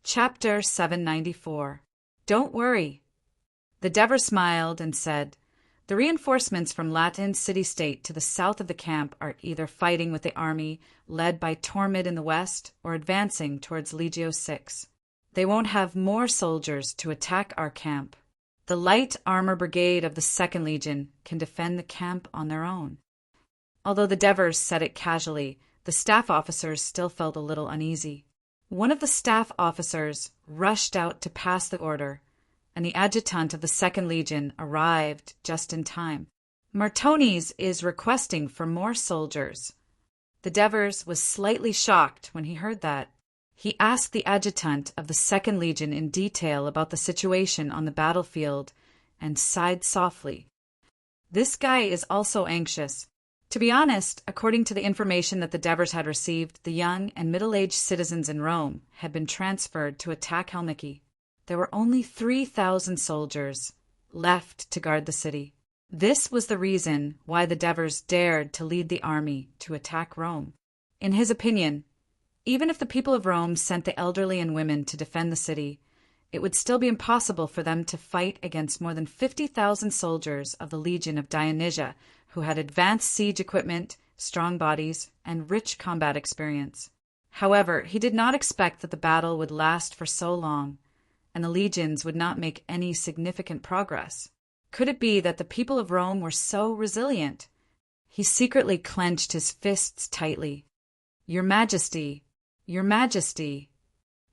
Chapter 794. Don't worry. The Dever smiled and said, "The reinforcements from Latin city-state to the south of the camp are either fighting with the army led by Tormid in the west or advancing towards Legio 6. They won't have more soldiers to attack our camp. The light armor brigade of the 2nd Legion can defend the camp on their own." Although the Devers said it casually, the staff officers still felt a little uneasy. One of the staff officers rushed out to pass the order, and the adjutant of the 2nd Legion arrived just in time. "Martones is requesting for more soldiers." The Devers was slightly shocked when he heard that. He asked the adjutant of the 2nd Legion in detail about the situation on the battlefield and sighed softly. This guy is also anxious. To be honest, according to the information that the Devers had received, the young and middle-aged citizens in Rome had been transferred to attack Helmiki. There were only 3,000 soldiers left to guard the city. This was the reason why the Devers dared to lead the army to attack Rome. In his opinion, even if the people of Rome sent the elderly and women to defend the city, it would still be impossible for them to fight against more than 50,000 soldiers of the Legion of Dionysia, who had advanced siege equipment, strong bodies, and rich combat experience. However, he did not expect that the battle would last for so long, and the legions would not make any significant progress. Could it be that the people of Rome were so resilient? He secretly clenched his fists tightly. "Your Majesty, Your Majesty."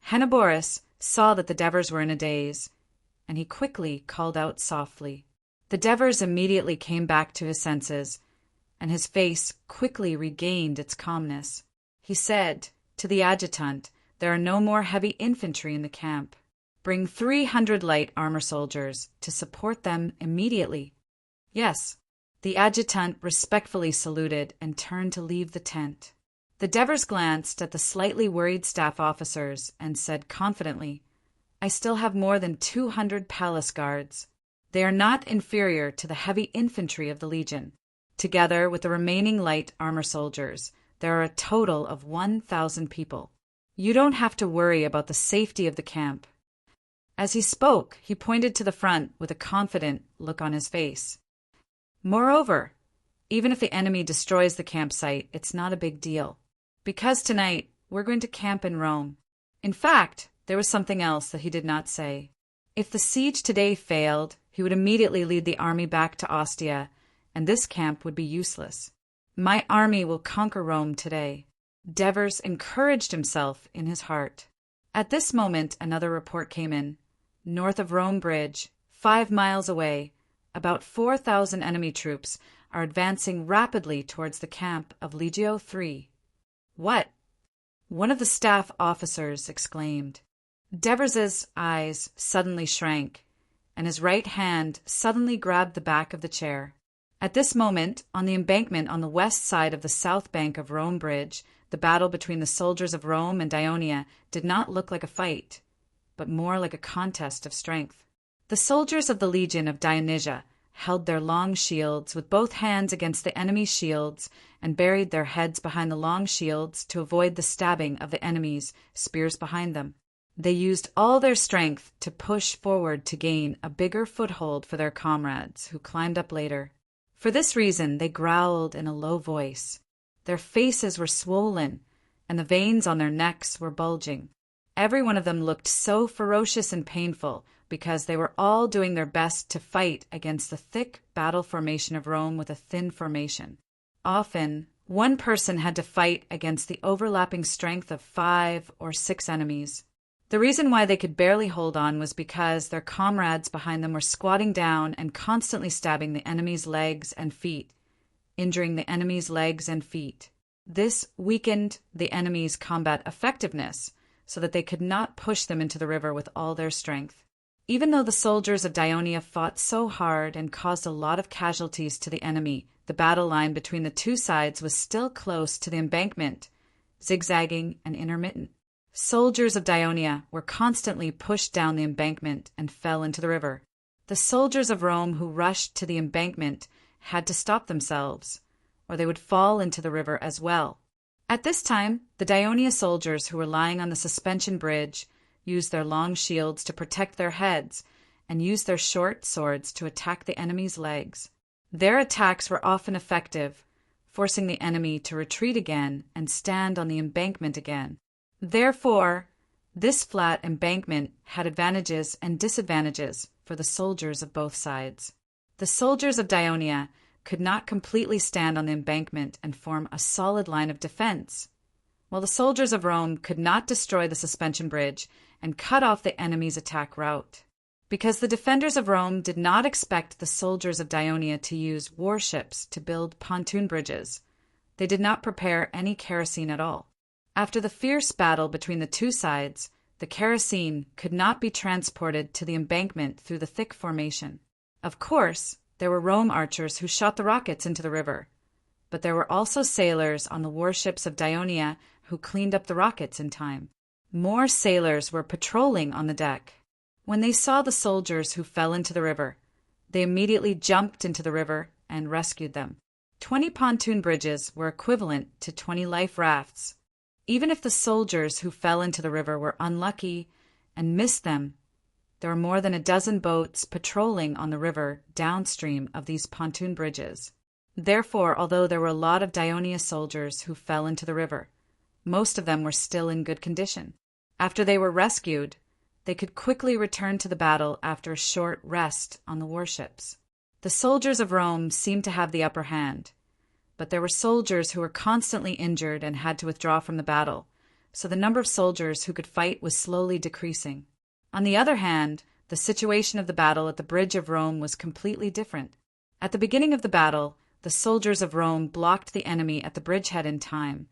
Henoborus saw that the Devers were in a daze, and he quickly called out softly. The Devers immediately came back to his senses, and his face quickly regained its calmness. He said to the adjutant, "There are no more heavy infantry in the camp. Bring 300 light armor soldiers to support them immediately." "Yes." The adjutant respectfully saluted and turned to leave the tent. The Devers glanced at the slightly worried staff officers and said confidently, "I still have more than 200 palace guards. They are not inferior to the heavy infantry of the Legion. Together with the remaining light armor soldiers, there are a total of 1,000 people. You don't have to worry about the safety of the camp." As he spoke, he pointed to the front with a confident look on his face. "Moreover, even if the enemy destroys the campsite, it's not a big deal, because tonight we're going to camp in Rome." In fact, there was something else that he did not say. If the siege today failed, he would immediately lead the army back to Ostia, and this camp would be useless. "My army will conquer Rome today." Devers encouraged himself in his heart. At this moment, another report came in. North of Rome Bridge, 5 miles away, about 4,000 enemy troops are advancing rapidly towards the camp of Legio 3. "What?" one of the staff officers exclaimed. Devers's eyes suddenly shrank, and his right hand suddenly grabbed the back of the chair. At this moment, on the embankment on the west side of the south bank of Rome Bridge, the battle between the soldiers of Rome and Dionia did not look like a fight, but more like a contest of strength. The soldiers of the Legion of Dionysia held their long shields with both hands against the enemy's shields and buried their heads behind the long shields to avoid the stabbing of the enemy's spears behind them. They used all their strength to push forward to gain a bigger foothold for their comrades, who climbed up later. For this reason, they growled in a low voice. Their faces were swollen, and the veins on their necks were bulging. Every one of them looked so ferocious and painful because they were all doing their best to fight against the thick battle formation of Rome with a thin formation. Often, one person had to fight against the overlapping strength of 5 or 6 enemies. The reason why they could barely hold on was because their comrades behind them were squatting down and constantly stabbing the enemy's legs and feet, injuring the enemy's legs and feet. This weakened the enemy's combat effectiveness, so that they could not push them into the river with all their strength. Even though the soldiers of Dionia fought so hard and caused a lot of casualties to the enemy, the battle line between the two sides was still close to the embankment, zigzagging and intermittent. Soldiers of Dionia were constantly pushed down the embankment and fell into the river. The soldiers of Rome who rushed to the embankment had to stop themselves, or they would fall into the river as well. At this time, the Dionia soldiers who were lying on the suspension bridge used their long shields to protect their heads and used their short swords to attack the enemy's legs. Their attacks were often effective, forcing the enemy to retreat again and stand on the embankment again. Therefore, this flat embankment had advantages and disadvantages for the soldiers of both sides. The soldiers of Dionia could not completely stand on the embankment and form a solid line of defense, while the soldiers of Rome could not destroy the suspension bridge and cut off the enemy's attack route. Because the defenders of Rome did not expect the soldiers of Dionia to use warships to build pontoon bridges, they did not prepare any kerosene at all. After the fierce battle between the two sides, the kerosene could not be transported to the embankment through the thick formation. Of course, there were Rome archers who shot the rockets into the river, but there were also sailors on the warships of Dionia who cleaned up the rockets in time. More sailors were patrolling on the deck. When they saw the soldiers who fell into the river, they immediately jumped into the river and rescued them. 20 pontoon bridges were equivalent to 20 life rafts. Even if the soldiers who fell into the river were unlucky and missed them, there were more than a dozen boats patrolling on the river downstream of these pontoon bridges. Therefore, although there were a lot of Dionia soldiers who fell into the river, most of them were still in good condition. After they were rescued, they could quickly return to the battle after a short rest on the warships. The soldiers of Rome seemed to have the upper hand, but there were soldiers who were constantly injured and had to withdraw from the battle, so the number of soldiers who could fight was slowly decreasing. On the other hand, the situation of the battle at the bridge of Rome was completely different. At the beginning of the battle, the soldiers of Rome blocked the enemy at the bridgehead in time,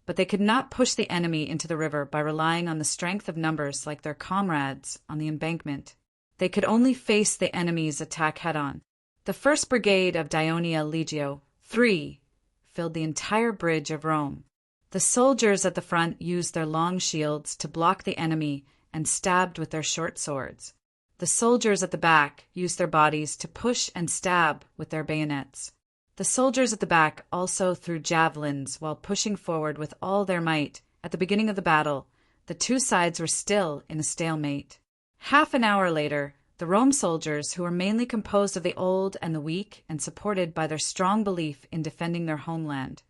but they could not push the enemy into the river by relying on the strength of numbers like their comrades on the embankment. They could only face the enemy's attack head-on. The 1st Brigade of Dionia Legio III filled the entire bridge of Rome. The soldiers at the front used their long shields to block the enemy and stabbed with their short swords. The soldiers at the back used their bodies to push and stab with their bayonets. The soldiers at the back also threw javelins while pushing forward with all their might. At the beginning of the battle, the two sides were still in a stalemate. Half an hour later, the Rome soldiers, who were mainly composed of the old and the weak and supported by their strong belief in defending their homeland,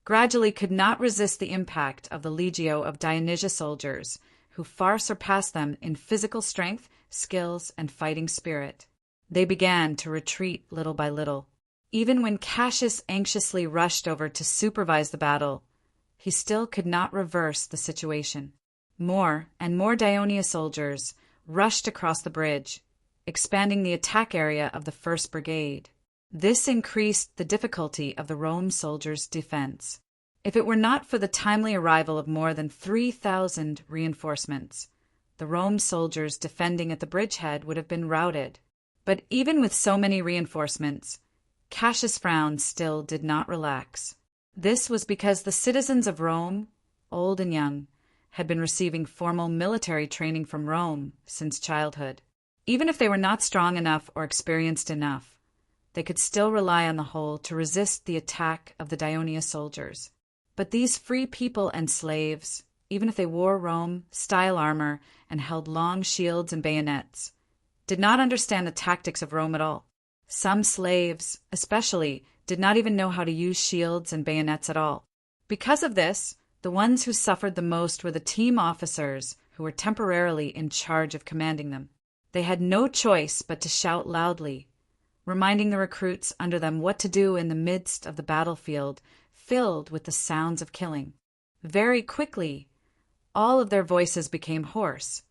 gradually could not resist the impact of the Legio of Dionysia soldiers, who far surpassed them in physical strength, skills, and fighting spirit. They began to retreat little by little. Even when Cassius anxiously rushed over to supervise the battle, he still could not reverse the situation. More and more Dionia soldiers rushed across the bridge, expanding the attack area of the 1st Brigade. This increased the difficulty of the Rome soldiers' defense. If it were not for the timely arrival of more than 3,000 reinforcements, the Rome soldiers defending at the bridgehead would have been routed. But even with so many reinforcements, Cassius' frown still did not relax. This was because the citizens of Rome, old and young, had been receiving formal military training from Rome since childhood. Even if they were not strong enough or experienced enough, they could still rely on the whole to resist the attack of the Dionia soldiers. But these free people and slaves, even if they wore Rome-style armor and held long shields and bayonets, did not understand the tactics of Rome at all. Some slaves, especially, did not even know how to use shields and bayonets at all. Because of this, the ones who suffered the most were the team officers who were temporarily in charge of commanding them. They had no choice but to shout loudly, reminding the recruits under them what to do in the midst of the battlefield filled with the sounds of killing. Very quickly, all of their voices became hoarse,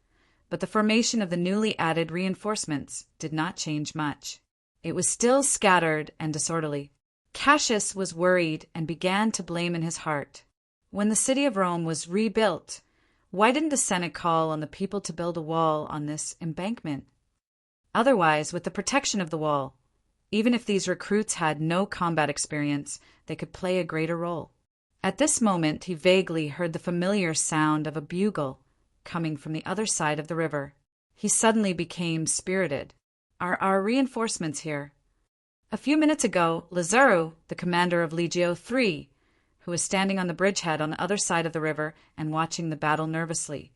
but the formation of the newly added reinforcements did not change much. It was still scattered and disorderly. Cassius was worried and began to blame in his heart. When the city of Rome was rebuilt, why didn't the Senate call on the people to build a wall on this embankment? Otherwise, with the protection of the wall, even if these recruits had no combat experience, they could play a greater role. At this moment, he vaguely heard the familiar sound of a bugle coming from the other side of the river. He suddenly became spirited. Are our reinforcements here? A few minutes ago, Lazzaro, the commander of Legio III, who was standing on the bridgehead on the other side of the river and watching the battle nervously,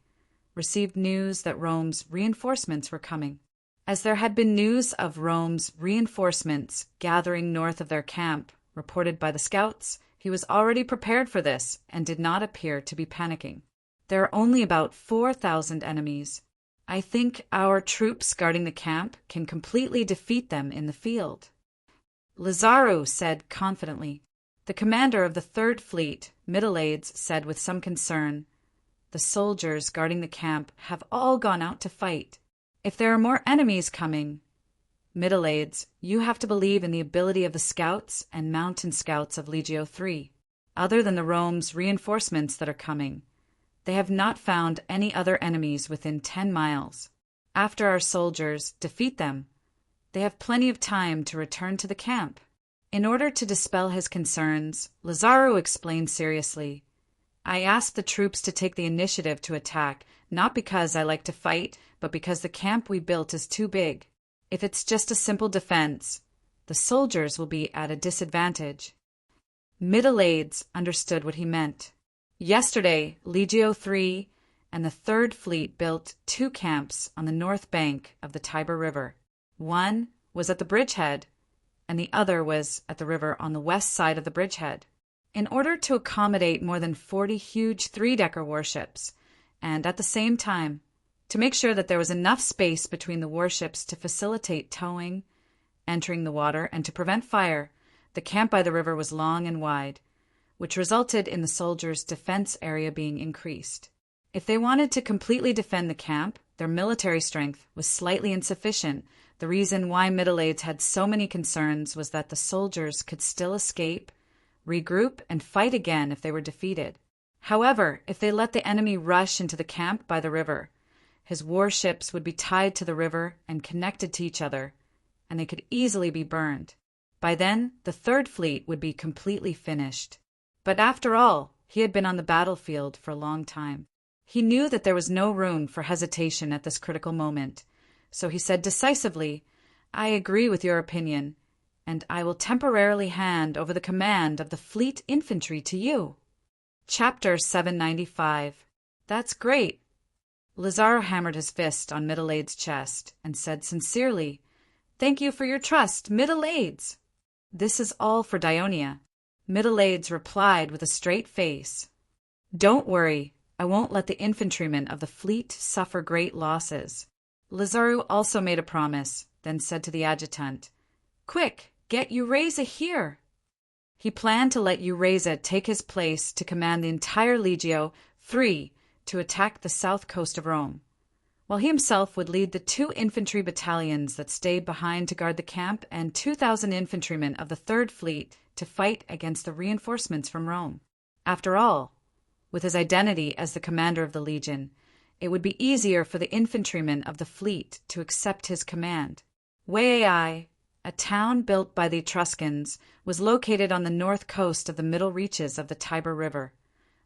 received news that Rome's reinforcements were coming. As there had been news of Rome's reinforcements gathering north of their camp, reported by the scouts, he was already prepared for this and did not appear to be panicking. There are only about 4,000 enemies. I think our troops guarding the camp can completely defeat them in the field. Lazaro said confidently. The commander of the Third Fleet, Middleades, said with some concern, the soldiers guarding the camp have all gone out to fight. If there are more enemies coming, Middleades, you have to believe in the ability of the scouts and mountain scouts of Legio III. Other than the Rome's reinforcements that are coming, they have not found any other enemies within 10 miles. After our soldiers defeat them, they have plenty of time to return to the camp. In order to dispel his concerns, Lazaro explained seriously, I asked the troops to take the initiative to attack, not because I like to fight, but because the camp we built is too big. If it's just a simple defense, the soldiers will be at a disadvantage. Middleades understood what he meant. Yesterday, Legio III and the Third Fleet built 2 camps on the north bank of the Tiber River. One was at the bridgehead, and the other was at the river on the west side of the bridgehead. In order to accommodate more than 40 huge 3-decker warships, and at the same time, to make sure that there was enough space between the warships to facilitate towing, entering the water, and to prevent fire, the camp by the river was long and wide, which resulted in the soldiers' defense area being increased. If they wanted to completely defend the camp, their military strength was slightly insufficient. The reason why Middleades had so many concerns was that the soldiers could still escape, regroup, and fight again if they were defeated. However, if they let the enemy rush into the camp by the river, his warships would be tied to the river and connected to each other, and they could easily be burned. By then, the Third Fleet would be completely finished. But after all, he had been on the battlefield for a long time. He knew that there was no room for hesitation at this critical moment, so he said decisively, I agree with your opinion, and I will temporarily hand over the command of the fleet infantry to you. Chapter 795. That's great. Lazaro hammered his fist on Middleades' chest and said sincerely, Thank you for your trust, Middleades. This is all for Dionia. Middleades replied with a straight face. Don't worry, I won't let the infantrymen of the fleet suffer great losses. Lazaro also made a promise, then said to the adjutant, Quick, get Eureza here. He planned to let Eureza take his place to command the entire Legio III to attack the south coast of Rome, while he himself would lead the 2 infantry battalions that stayed behind to guard the camp and 2,000 infantrymen of the Third Fleet to fight against the reinforcements from Rome. After all, with his identity as the commander of the legion, it would be easier for the infantrymen of the fleet to accept his command. Veii, a town built by the Etruscans, was located on the north coast of the middle reaches of the Tiber River,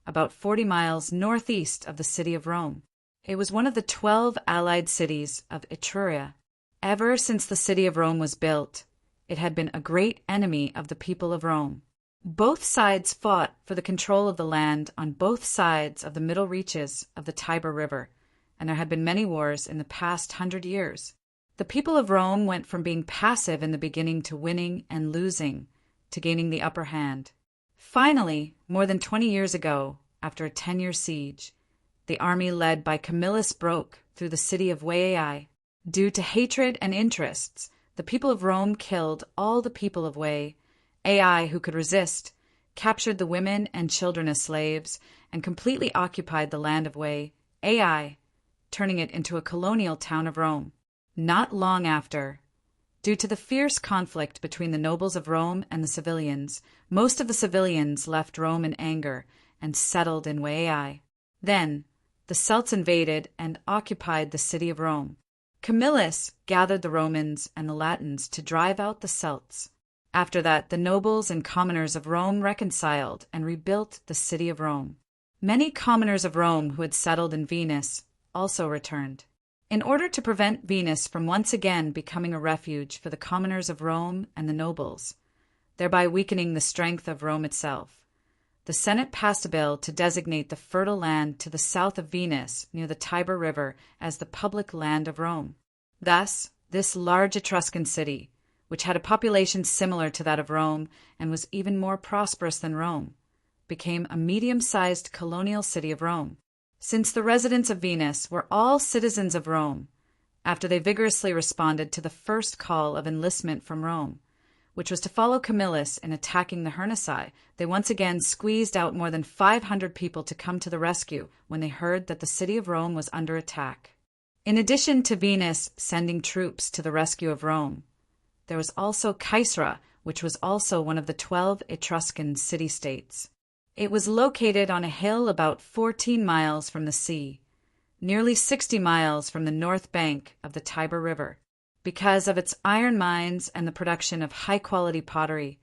about 40 miles northeast of the city of Rome. It was one of the 12 allied cities of Etruria. Ever since the city of Rome was built, it had been a great enemy of the people of Rome. Both sides fought for the control of the land on both sides of the middle reaches of the Tiber River, and there had been many wars in the past 100 years. The people of Rome went from being passive in the beginning to winning and losing, to gaining the upper hand. Finally, more than 20 years ago, after a 10-year siege, the army led by Camillus broke through the city of Veii. Due to hatred and interests, the people of Rome killed all the people of Veii. Ai, who could resist, captured the women and children as slaves, and completely occupied the land of Veii. Ai, turning it into a colonial town of Rome. Not long after, due to the fierce conflict between the nobles of Rome and the civilians, most of the civilians left Rome in anger and settled in Veii. Then, the Celts invaded and occupied the city of Rome. Camillus gathered the Romans and the Latins to drive out the Celts. After that, the nobles and commoners of Rome reconciled and rebuilt the city of Rome. Many commoners of Rome who had settled in Venus also returned. In order to prevent Venus from once again becoming a refuge for the commoners of Rome and the nobles, thereby weakening the strength of Rome itself, the Senate passed a bill to designate the fertile land to the south of Venus, near the Tiber River, as the public land of Rome. Thus, this large Etruscan city, which had a population similar to that of Rome and was even more prosperous than Rome, became a medium-sized colonial city of Rome. Since the residents of Venus were all citizens of Rome, after they vigorously responded to the first call of enlistment from Rome, which was to follow Camillus in attacking the Hernici, they once again squeezed out more than 500 people to come to the rescue when they heard that the city of Rome was under attack. In addition to Venus sending troops to the rescue of Rome, there was also Caesarea, which was also one of the 12 Etruscan city-states. It was located on a hill about 14 miles from the sea, nearly 60 miles from the north bank of the Tiber River. Because of its iron mines and the production of high-quality pottery,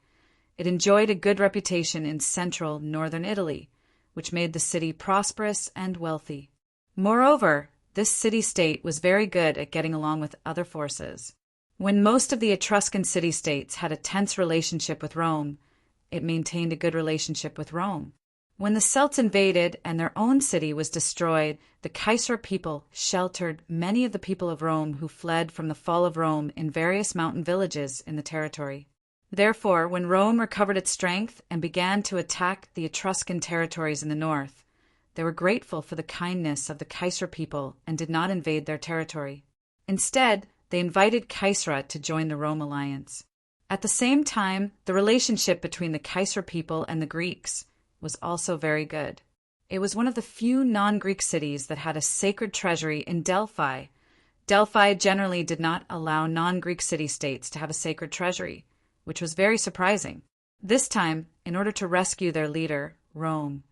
it enjoyed a good reputation in central northern Italy, which made the city prosperous and wealthy. Moreover, this city-state was very good at getting along with other forces. When most of the Etruscan city-states had a tense relationship with Rome, it maintained a good relationship with Rome. When the Celts invaded and their own city was destroyed, the Caesar people sheltered many of the people of Rome who fled from the fall of Rome in various mountain villages in the territory. Therefore, when Rome recovered its strength and began to attack the Etruscan territories in the north, they were grateful for the kindness of the Caesar people and did not invade their territory. Instead, they invited Caesarea to join the Rome alliance. At the same time, the relationship between the Caesar people and the Greeks was also very good. It was one of the few non-Greek cities that had a sacred treasury in Delphi. Delphi generally did not allow non-Greek city-states to have a sacred treasury, which was very surprising. This time, in order to rescue their leader, Rome,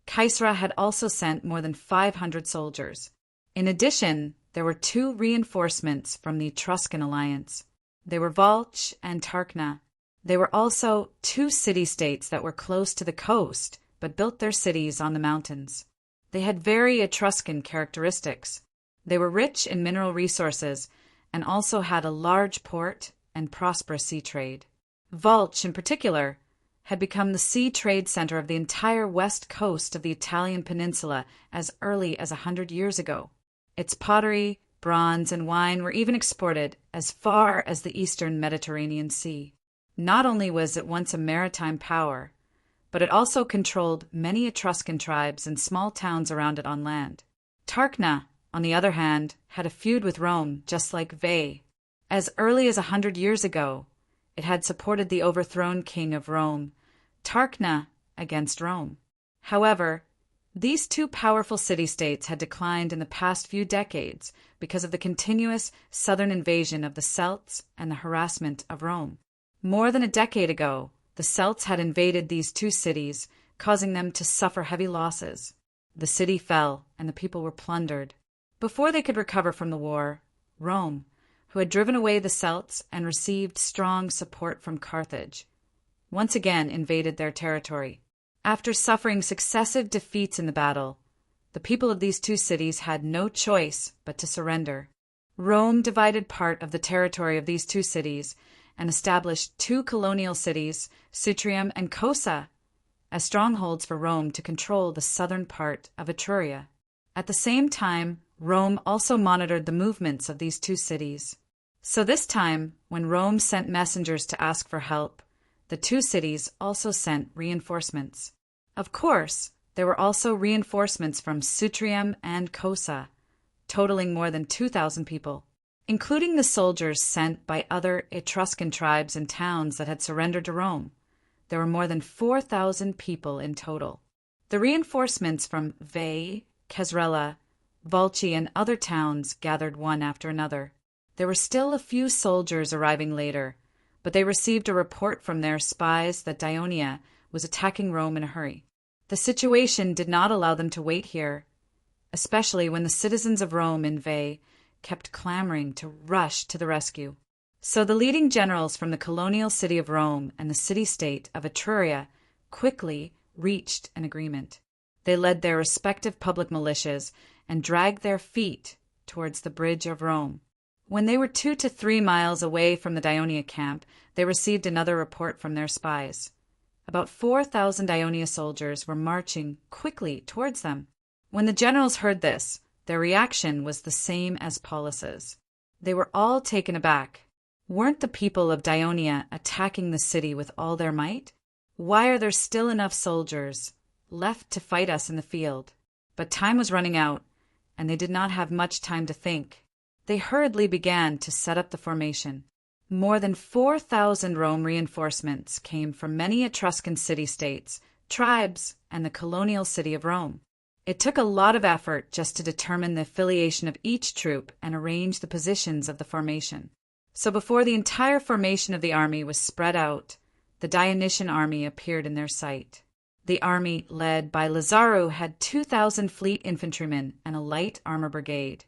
Caesarea had also sent more than 500 soldiers. In addition, there were 2 reinforcements from the Etruscan alliance. They were Volch and Tarquina. They were also 2 city-states that were close to the coast, but built their cities on the mountains. They had very Etruscan characteristics. They were rich in mineral resources and also had a large port and prosperous sea trade. Volch, in particular, had become the sea trade center of the entire west coast of the Italian peninsula as early as 100 years ago. Its pottery, bronze, and wine were even exported as far as the eastern Mediterranean Sea. Not only was it once a maritime power, but it also controlled many Etruscan tribes and small towns around it on land. Tarquina, on the other hand, had a feud with Rome, just like Veii. As early as 100 years ago, it had supported the overthrown king of Rome, Tarquina, against Rome. However, these 2 powerful city-states had declined in the past few decades because of the continuous southern invasion of the Celts and the harassment of Rome. More than a decade ago, the Celts had invaded these 2 cities, causing them to suffer heavy losses. The city fell, and the people were plundered. Before they could recover from the war, Rome, who had driven away the Celts and received strong support from Carthage, once again invaded their territory. After suffering successive defeats in the battle, the people of these 2 cities had no choice but to surrender. Rome divided part of the territory of these 2 cities and established 2 colonial cities, Sutrium and Cosa, as strongholds for Rome to control the southern part of Etruria. At the same time, Rome also monitored the movements of these 2 cities. So this time, when Rome sent messengers to ask for help, the 2 cities also sent reinforcements. Of course, there were also reinforcements from Sutrium and Cosa, totaling more than 2,000 people. Including the soldiers sent by other Etruscan tribes and towns that had surrendered to Rome, there were more than 4,000 people in total. The reinforcements from Veii, Caesarea, Volchi, and other towns gathered one after another. There were still a few soldiers arriving later, but they received a report from their spies that Dionia was attacking Rome in a hurry. The situation did not allow them to wait here, especially when the citizens of Rome in Veii kept clamoring to rush to the rescue. So the leading generals from the colonial city of Rome and the city-state of Etruria quickly reached an agreement. They led their respective public militias and dragged their feet towards the bridge of Rome. When they were 2 to 3 miles away from the Dionia camp, they received another report from their spies. About 4,000 Ionia soldiers were marching quickly towards them. When the generals heard this, their reaction was the same as Paulus's. They were all taken aback. Weren't the people of Ionia attacking the city with all their might? Why are there still enough soldiers left to fight us in the field? But time was running out, and they did not have much time to think. They hurriedly began to set up the formation. More than 4,000 Rome reinforcements came from many Etruscan city-states, tribes, and the colonial city of Rome. It took a lot of effort just to determine the affiliation of each troop and arrange the positions of the formation. So before the entire formation of the army was spread out, the Dionysian army appeared in their sight. The army, led by Lazzaro, had 2,000 fleet infantrymen and a light armor brigade,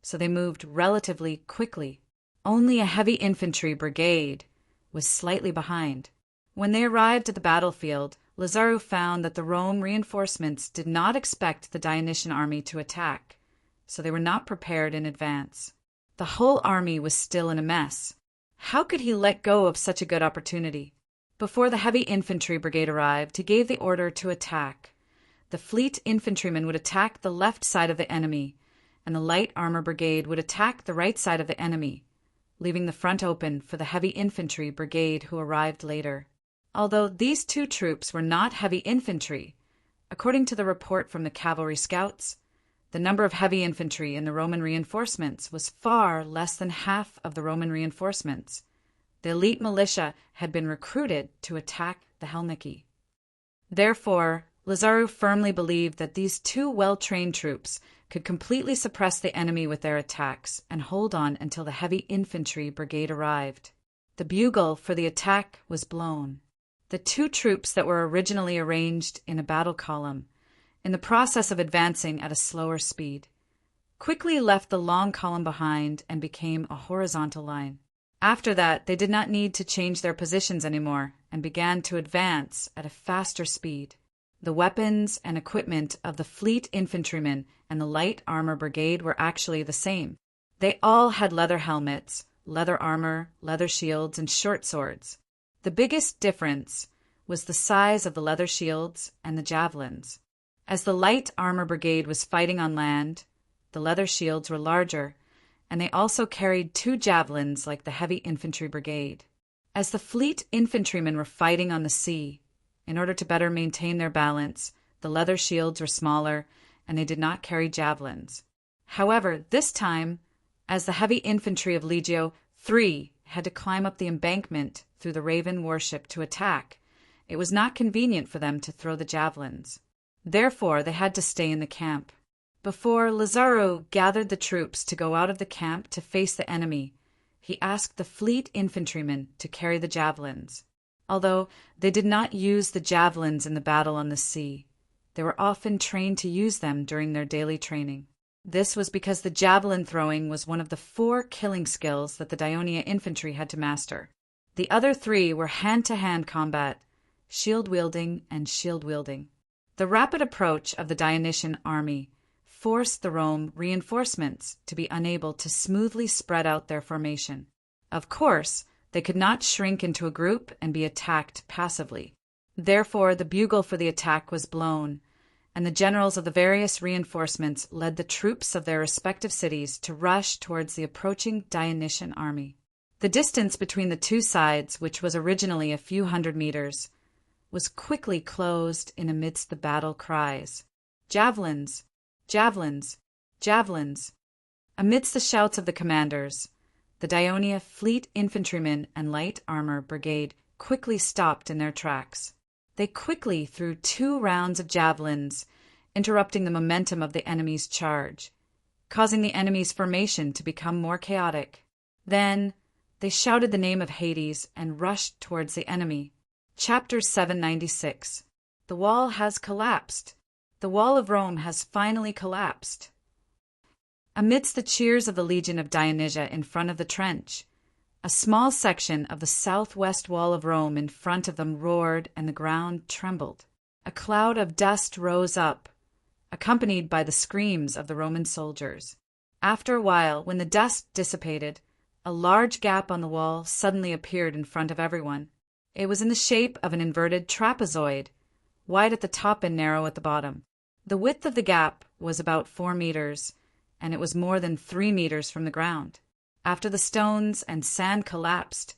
so they moved relatively quickly. Only a heavy infantry brigade was slightly behind. When they arrived at the battlefield, Lazzaro found that the Rome reinforcements did not expect the Dionysian army to attack, so they were not prepared in advance. The whole army was still in a mess. How could he let go of such a good opportunity? Before the heavy infantry brigade arrived, he gave the order to attack. The fleet infantrymen would attack the left side of the enemy, and the light armor brigade would attack the right side of the enemy, leaving the front open for the heavy infantry brigade who arrived later. Although these two troops were not heavy infantry, according to the report from the cavalry scouts, the number of heavy infantry in the Roman reinforcements was far less than half of the Roman reinforcements. The elite militia had been recruited to attack the Helnici. Therefore, Lazzaro firmly believed that these two well-trained troops could completely suppress the enemy with their attacks and hold on until the heavy infantry brigade arrived. The bugle for the attack was blown. The two troops that were originally arranged in a battle column, in the process of advancing at a slower speed, quickly left the long column behind and became a horizontal line. After that, they did not need to change their positions anymore and began to advance at a faster speed. The weapons and equipment of the fleet infantrymen and the light armor brigade were actually the same. They all had leather helmets, leather armor, leather shields, and short swords. The biggest difference was the size of the leather shields and the javelins. As the light armor brigade was fighting on land, the leather shields were larger, and they also carried 2 javelins like the heavy infantry brigade. As the fleet infantrymen were fighting on the sea, in order to better maintain their balance, the leather shields were smaller, and they did not carry javelins. However, this time, as the heavy infantry of Legio III had to climb up the embankment through the Raven warship to attack, it was not convenient for them to throw the javelins. Therefore, they had to stay in the camp. Before Lazzaro gathered the troops to go out of the camp to face the enemy, he asked the fleet infantrymen to carry the javelins. Although they did not use the javelins in the battle on the sea, they were often trained to use them during their daily training. This was because the javelin throwing was one of the 4 killing skills that the Ionia infantry had to master. The other 3 were hand-to-hand combat, shield-wielding, and shield-wielding. The rapid approach of the Dionysian army forced the Rome reinforcements to be unable to smoothly spread out their formation. Of course, they could not shrink into a group and be attacked passively. Therefore, the bugle for the attack was blown, and the generals of the various reinforcements led the troops of their respective cities to rush towards the approaching Dionysian army. The distance between the two sides, which was originally a few hundred meters, was quickly closed in amidst the battle cries. Javelins! Javelins! Javelins! Amidst the shouts of the commanders, the Ionia fleet infantrymen and light armor brigade quickly stopped in their tracks. They quickly threw 2 rounds of javelins, interrupting the momentum of the enemy's charge, causing the enemy's formation to become more chaotic. Then they shouted the name of Hades and rushed towards the enemy. Chapter 796. The wall has collapsed. The wall of Rome has finally collapsed. Amidst the cheers of the Legion of Dionysia in front of the trench, a small section of the southwest wall of Rome in front of them roared and the ground trembled. A cloud of dust rose up, accompanied by the screams of the Roman soldiers. After a while, when the dust dissipated, a large gap on the wall suddenly appeared in front of everyone. It was in the shape of an inverted trapezoid, wide at the top and narrow at the bottom. The width of the gap was about 4 meters, and it was more than 3 meters from the ground. After the stones and sand collapsed,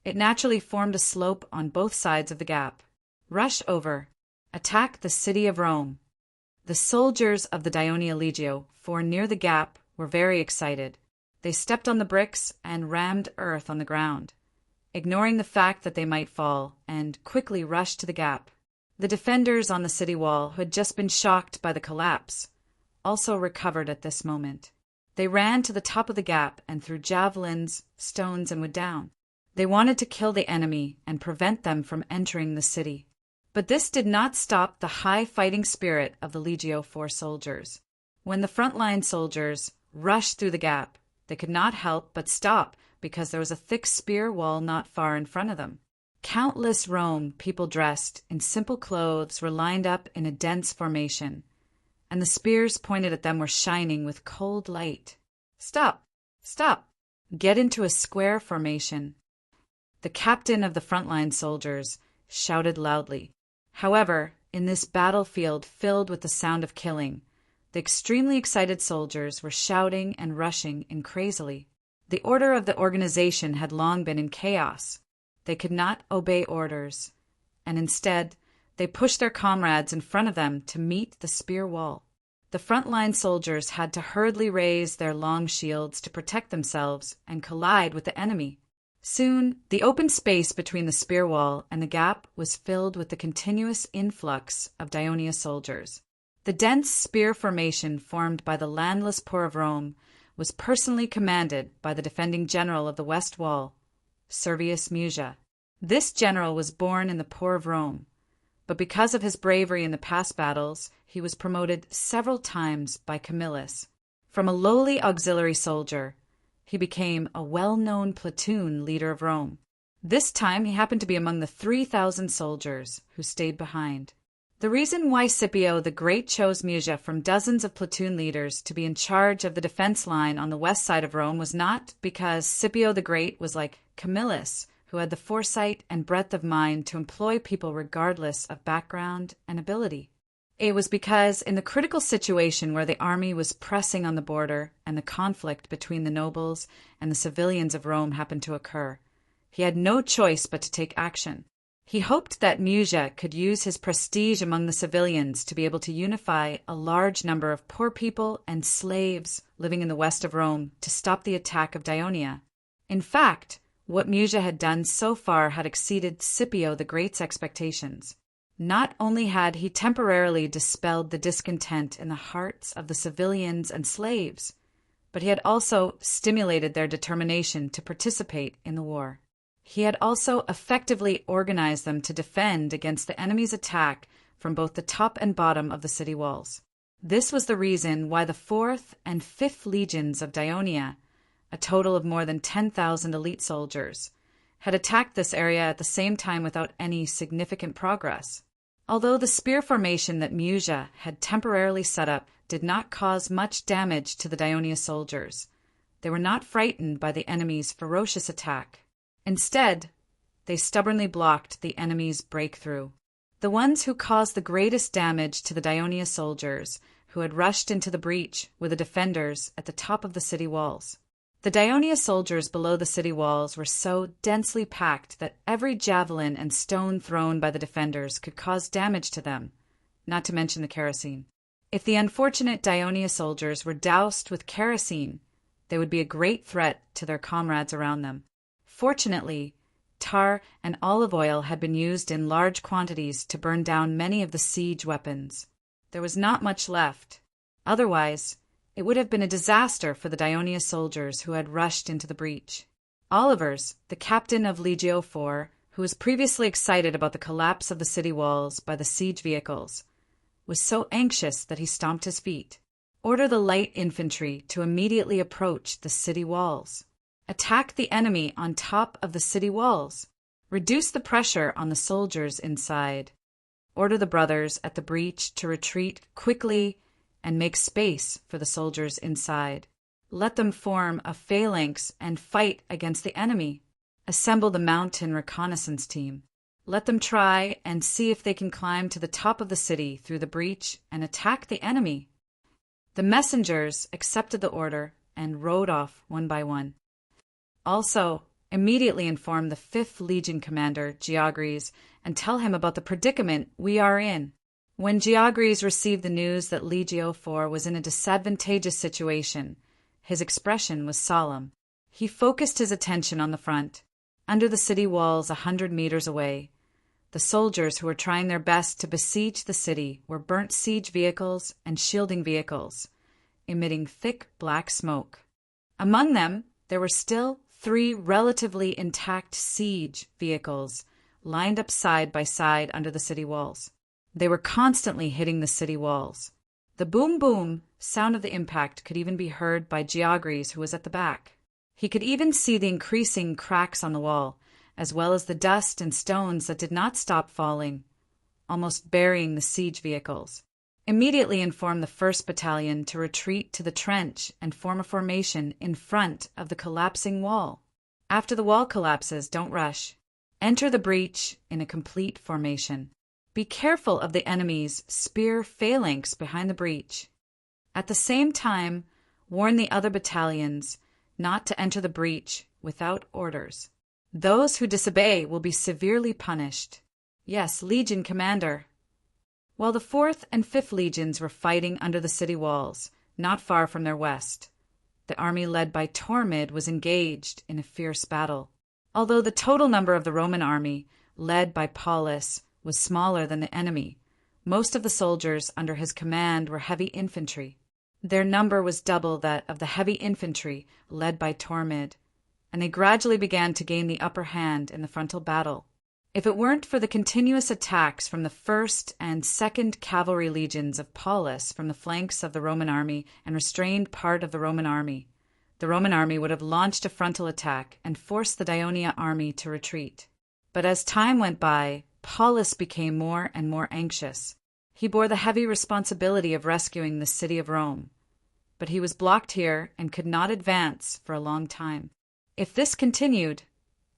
it naturally formed a slope on both sides of the gap. Rush over. Attack the city of Rome. The soldiers of the Dionia Legio, for near the gap, were very excited. They stepped on the bricks and rammed earth on the ground, ignoring the fact that they might fall, and quickly rushed to the gap. The defenders on the city wall, who had just been shocked by the collapse, also recovered at this moment. They ran to the top of the gap and threw javelins, stones, and wood down. They wanted to kill the enemy and prevent them from entering the city. But this did not stop the high fighting spirit of the Legio IV soldiers. When the frontline soldiers rushed through the gap, they could not help but stop because there was a thick spear wall not far in front of them. Countless Rome people dressed in simple clothes were lined up in a dense formation, and the spears pointed at them were shining with cold light. Stop! Stop! Get into a square formation. The captain of the frontline soldiers shouted loudly. However, in this battlefield filled with the sound of killing, the extremely excited soldiers were shouting and rushing in crazily. The order of the organization had long been in chaos. They could not obey orders, and instead they pushed their comrades in front of them to meet the spear wall. The frontline soldiers had to hurriedly raise their long shields to protect themselves and collide with the enemy. Soon, the open space between the spear wall and the gap was filled with the continuous influx of Dionia soldiers. The dense spear formation formed by the landless poor of Rome was personally commanded by the defending general of the West Wall, Servius Musa. This general was born in the poor of Rome, but because of his bravery in the past battles, he was promoted several times by Camillus. From a lowly auxiliary soldier, he became a well-known platoon leader of Rome. This time he happened to be among the 3,000 soldiers who stayed behind. The reason why Scipio the Great chose Musa from dozens of platoon leaders to be in charge of the defense line on the west side of Rome was not because Scipio the Great was like Camillus, who had the foresight and breadth of mind to employ people regardless of background and ability. It was because in the critical situation where the army was pressing on the border and the conflict between the nobles and the civilians of Rome happened to occur, he had no choice but to take action. He hoped that Musa could use his prestige among the civilians to be able to unify a large number of poor people and slaves living in the west of Rome to stop the attack of Dionia. In fact, what Musa had done so far had exceeded Scipio the Great's expectations. Not only had he temporarily dispelled the discontent in the hearts of the civilians and slaves, but he had also stimulated their determination to participate in the war. He had also effectively organized them to defend against the enemy's attack from both the top and bottom of the city walls. This was the reason why the 4th and 5th legions of Dionia, a total of more than 10,000 elite soldiers, had attacked this area at the same time without any significant progress. Although the spear formation that Musa had temporarily set up did not cause much damage to the Dionia soldiers, they were not frightened by the enemy's ferocious attack. Instead, they stubbornly blocked the enemy's breakthrough. The ones who caused the greatest damage to the Dionia soldiers who had rushed into the breach were the defenders at the top of the city walls. The Dionia soldiers below the city walls were so densely packed that every javelin and stone thrown by the defenders could cause damage to them, not to mention the kerosene. If the unfortunate Dionia soldiers were doused with kerosene, they would be a great threat to their comrades around them. Fortunately, tar and olive oil had been used in large quantities to burn down many of the siege weapons. There was not much left. Otherwise, it would have been a disaster for the Dionia soldiers who had rushed into the breach. Olivers, the captain of Legio IV, who was previously excited about the collapse of the city walls by the siege vehicles, was so anxious that he stomped his feet. Order the light infantry to immediately approach the city walls. Attack the enemy on top of the city walls. Reduce the pressure on the soldiers inside. Order the brothers at the breach to retreat quickly and make space for the soldiers inside. Let them form a phalanx and fight against the enemy. Assemble the mountain reconnaissance team. Let them try and see if they can climb to the top of the city through the breach and attack the enemy." The messengers accepted the order and rode off one by one. Also, immediately inform the 5th Legion commander, Georges, and tell him about the predicament we are in. When Georges received the news that Legio IV was in a disadvantageous situation, his expression was solemn. He focused his attention on the front, under the city walls 100 meters away. The soldiers who were trying their best to besiege the city were burnt siege vehicles and shielding vehicles, emitting thick black smoke. Among them, there were still 3 relatively intact siege vehicles lined up side by side under the city walls. They were constantly hitting the city walls. The boom-boom sound of the impact could even be heard by Georges, who was at the back. He could even see the increasing cracks on the wall, as well as the dust and stones that did not stop falling, almost burying the siege vehicles. Immediately inform the 1st Battalion to retreat to the trench and form a formation in front of the collapsing wall. After the wall collapses, don't rush. Enter the breach in a complete formation. Be careful of the enemy's spear phalanx behind the breach. At the same time, warn the other battalions not to enter the breach without orders. Those who disobey will be severely punished. Yes, Legion Commander. While the 4th and 5th Legions were fighting under the city walls, not far from their west, the army led by Tormid was engaged in a fierce battle. Although the total number of the Roman army, led by Paulus, was smaller than the enemy, most of the soldiers under his command were heavy infantry. Their number was double that of the heavy infantry led by Tormid, and they gradually began to gain the upper hand in the frontal battle. If it weren't for the continuous attacks from the 1st and 2nd Cavalry Legions of Paulus from the flanks of the Roman army and restrained part of the Roman army would have launched a frontal attack and forced the Daionia army to retreat. But as time went by, Paulus became more and more anxious. He bore the heavy responsibility of rescuing the city of Rome, but he was blocked here and could not advance for a long time. If this continued,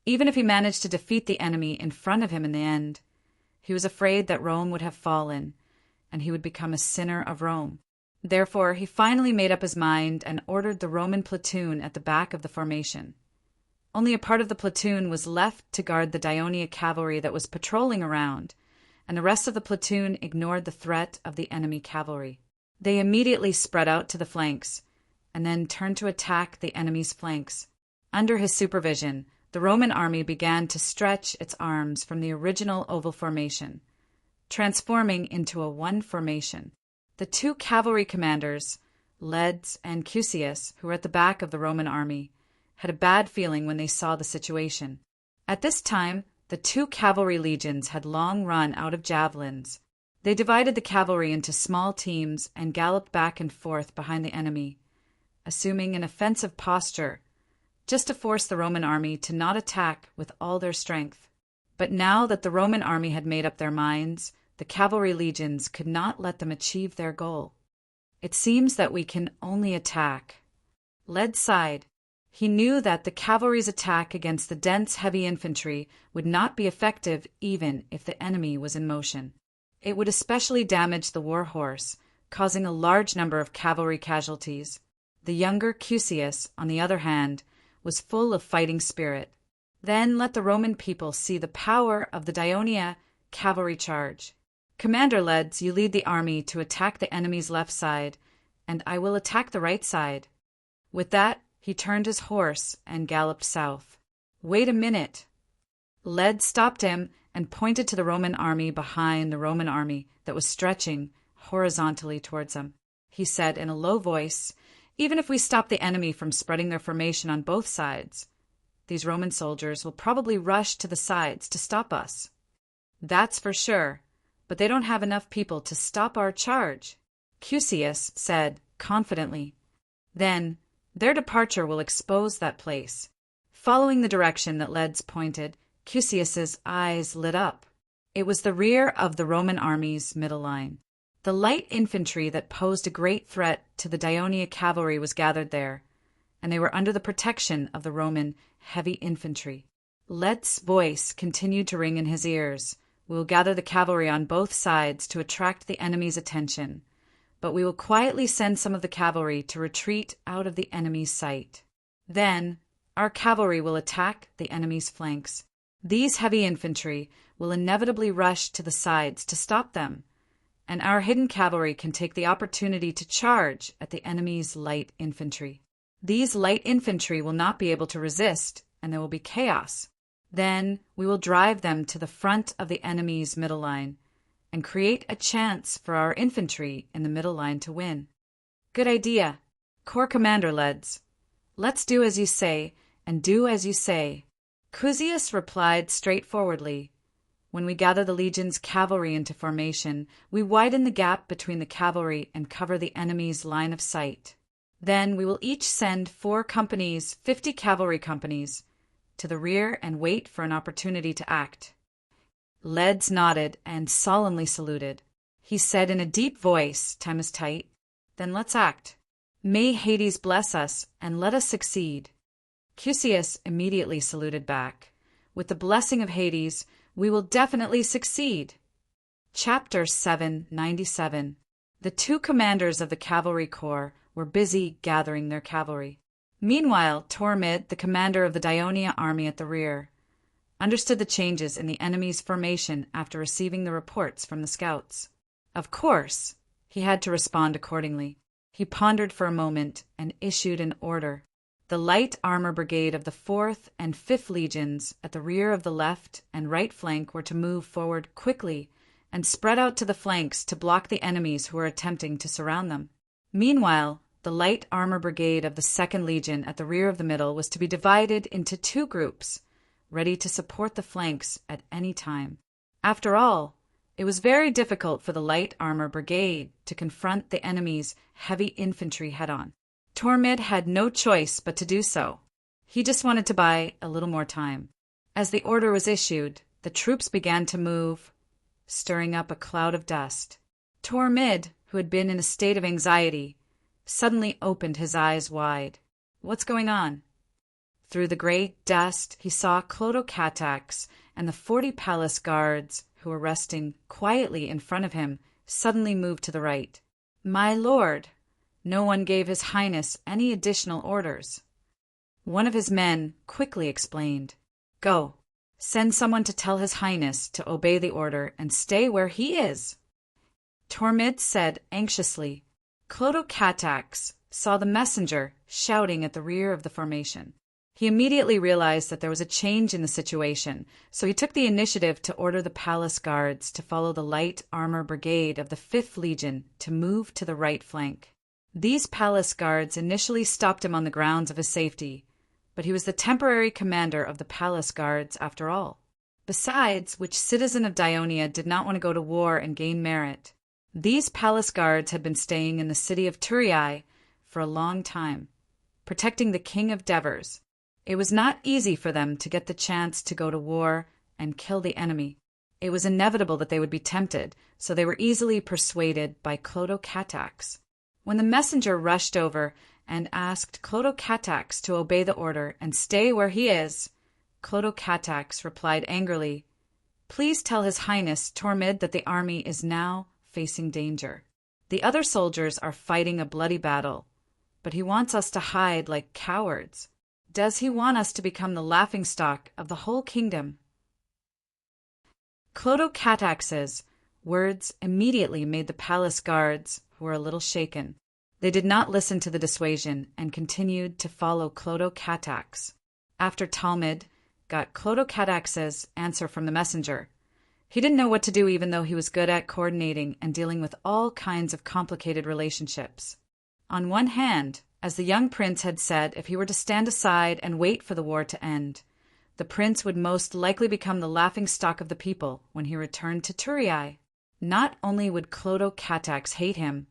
even if he managed to defeat the enemy in front of him in the end, he was afraid that Rome would have fallen, and he would become a sinner of Rome. Therefore, he finally made up his mind and ordered the Roman platoon at the back of the formation. Only a part of the platoon was left to guard the Daionia cavalry that was patrolling around, and the rest of the platoon ignored the threat of the enemy cavalry. They immediately spread out to the flanks, and then turned to attack the enemy's flanks. Under his supervision, the Roman army began to stretch its arms from the original oval formation, transforming into a one formation. The 2 cavalry commanders, Leds and Cusius, who were at the back of the Roman army, had a bad feeling when they saw the situation. At this time, the 2 cavalry legions had long run out of javelins. They divided the cavalry into small teams and galloped back and forth behind the enemy, assuming an offensive posture, just to force the Roman army to not attack with all their strength. But now that the Roman army had made up their minds, the cavalry legions could not let them achieve their goal. It seems that we can only attack. Led sighed. He knew that the cavalry's attack against the dense heavy infantry would not be effective even if the enemy was in motion. It would especially damage the war horse, causing a large number of cavalry casualties. The younger Cusius, on the other hand, was full of fighting spirit. Then let the Roman people see the power of the Daionia cavalry charge. Commander Leds, you lead the army to attack the enemy's left side, and I will attack the right side. With that, he turned his horse and galloped south. Wait a minute. Led stopped him and pointed to the Roman army behind the Roman army that was stretching horizontally towards him. He said in a low voice, even if we stop the enemy from spreading their formation on both sides, these Roman soldiers will probably rush to the sides to stop us. That's for sure, but they don't have enough people to stop our charge, Cusius said confidently. Then, their departure will expose that place. Following the direction that Leds pointed, Cusius's eyes lit up. It was the rear of the Roman army's middle line. The light infantry that posed a great threat to the Daionia cavalry was gathered there, and they were under the protection of the Roman heavy infantry. Let's voice continued to ring in his ears. We will gather the cavalry on both sides to attract the enemy's attention, but we will quietly send some of the cavalry to retreat out of the enemy's sight. Then, our cavalry will attack the enemy's flanks. These heavy infantry will inevitably rush to the sides to stop them, and our hidden cavalry can take the opportunity to charge at the enemy's light infantry. These light infantry will not be able to resist, and there will be chaos. Then we will drive them to the front of the enemy's middle line and create a chance for our infantry in the middle line to win. Good idea. Corps Commander Leds. Let's do as you say and do as you say. Cusius replied straightforwardly. When we gather the legion's cavalry into formation, we widen the gap between the cavalry and cover the enemy's line of sight. Then we will each send 4 companies, 50 cavalry companies, to the rear and wait for an opportunity to act. Leds nodded and solemnly saluted. He said in a deep voice, "Time is tight. Then let's act. May Hades bless us and let us succeed." Cusius immediately saluted back. With the blessing of Hades, we will definitely succeed. Chapter 797. The 2 commanders of the cavalry corps were busy gathering their cavalry. Meanwhile, Tormid, the commander of the Dionia army at the rear, understood the changes in the enemy's formation after receiving the reports from the scouts. Of course, he had to respond accordingly. He pondered for a moment and issued an order. The light armor brigade of the 4th and 5th legions at the rear of the left and right flank were to move forward quickly and spread out to the flanks to block the enemies who were attempting to surround them. Meanwhile, the light armor brigade of the 2nd Legion at the rear of the middle was to be divided into 2 groups, ready to support the flanks at any time. After all, it was very difficult for the light armor brigade to confront the enemy's heavy infantry head-on. Tormid had no choice but to do so. He just wanted to buy a little more time. As the order was issued, the troops began to move, stirring up a cloud of dust. Tormid, who had been in a state of anxiety, suddenly opened his eyes wide. What's going on? Through the gray dust, he saw Clodocatax and the 40 palace guards, who were resting quietly in front of him, suddenly moved to the right. My lord, no one gave his highness any additional orders. One of his men quickly explained. Go, send someone to tell his highness to obey the order and stay where he is. Tormid said anxiously. Clodocatax saw the messenger shouting at the rear of the formation. He immediately realized that there was a change in the situation, so he took the initiative to order the palace guards to follow the light armor brigade of the 5th Legion to move to the right flank. These palace guards initially stopped him on the grounds of his safety, but he was the temporary commander of the palace guards after all. Besides, which citizen of Dionia did not want to go to war and gain merit? These palace guards had been staying in the city of Turii for a long time, protecting the king of Devers. It was not easy for them to get the chance to go to war and kill the enemy. It was inevitable that they would be tempted, so they were easily persuaded by Clodocatax. When the messenger rushed over and asked Clodocatax to obey the order and stay where he is, Clodocatax replied angrily, Please tell His Highness Tormid that the army is now facing danger. The other soldiers are fighting a bloody battle, but he wants us to hide like cowards. Does he want us to become the laughingstock of the whole kingdom? Clodocatax's words immediately made the palace guards, who were a little shaken. They did not listen to the dissuasion and continued to follow Clodocatax. After Talmud got Clodocatax's answer from the messenger, he didn't know what to do even though he was good at coordinating and dealing with all kinds of complicated relationships. On one hand, as the young prince had said, if he were to stand aside and wait for the war to end, the prince would most likely become the laughingstock of the people when he returned to Turii. Not only would Clodocatax hate him,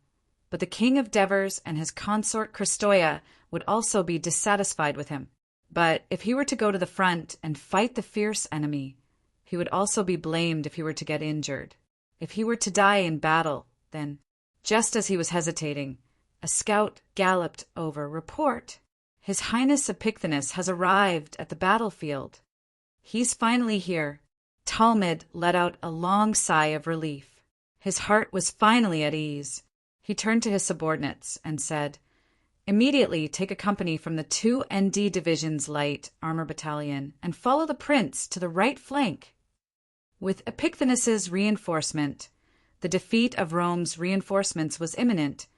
but the king of Devers and his consort Christoia would also be dissatisfied with him. But if he were to go to the front and fight the fierce enemy, he would also be blamed if he were to get injured. If he were to die in battle, then, just as he was hesitating, a scout galloped over. Report! His Highness Epicthenus has arrived at the battlefield. He's finally here. Talmud let out a long sigh of relief. His heart was finally at ease. He turned to his subordinates and said, "Immediately take a company from the 2 ND Division's Light Armor Battalion and follow the prince to the right flank." With Epicthenes' reinforcement, the defeat of Rome's reinforcements was imminent,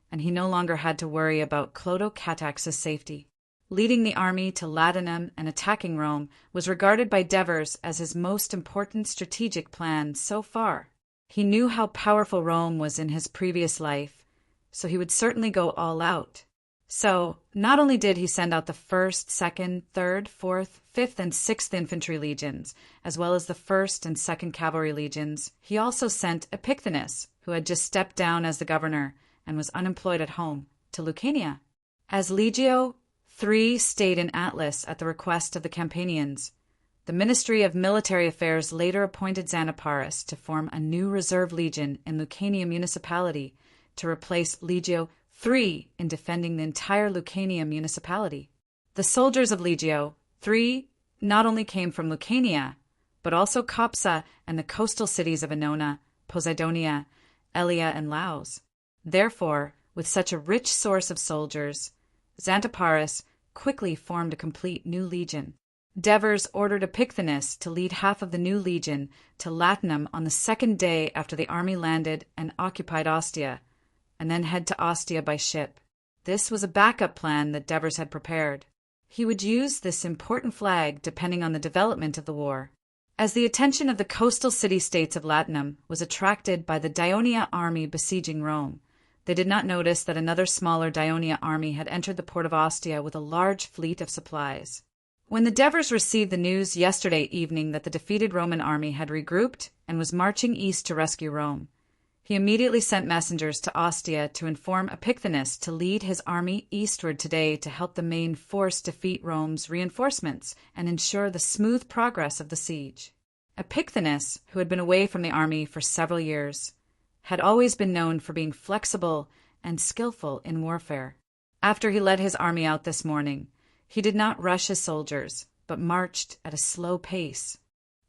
and he no longer had to worry about Clotho-Catax's safety. Leading the army to Latinum and attacking Rome was regarded by Devers as his most important strategic plan so far. He knew how powerful Rome was in his previous life, so he would certainly go all out. So, not only did he send out the 1st, 2nd, 3rd, 4th, 5th, and 6th Infantry Legions, as well as the 1st and 2nd Cavalry Legions, he also sent Epicthenes, who had just stepped down as the governor and was unemployed at home, to Lucania. As Legio III stayed in Atlas at the request of the Campanians, the Ministry of Military Affairs later appointed Xanthoparis to form a new reserve legion in Lucania municipality to replace Legio III in defending the entire Lucania municipality. The soldiers of Legio III not only came from Lucania, but also Copsa and the coastal cities of Annona, Poseidonia, Elia, and Laos. Therefore, with such a rich source of soldiers, Xanthoparis quickly formed a complete new legion. Devers ordered Epicthenes to lead half of the new legion to Latinum on the 2nd day after the army landed and occupied Ostia, and then head to Ostia by ship. This was a backup plan that Devers had prepared. He would use this important flag depending on the development of the war. As the attention of the coastal city-states of Latinum was attracted by the Daionia army besieging Rome, they did not notice that another smaller Daionia army had entered the port of Ostia with a large fleet of supplies. When the Devers received the news yesterday evening that the defeated Roman army had regrouped and was marching east to rescue Rome, he immediately sent messengers to Ostia to inform Epicthenes to lead his army eastward today to help the main force defeat Rome's reinforcements and ensure the smooth progress of the siege. Epicthenes, who had been away from the army for several years, had always been known for being flexible and skillful in warfare. After he led his army out this morning, he did not rush his soldiers, but marched at a slow pace.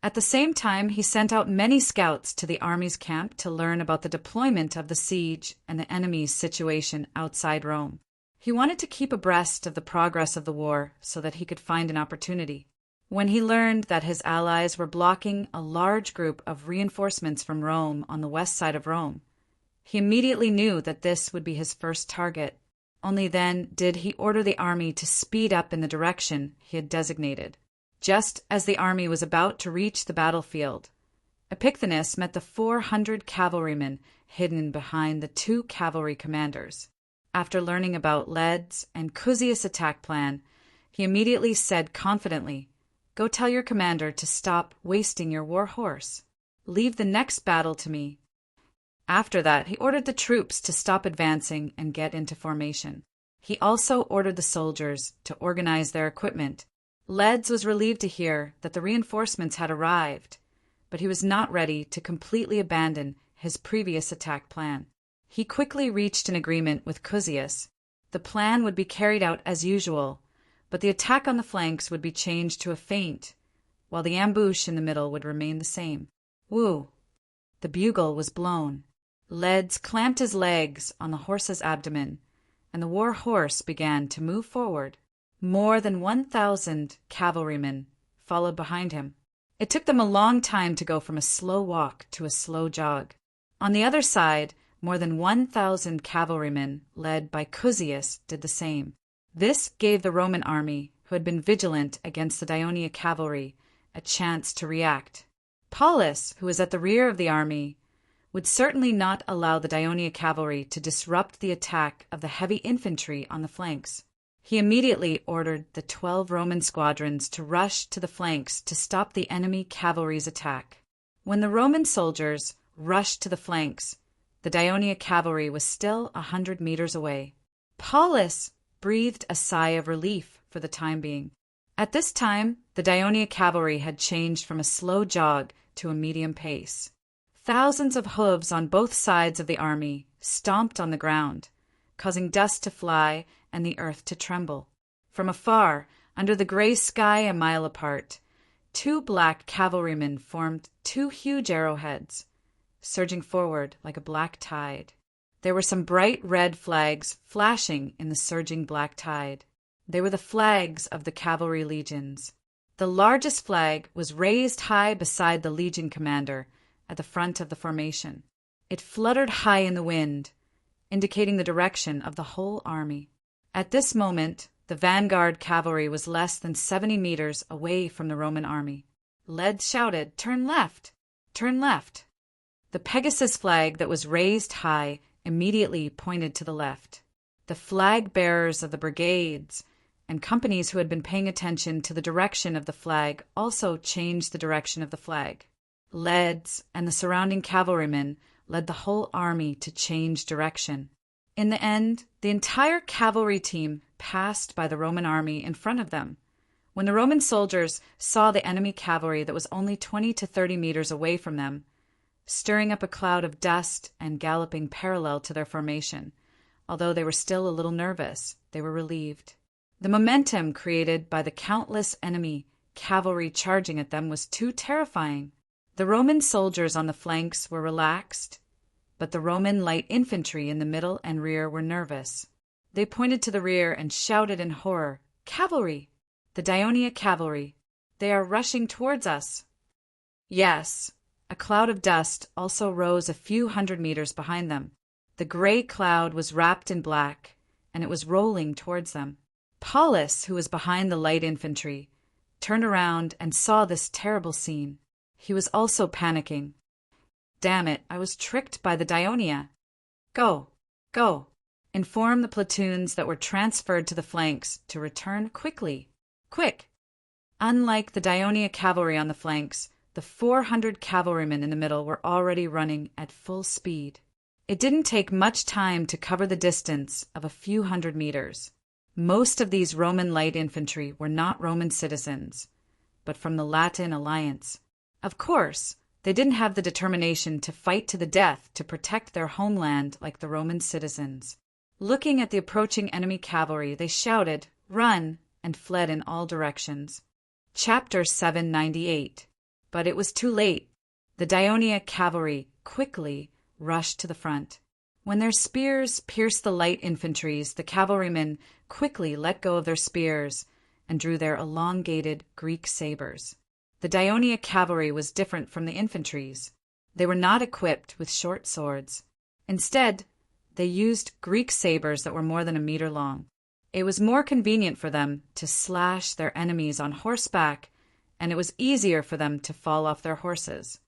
At the same time, he sent out many scouts to the army's camp to learn about the deployment of the siege and the enemy's situation outside Rome. He wanted to keep abreast of the progress of the war so that he could find an opportunity. When he learned that his allies were blocking a large group of reinforcements from Rome on the west side of Rome, he immediately knew that this would be his first target. Only then did he order the army to speed up in the direction he had designated. Just as the army was about to reach the battlefield, Epicthenes met the 400 cavalrymen hidden behind the 2 cavalry commanders. After learning about Led's and Cusius' attack plan, he immediately said confidently, "Go tell your commander to stop wasting your war horse. Leave the next battle to me." After that, he ordered the troops to stop advancing and get into formation. He also ordered the soldiers to organize their equipment. Led's was relieved to hear that the reinforcements had arrived, but he was not ready to completely abandon his previous attack plan. He quickly reached an agreement with Cusius. The plan would be carried out as usual, but the attack on the flanks would be changed to a feint, while the ambush in the middle would remain the same. Woo! The bugle was blown. Led's clamped his legs on the horse's abdomen, and the war horse began to move forward. More than 1,000 cavalrymen followed behind him. It took them a long time to go from a slow walk to a slow jog. On the other side, more than 1,000 cavalrymen, led by Cusius, did the same. This gave the Roman army, who had been vigilant against the Daionia cavalry, a chance to react. Paulus, who was at the rear of the army, would certainly not allow the Daionia cavalry to disrupt the attack of the heavy infantry on the flanks. He immediately ordered the 12 Roman squadrons to rush to the flanks to stop the enemy cavalry's attack. When the Roman soldiers rushed to the flanks, the Daionia cavalry was still 100 meters away. Paulus breathed a sigh of relief for the time being. At this time, the Daionia cavalry had changed from a slow jog to a medium pace. Thousands of hooves on both sides of the army stomped on the ground, causing dust to fly and the earth to tremble. From afar, under the gray sky a mile apart, 2 black cavalrymen formed 2 huge arrowheads, surging forward like a black tide. There were some bright red flags flashing in the surging black tide. They were the flags of the cavalry legions. The largest flag was raised high beside the legion commander at the front of the formation. It fluttered high in the wind, indicating the direction of the whole army. At this moment, the vanguard cavalry was less than 70 meters away from the Roman army. Lead shouted, "Turn left! Turn left!" The Pegasus flag that was raised high immediately pointed to the left. The flag bearers of the brigades and companies who had been paying attention to the direction of the flag also changed the direction of the flag. Leads and the surrounding cavalrymen led the whole army to change direction. In the end, the entire cavalry team passed by the Roman army in front of them. When the Roman soldiers saw the enemy cavalry that was only 20 to 30 meters away from them, stirring up a cloud of dust and galloping parallel to their formation, although they were still a little nervous, they were relieved. The momentum created by the countless enemy cavalry charging at them was too terrifying. The Roman soldiers on the flanks were relaxed, but the Roman light infantry in the middle and rear were nervous. They pointed to the rear and shouted in horror, "Cavalry! The Daionia cavalry! They are rushing towards us!" Yes, a cloud of dust also rose a few hundred meters behind them. The gray cloud was wrapped in black, and it was rolling towards them. Paulus, who was behind the light infantry, turned around and saw this terrible scene. He was also panicking. "Damn it, I was tricked by the Daionia. Go, go. Inform the platoons that were transferred to the flanks to return quickly. Quick!" Unlike the Daionia cavalry on the flanks, the 400 cavalrymen in the middle were already running at full speed. It didn't take much time to cover the distance of a few hundred meters. Most of these Roman light infantry were not Roman citizens, but from the Latin alliance. Of course, they didn't have the determination to fight to the death to protect their homeland like the Roman citizens. Looking at the approaching enemy cavalry, they shouted, "Run!" and fled in all directions. Chapter 798. But it was too late. The Daionia cavalry quickly rushed to the front. When their spears pierced the light infantries, the cavalrymen quickly let go of their spears and drew their elongated Greek sabers. The Daionia cavalry was different from the infantries. They were not equipped with short swords. Instead, they used Greek sabers that were more than a meter long. It was more convenient for them to slash their enemies on horseback, and it was easier for them to fall off their horses.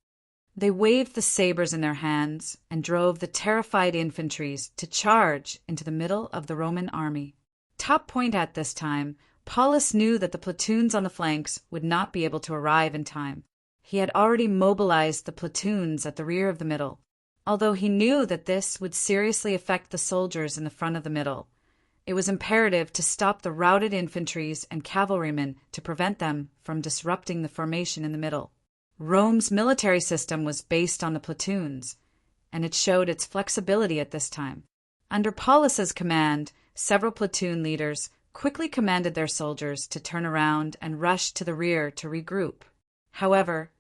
They waved the sabers in their hands and drove the terrified infantries to charge into the middle of the Roman army. Top point at this time, Paulus knew that the platoons on the flanks would not be able to arrive in time. He had already mobilized the platoons at the rear of the middle. Although he knew that this would seriously affect the soldiers in the front of the middle, it was imperative to stop the routed infantries and cavalrymen to prevent them from disrupting the formation in the middle. Rome's military system was based on the platoons, and it showed its flexibility at this time. Under Paulus's command, several platoon leaders quickly commanded their soldiers to turn around and rush to the rear to regroup. However,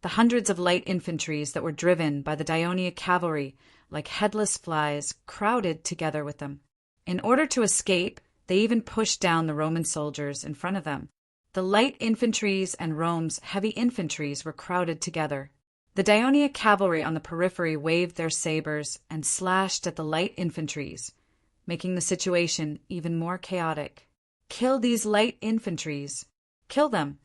the hundreds of light infantries that were driven by the Daionia cavalry like headless flies crowded together with them. In order to escape, they even pushed down the Roman soldiers in front of them. The light infantries and Rome's heavy infantries were crowded together. The Daionia cavalry on the periphery waved their sabers and slashed at the light infantries, making the situation even more chaotic. "Kill these light infantries! Kill them!"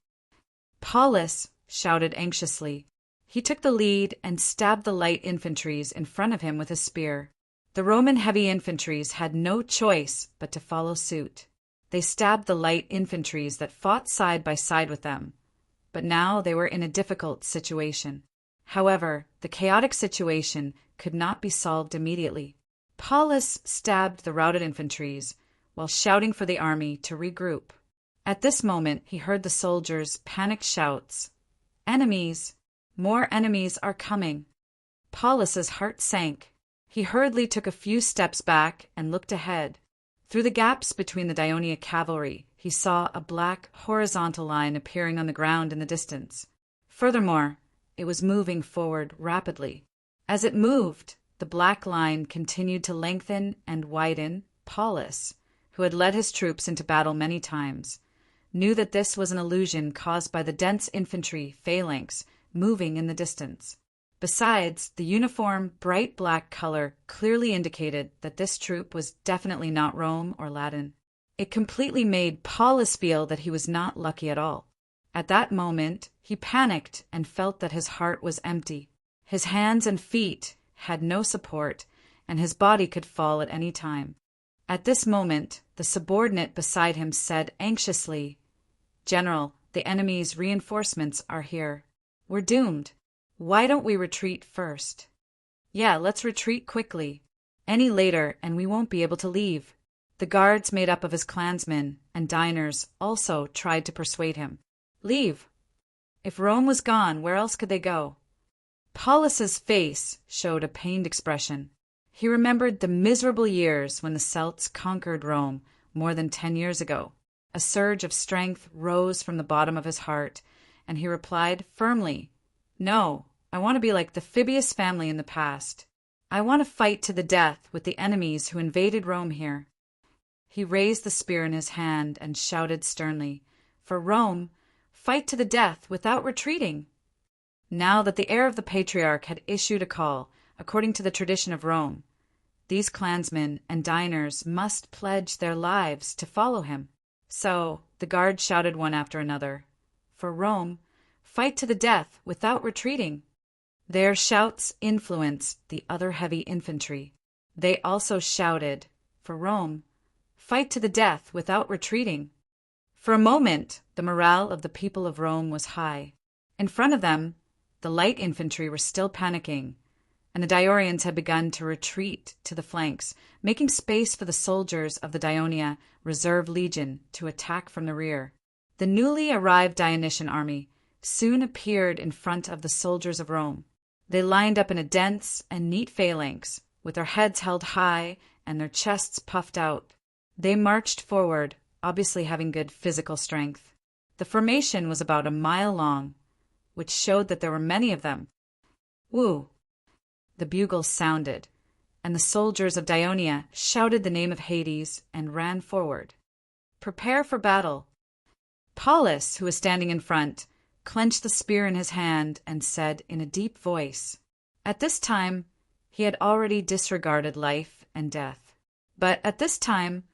Paulus shouted anxiously. He took the lead and stabbed the light infantries in front of him with a spear. The Roman heavy infantries had no choice but to follow suit. They stabbed the light infantries that fought side by side with them, but now they were in a difficult situation. However, the chaotic situation could not be solved immediately. Paulus stabbed the routed infantries while shouting for the army to regroup. At this moment, he heard the soldiers' panicked shouts, "Enemies! More enemies are coming!" Paulus's heart sank. He hurriedly took a few steps back and looked ahead. Through the gaps between the Daionia cavalry, he saw a black horizontal line appearing on the ground in the distance. Furthermore, it was moving forward rapidly. As it moved, the black line continued to lengthen and widen. Paulus, who had led his troops into battle many times, knew that this was an illusion caused by the dense infantry phalanx moving in the distance. Besides, the uniform, bright black color clearly indicated that this troop was definitely not Rome or Latin. It completely made Paulus feel that he was not lucky at all. At that moment, he panicked and felt that his heart was empty. His hands and feet had no support, and his body could fall at any time. At this moment, the subordinate beside him said anxiously, "General, the enemy's reinforcements are here. We're doomed. Why don't we retreat first?" "Yeah, let's retreat quickly. Any later and we won't be able to leave." The guards made up of his clansmen and diners also tried to persuade him. Leave. If Rome was gone, where else could they go? Paulus's face showed a pained expression. He remembered the miserable years when the Celts conquered Rome more than 10 years ago. A surge of strength rose from the bottom of his heart, and he replied firmly, "No, I want to be like the Fabius family in the past. I want to fight to the death with the enemies who invaded Rome here." He raised the spear in his hand and shouted sternly, "For Rome, fight to the death without retreating." Now that the heir of the patriarch had issued a call, according to the tradition of Rome, these clansmen and diners must pledge their lives to follow him. So the guards shouted one after another, "For Rome, fight to the death without retreating." Their shouts influenced the other heavy infantry. They also shouted, "For Rome, fight to the death without retreating." For a moment, the morale of the people of Rome was high. In front of them, the light infantry were still panicking, and the Diorians had begun to retreat to the flanks, making space for the soldiers of the Dionia Reserve Legion to attack from the rear. The newly arrived Dionysian army soon appeared in front of the soldiers of Rome. They lined up in a dense and neat phalanx, with their heads held high and their chests puffed out. They marched forward, obviously having good physical strength. The formation was about a mile long, which showed that there were many of them. Woo! The bugles sounded, and the soldiers of Dionia shouted the name of Hades and ran forward. Prepare for battle. Paulus, who was standing in front, clenched the spear in his hand and said in a deep voice. At this time, he had already disregarded life and death. But at this time,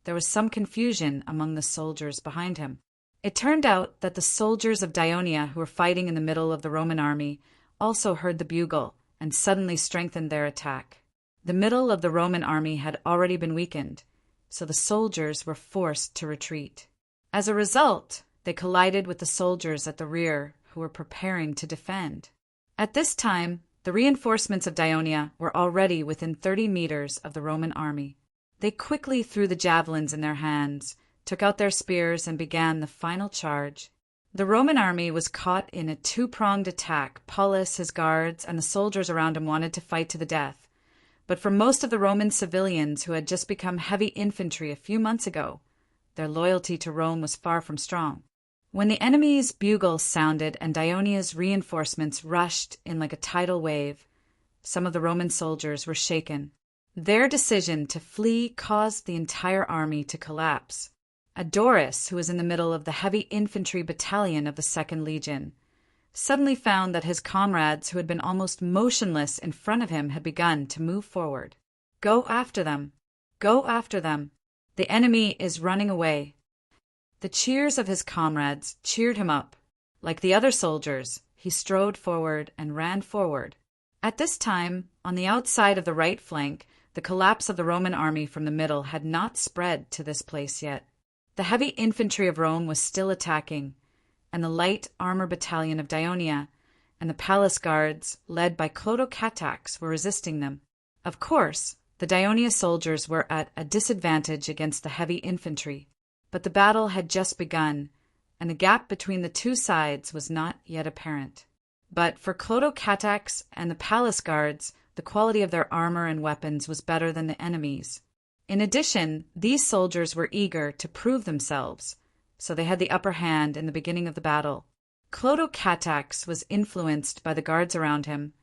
there was some confusion among the soldiers behind him. It turned out that the soldiers of Dionia who were fighting in the middle of the Roman army also heard the bugle and suddenly strengthened their attack. The middle of the Roman army had already been weakened, so the soldiers were forced to retreat. As a result, they collided with the soldiers at the rear who were preparing to defend. At this time, the reinforcements of Dionia were already within 30 meters of the Roman army. They quickly threw the javelins in their hands, took out their spears, and began the final charge. The Roman army was caught in a two-pronged attack. Paulus, his guards, and the soldiers around him wanted to fight to the death. But for most of the Roman civilians who had just become heavy infantry a few months ago, their loyalty to Rome was far from strong. When the enemy's bugle sounded and Dionia's reinforcements rushed in like a tidal wave, some of the Roman soldiers were shaken. Their decision to flee caused the entire army to collapse. Adoris, who was in the middle of the heavy infantry battalion of the 2nd Legion, suddenly found that his comrades who had been almost motionless in front of him had begun to move forward. "Go after them! Go after them! The enemy is running away!" The cheers of his comrades cheered him up. Like the other soldiers, he strode forward and ran forward. At this time, on the outside of the right flank, the collapse of the Roman army from the middle had not spread to this place yet. The heavy infantry of Rome was still attacking, and the light armor battalion of Dionia and the palace guards, led by Clotocatax, were resisting them. Of course, the Dionia soldiers were at a disadvantage against the heavy infantry, but the battle had just begun, and the gap between the two sides was not yet apparent. But for Clotocatax and the palace guards, the quality of their armor and weapons was better than the enemy's. In addition, these soldiers were eager to prove themselves, so they had the upper hand in the beginning of the battle. Clotocatax was influenced by the guards around him,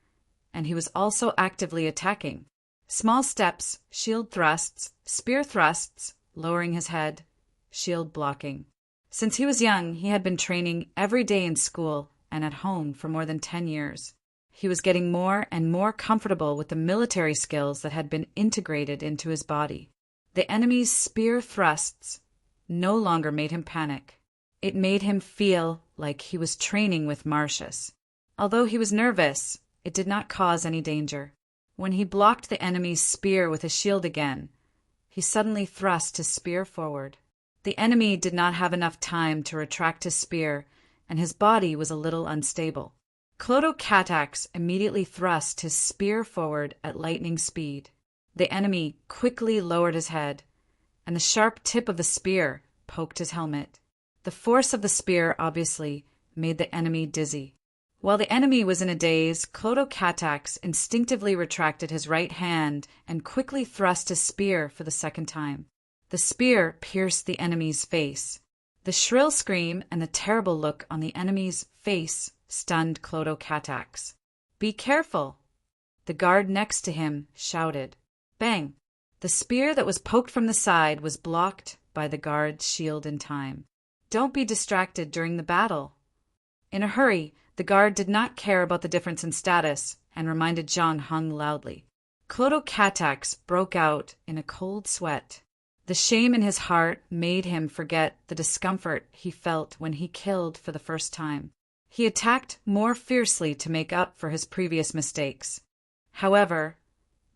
and he was also actively attacking. Small steps, shield thrusts, spear thrusts, lowering his head, shield blocking. Since he was young, he had been training every day in school and at home for more than 10 years. He was getting more and more comfortable with the military skills that had been integrated into his body. The enemy's spear thrusts no longer made him panic. It made him feel like he was training with Marcius. Although he was nervous, it did not cause any danger. When he blocked the enemy's spear with his shield again, he suddenly thrust his spear forward. The enemy did not have enough time to retract his spear, and his body was a little unstable. Clotocatax immediately thrust his spear forward at lightning speed. The enemy quickly lowered his head, and the sharp tip of the spear poked his helmet. The force of the spear obviously made the enemy dizzy. While the enemy was in a daze, Clotocatax instinctively retracted his right hand and quickly thrust his spear for the second time. The spear pierced the enemy's face. The shrill scream and the terrible look on the enemy's face stunned Clotocatax. "Be careful!" The guard next to him shouted. Bang! The spear that was poked from the side was blocked by the guard's shield in time. "Don't be distracted during the battle." In a hurry, the guard did not care about the difference in status and reminded Zhang Heng loudly. Clotocatax broke out in a cold sweat. The shame in his heart made him forget the discomfort he felt when he killed for the first time. He attacked more fiercely to make up for his previous mistakes. However,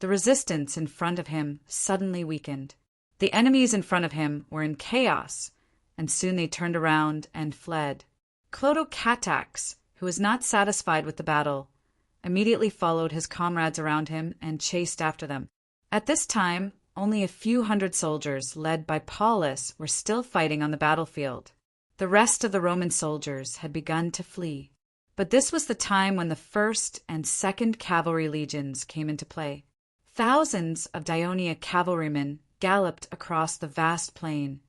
the resistance in front of him suddenly weakened. The enemies in front of him were in chaos, and soon they turned around and fled. Clotocatax, who was not satisfied with the battle, immediately followed his comrades around him and chased after them. At this time, only a few hundred soldiers, led by Paulus, were still fighting on the battlefield. The rest of the Roman soldiers had begun to flee. But this was the time when the 1st and 2nd Cavalry Legions came into play. Thousands of Daionia cavalrymen galloped across the vast plain,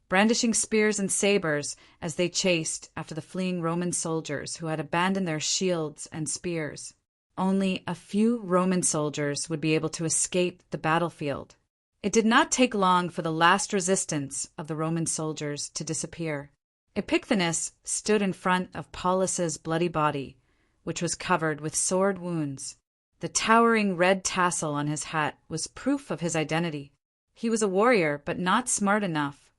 brandishing spears and sabers as they chased after the fleeing Roman soldiers who had abandoned their shields and spears. Only a few Roman soldiers would be able to escape the battlefield. It did not take long for the last resistance of the Roman soldiers to disappear. Epicthenes stood in front of Paulus's bloody body, which was covered with sword wounds. The towering red tassel on his hat was proof of his identity. He was a warrior, but not smart enough.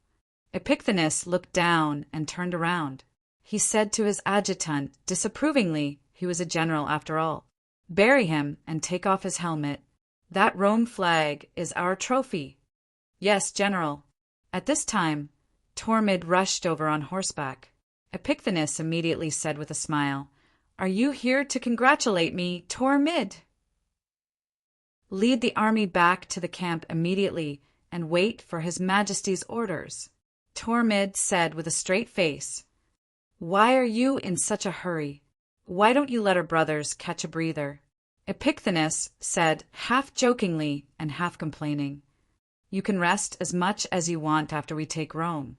Epicthenes looked down and turned around. He said to his adjutant, disapprovingly, he was a general after all, "Bury him and take off his helmet. That Rome flag is our trophy." "Yes, General." At this time, Tormid rushed over on horseback. Epicthenes immediately said with a smile, "Are you here to congratulate me, Tormid?" "Lead the army back to the camp immediately and wait for His Majesty's orders," Tormid said with a straight face. "Why are you in such a hurry? Why don't you let our brothers catch a breather?" Epicthenes said, half jokingly and half complaining, "You can rest as much as you want after we take Rome.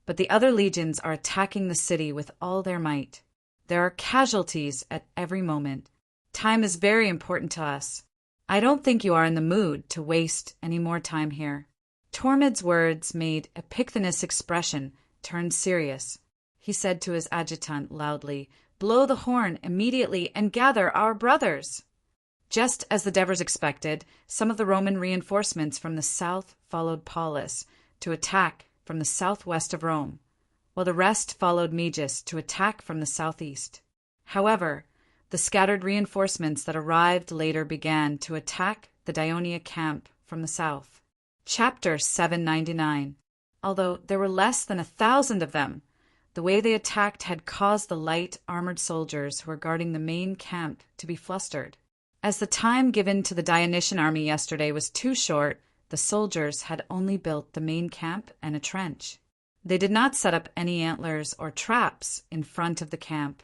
But the other legions are attacking the city with all their might. There are casualties at every moment. Time is very important to us. I don't think you are in the mood to waste any more time here." Tormid's words made Epicthenes' expression turn serious. He said to his adjutant loudly, "Blow the horn immediately and gather our brothers." Just as the Devers expected, some of the Roman reinforcements from the south followed Paulus to attack from the southwest of Rome, while the rest followed Megis to attack from the southeast. However, the scattered reinforcements that arrived later began to attack the Daionia camp from the south. Chapter 799. Although there were less than 1,000 of them, the way they attacked had caused the light armored soldiers who were guarding the main camp to be flustered. As the time given to the Dionysian army yesterday was too short, the soldiers had only built the main camp and a trench. They did not set up any antlers or traps in front of the camp.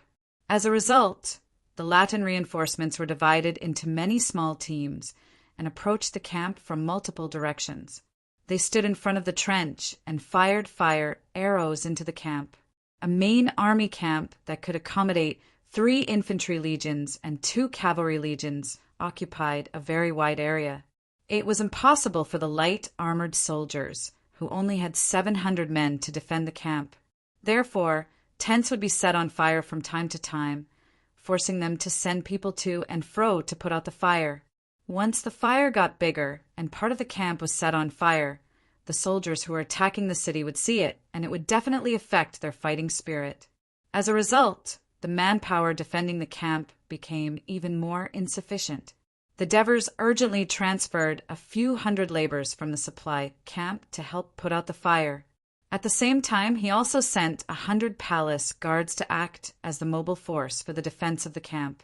As a result, the Latin reinforcements were divided into many small teams and approached the camp from multiple directions. They stood in front of the trench and fired fire arrows into the camp. A main army camp that could accommodate 3 infantry legions and 2 cavalry legions occupied a very wide area. It was impossible for the light armored soldiers, who only had 700 men, to defend the camp. Therefore, tents would be set on fire from time to time, forcing them to send people to and fro to put out the fire. Once the fire got bigger and part of the camp was set on fire, the soldiers who were attacking the city would see it, and it would definitely affect their fighting spirit. As a result, the manpower defending the camp became even more insufficient. The Devers urgently transferred a few hundred laborers from the supply camp to help put out the fire. At the same time, he also sent 100 palace guards to act as the mobile force for the defense of the camp.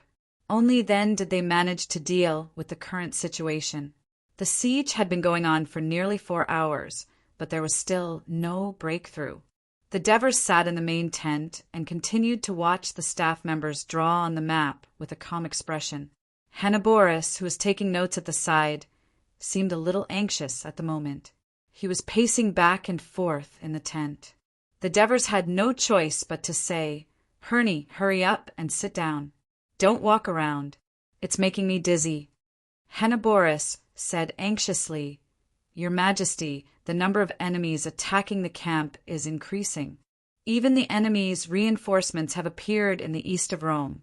Only then did they manage to deal with the current situation. The siege had been going on for nearly 4 hours, but there was still no breakthrough. The Devers sat in the main tent and continued to watch the staff members draw on the map with a calm expression. Hannibal, who was taking notes at the side, seemed a little anxious at the moment. He was pacing back and forth in the tent. The Devers had no choice but to say, "Herney, hurry up and sit down. Don't walk around. It's making me dizzy." Hannibal said anxiously, "Your Majesty, the number of enemies attacking the camp is increasing. Even the enemy's reinforcements have appeared in the east of Rome,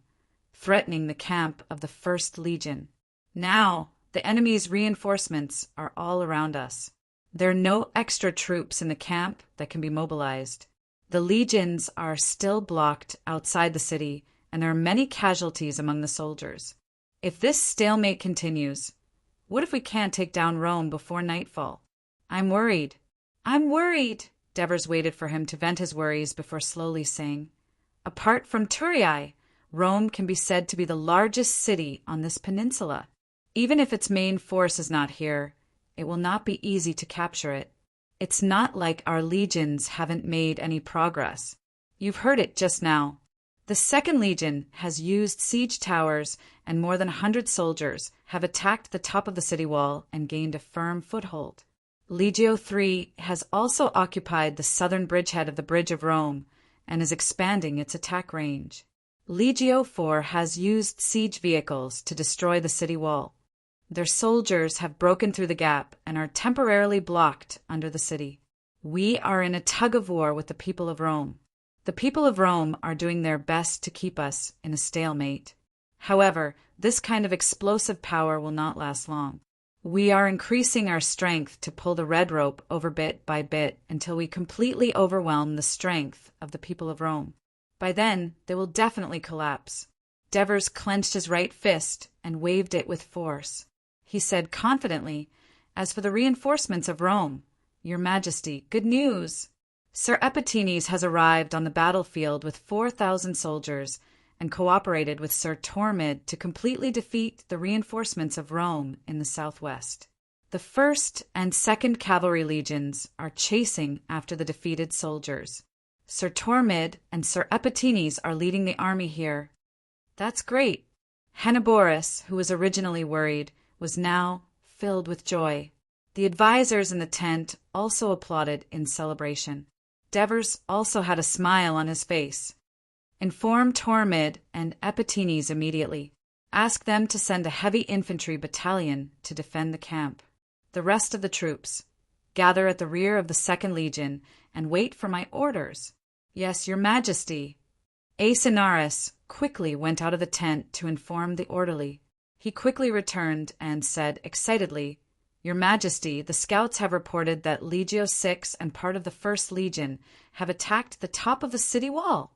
threatening the camp of the 1st Legion. Now, the enemy's reinforcements are all around us. There are no extra troops in the camp that can be mobilized. The legions are still blocked outside the city, and there are many casualties among the soldiers. If this stalemate continues, what if we can't take down Rome before nightfall? I'm worried." "I'm worried." Devers waited for him to vent his worries before slowly saying, "Apart from Turiae, Rome can be said to be the largest city on this peninsula. Even if its main force is not here, it will not be easy to capture it. It's not like our legions haven't made any progress. You've heard it just now. The 2nd Legion has used siege towers, and more than 100 soldiers have attacked the top of the city wall and gained a firm foothold. Legio III has also occupied the southern bridgehead of the Bridge of Rome and is expanding its attack range. Legio IV has used siege vehicles to destroy the city wall. Their soldiers have broken through the gap and are temporarily blocked under the city. We are in a tug-of-war with the people of Rome. The people of Rome are doing their best to keep us in a stalemate. However, this kind of explosive power will not last long. We are increasing our strength to pull the red rope over bit by bit until we completely overwhelm the strength of the people of Rome. By then, they will definitely collapse." Devers clenched his right fist and waved it with force. He said confidently, "As for the reinforcements of Rome, Your Majesty, good news! Sir Epitines has arrived on the battlefield with 4,000 soldiers and cooperated with Sir Tormid to completely defeat the reinforcements of Rome in the southwest. The 1st and 2nd Cavalry Legions are chasing after the defeated soldiers. Sir Tormid and Sir Epitines are leading the army here." "That's great." Hannibal, who was originally worried, was now filled with joy. The advisors in the tent also applauded in celebration. Devers also had a smile on his face. "Inform Tormid and Epitines immediately. Ask them to send a heavy infantry battalion to defend the camp. The rest of the troops, gather at the rear of the 2nd Legion and wait for my orders." "Yes, Your Majesty." Aeneas quickly went out of the tent to inform the orderly. He quickly returned and said excitedly, "Your Majesty, the scouts have reported that Legio VI and part of the 1st Legion have attacked the top of the city wall."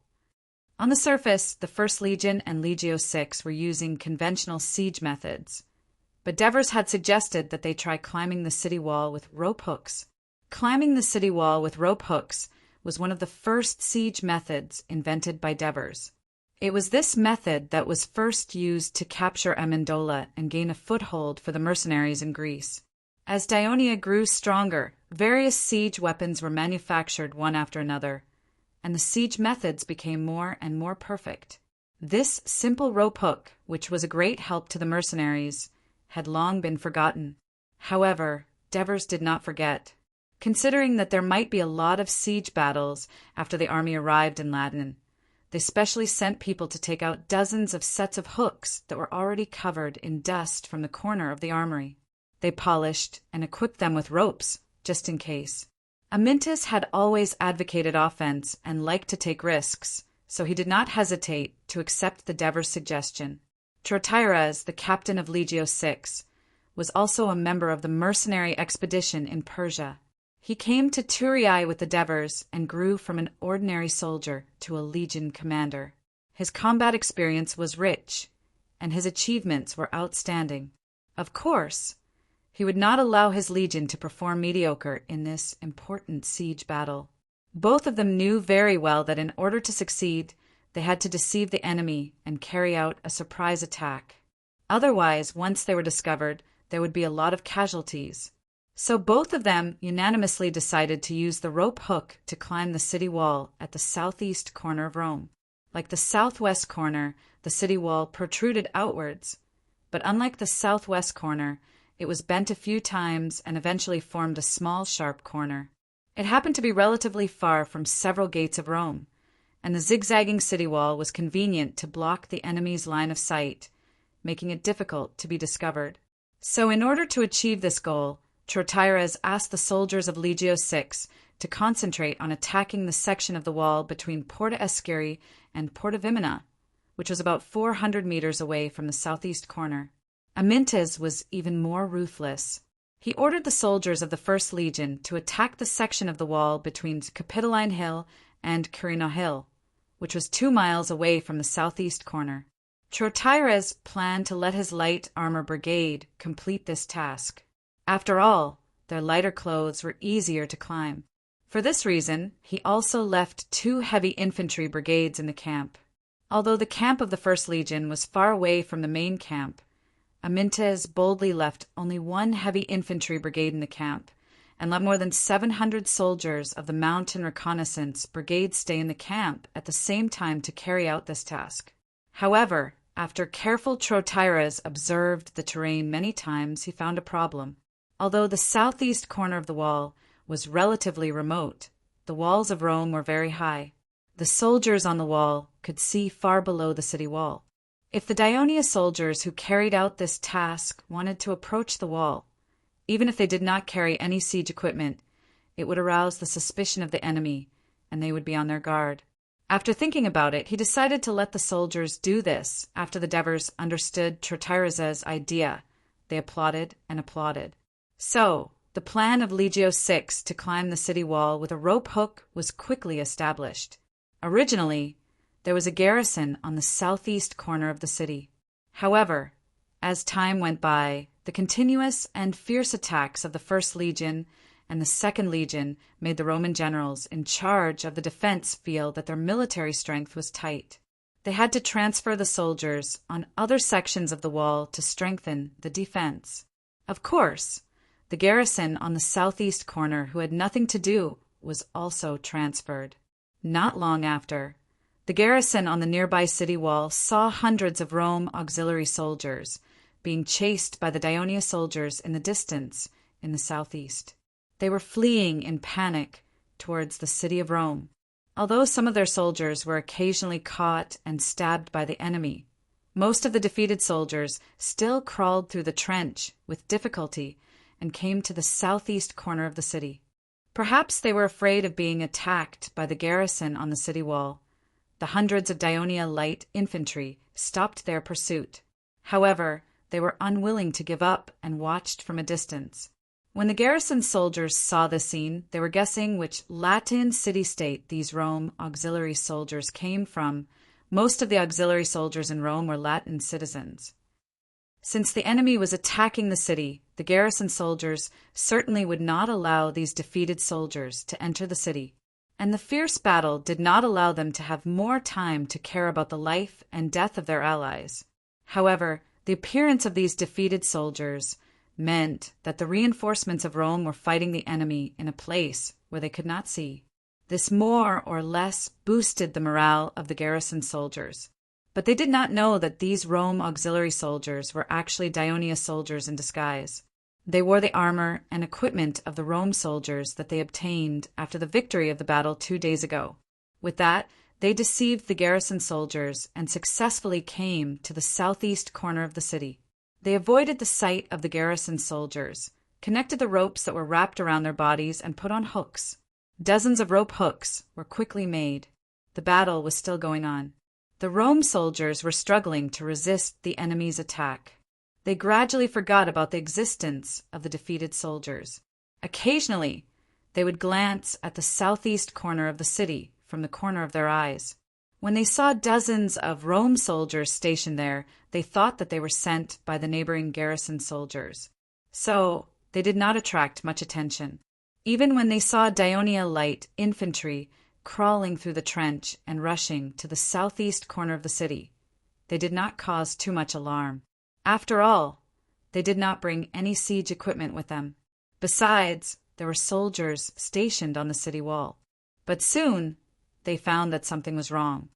On the surface, the 1st Legion and Legio VI were using conventional siege methods, but Devers had suggested that they try climbing the city wall with rope hooks. Climbing the city wall with rope hooks was one of the first siege methods invented by Devers. It was this method that was first used to capture Amendola and gain a foothold for the mercenaries in Greece. As Dionia grew stronger, various siege weapons were manufactured one after another, and the siege methods became more and more perfect. This simple rope hook, which was a great help to the mercenaries, had long been forgotten. However, Devers did not forget. considering that there might be a lot of siege battles after the army arrived in Ladin. They specially sent people to take out dozens of sets of hooks that were already covered in dust from the corner of the armory. They polished and equipped them with ropes, just in case. Amyntas had always advocated offense and liked to take risks, so he did not hesitate to accept the Devers' suggestion. Trotyres, the captain of Legio VI, was also a member of the mercenary expedition in Persia. He came to Thurii with the Devers and grew from an ordinary soldier to a legion commander. His combat experience was rich, and his achievements were outstanding. Of course, he would not allow his legion to perform mediocre in this important siege battle. Both of them knew very well that in order to succeed, they had to deceive the enemy and carry out a surprise attack. Otherwise, once they were discovered, there would be a lot of casualties. So both of them unanimously decided to use the rope hook to climb the city wall at the southeast corner of Rome. Like the southwest corner, the city wall protruded outwards, but unlike the southwest corner, it was bent a few times and eventually formed a small, sharp corner. It happened to be relatively far from several gates of Rome, and the zigzagging city wall was convenient to block the enemy's line of sight, making it difficult to be discovered. So in order to achieve this goal, Trotyres asked the soldiers of Legio VI to concentrate on attacking the section of the wall between Porta Escuri and Porta Vimina, which was about 400 meters away from the southeast corner. Amyntas was even more ruthless. He ordered the soldiers of the First Legion to attack the section of the wall between Capitoline Hill and Quirino Hill, which was 2 miles away from the southeast corner. Trotyres planned to let his light armor brigade complete this task. After all, their lighter clothes were easier to climb. For this reason, he also left 2 heavy infantry brigades in the camp. Although the camp of the First Legion was far away from the main camp, Amyntas boldly left only 1 heavy infantry brigade in the camp and let more than 700 soldiers of the Mountain Reconnaissance Brigade stay in the camp at the same time to carry out this task. However, after careful Trotyres observed the terrain many times, he found a problem. Although the southeast corner of the wall was relatively remote, the walls of Rome were very high. The soldiers on the wall could see far below the city wall. If the Daionia soldiers who carried out this task wanted to approach the wall, even if they did not carry any siege equipment, it would arouse the suspicion of the enemy, and they would be on their guard. After thinking about it, he decided to let the soldiers do this. After the Devers understood Trotyres' idea, they applauded and applauded. So, the plan of Legio VI to climb the city wall with a rope hook was quickly established. Originally, there was a garrison on the southeast corner of the city. However, as time went by, the continuous and fierce attacks of the First Legion and the Second Legion made the Roman generals in charge of the defense feel that their military strength was tight. They had to transfer the soldiers on other sections of the wall to strengthen the defense. Of course, the garrison on the southeast corner, who had nothing to do, was also transferred. Not long after, the garrison on the nearby city wall saw hundreds of Rome auxiliary soldiers being chased by the Daionia soldiers in the distance in the southeast. They were fleeing in panic towards the city of Rome. Although some of their soldiers were occasionally caught and stabbed by the enemy, most of the defeated soldiers still crawled through the trench with difficulty and came to the southeast corner of the city. Perhaps they were afraid of being attacked by the garrison on the city wall. The hundreds of Daionia light infantry stopped their pursuit. However, they were unwilling to give up and watched from a distance. When the garrison soldiers saw the scene, they were guessing which Latin city-state these Rome auxiliary soldiers came from. Most of the auxiliary soldiers in Rome were Latin citizens. Since the enemy was attacking the city, the garrison soldiers certainly would not allow these defeated soldiers to enter the city, and the fierce battle did not allow them to have more time to care about the life and death of their allies. However, the appearance of these defeated soldiers meant that the reinforcements of Rome were fighting the enemy in a place where they could not see. This more or less boosted the morale of the garrison soldiers. But they did not know that these Rome auxiliary soldiers were actually Daionia soldiers in disguise. They wore the armor and equipment of the Rome soldiers that they obtained after the victory of the battle 2 days ago. With that, they deceived the garrison soldiers and successfully came to the southeast corner of the city. They avoided the sight of the garrison soldiers, connected the ropes that were wrapped around their bodies, and put on hooks. Dozens of rope hooks were quickly made. The battle was still going on. The Rome soldiers were struggling to resist the enemy's attack. They gradually forgot about the existence of the defeated soldiers. Occasionally, they would glance at the southeast corner of the city from the corner of their eyes. When they saw dozens of Rome soldiers stationed there, they thought that they were sent by the neighboring garrison soldiers. So, they did not attract much attention. Even when they saw Daionia light infantry crawling through the trench and rushing to the southeast corner of the city, they did not cause too much alarm. After all, they did not bring any siege equipment with them. Besides, there were soldiers stationed on the city wall. But soon, they found that something was wrong.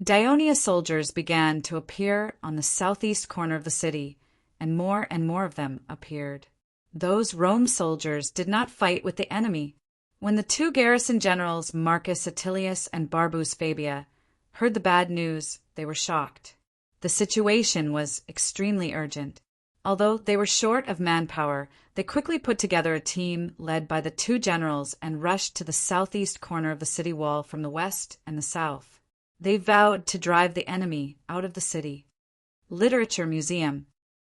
Daionia soldiers began to appear on the southeast corner of the city, and more of them appeared. Those Rome soldiers did not fight with the enemy. When the 2 garrison generals, Marcus Attilius and Barbus Fabia, heard the bad news, they were shocked. The situation was extremely urgent. Although they were short of manpower, they quickly put together a team led by the 2 generals and rushed to the southeast corner of the city wall from the west and the south. They vowed to drive the enemy out of the city. Literature Museum,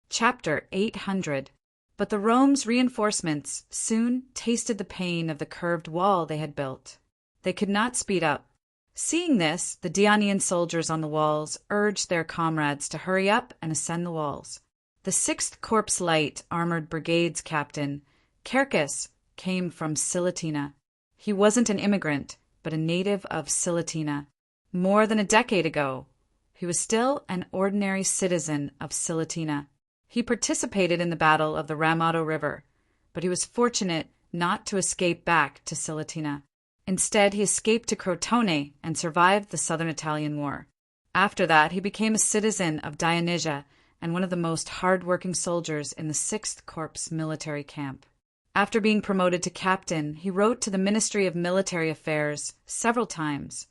Chapter 800. But the Rome's reinforcements soon tasted the pain of the curved wall they had built. They could not speed up. Seeing this, the Dionian soldiers on the walls urged their comrades to hurry up and ascend the walls. The 6th Corps Light Armored Brigade's captain, Cercus, came from Silatina. He wasn't an immigrant, but a native of Silatina. More than a decade ago, he was still an ordinary citizen of Silatina. He participated in the Battle of the Ramato River, but he was fortunate not to escape back to Silatina. Instead, he escaped to Crotone and survived the Southern Italian War. After that, he became a citizen of Dionysia and one of the most hard-working soldiers in the 6th Corps military camp. After being promoted to captain, he wrote to the Ministry of Military Affairs several times,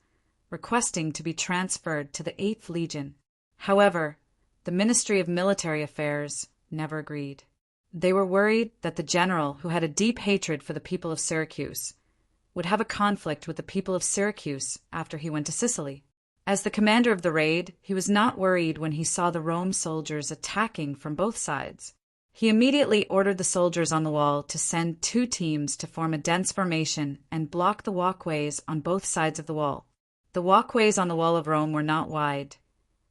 requesting to be transferred to the 8th Legion. However, the Ministry of Military Affairs never agreed. They were worried that the general, who had a deep hatred for the people of Syracuse, would have a conflict with the people of Syracuse after he went to Sicily. As the commander of the raid, he was not worried when he saw the Rome soldiers attacking from both sides. He immediately ordered the soldiers on the wall to send 2 teams to form a dense formation and block the walkways on both sides of the wall. The walkways on the wall of Rome were not wide,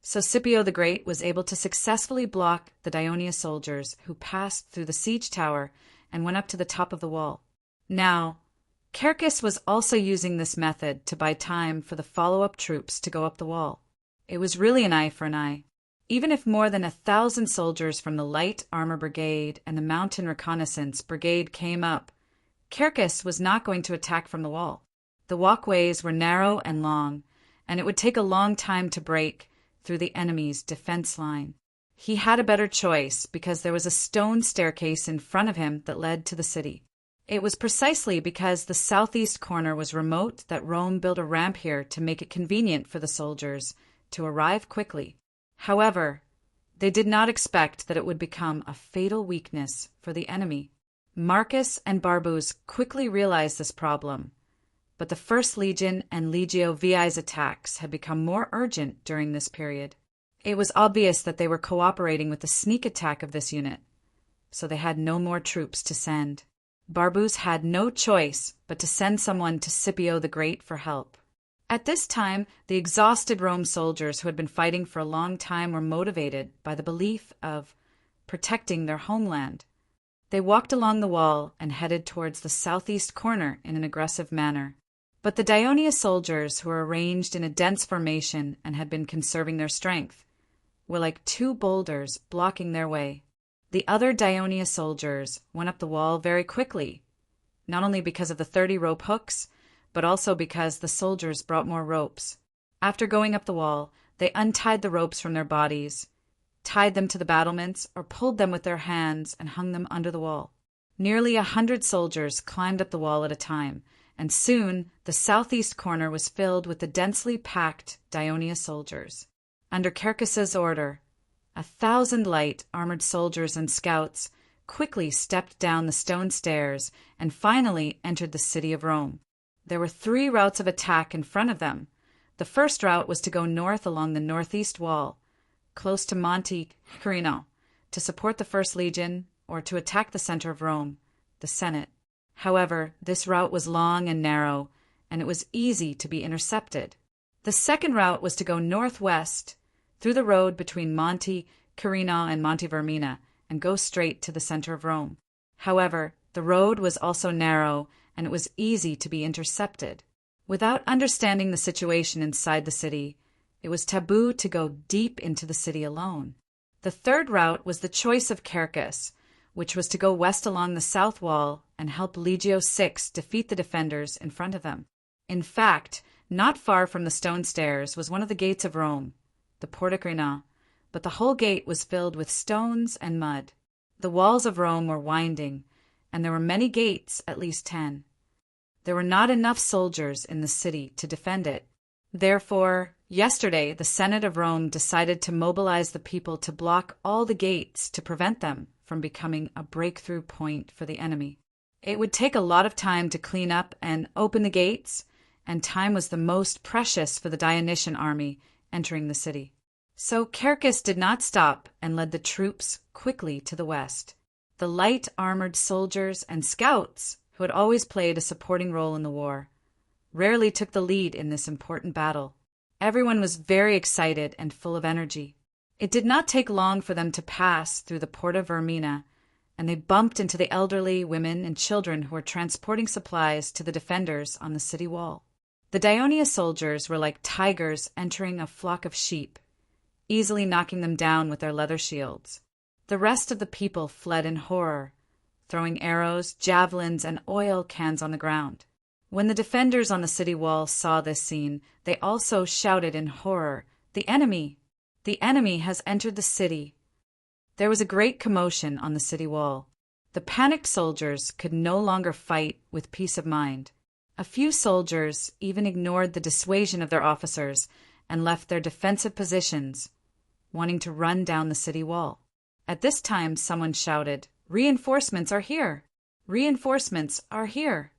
so Scipio the Great was able to successfully block the Daionia soldiers who passed through the siege tower and went up to the top of the wall. Now, Cercus was also using this method to buy time for the follow-up troops to go up the wall. It was really an eye for an eye. Even if more than 1,000 soldiers from the Light Armor Brigade and the Mountain Reconnaissance Brigade came up, Cercus was not going to attack from the wall. The walkways were narrow and long, and it would take a long time to break through the enemy's defense line. He had a better choice because there was a stone staircase in front of him that led to the city. It was precisely because the southeast corner was remote that Rome built a ramp here to make it convenient for the soldiers to arrive quickly. However, they did not expect that it would become a fatal weakness for the enemy. Marcus and Barbus quickly realized this problem, but the 1st Legion and Legio VI's attacks had become more urgent during this period. It was obvious that they were cooperating with the sneak attack of this unit, so they had no more troops to send. Barbus had no choice but to send someone to Scipio the Great for help. At this time, the exhausted Rome soldiers who had been fighting for a long time were motivated by the belief of protecting their homeland. They walked along the wall and headed towards the southeast corner in an aggressive manner. But the Daionia soldiers, who were arranged in a dense formation and had been conserving their strength, were like 2 boulders blocking their way. The other Daionia soldiers went up the wall very quickly, not only because of the 30 rope hooks, but also because the soldiers brought more ropes. After going up the wall, they untied the ropes from their bodies, tied them to the battlements, or pulled them with their hands and hung them under the wall. Nearly 100 soldiers climbed up the wall at a time, and soon the southeast corner was filled with the densely packed Daionia soldiers. Under Cherkis's order, 1,000 light armored soldiers and scouts quickly stepped down the stone stairs and finally entered the city of Rome. There were 3 routes of attack in front of them. The first route was to go north along the northeast wall, close to Monte Cassino, to support the First Legion or to attack the center of Rome, the Senate. However, this route was long and narrow, and it was easy to be intercepted. The second route was to go northwest through the road between Monte Cassino and Monte Vermina and go straight to the center of Rome. However, the road was also narrow, and it was easy to be intercepted. Without understanding the situation inside the city, it was taboo to go deep into the city alone. The third route was the choice of Cherkis, which was to go west along the south wall and help Legio VI defeat the defenders in front of them. In fact, not far from the stone stairs was one of the gates of Rome, the Porta Cassino, but the whole gate was filled with stones and mud. The walls of Rome were winding, and there were many gates, at least 10. There were not enough soldiers in the city to defend it. Therefore, yesterday the Senate of Rome decided to mobilize the people to block all the gates to prevent them from becoming a breakthrough point for the enemy. It would take a lot of time to clean up and open the gates, and time was the most precious for the Dionysian army entering the city. So Cherkis did not stop and led the troops quickly to the west. The light armored soldiers and scouts, who had always played a supporting role in the war, rarely took the lead in this important battle. Everyone was very excited and full of energy. It did not take long for them to pass through the Porta Vermina, and they bumped into the elderly, women, and children who were transporting supplies to the defenders on the city wall. The Daionia soldiers were like tigers entering a flock of sheep, easily knocking them down with their leather shields. The rest of the people fled in horror, throwing arrows, javelins, and oil cans on the ground. When the defenders on the city wall saw this scene, they also shouted in horror, "The enemy! The enemy has entered the city!" There was a great commotion on the city wall. The panicked soldiers could no longer fight with peace of mind. A few soldiers even ignored the dissuasion of their officers and left their defensive positions, wanting to run down the city wall. At this time, someone shouted, "Reinforcements are here! Reinforcements are here!"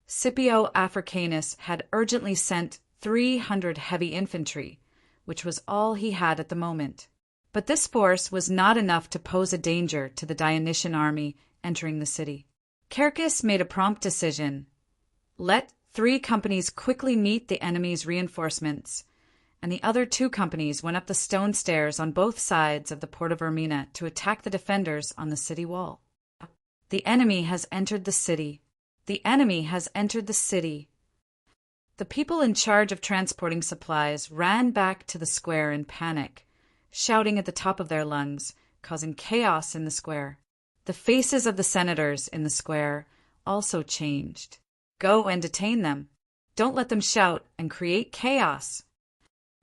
Scipio Africanus had urgently sent 300 heavy infantry, which was all he had at the moment. But this force was not enough to pose a danger to the Dionysian army entering the city. Cherkis made a prompt decision. Let 3 companies quickly meet the enemy's reinforcements, and the other 2 companies went up the stone stairs on both sides of the Porta Vermina to attack the defenders on the city wall. The enemy has entered the city. The enemy has entered the city. The people in charge of transporting supplies ran back to the square in panic, shouting at the top of their lungs, causing chaos in the square. The faces of the senators in the square also changed. Go and detain them. Don't let them shout and create chaos.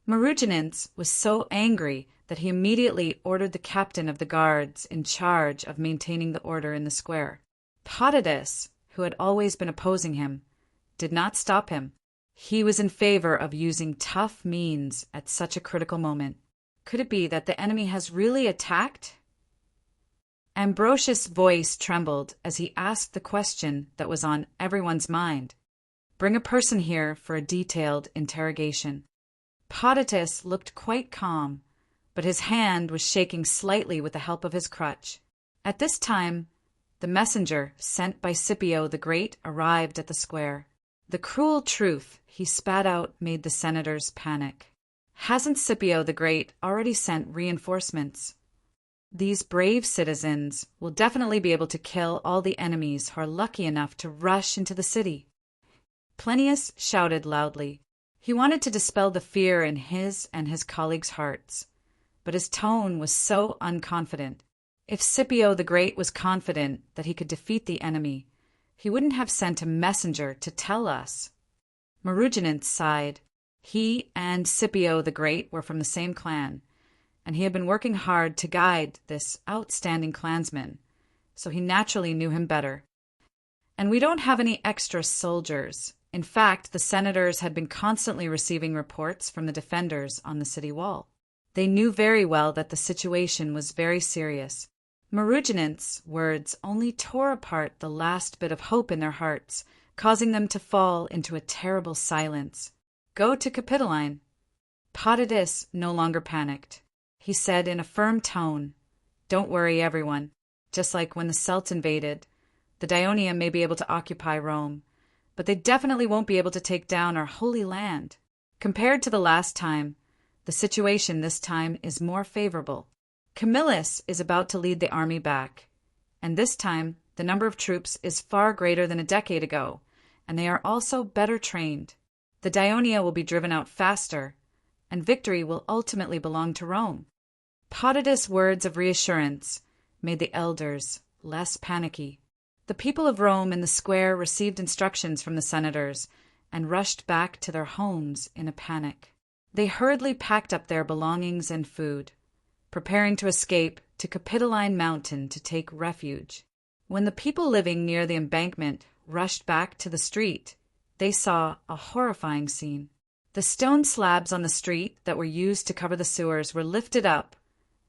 Marugenins was so angry that he immediately ordered the captain of the guards in charge of maintaining the order in the square. Potitus, who had always been opposing him, did not stop him. He was in favor of using tough means at such a critical moment. Could it be that the enemy has really attacked? Ambrosius' voice trembled as he asked the question that was on everyone's mind. Bring a person here for a detailed interrogation. Potitus looked quite calm, but his hand was shaking slightly with the help of his crutch. At this time, the messenger sent by Scipio the Great arrived at the square. The cruel truth he spat out made the senators panic. Hasn't Scipio the Great already sent reinforcements? These brave citizens will definitely be able to kill all the enemies who are lucky enough to rush into the city. Plinius shouted loudly. He wanted to dispel the fear in his and his colleagues' hearts, but his tone was so unconfident. If Scipio the Great was confident that he could defeat the enemy, he wouldn't have sent a messenger to tell us. Marugenins sighed. He and Scipio the Great were from the same clan, and he had been working hard to guide this outstanding clansman, so he naturally knew him better. And we don't have any extra soldiers. In fact, the senators had been constantly receiving reports from the defenders on the city wall. They knew very well that the situation was very serious. Marujanint's words only tore apart the last bit of hope in their hearts, causing them to fall into a terrible silence. Go to Capitoline. Potidus no longer panicked. He said in a firm tone, "Don't worry, everyone. Just like when the Celts invaded, the Daionia may be able to occupy Rome, but they definitely won't be able to take down our holy land. Compared to the last time, the situation this time is more favorable. Camillus is about to lead the army back, and this time the number of troops is far greater than a decade ago, and they are also better trained. The Daionia will be driven out faster, and victory will ultimately belong to Rome." Potidus' words of reassurance made the elders less panicky. The people of Rome in the square received instructions from the senators and rushed back to their homes in a panic. They hurriedly packed up their belongings and food, preparing to escape to Capitoline Mountain to take refuge. When the people living near the embankment rushed back to the street, they saw a horrifying scene. The stone slabs on the street that were used to cover the sewers were lifted up,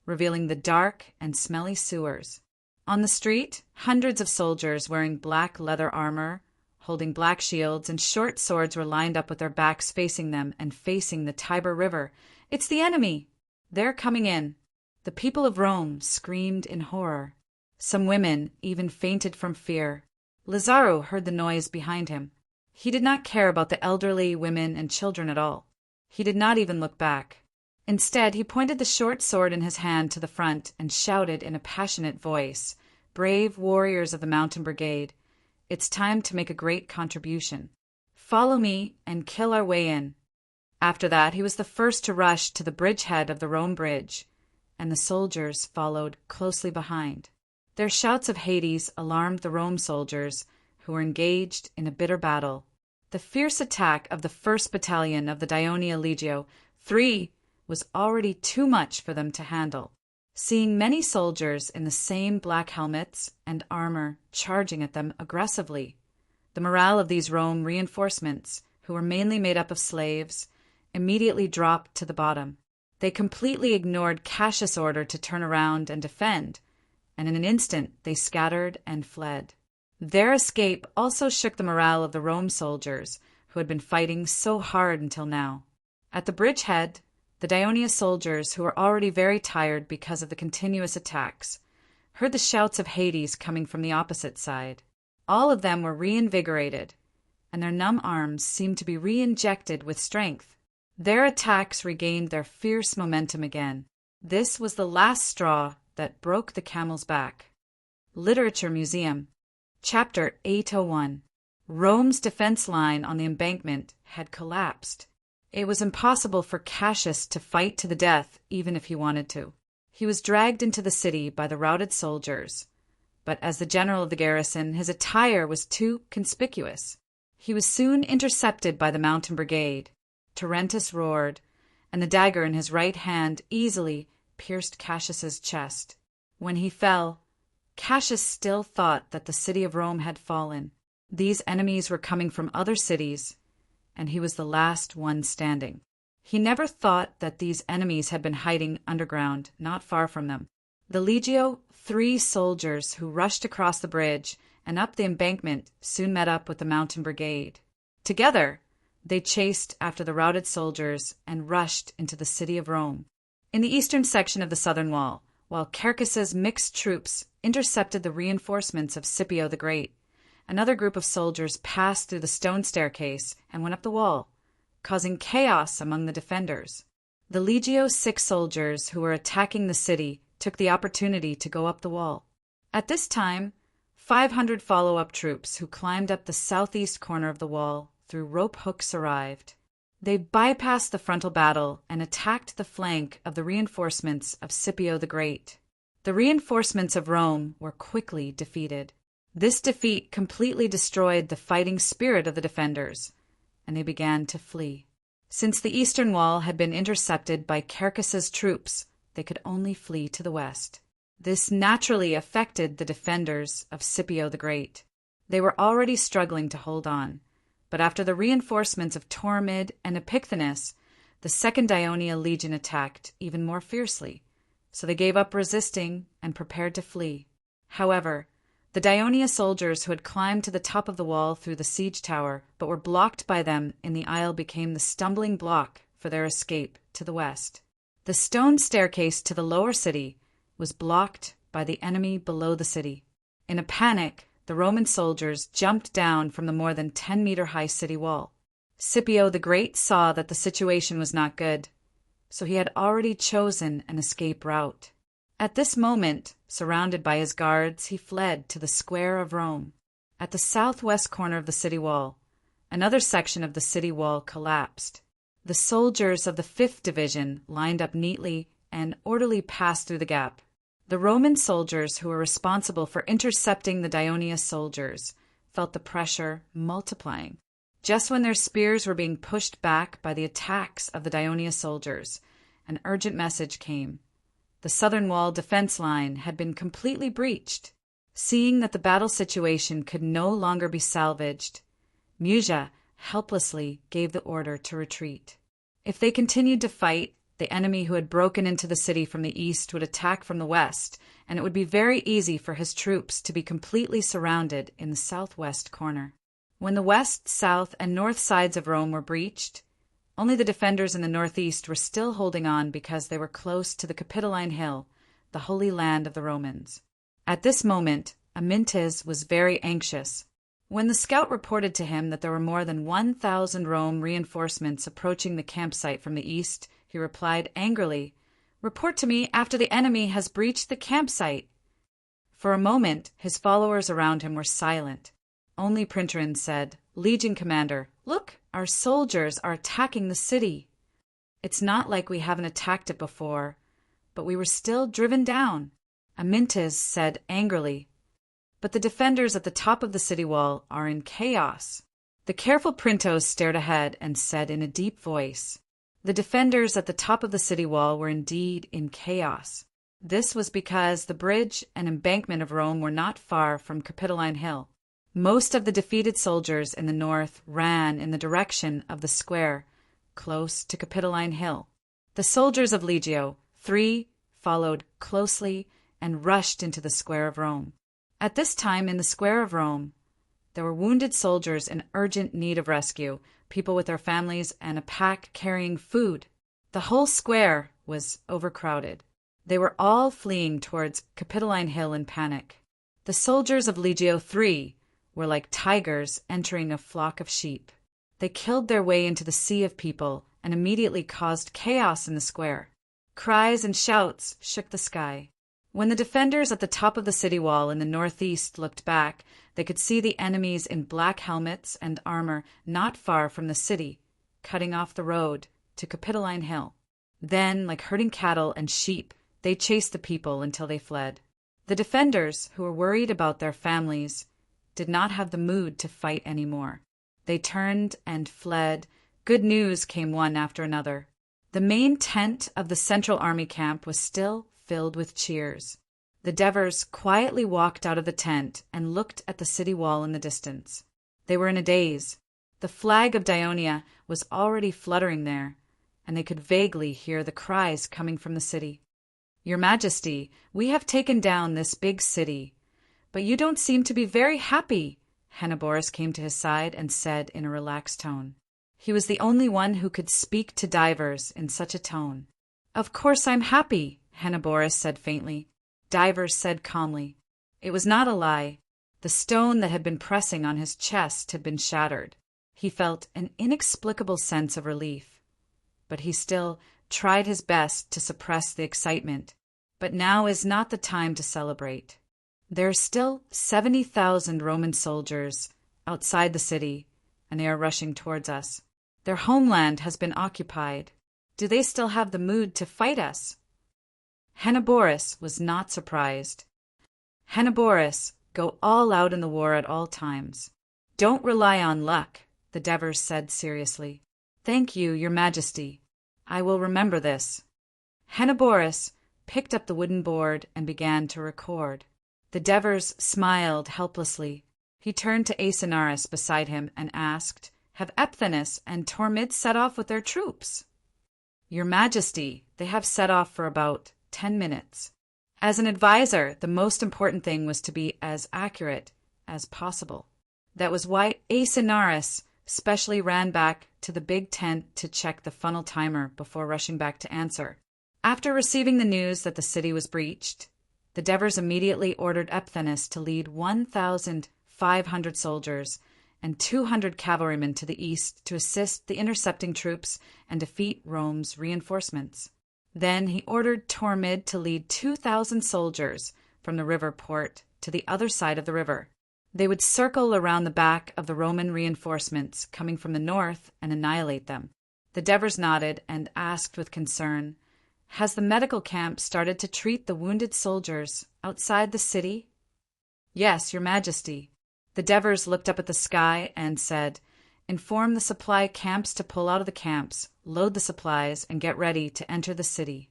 revealing the dark and smelly sewers. On the street, hundreds of soldiers wearing black leather armor, holding black shields and short swords were lined up with their backs facing them and facing the Tiber River. "It's the enemy! They're coming in!" The people of Rome screamed in horror. Some women even fainted from fear. Lazzaro heard the noise behind him. He did not care about the elderly, women, and children at all. He did not even look back. Instead, he pointed the short sword in his hand to the front and shouted in a passionate voice, "Brave warriors of the Mountain Brigade, it's time to make a great contribution. Follow me and kill our way in." After that, he was the first to rush to the bridgehead of the Rome Bridge, and the soldiers followed closely behind. Their shouts of Hades alarmed the Rome soldiers, who were engaged in a bitter battle. The fierce attack of the 1st Battalion of the Daionia Legio III was already too much for them to handle. Seeing many soldiers in the same black helmets and armor charging at them aggressively, the morale of these Rome reinforcements, who were mainly made up of slaves, immediately dropped to the bottom. They completely ignored Cassius' order to turn around and defend, and in an instant they scattered and fled. Their escape also shook the morale of the Rome soldiers, who had been fighting so hard until now. At the bridgehead, the Daionia soldiers, who were already very tired because of the continuous attacks, heard the shouts of Hades coming from the opposite side. All of them were reinvigorated, and their numb arms seemed to be re-injected with strength. Their attacks regained their fierce momentum again. This was the last straw that broke the camel's back. Literature Museum. Chapter 801. Rome's defense line on the embankment had collapsed. It was impossible for Cassius to fight to the death even if he wanted to. He was dragged into the city by the routed soldiers, but as the general of the garrison, his attire was too conspicuous. He was soon intercepted by the Mountain Brigade. Tarentus roared, and the dagger in his right hand easily pierced Cassius's chest. When he fell, Cassius still thought that the city of Rome had fallen. These enemies were coming from other cities, and he was the last one standing. He never thought that these enemies had been hiding underground, not far from them. The Legio III soldiers who rushed across the bridge and up the embankment soon met up with the Mountain Brigade. Together, they chased after the routed soldiers and rushed into the city of Rome. In the eastern section of the southern wall, while Caracas's mixed troops intercepted the reinforcements of Scipio the Great, another group of soldiers passed through the stone staircase and went up the wall, causing chaos among the defenders. The Legio VI soldiers who were attacking the city took the opportunity to go up the wall. At this time, 500 follow-up troops who climbed up the southeast corner of the wall through rope hooks arrived. They bypassed the frontal battle and attacked the flank of the reinforcements of Scipio the Great. The reinforcements of Rome were quickly defeated. This defeat completely destroyed the fighting spirit of the defenders, and they began to flee. Since the eastern wall had been intercepted by Caracas's troops, they could only flee to the west. This naturally affected the defenders of Scipio the Great. They were already struggling to hold on, but after the reinforcements of Tormid and Epicthenus, the Second Ionia Legion attacked even more fiercely, so they gave up resisting and prepared to flee. However, the Ionia soldiers who had climbed to the top of the wall through the siege tower but were blocked by them in the aisle became the stumbling block for their escape to the west. The stone staircase to the lower city was blocked by the enemy below the city. In a panic, the Roman soldiers jumped down from the more than 10-meter-high city wall. Scipio the Great saw that the situation was not good, so he had already chosen an escape route. At this moment, surrounded by his guards, he fled to the Square of Rome. At the southwest corner of the city wall, another section of the city wall collapsed. The soldiers of the 5th Division lined up neatly and orderly passed through the gap. The Roman soldiers who were responsible for intercepting the Ionia soldiers felt the pressure multiplying. Just when their spears were being pushed back by the attacks of the Ionia soldiers, an urgent message came. The southern wall defense line had been completely breached. Seeing that the battle situation could no longer be salvaged, Musa helplessly gave the order to retreat. If they continued to fight, the enemy who had broken into the city from the east would attack from the west, and it would be very easy for his troops to be completely surrounded in the southwest corner. When the west, south, and north sides of Rome were breached, only the defenders in the northeast were still holding on because they were close to the Capitoline Hill, the holy land of the Romans. At this moment, Amyntas was very anxious. When the scout reported to him that there were more than 1,000 Rome reinforcements approaching the campsite from the east, he replied angrily, "Report to me after the enemy has breached the campsite." For a moment, his followers around him were silent. Only Printerin said, "Legion commander, look, our soldiers are attacking the city. It's not like we haven't attacked it before, but we were still driven down." Amyntas said angrily, "But the defenders at the top of the city wall are in chaos." The careful Printos stared ahead and said in a deep voice, "The defenders at the top of the city wall were indeed in chaos. This was because the bridge and embankment of Rome were not far from Capitoline Hill. Most of the defeated soldiers in the north ran in the direction of the square, close to Capitoline Hill. The soldiers of Legio III followed closely and rushed into the Square of Rome. At this time in the Square of Rome, there were wounded soldiers in urgent need of rescue, people with their families, and a pack carrying food. The whole square was overcrowded. They were all fleeing towards Capitoline Hill in panic. The soldiers of Legio III were like tigers entering a flock of sheep. They killed their way into the sea of people and immediately caused chaos in the square. Cries and shouts shook the sky. When the defenders at the top of the city wall in the northeast looked back, they could see the enemies in black helmets and armor not far from the city, cutting off the road to Capitoline Hill. Then, like herding cattle and sheep, they chased the people until they fled. The defenders, who were worried about their families, did not have the mood to fight anymore. They turned and fled. Good news came one after another. The main tent of the Central Army camp was still filled with cheers. The Devers quietly walked out of the tent and looked at the city wall in the distance. They were in a daze. The flag of Ionia was already fluttering there, and they could vaguely hear the cries coming from the city. "Your Majesty, we have taken down this big city, but you don't seem to be very happy." Henoboris came to his side and said in a relaxed tone. He was the only one who could speak to Divers in such a tone. "Of course I'm happy," Henoboris said faintly. Divers said calmly. It was not a lie. The stone that had been pressing on his chest had been shattered. He felt an inexplicable sense of relief, but he still tried his best to suppress the excitement. But now is not the time to celebrate. There are still 70,000 Roman soldiers outside the city, and they are rushing towards us. Their homeland has been occupied. Do they still have the mood to fight us? Henoboris was not surprised. "Henoboris, go all out in the war at all times. Don't rely on luck," the Devers said seriously. "Thank you, Your Majesty. I will remember this." Henoboris picked up the wooden board and began to record. The Devers smiled helplessly. He turned to Aeneas beside him and asked, "Have Epthanes and Tormid set off with their troops?" "Your Majesty, they have set off for about 10 minutes. As an advisor, the most important thing was to be as accurate as possible. That was why Aeneas specially ran back to the big tent to check the funnel timer before rushing back to answer." After receiving the news that the city was breached, the Devers immediately ordered Epthanes to lead 1,500 soldiers and 200 cavalrymen to the east to assist the intercepting troops and defeat Rome's reinforcements. Then he ordered Tormid to lead 2,000 soldiers from the river port to the other side of the river. They would circle around the back of the Roman reinforcements coming from the north and annihilate them. The Devers nodded and asked with concern, "Has the medical camp started to treat the wounded soldiers outside the city?" "Yes, Your Majesty." The Devers looked up at the sky and said, "Inform the supply camps to pull out of the camps, load the supplies, and get ready to enter the city."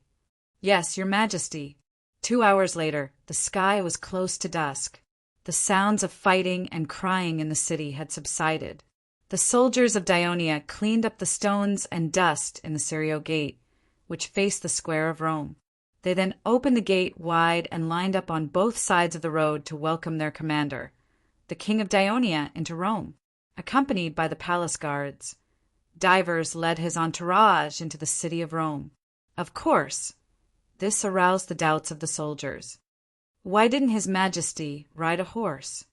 "Yes, Your Majesty." 2 hours later, the sky was close to dusk. The sounds of fighting and crying in the city had subsided. The soldiers of Dionia cleaned up the stones and dust in the Sirio Gate, which faced the square of Rome. They then opened the gate wide and lined up on both sides of the road to welcome their commander, the king of Dionia, into Rome, accompanied by the palace guards. Divers led his entourage into the city of Rome. Of course, this aroused the doubts of the soldiers. Why didn't His Majesty ride a horse?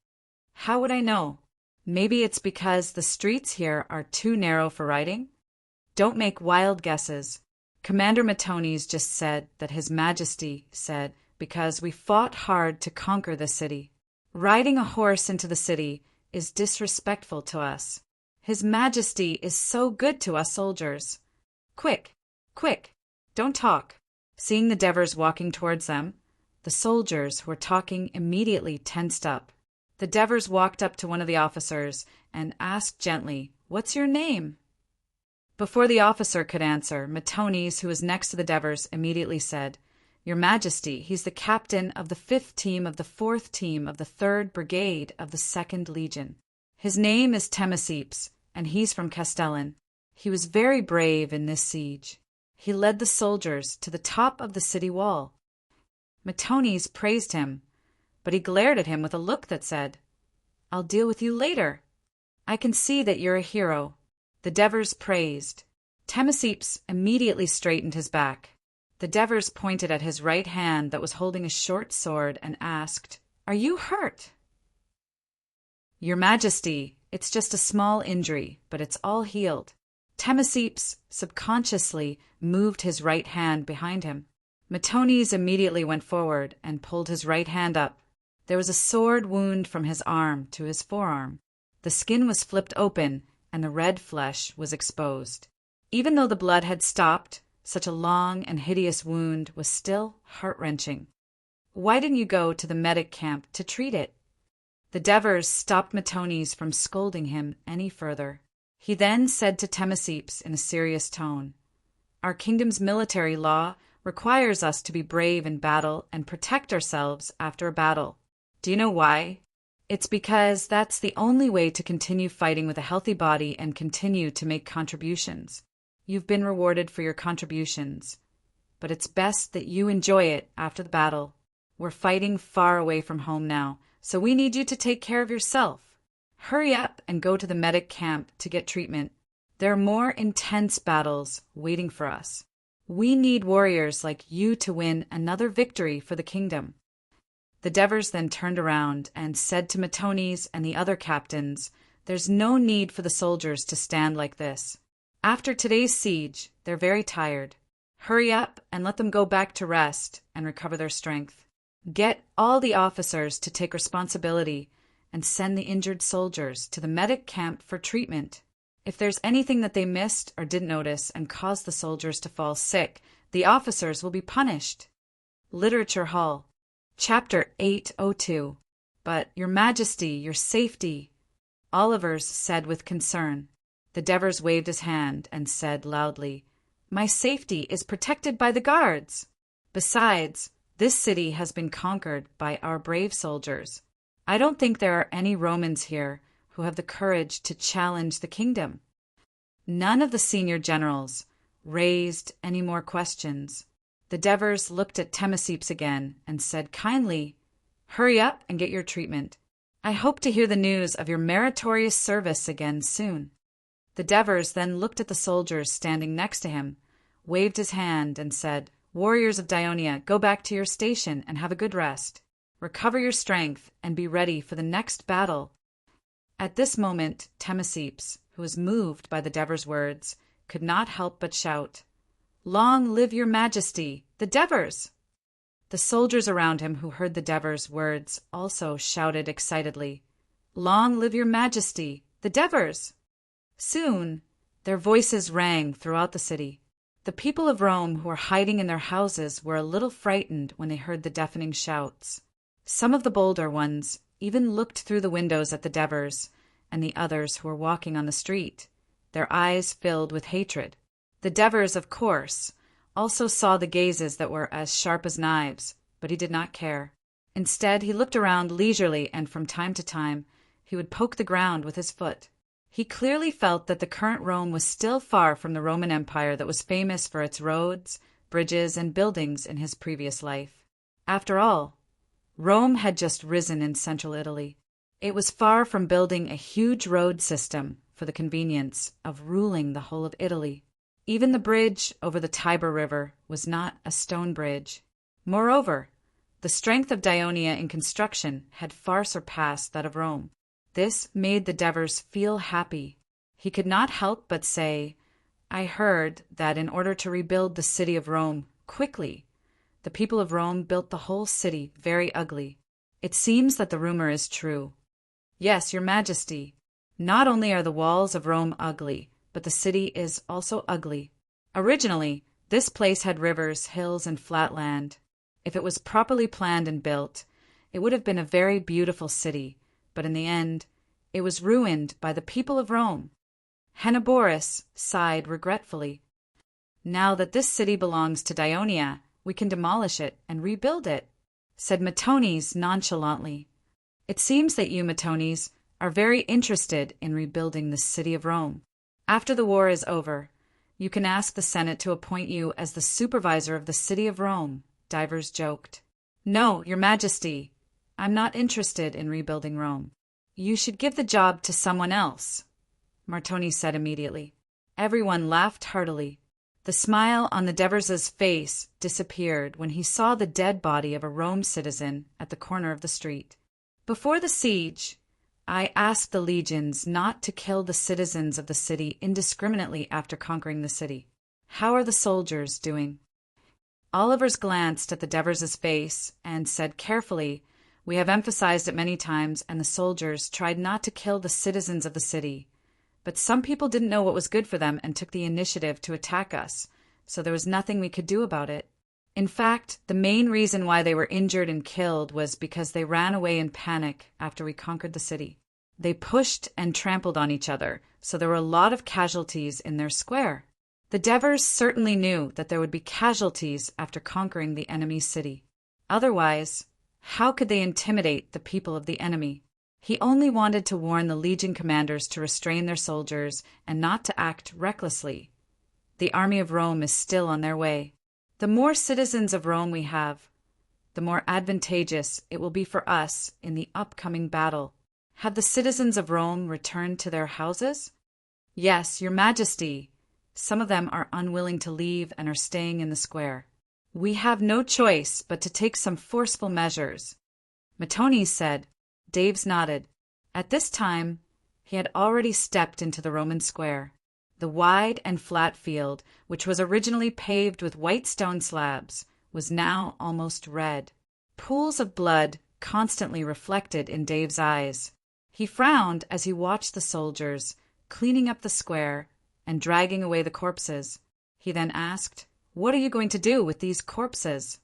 How would I know? Maybe it's because the streets here are too narrow for riding? Don't make wild guesses. Commander Matones just said that His Majesty said, because we fought hard to conquer the city. Riding a horse into the city is disrespectful to us. His Majesty is so good to us soldiers. Quick, quick, don't talk. Seeing the Devers walking towards them, the soldiers who were talking immediately tensed up. The Devers walked up to one of the officers and asked gently, "What's your name?" Before the officer could answer, Matones, who was next to the Devers, immediately said, "Your Majesty, he's the captain of the 5th team of the 4th team of the 3rd Brigade of the 2nd Legion. His name is Temesipes, and he's from Castellan. He was very brave in this siege. He led the soldiers to the top of the city wall." Matones praised him, but he glared at him with a look that said, "I'll deal with you later. I can see that you're a hero." The Devers praised. Temesipes immediately straightened his back. The Devers pointed at his right hand that was holding a short sword and asked, "Are you hurt?" "Your Majesty, it's just a small injury, but it's all healed." Temesipes subconsciously moved his right hand behind him. Matones immediately went forward and pulled his right hand up. There was a sword wound from his arm to his forearm. The skin was flipped open, and the red flesh was exposed. Even though the blood had stopped, such a long and hideous wound was still heart-wrenching. "Why didn't you go to the medic camp to treat it?" The Devers stopped Matones from scolding him any further. He then said to Temesipes in a serious tone, "Our kingdom's military law requires us to be brave in battle and protect ourselves after a battle. Do you know why? It's because that's the only way to continue fighting with a healthy body and continue to make contributions. You've been rewarded for your contributions, but it's best that you enjoy it after the battle. We're fighting far away from home now, so we need you to take care of yourself. Hurry up and go to the medic camp to get treatment. There are more intense battles waiting for us. We need warriors like you to win another victory for the kingdom." The Devers then turned around and said to Matones and the other captains, "There's no need for the soldiers to stand like this. After today's siege, they're very tired. Hurry up and let them go back to rest and recover their strength. Get all the officers to take responsibility and send the injured soldiers to the medic camp for treatment. If there's anything that they missed or didn't notice and caused the soldiers to fall sick, the officers will be punished." Literature Hall, Chapter 802. "But, Your Majesty, your safety," Olivers said with concern. The Devers waved his hand and said loudly, "My safety is protected by the guards." Besides, this city has been conquered by our brave soldiers. I don't think there are any Romans here who have the courage to challenge the kingdom." None of the senior generals raised any more questions. The Devers looked at Temesepes again and said kindly, "Hurry up and get your treatment. I hope to hear the news of your meritorious service again soon." The Devers then looked at the soldiers standing next to him, waved his hand, and said, "Warriors of Dionia, go back to your station and have a good rest. Recover your strength and be ready for the next battle." At this moment, Temesepes, who was moved by the Devers' words, could not help but shout, "Long live your majesty, the Devers!" The soldiers around him who heard the Devers' words also shouted excitedly, "Long live your majesty, the Devers!" Soon their voices rang throughout the city. The people of Rome who were hiding in their houses were a little frightened when they heard the deafening shouts. Some of the bolder ones even looked through the windows at the Devers and the others who were walking on the street, their eyes filled with hatred. The Devers, of course, also saw the gazes that were as sharp as knives, but he did not care. Instead, he looked around leisurely, and from time to time he would poke the ground with his foot. He clearly felt that the current Rome was still far from the Roman Empire that was famous for its roads, bridges, and buildings in his previous life. After all, Rome had just risen in central Italy. It was far from building a huge road system for the convenience of ruling the whole of Italy. Even the bridge over the Tiber River was not a stone bridge. Moreover, the strength of Dionia in construction had far surpassed that of Rome. This made the Devers feel happy. He could not help but say, "I heard that in order to rebuild the city of Rome quickly, the people of Rome built the whole city very ugly. It seems that the rumor is true." "Yes, your majesty. Not only are the walls of Rome ugly, but the city is also ugly. Originally, this place had rivers, hills, and flat land. If it was properly planned and built, it would have been a very beautiful city, but in the end, it was ruined by the people of Rome." Henoborus sighed regretfully. "Now that this city belongs to Dionia, we can demolish it and rebuild it," said Matones nonchalantly. "It seems that you, Matones, are very interested in rebuilding the city of Rome. After the war is over, you can ask the Senate to appoint you as the supervisor of the city of Rome," Divers joked. "No, your majesty, I'm not interested in rebuilding Rome. You should give the job to someone else," Martoni said immediately. Everyone laughed heartily. The smile on the Devers' face disappeared when he saw the dead body of a Rome citizen at the corner of the street. "Before the siege, I asked the legions not to kill the citizens of the city indiscriminately after conquering the city. How are the soldiers doing?" Olivers glanced at the Devers' face and said carefully, "We have emphasized it many times, and the soldiers tried not to kill the citizens of the city. But some people didn't know what was good for them and took the initiative to attack us, so there was nothing we could do about it. In fact, the main reason why they were injured and killed was because they ran away in panic after we conquered the city. They pushed and trampled on each other, so there were a lot of casualties in their square." The Devers certainly knew that there would be casualties after conquering the enemy's city. Otherwise, how could they intimidate the people of the enemy? He only wanted to warn the legion commanders to restrain their soldiers and not to act recklessly. The army of Rome is still on their way. The more citizens of Rome we have, the more advantageous it will be for us in the upcoming battle. Have the citizens of Rome returned to their houses? "Yes, your majesty. Some of them are unwilling to leave and are staying in the square. We have no choice but to take some forceful measures," Matones said. Daves nodded. At this time, he had already stepped into the Roman square. The wide and flat field, which was originally paved with white stone slabs, was now almost red. Pools of blood constantly reflected in Dave's eyes. He frowned as he watched the soldiers cleaning up the square and dragging away the corpses. He then asked, "What are you going to do with these corpses?"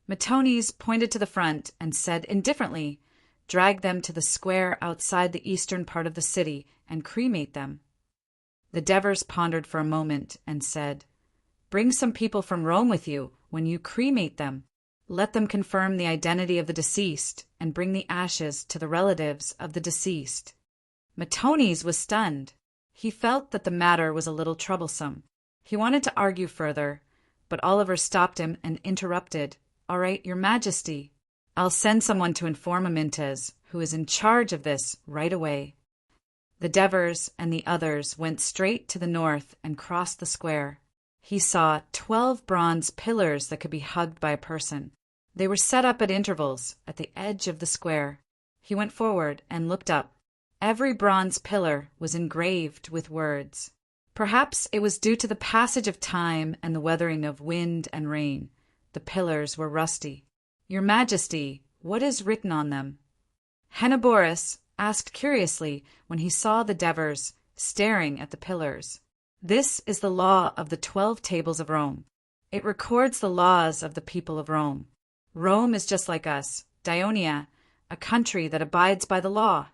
Matones pointed to the front and said indifferently, "Drag them to the square outside the eastern part of the city and cremate them." The Devers pondered for a moment and said, Bring some people from Rome with you when you cremate them. Let them confirm the identity of the deceased and bring the ashes to the relatives of the deceased. Matones was stunned. He felt that the matter was a little troublesome. He wanted to argue further, but Oliver stopped him and interrupted. "All right, Your Majesty. I'll send someone to inform Amyntas, who is in charge of this, right away." The Devers and the others went straight to the north and crossed the square. He saw 12 bronze pillars that could be hugged by a person. They were set up at intervals at the edge of the square. He went forward and looked up. Every bronze pillar was engraved with words. Perhaps it was due to the passage of time and the weathering of wind and rain. The pillars were rusty. "Your Majesty, what is written on them?" Henoborus asked curiously when he saw the Devers staring at the pillars. "This is the law of the 12 tables of Rome. It records the laws of the people of Rome. Rome is just like us, Dionia, a country that abides by the law."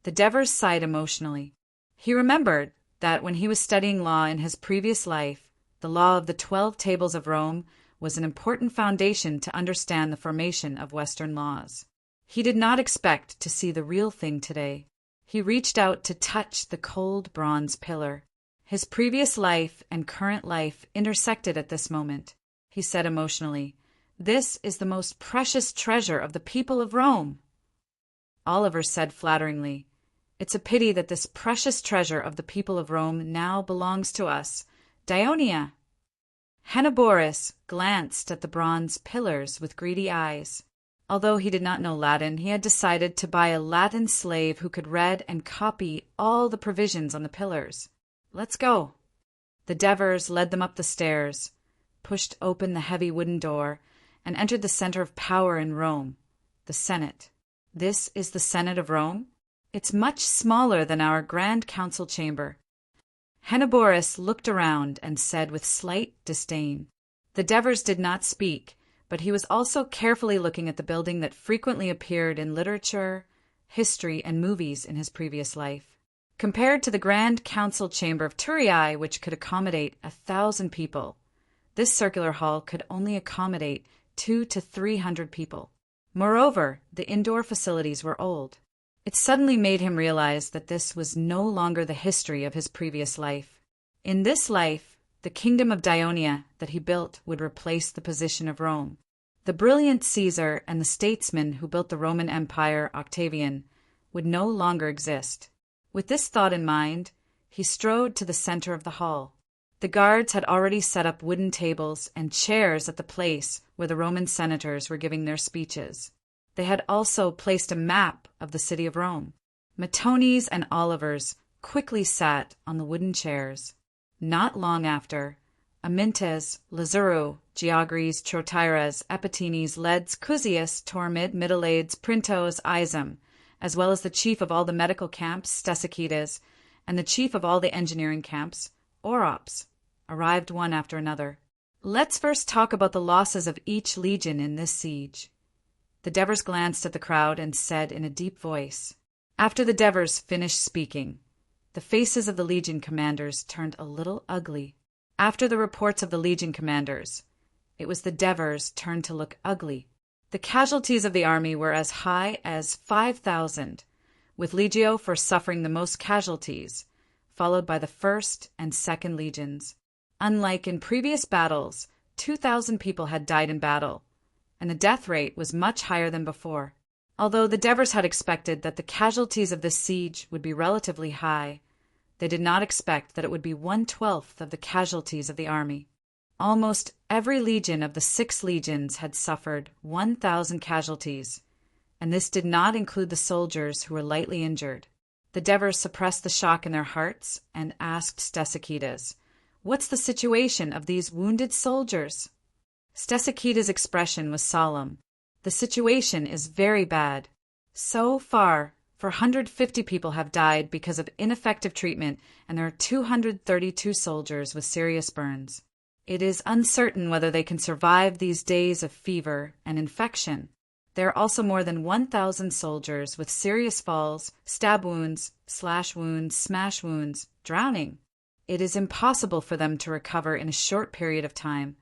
The Devers sighed emotionally. He remembered that when he was studying law in his previous life, the law of the 12 tables of Rome was an important foundation to understand the formation of Western laws. He did not expect to see the real thing today. He reached out to touch the cold bronze pillar. His previous life and current life intersected at this moment. He said emotionally, "This is the most precious treasure of the people of Rome." Oliver said flatteringly, "It's a pity that this precious treasure of the people of Rome now belongs to us, Dionia." Henoborus glanced at the bronze pillars with greedy eyes. Although he did not know Latin, he had decided to buy a Latin slave who could read and copy all the provisions on the pillars. "Let's go." The Devers led them up the stairs, pushed open the heavy wooden door, and entered the center of power in Rome, the Senate. This is the Senate of Rome? It's much smaller than our Grand Council chamber. Henoborus looked around and said with slight disdain. The Devers did not speak, but he was also carefully looking at the building that frequently appeared in literature, history, and movies in his previous life. Compared to the Grand Council chamber of Turiae, which could accommodate 1,000 people, this circular hall could only accommodate 200 to 300 people. Moreover, the indoor facilities were old. It suddenly made him realize that this was no longer the history of his previous life. In this life, the kingdom of Dionia that he built would replace the position of Rome. The brilliant Caesar and the statesman who built the Roman Empire, Octavian, would no longer exist. With this thought in mind, he strode to the center of the hall. The guards had already set up wooden tables and chairs at the place where the Roman senators were giving their speeches. They had also placed a map of the city of Rome. Matones and Olivers quickly sat on the wooden chairs. Not long after, Amyntas, Lazuru, Georges, Trotyres, Epitines, Leds, Cusius, Tormid, Middleades, Printos, Isum, as well as the chief of all the medical camps, Stesichides, and the chief of all the engineering camps, Orops, arrived one after another. Let's first talk about the losses of each legion in this siege. The Devers glanced at the crowd and said in a deep voice. After the Devers finished speaking, the faces of the legion commanders turned a little ugly. After the reports of the legion commanders, it was the Devers' turn to look ugly. The casualties of the army were as high as 5,000, with Legio first suffering the most casualties, followed by the 1st and 2nd legions. Unlike in previous battles, 2,000 people had died in battle, and the death rate was much higher than before. Although the Devers had expected that the casualties of this siege would be relatively high, they did not expect that it would be 1/12 of the casualties of the army. Almost every legion of the 6 legions had suffered 1,000 casualties, and this did not include the soldiers who were lightly injured. The Devers suppressed the shock in their hearts and asked Stesichides, "What's the situation of these wounded soldiers?" Stesichides' expression was solemn. "The situation is very bad. So far, 450 people have died because of ineffective treatment, and there are 232 soldiers with serious burns. It is uncertain whether they can survive these days of fever and infection. There are also more than 1,000 soldiers with serious falls, stab wounds, slash wounds, smash wounds, drowning. It is impossible for them to recover in a short period of time,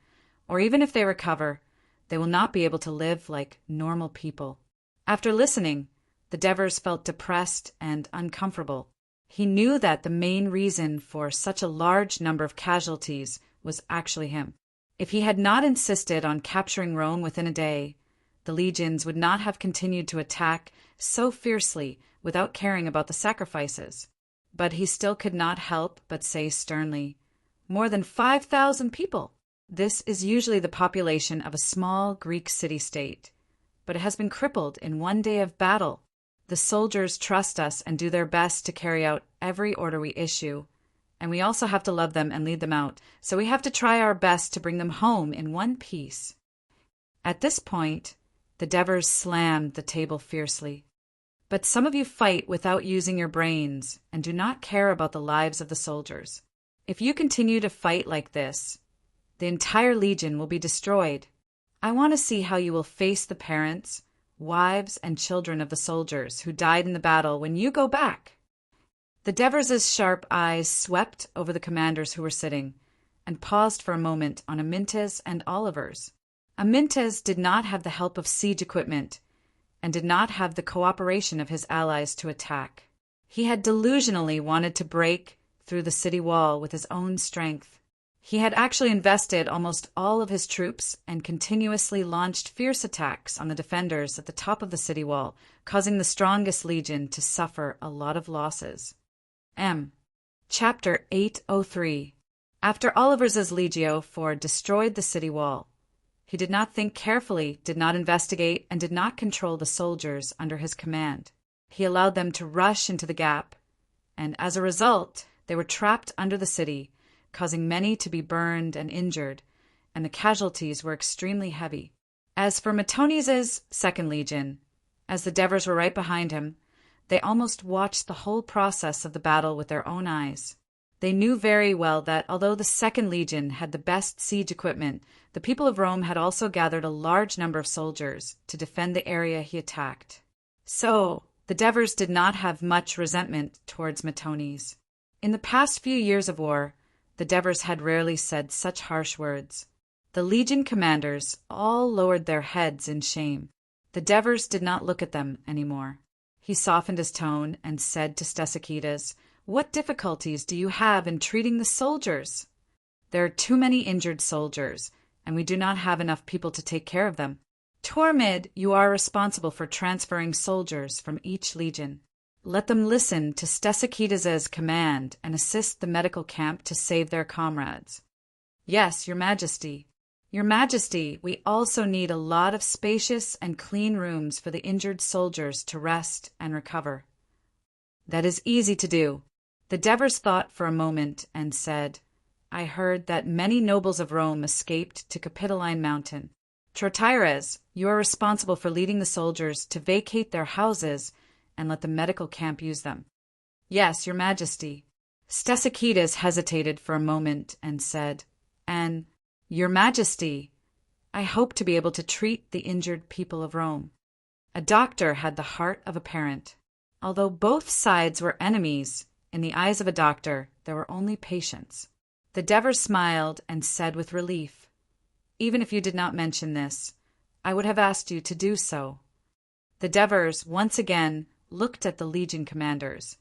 or even if they recover, they will not be able to live like normal people. After listening, the Devers felt depressed and uncomfortable. He knew that the main reason for such a large number of casualties was actually him. If he had not insisted on capturing Rome within a day, the legions would not have continued to attack so fiercely without caring about the sacrifices. But he still could not help but say sternly, "More than 5,000 people! This is usually the population of a small Greek city-state, but it has been crippled in one day of battle. The soldiers trust us and do their best to carry out every order we issue, and we also have to love them and lead them out, so we have to try our best to bring them home in one piece." At this point, the Devers slammed the table fiercely. "But some of you fight without using your brains and do not care about the lives of the soldiers. If you continue to fight like this, the entire legion will be destroyed. I want to see how you will face the parents, wives, and children of the soldiers who died in the battle when you go back." The Devers' sharp eyes swept over the commanders who were sitting and paused for a moment on Amyntas and Oliver's. Amyntas did not have the help of siege equipment and did not have the cooperation of his allies to attack. He had delusionally wanted to break through the city wall with his own strength. He had actually invested almost all of his troops and continuously launched fierce attacks on the defenders at the top of the city wall, causing the strongest legion to suffer a lot of losses. Chapter 803. After Oliver's Legio IV destroyed the city wall, he did not think carefully, did not investigate, and did not control the soldiers under his command. He allowed them to rush into the gap, and as a result, they were trapped under the city, causing many to be burned and injured, and the casualties were extremely heavy. As for Matones' Second Legion, as the Devers were right behind him, they almost watched the whole process of the battle with their own eyes. They knew very well that although the Second Legion had the best siege equipment, the people of Rome had also gathered a large number of soldiers to defend the area he attacked. So, the Devers did not have much resentment towards Matones. In the past few years of war, the Devers had rarely said such harsh words. The legion commanders all lowered their heads in shame. The Devers did not look at them anymore. He softened his tone and said to Stesichides, "What difficulties do you have in treating the soldiers? There are too many injured soldiers, and we do not have enough people to take care of them. Tormid, you are responsible for transferring soldiers from each legion. Let them listen to Stesichides' command and assist the medical camp to save their comrades." "Yes, Your Majesty." "Your Majesty, we also need a lot of spacious and clean rooms for the injured soldiers to rest and recover." "That is easy to do." The Devers thought for a moment and said, "I heard that many nobles of Rome escaped to Capitoline Mountain. Trotires, you are responsible for leading the soldiers to vacate their houses and let the medical camp use them." "Yes, Your Majesty." Stesichides hesitated for a moment and said, "And, Your Majesty, I hope to be able to treat the injured people of Rome." A doctor had the heart of a parent. Although both sides were enemies, in the eyes of a doctor, there were only patients. The Devers smiled and said with relief, "Even if you did not mention this, I would have asked you to do so." The Devers once again looked at the legion commanders.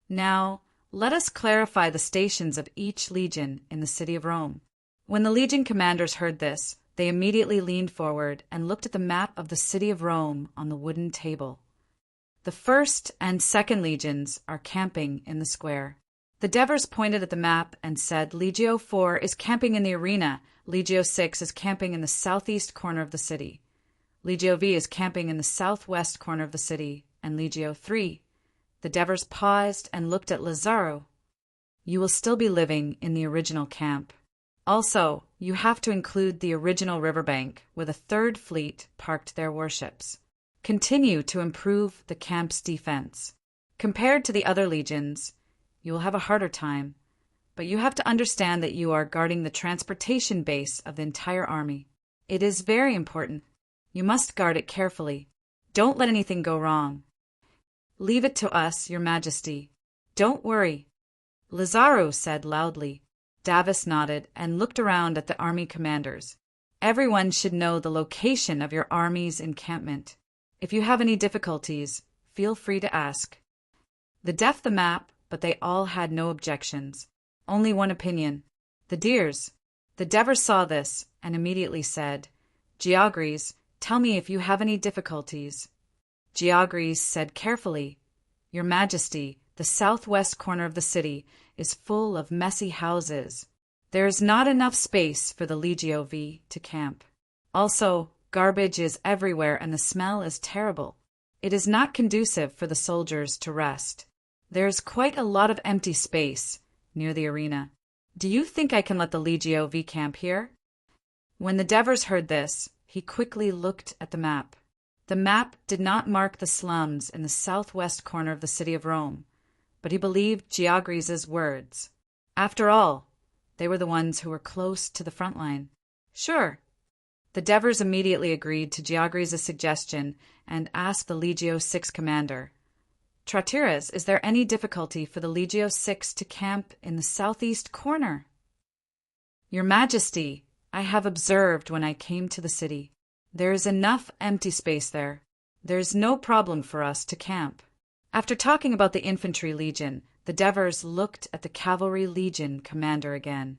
"Now, let us clarify the stations of each legion in the city of Rome." When the legion commanders heard this, they immediately leaned forward and looked at the map of the city of Rome on the wooden table. The first and second legions are camping in the square. The Devers pointed at the map and said Legio IV is camping in the arena, Legio VI is camping in the southeast corner of the city, Legio V is camping in the southwest corner of the city, and Legio III. The Devers paused and looked at Lazaro. "You will still be living in the original camp. Also, you have to include the original riverbank where the Third Fleet parked their warships. Continue to improve the camp's defense. Compared to the other legions, you will have a harder time, but you have to understand that you are guarding the transportation base of the entire army. It is very important. You must guard it carefully. Don't let anything go wrong. Leave it to us, Your Majesty. Don't worry. Lazaro said loudly. Davis nodded and looked around at the army commanders. Everyone should know the location of your army's encampment. If you have any difficulties, feel free to ask. The deaf the map, but they all had no objections. Only one opinion. The Deers. The Devers saw this and immediately said, Geogres, tell me if you have any difficulties. Geogres said carefully, Your Majesty, the southwest corner of the city is full of messy houses. There is not enough space for the Legio V to camp. Also, garbage is everywhere and the smell is terrible. It is not conducive for the soldiers to rest. There is quite a lot of empty space near the arena. Do you think I can let the Legio V camp here? When the Devers heard this, he quickly looked at the map. The map did not mark the slums in the southwest corner of the city of Rome, but he believed Geogres' words. After all, they were the ones who were close to the front line. Sure. The Devers immediately agreed to Geogres' suggestion and asked the Legio 6 commander, Trateres, is there any difficulty for the Legio 6 to camp in the southeast corner? Your Majesty, I have observed when I came to the city. There is enough empty space there. There is no problem for us to camp. After talking about the infantry legion, the Devers looked at the cavalry legion commander again.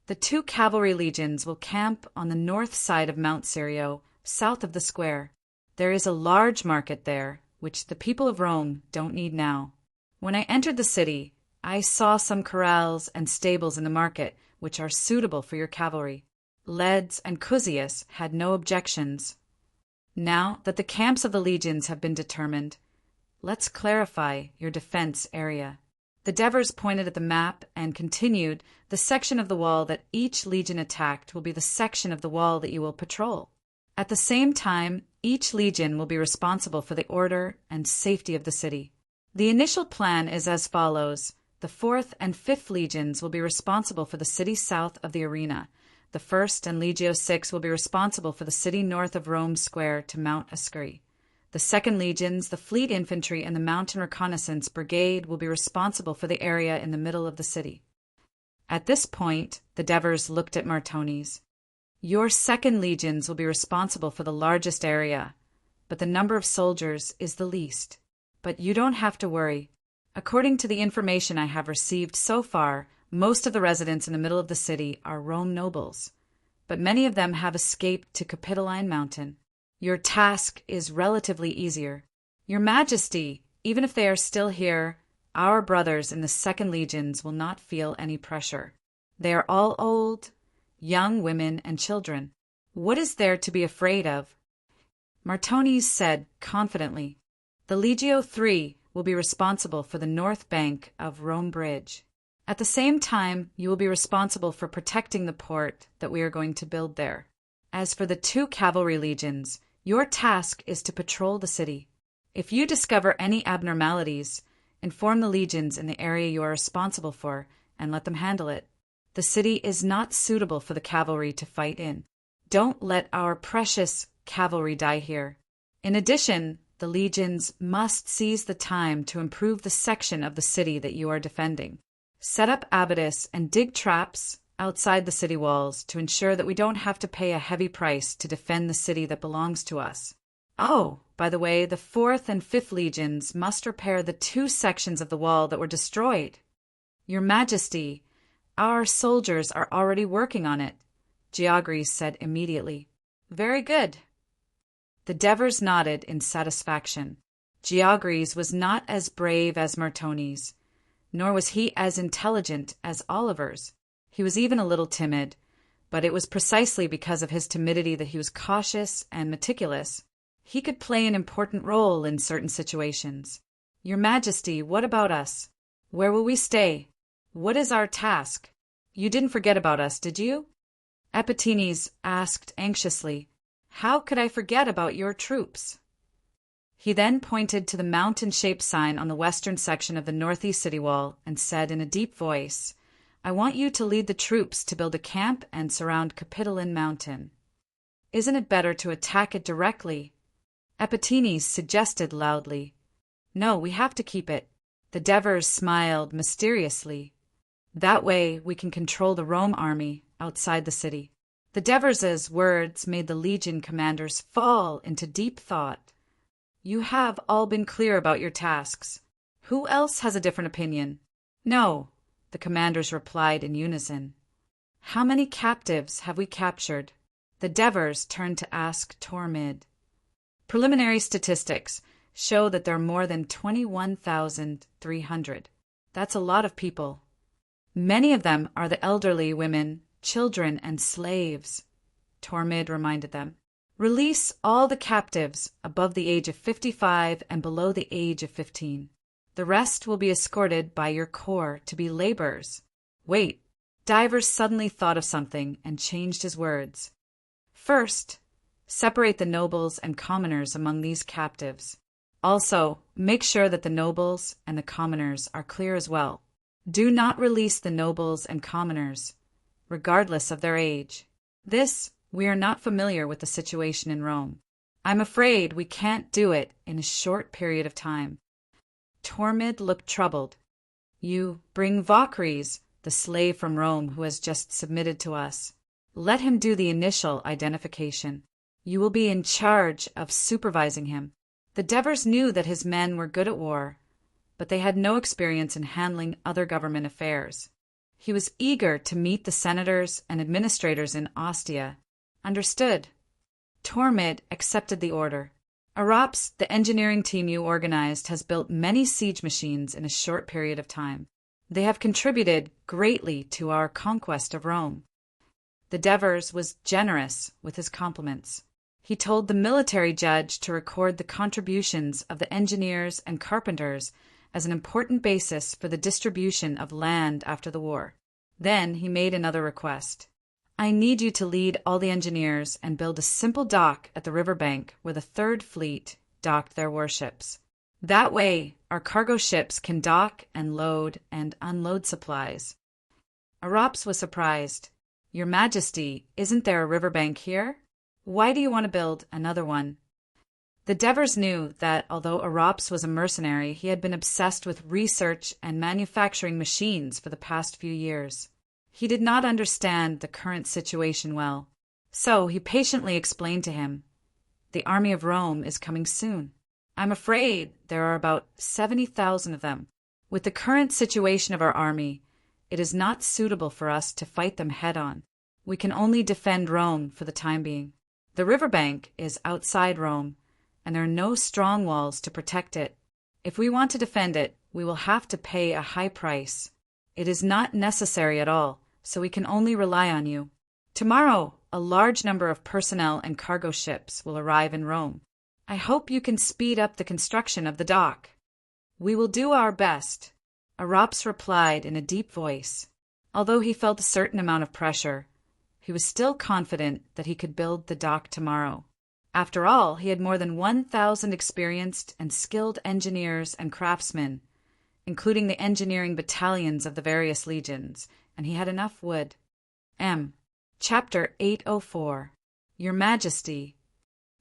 The 2 cavalry legions will camp on the north side of Mount Sirio, south of the square. There is a large market there, which the people of Rome don't need now. When I entered the city, I saw some corrals and stables in the market, which are suitable for your cavalry. Leds and Cusius had no objections. Now that the camps of the legions have been determined, let's clarify your defense area. The Devers pointed at the map and continued, the section of the wall that each legion attacked will be the section of the wall that you will patrol. At the same time, each legion will be responsible for the order and safety of the city. The initial plan is as follows. The 4th and 5th legions will be responsible for the city south of the arena. The 1st and Legio 6 will be responsible for the city north of Rome Square to Mount Ascuri. The 2nd legions, the fleet infantry, and the mountain reconnaissance brigade will be responsible for the area in the middle of the city. At this point, the Devers looked at Martones. Your 2nd legions will be responsible for the largest area, but the number of soldiers is the least. But you don't have to worry. According to the information I have received so far, most of the residents in the middle of the city are Rome nobles, but many of them have escaped to Capitoline Mountain. Your task is relatively easier. Your Majesty, even if they are still here, our brothers in the 2nd legions will not feel any pressure. They are all old, young women and children. What is there to be afraid of? Martones said confidently, The Legio 3 will be responsible for the north bank of Rome Bridge. At the same time, you will be responsible for protecting the port that we are going to build there. As for the 2 cavalry legions, your task is to patrol the city. If you discover any abnormalities, inform the legions in the area you are responsible for and let them handle it. The city is not suitable for the cavalry to fight in. Don't let our precious cavalry die here. In addition, the legions must seize the time to improve the section of the city that you are defending. Set up abatis and dig traps outside the city walls to ensure that we don't have to pay a heavy price to defend the city that belongs to us. Oh, by the way, the 4th and 5th legions must repair the 2 sections of the wall that were destroyed. Your Majesty, our soldiers are already working on it, Geogres said immediately. Very good. The Devers nodded in satisfaction. Geogres was not as brave as Martones, nor was he as intelligent as Oliver's. He was even a little timid, but it was precisely because of his timidity that he was cautious and meticulous. He could play an important role in certain situations. Your Majesty, what about us? Where will we stay? What is our task? You didn't forget about us, did you? Epitines asked anxiously. How could I forget about your troops? He then pointed to the mountain-shaped sign on the western section of the northeast city wall and said in a deep voice, I want you to lead the troops to build a camp and surround Capitoline Mountain. Isn't it better to attack it directly? Epitines suggested loudly. No, we have to keep it. The Devers smiled mysteriously. That way we can control the Rome army outside the city. The Devers' words made the legion commanders fall into deep thought. You have all been clear about your tasks. Who else has a different opinion? No, the commanders replied in unison. How many captives have we captured? The Devers turned to ask Tormid. Preliminary statistics show that there are more than 21,300. That's a lot of people. Many of them are the elderly, women, children, and slaves, Tormid reminded them. Release all the captives above the age of 55 and below the age of 15. The rest will be escorted by your corps to be laborers. Wait, Divers suddenly thought of something and changed his words. First, separate the nobles and commoners among these captives. Also, make sure that the nobles and the commoners are clear as well. Do not release the nobles and commoners, regardless of their age. We are not familiar with the situation in Rome. I'm afraid we can't do it in a short period of time. Tormid looked troubled. You bring Valkyries, the slave from Rome who has just submitted to us. Let him do the initial identification. You will be in charge of supervising him. The Devers knew that his men were good at war, but they had no experience in handling other government affairs. He was eager to meet the senators and administrators in Ostia. Understood. Tormid accepted the order. Araps, the engineering team you organized, has built many siege machines in a short period of time. They have contributed greatly to our conquest of Rome. The Devers was generous with his compliments. He told the military judge to record the contributions of the engineers and carpenters as an important basis for the distribution of land after the war. Then he made another request. I need you to lead all the engineers and build a simple dock at the riverbank where the Third Fleet docked their warships. That way, our cargo ships can dock and load and unload supplies. Araps was surprised. Your Majesty, isn't there a riverbank here? Why do you want to build another one? The Devers knew that although Araps was a mercenary, he had been obsessed with research and manufacturing machines for the past few years. He did not understand the current situation well, so he patiently explained to him, The army of Rome is coming soon. I'm afraid there are about 70,000 of them. With the current situation of our army, it is not suitable for us to fight them head-on. We can only defend Rome for the time being. The riverbank is outside Rome, and there are no strong walls to protect it. If we want to defend it, we will have to pay a high price. It is not necessary at all, so we can only rely on you. Tomorrow, a large number of personnel and cargo ships will arrive in Rome. I hope you can speed up the construction of the dock. We will do our best, Araps replied in a deep voice. Although he felt a certain amount of pressure, he was still confident that he could build the dock tomorrow. After all, he had more than 1,000 experienced and skilled engineers and craftsmen, including the engineering battalions of the various legions, and he had enough wood. Chapter 804. Your Majesty.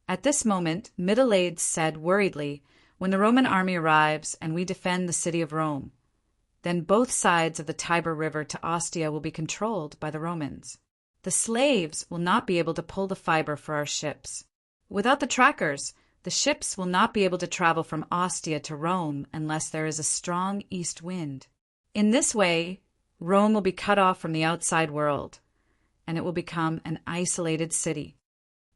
At this moment, Middle-Age said worriedly, When the Roman army arrives and we defend the city of Rome, then both sides of the Tiber River to Ostia will be controlled by the Romans. The slaves will not be able to pull the fiber for our ships. Without the trackers, the ships will not be able to travel from Ostia to Rome unless there is a strong east wind. In this way, Rome will be cut off from the outside world, and it will become an isolated city.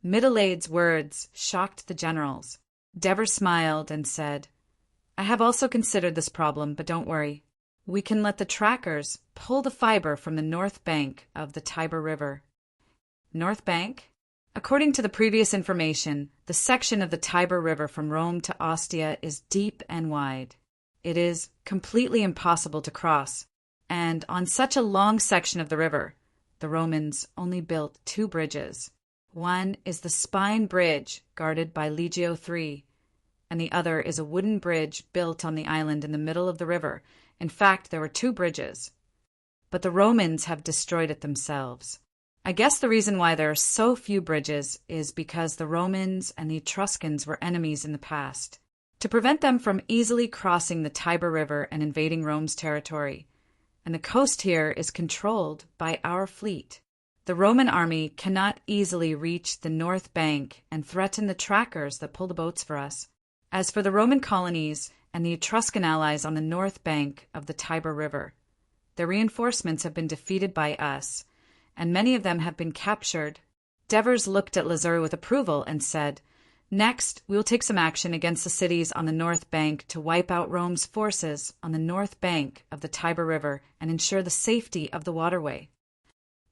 Middle-Age's words shocked the generals. Devers smiled and said, I have also considered this problem, but don't worry. We can let the trackers pull the fiber from the north bank of the Tiber River. North bank? According to the previous information, the section of the Tiber River from Rome to Ostia is deep and wide. It is completely impossible to cross, and on such a long section of the river, the Romans only built 2 bridges. One is the Spine Bridge, guarded by Legio III, and the other is a wooden bridge built on the island in the middle of the river. In fact, there were 2 bridges, but the Romans have destroyed it themselves. I guess the reason why there are so few bridges is because the Romans and the Etruscans were enemies in the past. to prevent them from easily crossing the Tiber River and invading Rome's territory. And the coast here is controlled by our fleet. The Roman army cannot easily reach the north bank and threaten the trackers that pull the boats for us. As for the Roman colonies and the Etruscan allies on the north bank of the Tiber River, their reinforcements have been defeated by us, and many of them have been captured. Devers looked at Lazzaro with approval and said, "Next, we will take some action against the cities on the north bank to wipe out Rome's forces on the north bank of the Tiber River and ensure the safety of the waterway."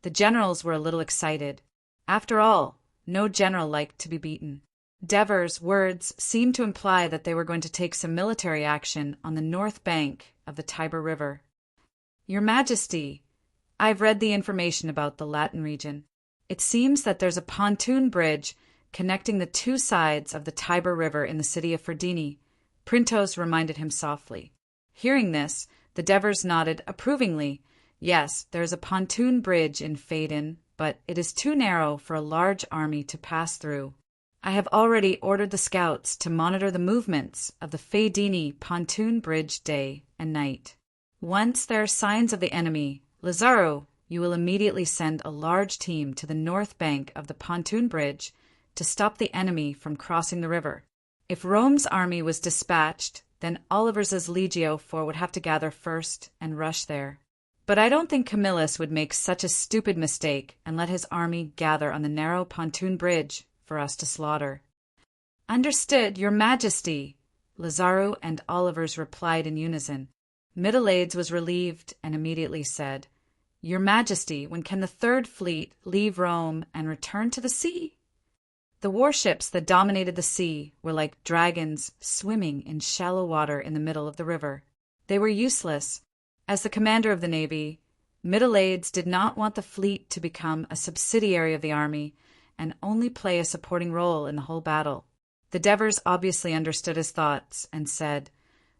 The generals were a little excited. After all, no general liked to be beaten. Devers' words seemed to imply that they were going to take some military action on the north bank of the Tiber River. "Your Majesty, I've read the information about the Latin region. It seems that there's a pontoon bridge connecting the two sides of the Tiber River in the city of Ferdini," Printos reminded him softly. Hearing this, the Devers nodded approvingly. "Yes, there is a pontoon bridge in Phaedon, but it is too narrow for a large army to pass through. I have already ordered the scouts to monitor the movements of the Phaedini pontoon bridge day and night. Once there are signs of the enemy, Lazzaro, you will immediately send a large team to the north bank of the pontoon bridge to stop the enemy from crossing the river. If Rome's army was dispatched, then Oliver's Legio IV would have to gather first and rush there. But I don't think Camillus would make such a stupid mistake and let his army gather on the narrow pontoon bridge for us to slaughter." "Understood, Your Majesty," Lazzaro and Oliver's replied in unison. Middleades was relieved and immediately said, "Your Majesty, when can the Third Fleet leave Rome and return to the sea?" The warships that dominated the sea were like dragons swimming in shallow water in the middle of the river. They were useless. As the commander of the navy, Middleades did not want the fleet to become a subsidiary of the army and only play a supporting role in the whole battle. The Devers obviously understood his thoughts and said,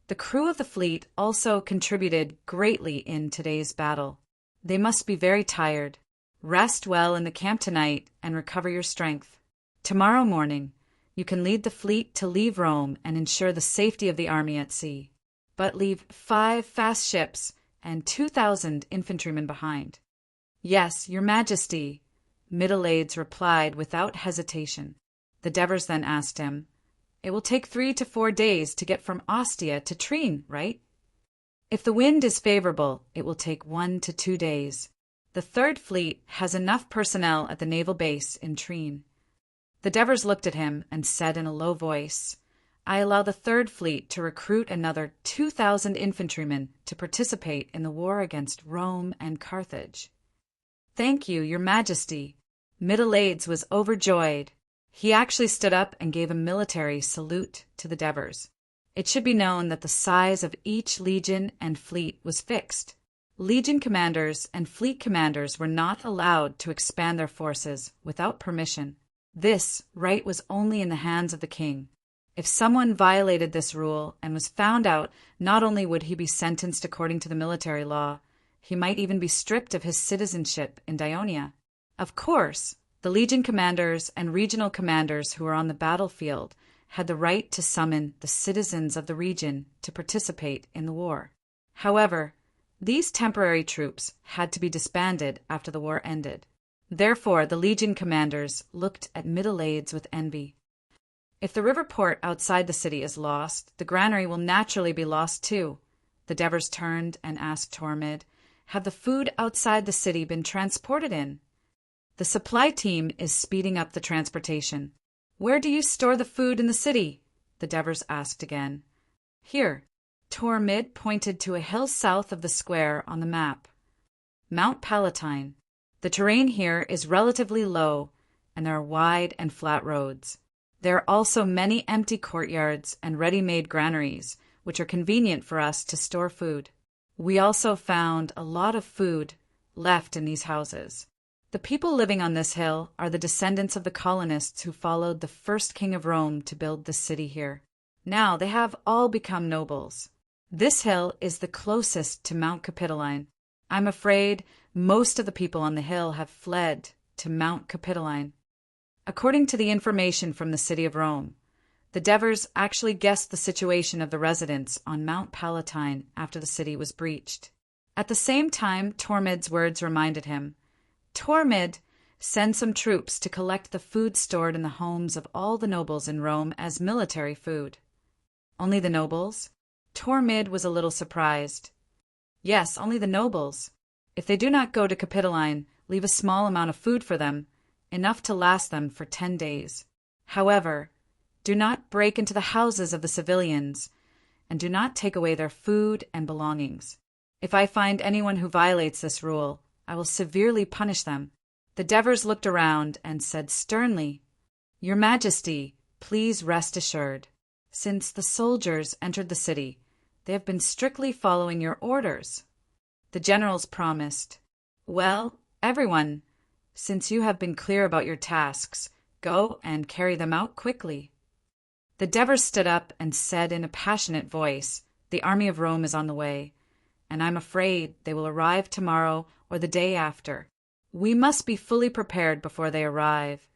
"The crew of the fleet also contributed greatly in today's battle. They must be very tired. Rest well in the camp tonight and recover your strength. Tomorrow morning, you can lead the fleet to leave Rome and ensure the safety of the army at sea. But leave 5 fast ships and 2,000 infantrymen behind." "Yes, Your Majesty," Middleades replied without hesitation. The Devers then asked him, "It will take 3 to 4 days to get from Ostia to Trine, right?" "If the wind is favorable, it will take 1 to 2 days. The Third Fleet has enough personnel at the naval base in Trine." The Devers looked at him and said in a low voice, "I allow the Third Fleet to recruit another 2,000 infantrymen to participate in the war against Rome and Carthage." "Thank you, Your Majesty." Middleades was overjoyed. He actually stood up and gave a military salute to the Devers. It should be known that the size of each legion and fleet was fixed. Legion commanders and fleet commanders were not allowed to expand their forces without permission. This right was only in the hands of the king. If someone violated this rule and was found out, not only would he be sentenced according to the military law, he might even be stripped of his citizenship in Ionia. Of course, the legion commanders and regional commanders who were on the battlefield had the right to summon the citizens of the region to participate in the war. However, these temporary troops had to be disbanded after the war ended. Therefore, the legion commanders looked at Middleades with envy. If the river port outside the city is lost, the granary will naturally be lost too. The Devers turned and asked Tormid, "Have the food outside the city been transported in?" "The supply team is speeding up the transportation." "Where do you store the food in the city?" the Devers asked again. "Here." Tormid pointed to a hill south of the square on the map. "Mount Palatine. The terrain here is relatively low, and there are wide and flat roads. There are also many empty courtyards and ready-made granaries, which are convenient for us to store food. We also found a lot of food left in these houses. The people living on this hill are the descendants of the colonists who followed the first king of Rome to build this city here. Now they have all become nobles. This hill is the closest to Mount Capitoline. I'm afraid most of the people on the hill have fled to Mount Capitoline. According to the information from the city of Rome, The Devers actually guessed the situation of the residents on Mount Palatine after the city was breached. At the same time, Tormid's words reminded him, "Tormid, send some troops to collect the food stored in the homes of all the nobles in Rome as military food." Only the nobles? Tormid was a little surprised. Yes, only the nobles. If they do not go to Capitoline, leave a small amount of food for them, enough to last them for 10 days. However, do not break into the houses of the civilians, and do not take away their food and belongings. If I find anyone who violates this rule, I will severely punish them. The Devers looked around and said sternly, "Your Majesty, please rest assured. Since the soldiers entered the city, they have been strictly following your orders." The generals promised, "Well, everyone, since you have been clear about your tasks, go and carry them out quickly." The Devers stood up and said in a passionate voice, "The army of Rome is on the way, and I'm afraid they will arrive tomorrow or the day after. We must be fully prepared before they arrive,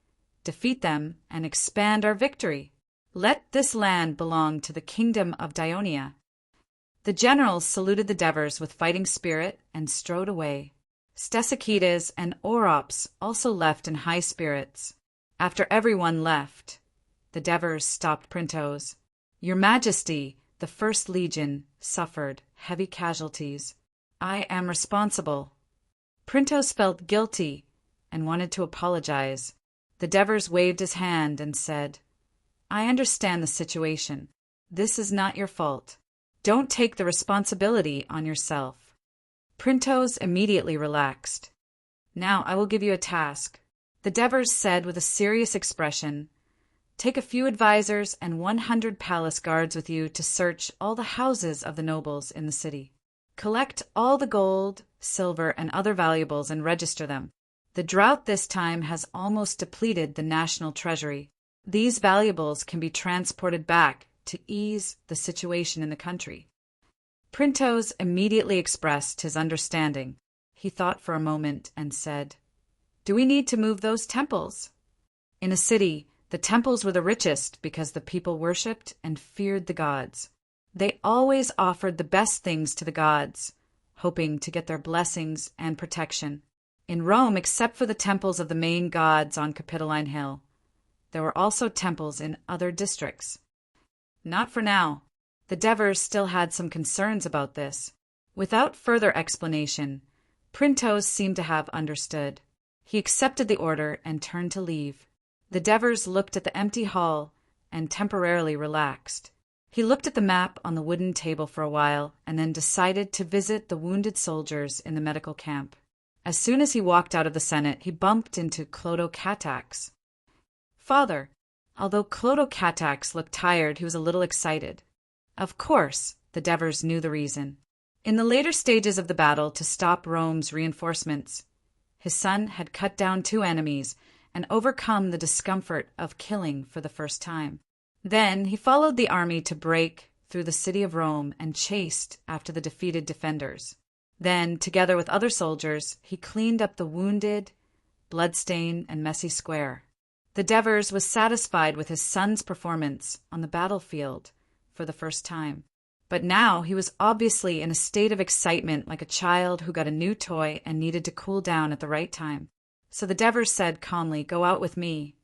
defeat them, and expand our victory. Let this land belong to the kingdom of Dionia." The generals saluted the Devers with fighting spirit and strode away. Stesichides and Orops also left in high spirits. After everyone left, the Devers stopped Printos. "Your Majesty, the First Legion suffered heavy casualties. I am responsible." Printos felt guilty and wanted to apologize. The Devers waved his hand and said, "I understand the situation. This is not your fault. Don't take the responsibility on yourself." Printos immediately relaxed. "Now I will give you a task," the Devers said with a serious expression. "Take a few advisors and 100 palace guards with you to search all the houses of the nobles in the city. Collect all the gold, silver, and other valuables and register them. The drought this time has almost depleted the national treasury. These valuables can be transported back to ease the situation in the country." Printos immediately expressed his understanding. He thought for a moment and said, "Do we need to move those temples?" In a city, the temples were the richest because the people worshipped and feared the gods. They always offered the best things to the gods, hoping to get their blessings and protection. In Rome, except for the temples of the main gods on Capitoline Hill, there were also temples in other districts. Not for now. The Devers still had some concerns about this. Without further explanation, Printos seemed to have understood. He accepted the order and turned to leave. The Devers looked at the empty hall and temporarily relaxed. He looked at the map on the wooden table for a while and then decided to visit the wounded soldiers in the medical camp. As soon as he walked out of the Senate, he bumped into Clotocatax. "Father." Although Clotocatax looked tired, he was a little excited. Of course, the Devers knew the reason. In the later stages of the battle to stop Rome's reinforcements, his son had cut down 2 enemies and overcome the discomfort of killing for the first time. Then he followed the army to break through the city of Rome and chased after the defeated defenders. Then, together with other soldiers, he cleaned up the wounded, bloodstained, and messy square. The Devers was satisfied with his son's performance on the battlefield for the first time. But now he was obviously in a state of excitement like a child who got a new toy and needed to cool down at the right time. So the Devers said calmly, "Go out with me."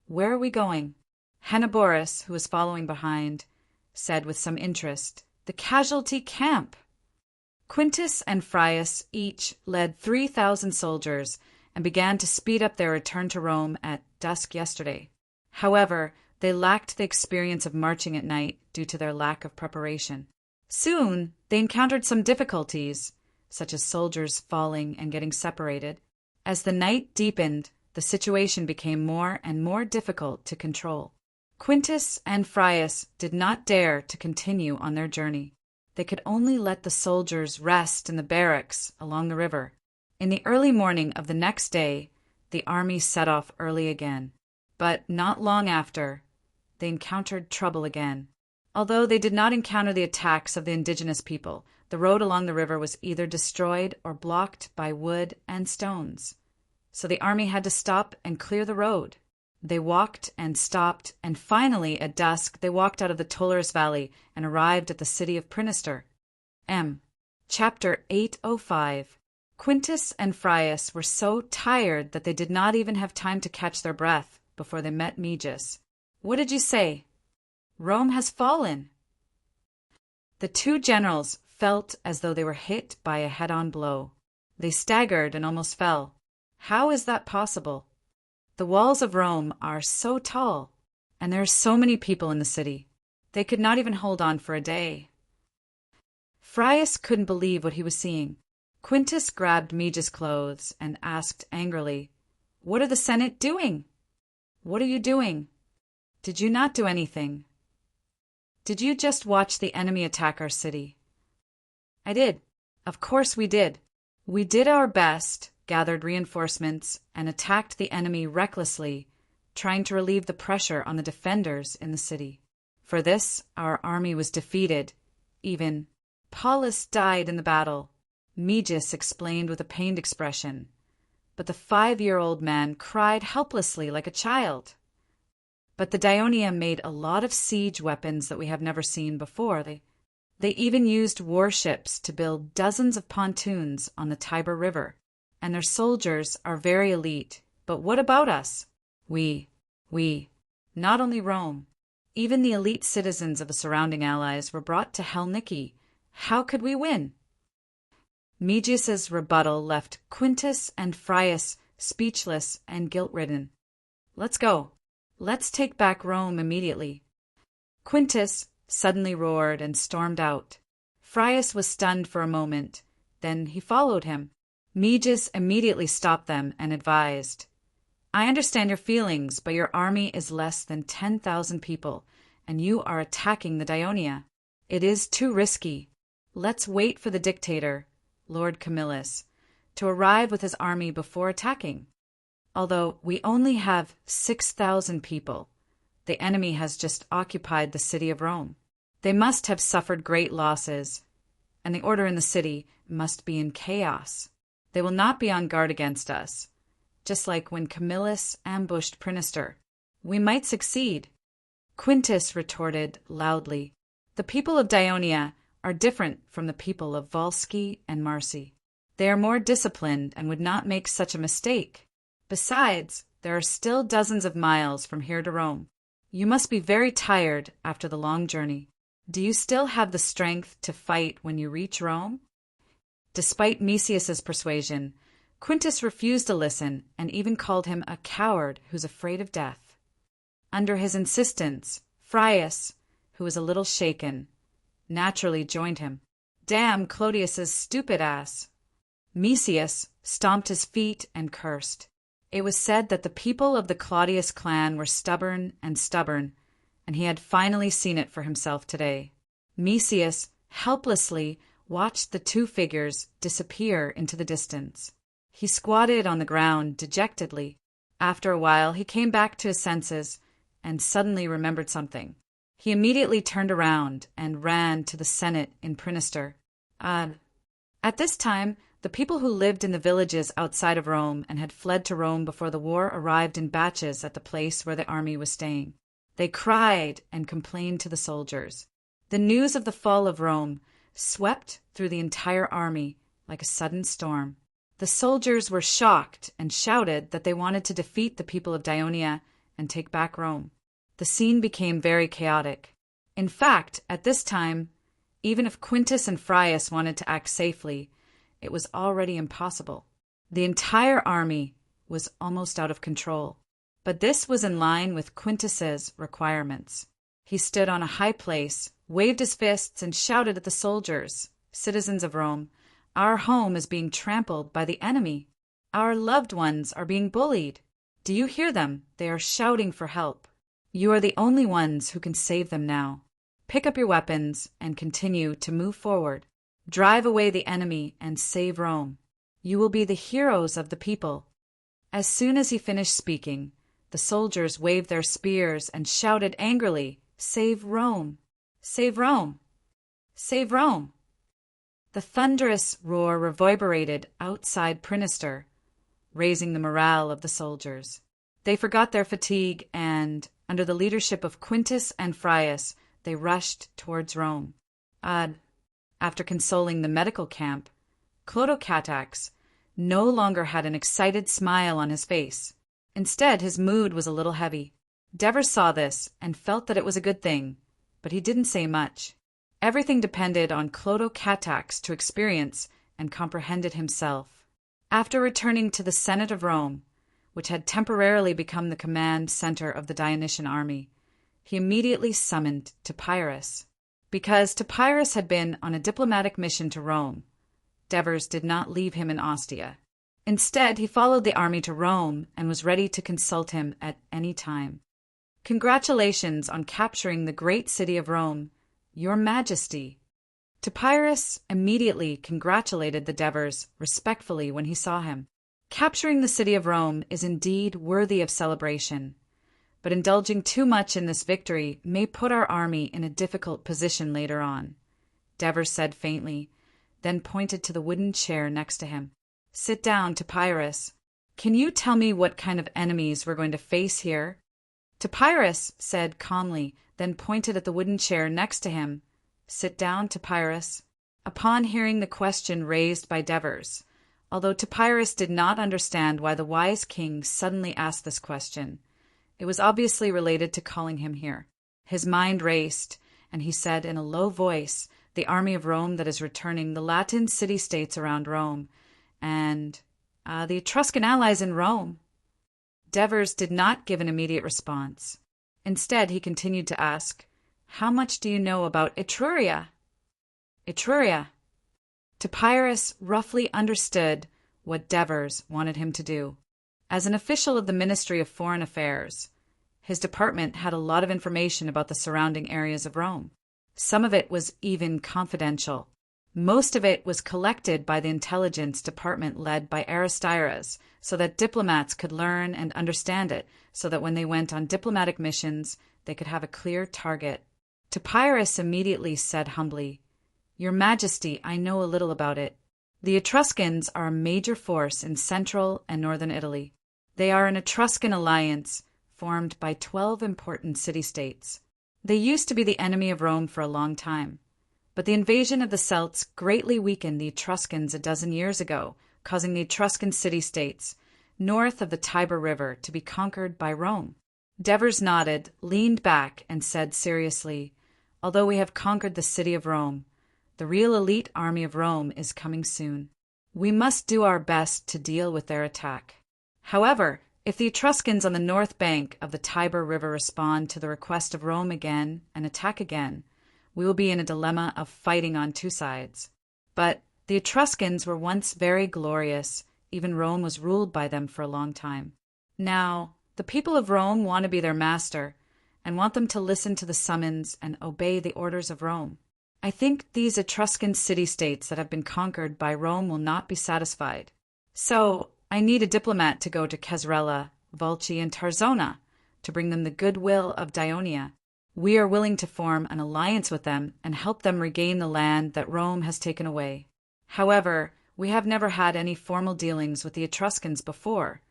"Where are we going?" Henneborus, who was following behind, said with some interest, "The casualty camp." Quintus and Frius each led 3,000 soldiers and began to speed up their return to Rome at dusk yesterday. However, they lacked the experience of marching at night due to their lack of preparation. Soon, they encountered some difficulties, such as soldiers falling and getting separated. As the night deepened, the situation became more and more difficult to control. Quintus and Frius did not dare to continue on their journey. They could only let the soldiers rest in the barracks along the river. In the early morning of the next day, the army set off early again. But not long after, they encountered trouble again. Although they did not encounter the attacks of the indigenous people, the road along the river was either destroyed or blocked by wood and stones. So the army had to stop and clear the road. They walked and stopped, and finally, at dusk, they walked out of the Toller's Valley and arrived at the city of Prinister. Chapter 805. Quintus and Frius were so tired that they did not even have time to catch their breath before they met Meges. "What did you say?" "Rome has fallen." The two generals felt as though they were hit by a head-on blow. They staggered and almost fell. How is that possible? The walls of Rome are so tall, and there are so many people in the city. They could not even hold on for a day. Frius couldn't believe what he was seeing. Quintus grabbed Meges' clothes and asked angrily, "What are the Senate doing?" "What are you doing?" "Did you not do anything?" "Did you just watch the enemy attack our city?" "I did. Of course we did. We did our best, gathered reinforcements, and attacked the enemy recklessly, trying to relieve the pressure on the defenders in the city. For this, our army was defeated. Even Paulus died in the battle," Meges explained with a pained expression. But the 5-year-old man cried helplessly like a child. "But the Daionia made a lot of siege weapons that we have never seen before. They even used warships to build dozens of pontoons on the Tiber River. And their soldiers are very elite. But what about us? We, not only Rome, even the elite citizens of the surrounding allies were brought to Helniki. How could we win?" Meges' rebuttal left Quintus and Frius speechless and guilt-ridden. "Let's go. Let's take back Rome immediately." Quintus suddenly roared and stormed out. Frius was stunned for a moment. Then he followed him. Meges immediately stopped them and advised, "I understand your feelings, but your army is less than 10,000 people, and you are attacking the Daionia. It is too risky. Let's wait for the dictator, Lord Camillus, to arrive with his army before attacking. Although we only have 6,000 people, the enemy has just occupied the city of Rome. They must have suffered great losses, and the order in the city must be in chaos. They will not be on guard against us, just like when Camillus ambushed Prinister. We might succeed." Quintus retorted loudly, "The people of Daionia are different from the people of Volsci and Marsi. They are more disciplined and would not make such a mistake. Besides, there are still dozens of miles from here to Rome. You must be very tired after the long journey. Do you still have the strength to fight when you reach Rome?" Despite Mesias's persuasion, Quintus refused to listen and even called him a coward who's afraid of death. Under his insistence, Frius, who was a little shaken, naturally joined him. "Damn Clodius's stupid ass." Mesias stomped his feet and cursed. It was said that the people of the Claudius clan were stubborn, and he had finally seen it for himself today. Mesias helplessly watched the two figures disappear into the distance. He squatted on the ground dejectedly. After a while, he came back to his senses and suddenly remembered something. He immediately turned around and ran to the Senate in Prinister. At this time, the people who lived in the villages outside of Rome and had fled to Rome before the war arrived in batches at the place where the army was staying. They cried and complained to the soldiers. The news of the fall of Rome swept through the entire army like a sudden storm. The soldiers were shocked and shouted that they wanted to defeat the people of Daionia and take back Rome. The scene became very chaotic. In fact, at this time, even if Quintus and Frius wanted to act safely, it was already impossible. The entire army was almost out of control. But this was in line with Quintus's requirements. He stood on a high place, waved his fists, and shouted at the soldiers, "Citizens of Rome, our home is being trampled by the enemy. Our loved ones are being bullied. Do you hear them? They are shouting for help. You are the only ones who can save them now. Pick up your weapons and continue to move forward. Drive away the enemy and save Rome. You will be the heroes of the people." As soon as he finished speaking, the soldiers waved their spears and shouted angrily, "Save Rome! Save Rome! Save Rome!" The thunderous roar reverberated outside Prinister, raising the morale of the soldiers. They forgot their fatigue and, under the leadership of Quintus and Frius, they rushed towards Rome. After consoling the medical camp, Clotocatax no longer had an excited smile on his face. Instead, his mood was a little heavy. Devers saw this and felt that it was a good thing, but he didn't say much. Everything depended on Clotocatax to experience and comprehend it himself. After returning to the Senate of Rome, which had temporarily become the command center of the Dionysian army, he immediately summoned Topyrus. Because Topyrus had been on a diplomatic mission to Rome, Devers did not leave him in Ostia. Instead, he followed the army to Rome and was ready to consult him at any time. "Congratulations on capturing the great city of Rome, Your Majesty." Topyrus immediately congratulated the Devers respectfully when he saw him. Capturing the city of Rome is indeed worthy of celebration, but indulging too much in this victory may put our army in a difficult position later on, Devers said faintly, then pointed to the wooden chair next to him. "Sit down, Topyrus. Can you tell me what kind of enemies we're going to face here?" Topyrus said calmly, then pointed at the wooden chair next to him. "Sit down, Topyrus." Upon hearing the question raised by Devers, although Topyrus did not understand why the wise king suddenly asked this question, it was obviously related to calling him here. His mind raced, and he said in a low voice, "The army of Rome that is returning, the Latin city-states around Rome, and the Etruscan allies in Rome." Devers did not give an immediate response. Instead, he continued to ask, "How much do you know about Etruria?" Etruria. Topyrus roughly understood what Devers wanted him to do. As an official of the Ministry of Foreign Affairs, his department had a lot of information about the surrounding areas of Rome. Some of it was even confidential. Most of it was collected by the intelligence department led by Aristides, so that diplomats could learn and understand it, so that when they went on diplomatic missions, they could have a clear target. Topyrus immediately said humbly, "Your Majesty, I know a little about it. The Etruscans are a major force in central and northern Italy. They are an Etruscan alliance formed by 12 important city-states. They used to be the enemy of Rome for a long time, but the invasion of the Celts greatly weakened the Etruscans a dozen years ago, causing the Etruscan city-states north of the Tiber River to be conquered by Rome." Devers nodded, leaned back, and said seriously, "Although we have conquered the city of Rome, the real elite army of Rome is coming soon. We must do our best to deal with their attack. However, if the Etruscans on the north bank of the Tiber River respond to the request of Rome again and attack again, we will be in a dilemma of fighting on two sides. But the Etruscans were once very glorious, even Rome was ruled by them for a long time. Now, the people of Rome want to be their master and want them to listen to the summons and obey the orders of Rome. I think these Etruscan city-states that have been conquered by Rome will not be satisfied. So I need a diplomat to go to Casrella, Volci, and Tarzona to bring them the goodwill of Dionia. We are willing to form an alliance with them and help them regain the land that Rome has taken away. However, we have never had any formal dealings with the Etruscans before,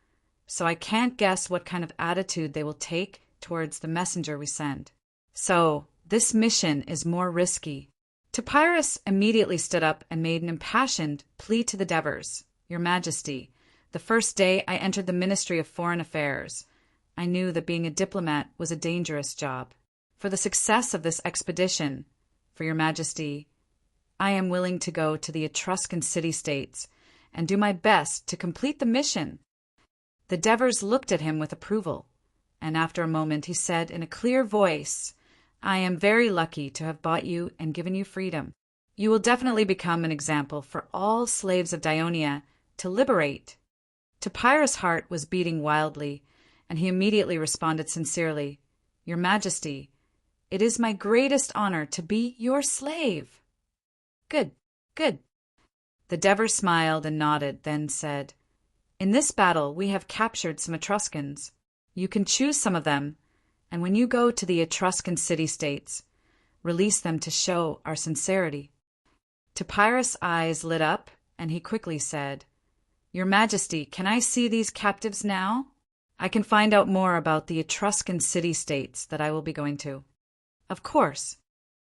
so I can't guess what kind of attitude they will take towards the messenger we send. So this mission is more risky." Topyrus immediately stood up and made an impassioned plea to the Devers. "Your Majesty, the first day I entered the Ministry of Foreign Affairs, I knew that being a diplomat was a dangerous job. For the success of this expedition, for Your Majesty, I am willing to go to the Etruscan city-states and do my best to complete the mission." The Devers looked at him with approval, and after a moment he said in a clear voice, "I am very lucky to have bought you and given you freedom. You will definitely become an example for all slaves of Dionia to liberate." Topyrus' heart was beating wildly, and he immediately responded sincerely, "Your Majesty, it is my greatest honor to be your slave." "Good, good." The Devers smiled and nodded, then said, "In this battle we have captured some Etruscans. You can choose some of them, and when you go to the Etruscan city-states, release them to show our sincerity." Topyrus' eyes lit up, and he quickly said, "Your Majesty, can I see these captives now?" I can find out more about the Etruscan city-states that I will be going to. Of course.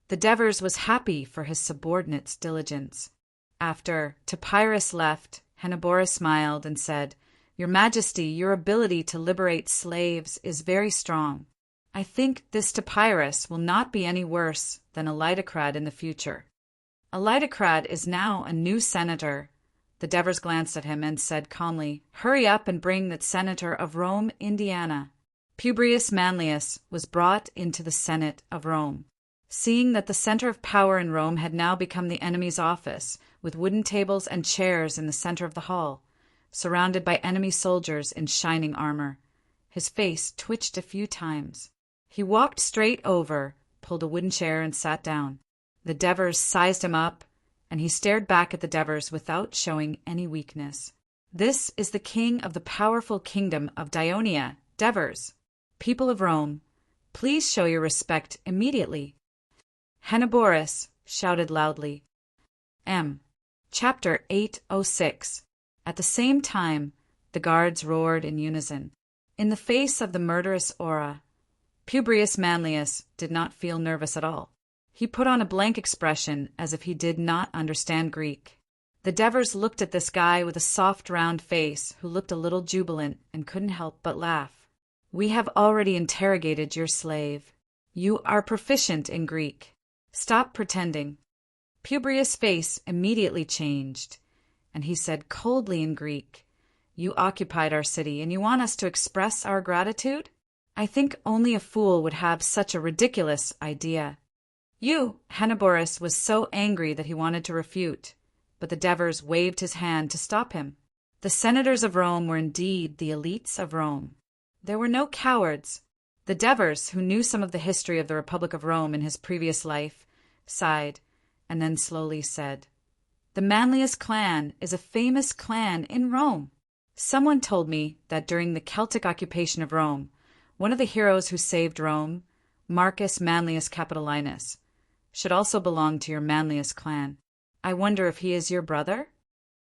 The Devers was happy for his subordinate's diligence. After Topyrus left, Henoborus smiled and said, "Your Majesty, your ability to liberate slaves is very strong. I think this Topyrus will not be any worse than a Lytocrat in the future." A Lytocrat is now a new senator. The Devers glanced at him and said calmly, "Hurry up and bring that senator of Rome, Indiana." Publius Manlius was brought into the Senate of Rome. Seeing that the center of power in Rome had now become the enemy's office, with wooden tables and chairs in the center of the hall, surrounded by enemy soldiers in shining armor, his face twitched a few times. He walked straight over, pulled a wooden chair, and sat down. The Devers sized him up, and he stared back at the Devers without showing any weakness. "This is the king of the powerful kingdom of Dionia, Devers. People of Rome, please show your respect immediately." Henoborus shouted loudly. Chapter 806. At the same time, the guards roared in unison. In the face of the murderous aura, Publius Manlius did not feel nervous at all. He put on a blank expression as if he did not understand Greek. The Devers looked at this guy with a soft round face who looked a little jubilant and couldn't help but laugh. "We have already interrogated your slave. You are proficient in Greek. Stop pretending." Publius' face immediately changed, and he said coldly in Greek, "You occupied our city, and you want us to express our gratitude? I think only a fool would have such a ridiculous idea." Henoborus was so angry that he wanted to refute, but the Devers waved his hand to stop him. The senators of Rome were indeed the elites of Rome. There were no cowards. The Devers, who knew some of the history of the Republic of Rome in his previous life, sighed, and then slowly said, "The Manlius clan is a famous clan in Rome. Someone told me that during the Celtic occupation of Rome, one of the heroes who saved Rome, Marcus Manlius Capitolinus, should also belong to your Manlius clan. I wonder if he is your brother?"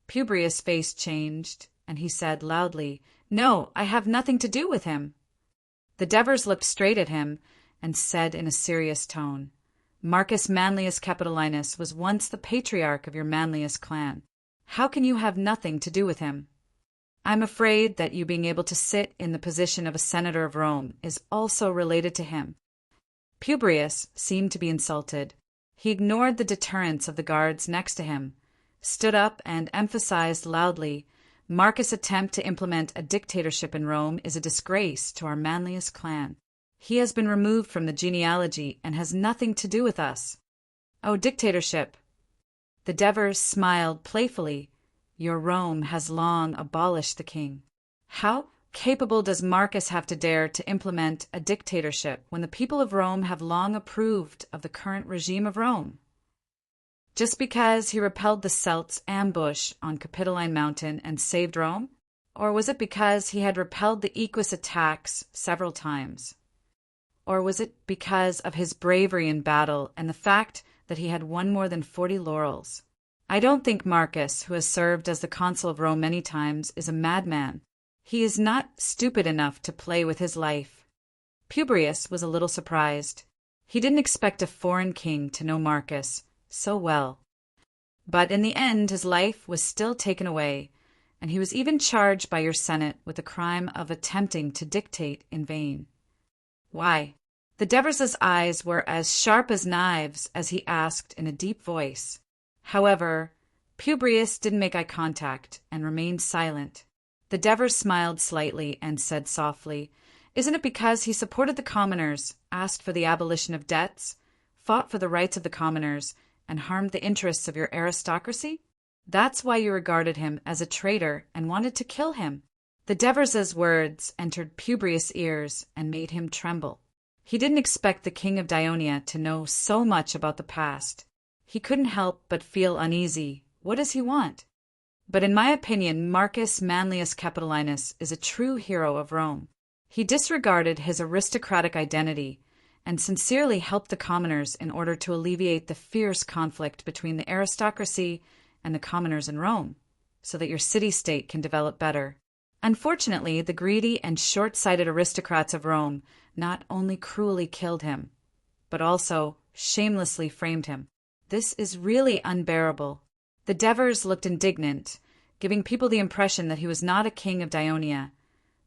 Publius' face changed, and he said loudly, "No, I have nothing to do with him." The Devers looked straight at him and said in a serious tone, "Marcus Manlius Capitolinus was once the patriarch of your Manlius clan. How can you have nothing to do with him? I'm afraid that you being able to sit in the position of a senator of Rome is also related to him." Publius seemed to be insulted. He ignored the deterrence of the guards next to him, stood up and emphasized loudly, "Marcus' attempt to implement a dictatorship in Rome is a disgrace to our Manlius clan. He has been removed from the genealogy and has nothing to do with us." "Oh, dictatorship." The Devers smiled playfully. "Your Rome has long abolished the king. How capable does Marcus have to dare to implement a dictatorship when the people of Rome have long approved of the current regime of Rome? Just because he repelled the Celts' ambush on Capitoline Mountain and saved Rome? Or was it because he had repelled the Equus attacks several times? Or was it because of his bravery in battle and the fact that he had won more than 40 laurels? I don't think Marcus, who has served as the consul of Rome many times, is a madman. He is not stupid enough to play with his life." Publius was a little surprised. He didn't expect a foreign king to know Marcus so well. But in the end, his life was still taken away, and he was even charged by your Senate with the crime of attempting to dictate in vain. "Why?" The Devers' eyes were as sharp as knives as he asked in a deep voice. However, Publius didn't make eye contact and remained silent. The Devers smiled slightly and said softly, "Isn't it because he supported the commoners, asked for the abolition of debts, fought for the rights of the commoners, and harmed the interests of your aristocracy? That's why you regarded him as a traitor and wanted to kill him." The Devers' words entered Publius' ears and made him tremble. He didn't expect the king of Dionia to know so much about the past. He couldn't help but feel uneasy. What does he want? But in my opinion, Marcus Manlius Capitolinus is a true hero of Rome. He disregarded his aristocratic identity and sincerely helped the commoners in order to alleviate the fierce conflict between the aristocracy and the commoners in Rome, so that your city-state can develop better. Unfortunately, the greedy and short-sighted aristocrats of Rome not only cruelly killed him, but also shamelessly framed him. This is really unbearable. The Devers looked indignant, giving people the impression that he was not a king of Dionia,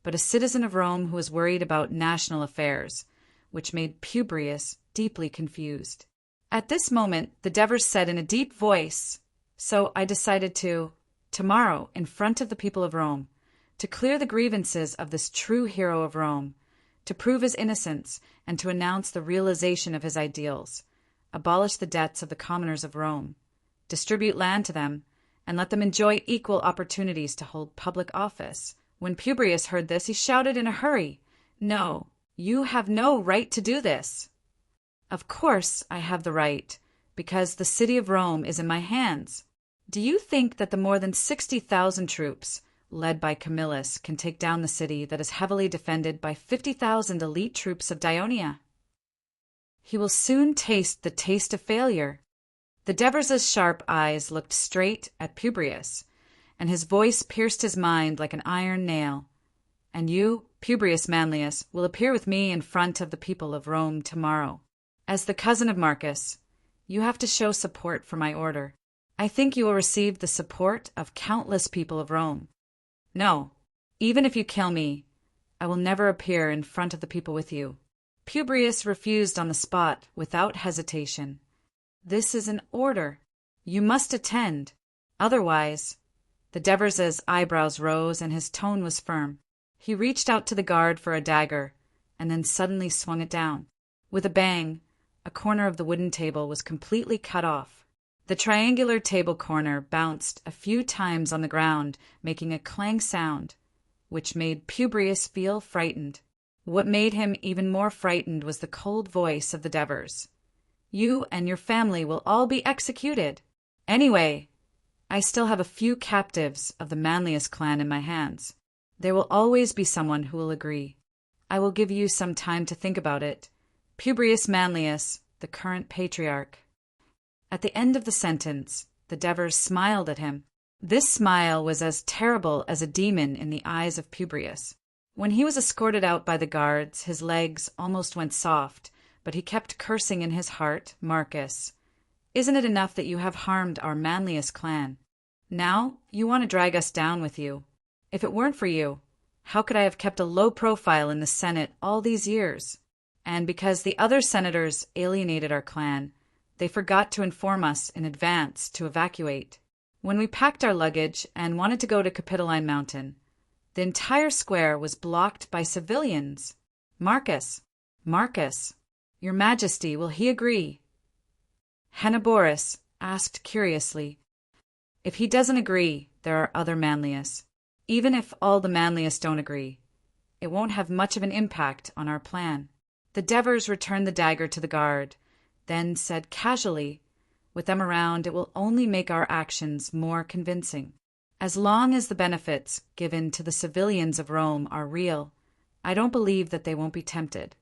but a citizen of Rome who was worried about national affairs, which made Publius deeply confused. At this moment, the Devers said in a deep voice, "So I decided tomorrow, in front of the people of Rome, to clear the grievances of this true hero of Rome, to prove his innocence, and to announce the realization of his ideals, abolish the debts of the commoners of Rome, distribute land to them, and let them enjoy equal opportunities to hold public office." When Publius heard this, he shouted in a hurry, "No, you have no right to do this." "Of course I have the right, because the city of Rome is in my hands. Do you think that the more than 60,000 troops, led by Camillus, can take down the city that is heavily defended by 50,000 elite troops of Dionia? He will soon taste the taste of failure." The Devers' sharp eyes looked straight at Publius, and his voice pierced his mind like an iron nail. "And you, Publius Manlius, will appear with me in front of the people of Rome tomorrow. As the cousin of Marcus, you have to show support for my order. I think you will receive the support of countless people of Rome. No, even if you kill me, I will never appear in front of the people with you." Publius refused on the spot without hesitation. "This is an order. You must attend. Otherwise—" The Devers' eyebrows rose and his tone was firm. He reached out to the guard for a dagger, and then suddenly swung it down. With a bang, a corner of the wooden table was completely cut off. The triangular table corner bounced a few times on the ground, making a clang sound, which made Publius feel frightened. What made him even more frightened was the cold voice of the Devers. "You and your family will all be executed. Anyway, I still have a few captives of the Manlius clan in my hands. There will always be someone who will agree. I will give you some time to think about it. Publius Manlius, the current patriarch." At the end of the sentence, the Devers smiled at him. This smile was as terrible as a demon in the eyes of Publius. When he was escorted out by the guards, his legs almost went soft, but he kept cursing in his heart, "Marcus, isn't it enough that you have harmed our Manlius clan? Now you want to drag us down with you. If it weren't for you, how could I have kept a low profile in the Senate all these years? And because the other senators alienated our clan, they forgot to inform us in advance to evacuate. When we packed our luggage and wanted to go to Capitoline Mountain, the entire square was blocked by civilians. Marcus, your Majesty, will he agree?" Henoborus asked curiously. "If he doesn't agree, there are other Manlius. Even if all the Manlius don't agree, it won't have much of an impact on our plan." The Devers returned the dagger to the guard, then said casually, "With them around, it will only make our actions more convincing. As long as the benefits given to the civilians of Rome are real, I don't believe that they won't be tempted.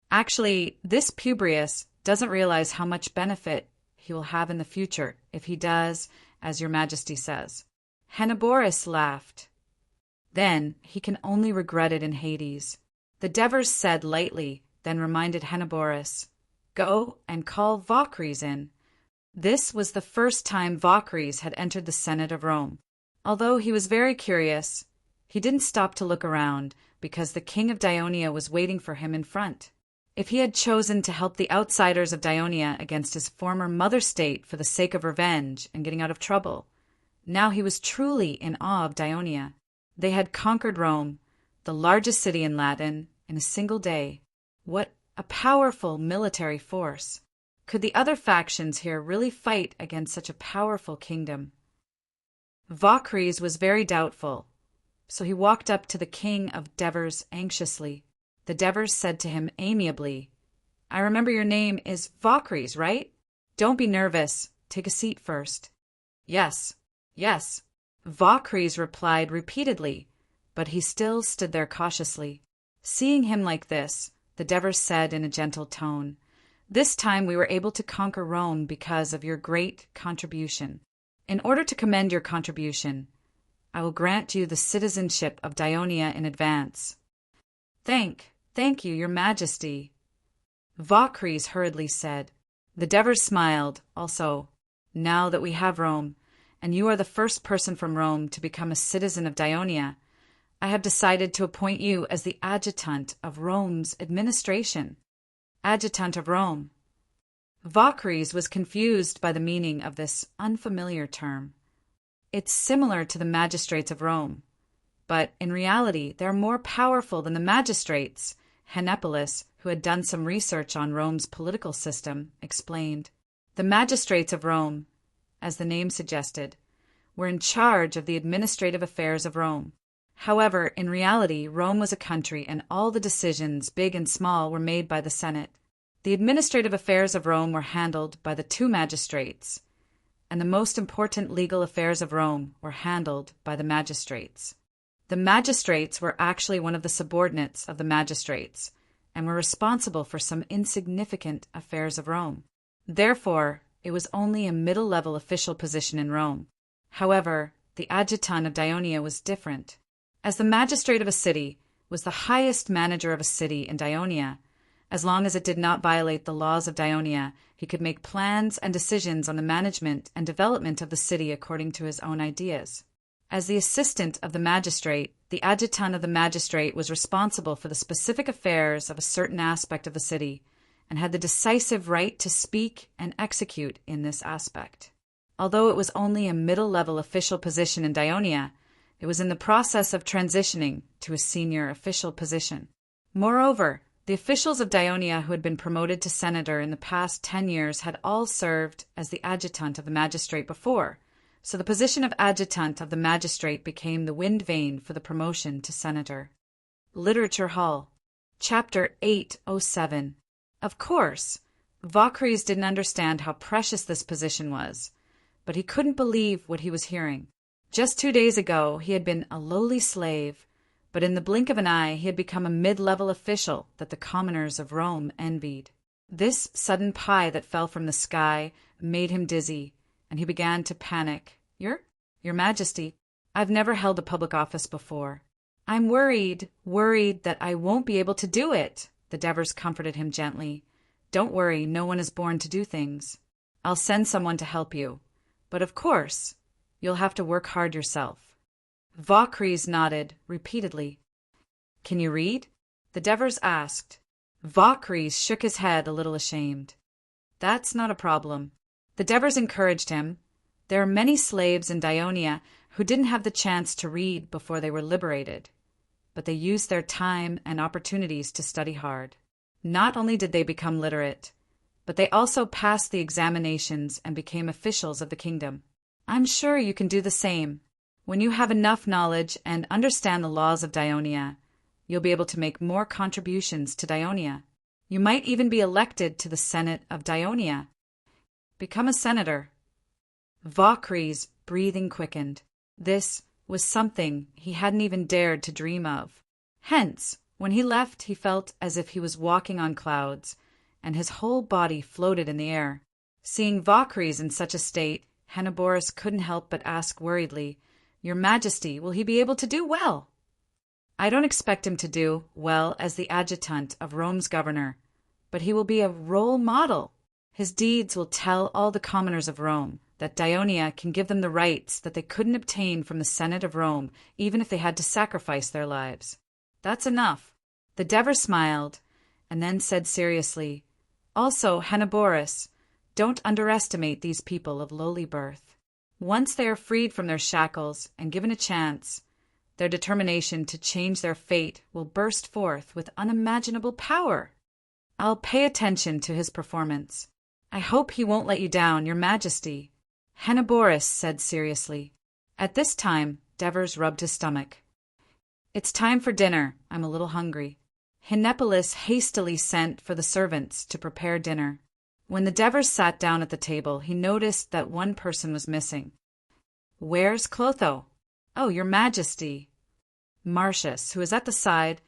Actually, this Publius doesn't realize how much benefit he will have in the future if he does as your Majesty says." Henoborus laughed. "Then he can only regret it in Hades." The Devers said lightly, then reminded Henoborus, "Go and call Vocres in." This was the first time Vocres had entered the Senate of Rome. Although he was very curious, he didn't stop to look around because the king of Dionia was waiting for him in front. If he had chosen to help the outsiders of Dionia against his former mother state for the sake of revenge and getting out of trouble, now he was truly in awe of Dionia. They had conquered Rome, the largest city in Latin, in a single day. What a powerful military force! Could the other factions here really fight against such a powerful kingdom? Vocres was very doubtful, so he walked up to the king of Devers anxiously. The Devers said to him amiably, "I remember your name is Vocres, right? Don't be nervous. Take a seat first." Yes. Vocres replied repeatedly, but he still stood there cautiously. Seeing him like this, the Devers said in a gentle tone, "This time we were able to conquer Rome because of your great contribution. In order to commend your contribution, I will grant you the citizenship of Dionia in advance." Thank you, your majesty," Vaucres hurriedly said. The Devers smiled, also. "Now that we have Rome, and you are the first person from Rome to become a citizen of Dionia, I have decided to appoint you as the adjutant of Rome's administration." Adjutant of Rome. Vaucres was confused by the meaning of this unfamiliar term. It's similar to the magistrates of Rome, but in reality they're more powerful than the magistrates, Henepolis, who had done some research on Rome's political system, explained. The magistrates of Rome, as the name suggested, were in charge of the administrative affairs of Rome. However, in reality, Rome was a country and all the decisions, big and small, were made by the Senate. The administrative affairs of Rome were handled by the two magistrates, and the most important legal affairs of Rome were handled by the magistrates. The magistrates were actually one of the subordinates of the magistrates, and were responsible for some insignificant affairs of Rome. Therefore, it was only a middle-level official position in Rome. However, the adjutant of Dionia was different. As the magistrate of a city was the highest manager of a city in Dionia, as long as it did not violate the laws of Dionia, he could make plans and decisions on the management and development of the city according to his own ideas. As the assistant of the magistrate, the adjutant of the magistrate was responsible for the specific affairs of a certain aspect of the city, and had the decisive right to speak and execute in this aspect. Although it was only a middle-level official position in Dionia, it was in the process of transitioning to a senior official position. Moreover, the officials of Dionia who had been promoted to senator in the past 10 years had all served as the adjutant of the magistrate before, so the position of adjutant of the magistrate became the wind vane for the promotion to senator. Literature Hall. Chapter 807. Of course, Vaucres didn't understand how precious this position was, but he couldn't believe what he was hearing. Just 2 days ago he had been a lowly slave, but in the blink of an eye he had become a mid-level official that the commoners of Rome envied. This sudden pie that fell from the sky made him dizzy, and he began to panic. Your Majesty, I've never held a public office before. I'm worried that I won't be able to do it, the Devers comforted him gently. Don't worry, no one is born to do things. I'll send someone to help you, but of course, you'll have to work hard yourself. Vaucres nodded repeatedly. Can you read? The Devers asked. Vaucres shook his head a little ashamed. That's not a problem. The Devers encouraged him. There are many slaves in Dionia who didn't have the chance to read before they were liberated, but they used their time and opportunities to study hard. Not only did they become literate, but they also passed the examinations and became officials of the kingdom. I'm sure you can do the same. When you have enough knowledge and understand the laws of Dionia, you'll be able to make more contributions to Dionia. You might even be elected to the Senate of Dionia. Become a senator. Vaucres' breathing quickened. This was something he hadn't even dared to dream of. Hence, when he left, he felt as if he was walking on clouds, and his whole body floated in the air. Seeing Vaucres in such a state, Henoborus couldn't help but ask worriedly, Your Majesty, will he be able to do well? I don't expect him to do well as the adjutant of Rome's governor, but he will be a role model. His deeds will tell all the commoners of Rome that Dionia can give them the rights that they couldn't obtain from the Senate of Rome, even if they had to sacrifice their lives. That's enough. The Devers smiled, and then said seriously, Also, Henoborus, don't underestimate these people of lowly birth. Once they are freed from their shackles and given a chance, their determination to change their fate will burst forth with unimaginable power. I'll pay attention to his performance. I hope he won't let you down, Your Majesty. Henoborus said seriously. At this time, Devers rubbed his stomach. It's time for dinner. I'm a little hungry. Henepolis hastily sent for the servants to prepare dinner. When the Devers sat down at the table, he noticed that one person was missing. Where's Clotho? Oh, Your Majesty. Marcius, who was at the side,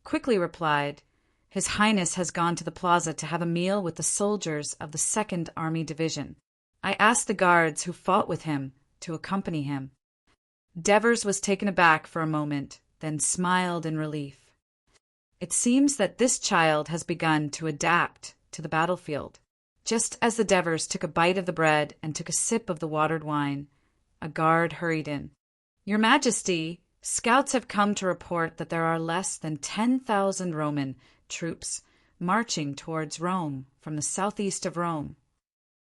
quickly replied, His Highness has gone to the plaza to have a meal with the soldiers of the 2nd Army Division. I asked the guards who fought with him to accompany him. Devers was taken aback for a moment, then smiled in relief. It seems that this child has begun to adapt to the battlefield. Just as the Devers took a bite of the bread and took a sip of the watered wine, a guard hurried in. "Your Majesty, scouts have come to report that there are less than 10,000 Roman troops marching towards Rome from the southeast of Rome."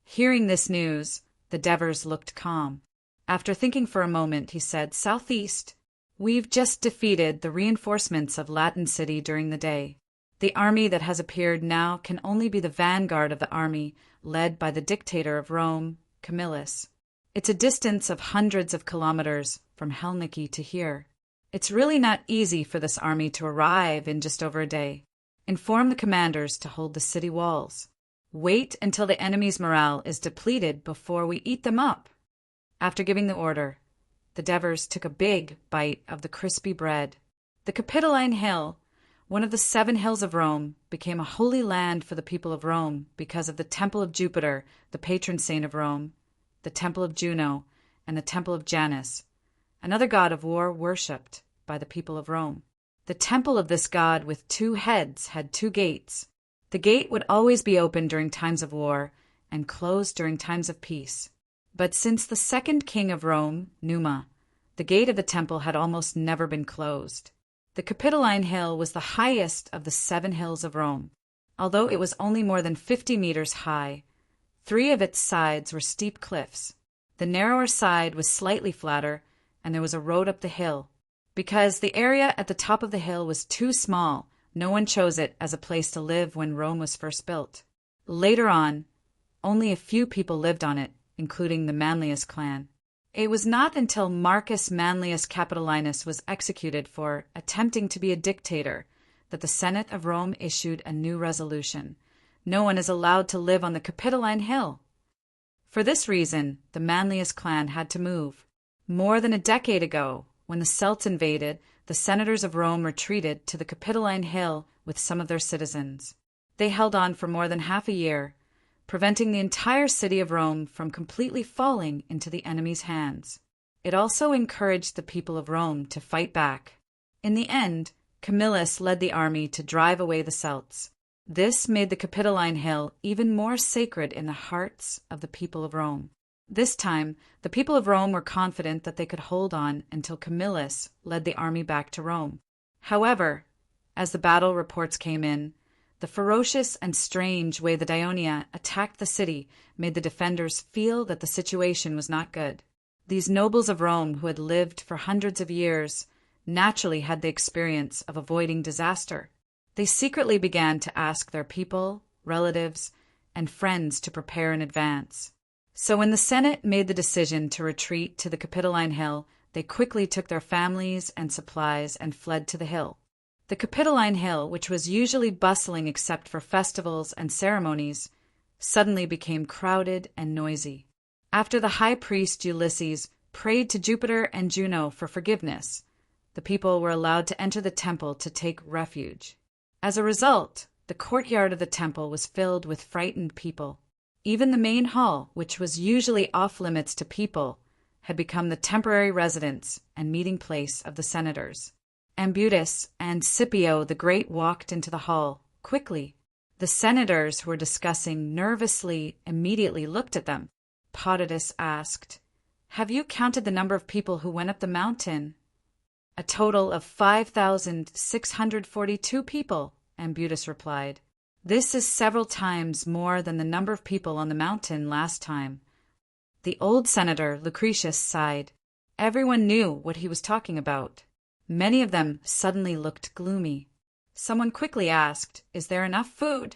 Hearing this news, the Devers looked calm. After thinking for a moment, he said, "Southeast? We've just defeated the reinforcements of Latin City during the day. The army that has appeared now can only be the vanguard of the army led by the dictator of Rome, Camillus. It's a distance of hundreds of kilometers from Helsinki to here. It's really not easy for this army to arrive in just over a day. Inform the commanders to hold the city walls. Wait until the enemy's morale is depleted before we eat them up." After giving the order, the Devers took a big bite of the crispy bread. The Capitoline Hill, one of the 7 hills of Rome, became a holy land for the people of Rome because of the Temple of Jupiter, the patron saint of Rome, the Temple of Juno, and the Temple of Janus, another god of war worshipped by the people of Rome. The temple of this god with 2 heads had 2 gates. The gate would always be open during times of war and closed during times of peace. But since the second king of Rome, Numa, the gate of the temple had almost never been closed. The Capitoline Hill was the highest of the 7 hills of Rome. Although it was only more than 50 meters high, 3 of its sides were steep cliffs. The narrower side was slightly flatter, and there was a road up the hill. Because the area at the top of the hill was too small, no one chose it as a place to live when Rome was first built. Later on, only a few people lived on it, including the Manlius clan. It was not until Marcus Manlius Capitolinus was executed for attempting to be a dictator that the Senate of Rome issued a new resolution. No one is allowed to live on the Capitoline Hill. For this reason, the Manlius clan had to move. More than a decade ago, when the Celts invaded, the senators of Rome retreated to the Capitoline Hill with some of their citizens. They held on for more than half a year, preventing the entire city of Rome from completely falling into the enemy's hands. It also encouraged the people of Rome to fight back. In the end, Camillus led the army to drive away the Celts. This made the Capitoline Hill even more sacred in the hearts of the people of Rome. This time, the people of Rome were confident that they could hold on until Camillus led the army back to Rome. However, as the battle reports came in, the ferocious and strange way the Dionia attacked the city made the defenders feel that the situation was not good. These nobles of Rome who had lived for hundreds of years naturally had the experience of avoiding disaster. They secretly began to ask their people, relatives, and friends to prepare in advance. So when the Senate made the decision to retreat to the Capitoline Hill, they quickly took their families and supplies and fled to the hill. The Capitoline Hill, which was usually bustling except for festivals and ceremonies, suddenly became crowded and noisy. After the high priest Ulysses prayed to Jupiter and Juno for forgiveness, the people were allowed to enter the temple to take refuge. As a result, the courtyard of the temple was filled with frightened people. Even the main hall, which was usually off-limits to people, had become the temporary residence and meeting place of the senators. Ambutus and Scipio the Great walked into the hall quickly. The senators who were discussing nervously immediately looked at them. Potitus asked, "Have you counted the number of people who went up the mountain?" "A total of 5,642 people," Ambutus replied. "This is several times more than the number of people on the mountain last time." The old senator, Lucretius, sighed. Everyone knew what he was talking about. Many of them suddenly looked gloomy. Someone quickly asked, "Is there enough food?"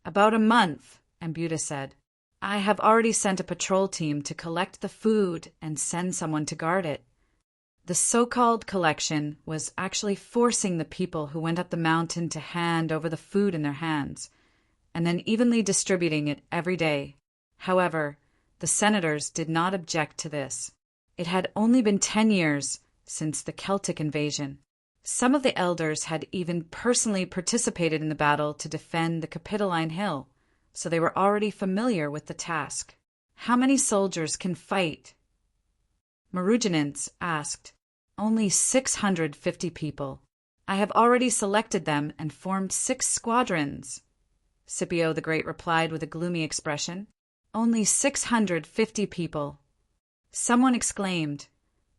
"About a month," Ambutus said. "I have already sent a patrol team to collect the food and send someone to guard it." The so-called collection was actually forcing the people who went up the mountain to hand over the food in their hands, and then evenly distributing it every day. However, the senators did not object to this. It had only been 10 years since the Celtic invasion. Some of the elders had even personally participated in the battle to defend the Capitoline Hill, so they were already familiar with the task. How many soldiers can fight Marugenins asked. Only 650 people. I have already selected them and formed 6 squadrons. Scipio the Great replied with a gloomy expression. Only 650 people. Someone exclaimed,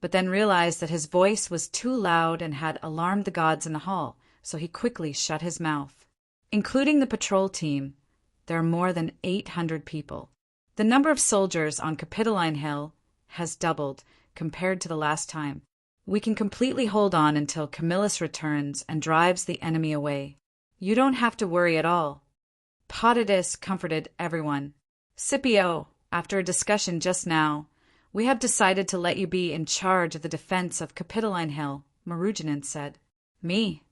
but then realized that his voice was too loud and had alarmed the gods in the hall, so he quickly shut his mouth. Including the patrol team, there are more than 800 people. The number of soldiers on Capitoline Hill has doubled compared to the last time. We can completely hold on until Camillus returns and drives the enemy away. You don't have to worry at all. Potitus comforted everyone. Scipio, after a discussion just now, we have decided to let you be in charge of the defense of Capitoline Hill, Marugenins said. Me?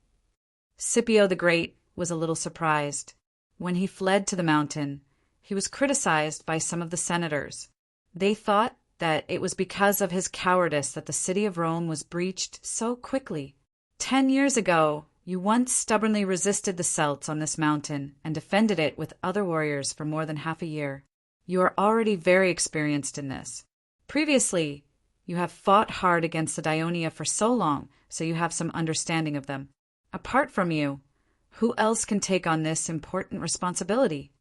Scipio the Great was a little surprised. When he fled to the mountain, he was criticized by some of the senators. They thought that it was because of his cowardice that the city of Rome was breached so quickly. 10 years ago, you once stubbornly resisted the Celts on this mountain and defended it with other warriors for more than half a year. You are already very experienced in this. Previously, you have fought hard against the Dionia for so long, so you have some understanding of them. Apart from you, who else can take on this important responsibility?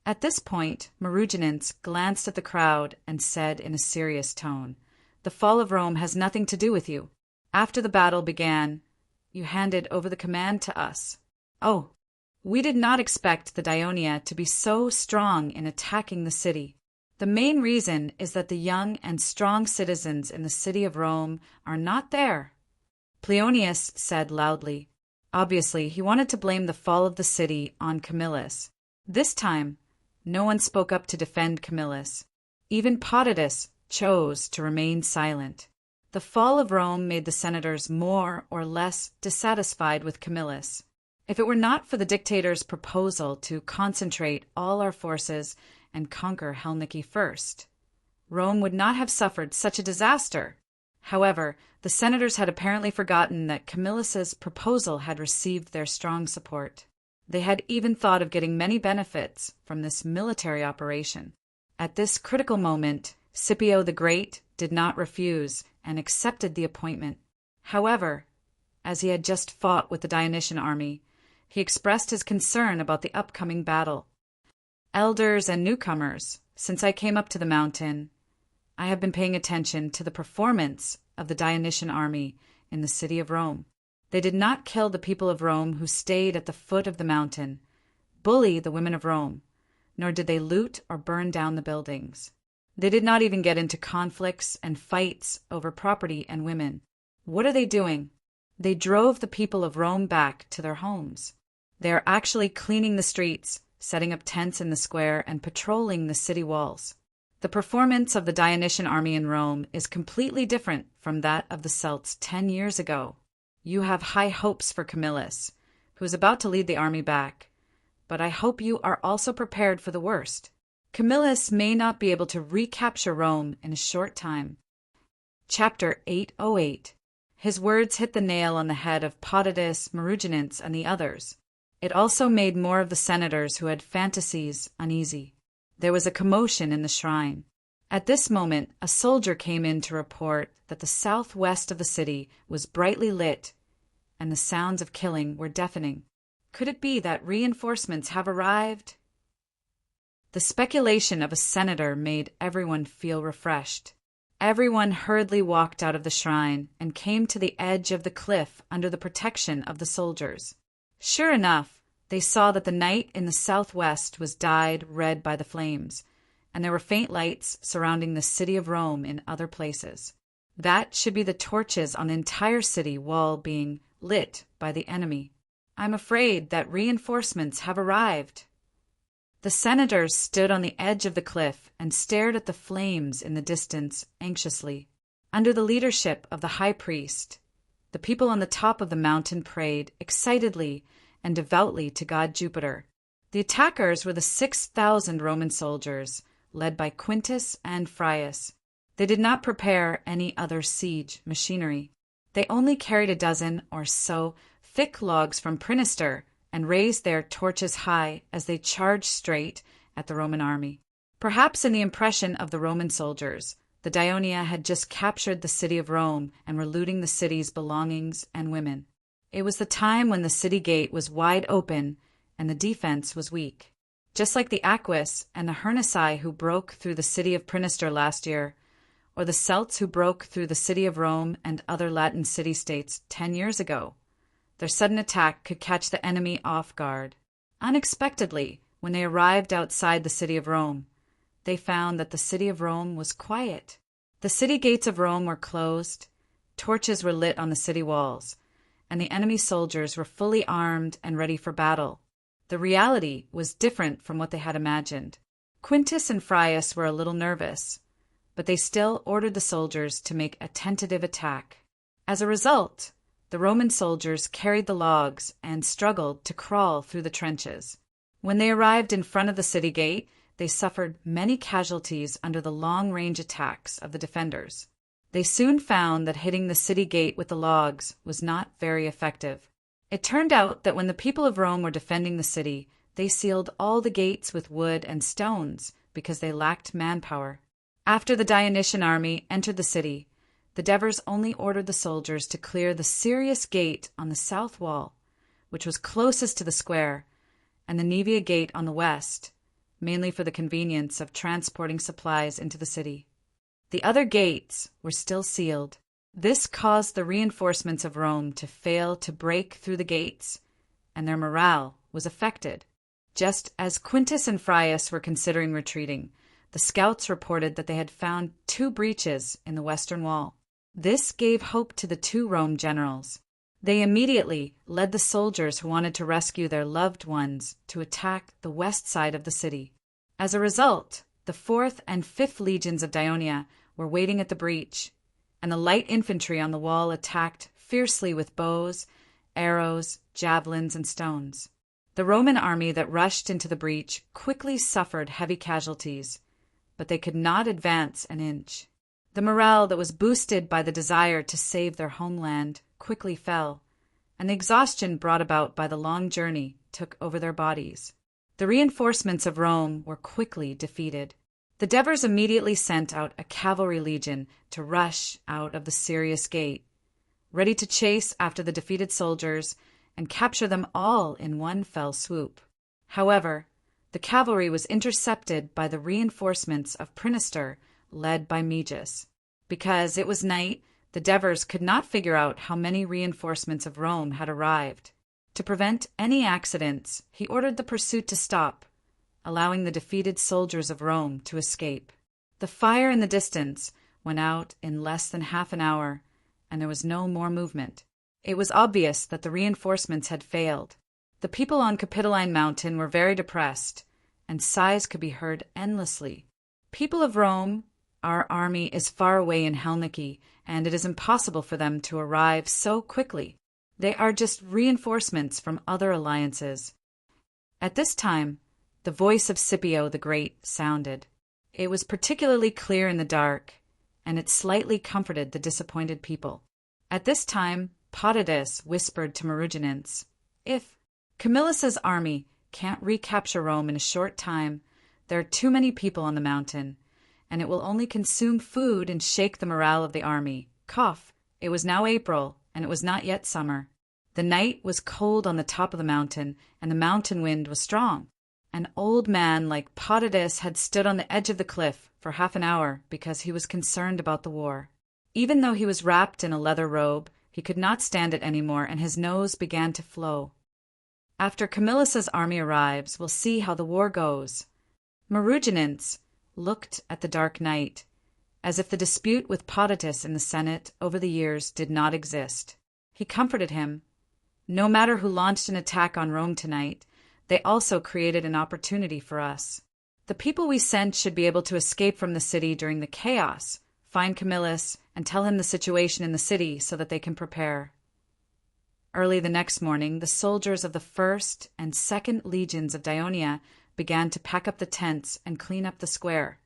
At this point, Marugenins glanced at the crowd and said in a serious tone, The fall of Rome has nothing to do with you. After the battle began, you handed over the command to us. Oh, we did not expect the Dionia to be so strong in attacking the city. The main reason is that the young and strong citizens in the city of Rome are not there. Pleonius said loudly. Obviously, he wanted to blame the fall of the city on Camillus. This time, no one spoke up to defend Camillus. Even Potitus chose to remain silent. The fall of Rome made the senators more or less dissatisfied with Camillus. If it were not for the dictator's proposal to concentrate all our forces and conquer Helniki first, Rome would not have suffered such a disaster. However, the senators had apparently forgotten that Camillus's proposal had received their strong support. They had even thought of getting many benefits from this military operation. At this critical moment, Scipio the Great did not refuse and accepted the appointment. However, as he had just fought with the Dionysian army, he expressed his concern about the upcoming battle. Elders and newcomers, since I came up to the mountain, I have been paying attention to the performance of the Dionysian army in the city of Rome. They did not kill the people of Rome who stayed at the foot of the mountain, bully the women of Rome, nor did they loot or burn down the buildings. They did not even get into conflicts and fights over property and women. What are they doing? They drove the people of Rome back to their homes. They are actually cleaning the streets, setting up tents in the square, and patrolling the city walls. The performance of the Dionysian army in Rome is completely different from that of the Celts 10 years ago. You have high hopes for Camillus, who is about to lead the army back, but I hope you are also prepared for the worst. Camillus may not be able to recapture Rome in a short time. Chapter 808. His words hit the nail on the head of Potitus, Marugenins, and the others. It also made more of the senators who had fantasies uneasy. There was a commotion in the shrine. At this moment, a soldier came in to report that the southwest of the city was brightly lit, and the sounds of killing were deafening. Could it be that reinforcements have arrived? The speculation of a senator made everyone feel refreshed. Everyone hurriedly walked out of the shrine and came to the edge of the cliff under the protection of the soldiers. Sure enough, they saw that the night in the southwest was dyed red by the flames, and there were faint lights surrounding the city of Rome in other places. That should be the torches on the entire city wall being lit by the enemy. I'm afraid that reinforcements have arrived. The senators stood on the edge of the cliff and stared at the flames in the distance anxiously. Under the leadership of the high priest, the people on the top of the mountain prayed excitedly and devoutly to God Jupiter. The attackers were the 6,000 Roman soldiers, led by Quintus and Frius. They did not prepare any other siege machinery. They only carried a dozen or so thick logs from Prinister and raised their torches high as they charged straight at the Roman army. Perhaps in the impression of the Roman soldiers, The Dionia had just captured the city of Rome and were looting the city's belongings and women. It was the time when the city gate was wide open and the defense was weak. Just like the Aquis and the Hernici who broke through the city of Prinister last year, or the Celts who broke through the city of Rome and other Latin city-states 10 years ago. Their sudden attack could catch the enemy off guard. Unexpectedly, when they arrived outside the city of Rome, they found that the city of Rome was quiet. The city gates of Rome were closed, torches were lit on the city walls, and the enemy soldiers were fully armed and ready for battle. The reality was different from what they had imagined. Quintus and Frius were a little nervous, but they still ordered the soldiers to make a tentative attack. As a result, the Roman soldiers carried the logs and struggled to crawl through the trenches. When they arrived in front of the city gate, they suffered many casualties under the long-range attacks of the defenders. They soon found that hitting the city gate with the logs was not very effective. It turned out that when the people of Rome were defending the city, they sealed all the gates with wood and stones because they lacked manpower. After the Dionysian army entered the city, the Devers only ordered the soldiers to clear the Sirius gate on the south wall, which was closest to the square, and the Naevia gate on the west, mainly for the convenience of transporting supplies into the city. The other gates were still sealed. This caused the reinforcements of Rome to fail to break through the gates, and their morale was affected. Just as Quintus and Frius were considering retreating, the scouts reported that they had found 2 breaches in the western wall. This gave hope to the 2 Rome generals. They immediately led the soldiers who wanted to rescue their loved ones to attack the west side of the city. As a result, the 4th and 5th legions of Dionia were waiting at the breach, and the light infantry on the wall attacked fiercely with bows, arrows, javelins, and stones. The Roman army that rushed into the breach quickly suffered heavy casualties, but they could not advance an inch. The morale that was boosted by the desire to save their homeland quickly fell, and the exhaustion brought about by the long journey took over their bodies. The reinforcements of Rome were quickly defeated. The Devers immediately sent out a cavalry legion to rush out of the Sirius gate, ready to chase after the defeated soldiers and capture them all in one fell swoop. However, the cavalry was intercepted by the reinforcements of Prinister, led by Megis. Because it was night, the Devers could not figure out how many reinforcements of Rome had arrived. To prevent any accidents, he ordered the pursuit to stop, allowing the defeated soldiers of Rome to escape. The fire in the distance went out in less than half an hour, and there was no more movement. It was obvious that the reinforcements had failed. The people on Capitoline Mountain were very depressed, and sighs could be heard endlessly. People of Rome, our army is far away in Helniki, and it is impossible for them to arrive so quickly. They are just reinforcements from other alliances. At this time, the voice of Scipio the Great sounded. It was particularly clear in the dark, and it slightly comforted the disappointed people. At this time, Potidus whispered to Maruginense, "If Camillus's army can't recapture Rome in a short time, there are too many people on the mountain, and it will only consume food and shake the morale of the army." Cough. It was now April, and it was not yet summer. The night was cold on the top of the mountain, and the mountain wind was strong. An old man like Potidus had stood on the edge of the cliff for half an hour because he was concerned about the war. Even though he was wrapped in a leather robe, he could not stand it anymore, and his nose began to flow. After Camillus's army arrives, we'll see how the war goes. Maruginense looked at the dark night, as if the dispute with Potidus in the Senate over the years did not exist. He comforted him. No matter who launched an attack on Rome tonight, they also created an opportunity for us. The people we sent should be able to escape from the city during the chaos, find Camillus, and tell him the situation in the city so that they can prepare. Early the next morning, the soldiers of the 1st and 2nd legions of Dionia began to pack up the tents and clean up the square.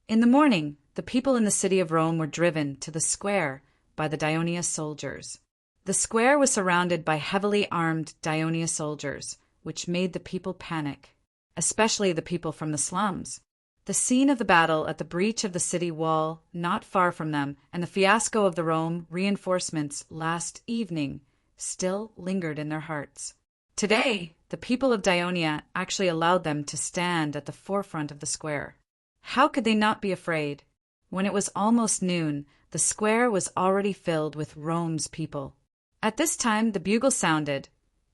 In the morning, the people in the city of Rome were driven to the square by the Dionia soldiers. The square was surrounded by heavily armed Dionia soldiers, which made the people panic, especially the people from the slums. The scene of the battle at the breach of the city wall not far from them, and the fiasco of the Rome reinforcements last evening still lingered in their hearts. Today, the people of Dionia actually allowed them to stand at the forefront of the square. How could they not be afraid? When it was almost noon, the square was already filled with Rome's people. At this time, the bugle sounded,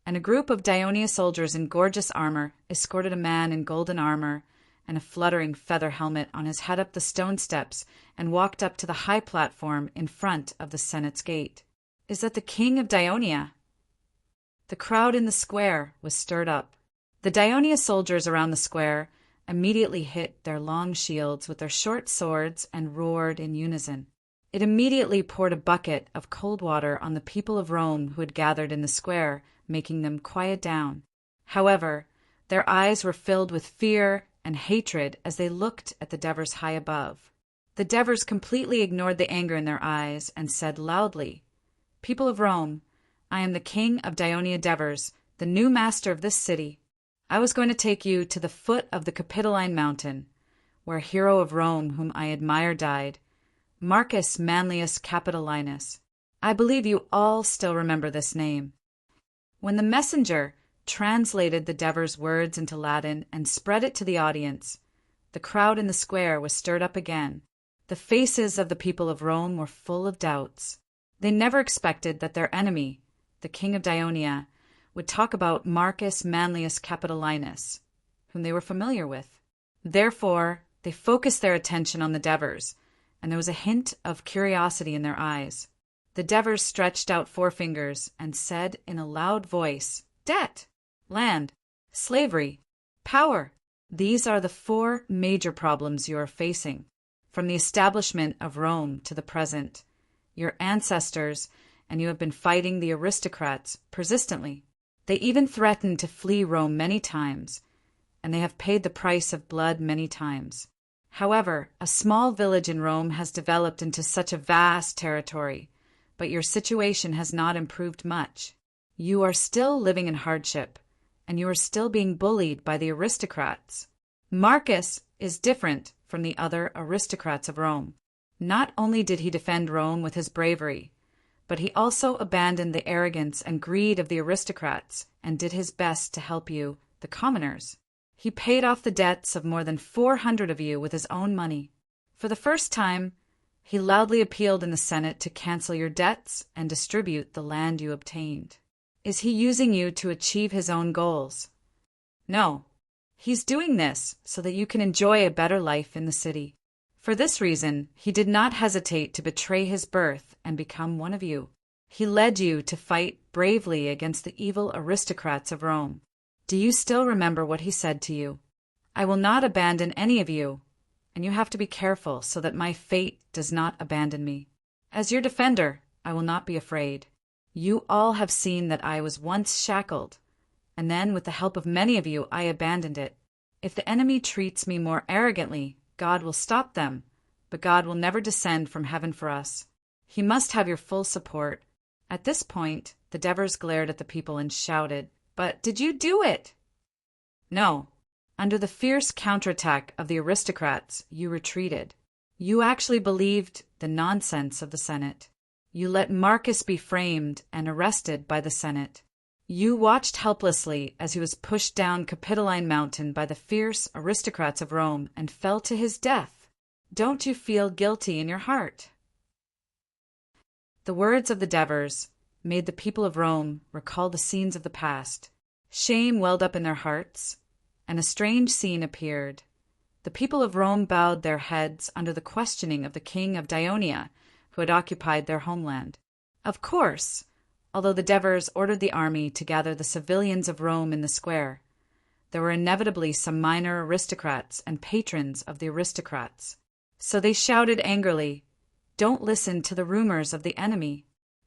and a group of Dionia soldiers in gorgeous armor escorted a man in golden armor and a fluttering feather helmet on his head up the stone steps and walked up to the high platform in front of the Senate's gate. Is that the king of Dionia? The crowd in the square was stirred up. The Dionia soldiers around the square immediately hit their long shields with their short swords and roared in unison. It immediately poured a bucket of cold water on the people of Rome who had gathered in the square, making them quiet down. However, their eyes were filled with fear and hatred as they looked at the Devers high above. The Devers completely ignored the anger in their eyes and said loudly, "People of Rome, I am the king of Dionia Devers, the new master of this city. I was going to take you to the foot of the Capitoline Mountain, where a hero of Rome whom I admire died, Marcus Manlius Capitolinus. I believe you all still remember this name." When the messenger translated the Devers' words into Latin and spread it to the audience, the crowd in the square was stirred up again. The faces of the people of Rome were full of doubts. They never expected that their enemy, the king of Dionia, would talk about Marcus Manlius Capitolinus, whom they were familiar with. Therefore, they focused their attention on the Devers, and there was a hint of curiosity in their eyes. The Devers stretched out forefingers and said in a loud voice, "Debt, land, slavery, power. These are the 4 major problems you are facing. From the establishment of Rome to the present, your ancestors and you have been fighting the aristocrats persistently. They even threatened to flee Rome many times, and they have paid the price of blood many times. However, a small village in Rome has developed into such a vast territory, but your situation has not improved much. You are still living in hardship, and you are still being bullied by the aristocrats. Marcus is different from the other aristocrats of Rome. Not only did he defend Rome with his bravery, but he also abandoned the arrogance and greed of the aristocrats and did his best to help you, the commoners. He paid off the debts of more than 400 of you with his own money. For the first time, he loudly appealed in the Senate to cancel your debts and distribute the land you obtained. Is he using you to achieve his own goals? No. He's doing this so that you can enjoy a better life in the city. For this reason, he did not hesitate to betray his birth and become one of you. He led you to fight bravely against the evil aristocrats of Rome. Do you still remember what he said to you? I will not abandon any of you, and you have to be careful so that my fate does not abandon me. As your defender, I will not be afraid. You all have seen that I was once shackled, and then with the help of many of you, I abandoned it. If the enemy treats me more arrogantly, God will stop them, but God will never descend from heaven for us. He must have your full support. At this point, the Devers glared at the people and shouted, "But did you do it?" No. Under the fierce counterattack of the aristocrats, you retreated. You actually believed the nonsense of the Senate. You let Marcus be framed and arrested by the Senate. You watched helplessly as he was pushed down Capitoline Mountain by the fierce aristocrats of Rome and fell to his death. Don't you feel guilty in your heart? The words of the Devers made the people of Rome recall the scenes of the past. Shame welled up in their hearts, and a strange scene appeared. The people of Rome bowed their heads under the questioning of the king of Dionia, who had occupied their homeland. Of course, although the Devers ordered the army to gather the civilians of Rome in the square, there were inevitably some minor aristocrats and patrons of the aristocrats. So they shouted angrily, "Don't listen to the rumors of the enemy.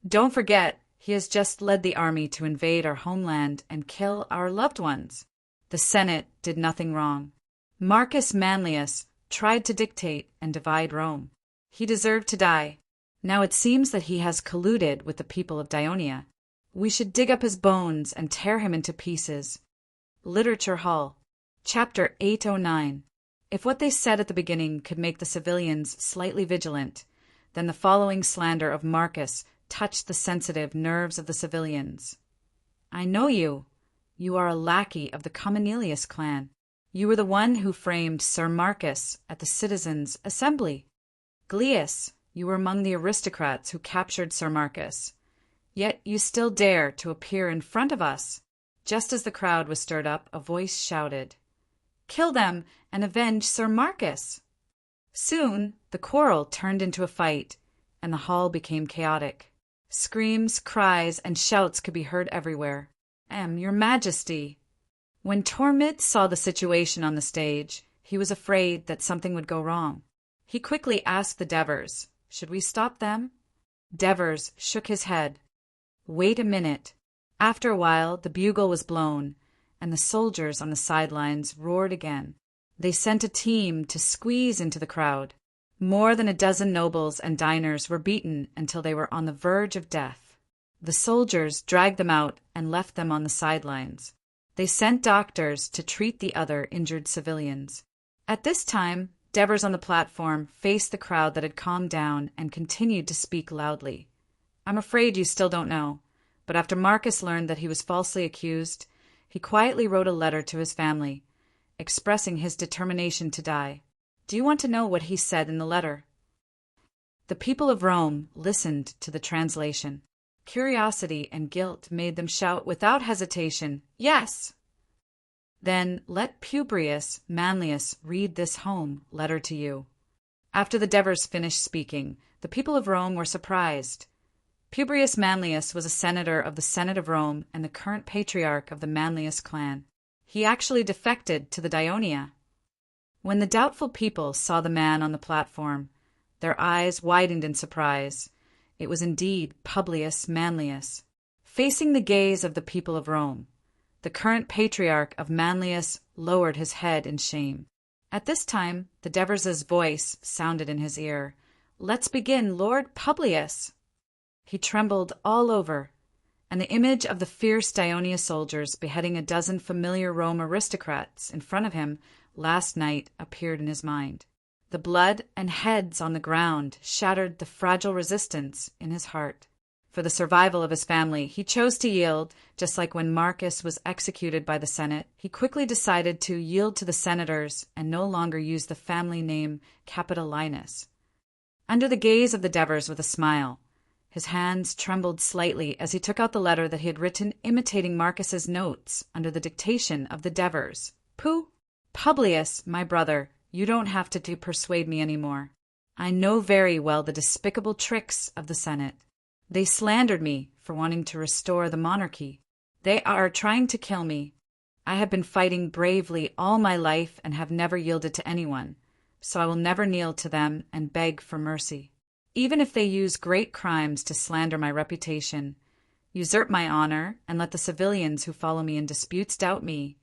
Don't forget, he has just led the army to invade our homeland and kill our loved ones." The Senate did nothing wrong. Marcus Manlius tried to dictate and divide Rome. He deserved to die. Now it seems that he has colluded with the people of Dionia. We should dig up his bones and tear him into pieces. Literature Hall. Chapter 809. If what they said at the beginning could make the civilians slightly vigilant, then the following slander of Marcus touched the sensitive nerves of the civilians. I know you. You are a lackey of the Commonelius clan. You were the one who framed Sir Marcus at the citizens' assembly. Glius, you were among the aristocrats who captured Sir Marcus. Yet you still dare to appear in front of us. Just as the crowd was stirred up, a voice shouted, "Kill them and avenge Sir Marcus!" Soon the quarrel turned into a fight, and the hall became chaotic. Screams, cries, and shouts could be heard everywhere. Your Majesty! When Tormid saw the situation on the stage, he was afraid that something would go wrong. He quickly asked the Devers, "Should we stop them?" Devers shook his head. Wait a minute. After a while, the bugle was blown, and the soldiers on the sidelines roared again. They sent a team to squeeze into the crowd. More than a dozen nobles and diners were beaten until they were on the verge of death. The soldiers dragged them out and left them on the sidelines. They sent doctors to treat the other injured civilians. At this time, Devers on the platform faced the crowd that had calmed down and continued to speak loudly. I'm afraid you still don't know, but after Marcus learned that he was falsely accused, he quietly wrote a letter to his family, expressing his determination to die. Do you want to know what he said in the letter? The people of Rome listened to the translation. Curiosity and guilt made them shout without hesitation, "Yes!" Then let Publius Manlius read this home letter to you. After the Devers finished speaking, the people of Rome were surprised. Publius Manlius was a senator of the Senate of Rome and the current patriarch of the Manlius clan. He actually defected to the Dionia. When the doubtful people saw the man on the platform, their eyes widened in surprise. It was indeed Publius Manlius. Facing the gaze of the people of Rome, the current patriarch of Manlius lowered his head in shame. At this time, the Devers' voice sounded in his ear. "Let's begin, Lord Publius." He trembled all over, and the image of the fierce Dionia soldiers beheading a dozen familiar Rome aristocrats in front of him last night appeared in his mind. The blood and heads on the ground shattered the fragile resistance in his heart. For the survival of his family, he chose to yield, just like when Marcus was executed by the Senate. He quickly decided to yield to the senators and no longer use the family name Capitolinus. Under the gaze of the Devers with a smile, his hands trembled slightly as he took out the letter that he had written imitating Marcus's notes under the dictation of the Devers. "Pooh! Publius, my brother, you don't have to persuade me anymore. I know very well the despicable tricks of the Senate. They slandered me for wanting to restore the monarchy. They are trying to kill me. I have been fighting bravely all my life and have never yielded to anyone, so I will never kneel to them and beg for mercy. Even if they use great crimes to slander my reputation, usurp my honor, and let the civilians who follow me in disputes doubt me,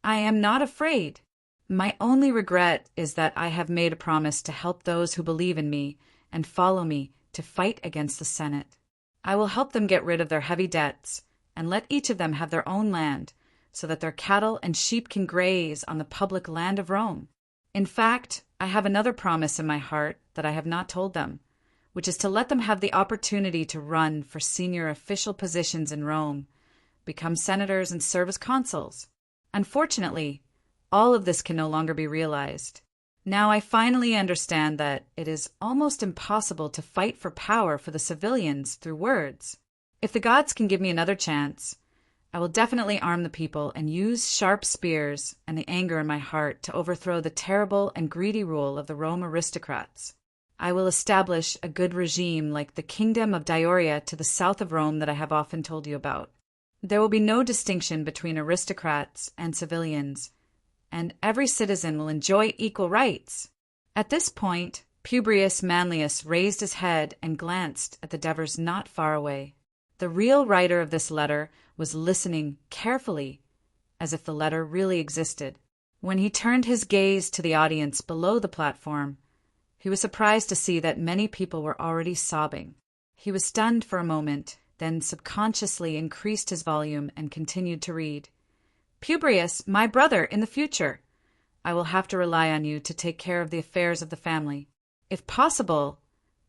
I am not afraid. My only regret is that I have made a promise to help those who believe in me and follow me to fight against the Senate. I will help them get rid of their heavy debts and let each of them have their own land so that their cattle and sheep can graze on the public land of Rome. In fact, I have another promise in my heart that I have not told them, which is to let them have the opportunity to run for senior official positions in Rome, become senators and serve as consuls. Unfortunately, all of this can no longer be realized. Now I finally understand that it is almost impossible to fight for power for the civilians through words. If the gods can give me another chance, I will definitely arm the people and use sharp spears and the anger in my heart to overthrow the terrible and greedy rule of the Rome aristocrats. I will establish a good regime like the kingdom of Dioria to the south of Rome that I have often told you about. There will be no distinction between aristocrats and civilians, and every citizen will enjoy equal rights. At this point, Publius Manlius raised his head and glanced at the Devers not far away. The real writer of this letter was listening carefully, as if the letter really existed. When he turned his gaze to the audience below the platform, he was surprised to see that many people were already sobbing. He was stunned for a moment, then subconsciously increased his volume and continued to read. "Publius, my brother in the future, I will have to rely on you to take care of the affairs of the family. If possible,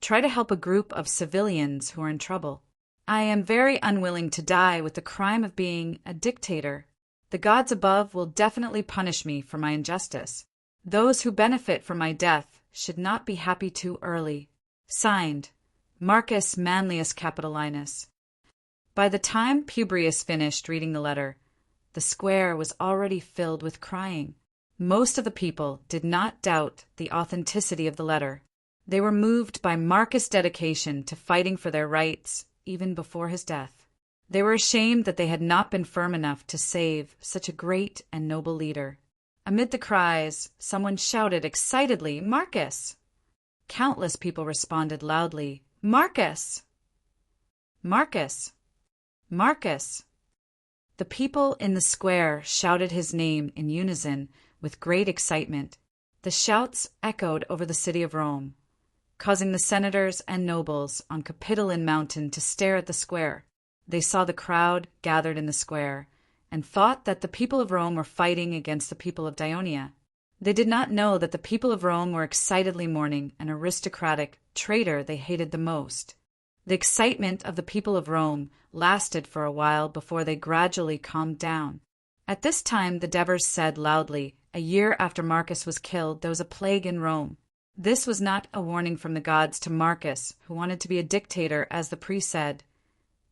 try to help a group of civilians who are in trouble. I am very unwilling to die with the crime of being a dictator. The gods above will definitely punish me for my injustice. Those who benefit from my death should not be happy too early. Signed, Marcus Manlius Capitolinus. By the time Publius finished reading the letter, the square was already filled with crying. Most of the people did not doubt the authenticity of the letter. They were moved by Marcus' dedication to fighting for their rights even before his death. They were ashamed that they had not been firm enough to save such a great and noble leader. Amid the cries, someone shouted excitedly, "Marcus!" Countless people responded loudly, "Marcus! Marcus! Marcus!" The people in the square shouted his name in unison with great excitement. The shouts echoed over the city of Rome, causing the senators and nobles on Capitoline Mountain to stare at the square. They saw the crowd gathered in the square and thought that the people of Rome were fighting against the people of Dionia. They did not know that the people of Rome were excitedly mourning an aristocratic traitor they hated the most. The excitement of the people of Rome lasted for a while before they gradually calmed down. At this time, the Devers said loudly, "A year after Marcus was killed, there was a plague in Rome." This was not a warning from the gods to Marcus, who wanted to be a dictator, as the priest said,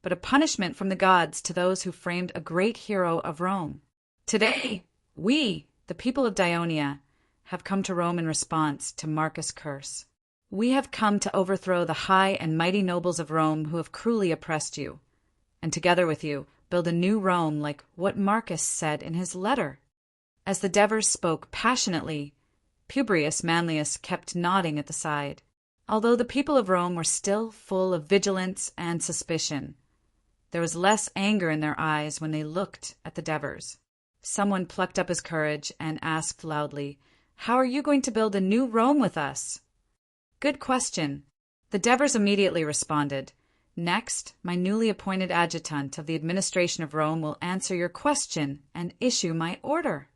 but a punishment from the gods to those who framed a great hero of Rome. Today, we, the people of Dionia, have come to Rome in response to Marcus' curse. We have come to overthrow the high and mighty nobles of Rome who have cruelly oppressed you, and together with you, build a new Rome like what Marcus said in his letter. As the Devers spoke passionately, Publius Manlius kept nodding at the side. Although the people of Rome were still full of vigilance and suspicion, there was less anger in their eyes when they looked at the Devers. Someone plucked up his courage and asked loudly, "How are you going to build a new Rome with us?" "Good question." The Devers immediately responded, "Next, my newly appointed adjutant of the administration of Rome will answer your question and issue my order."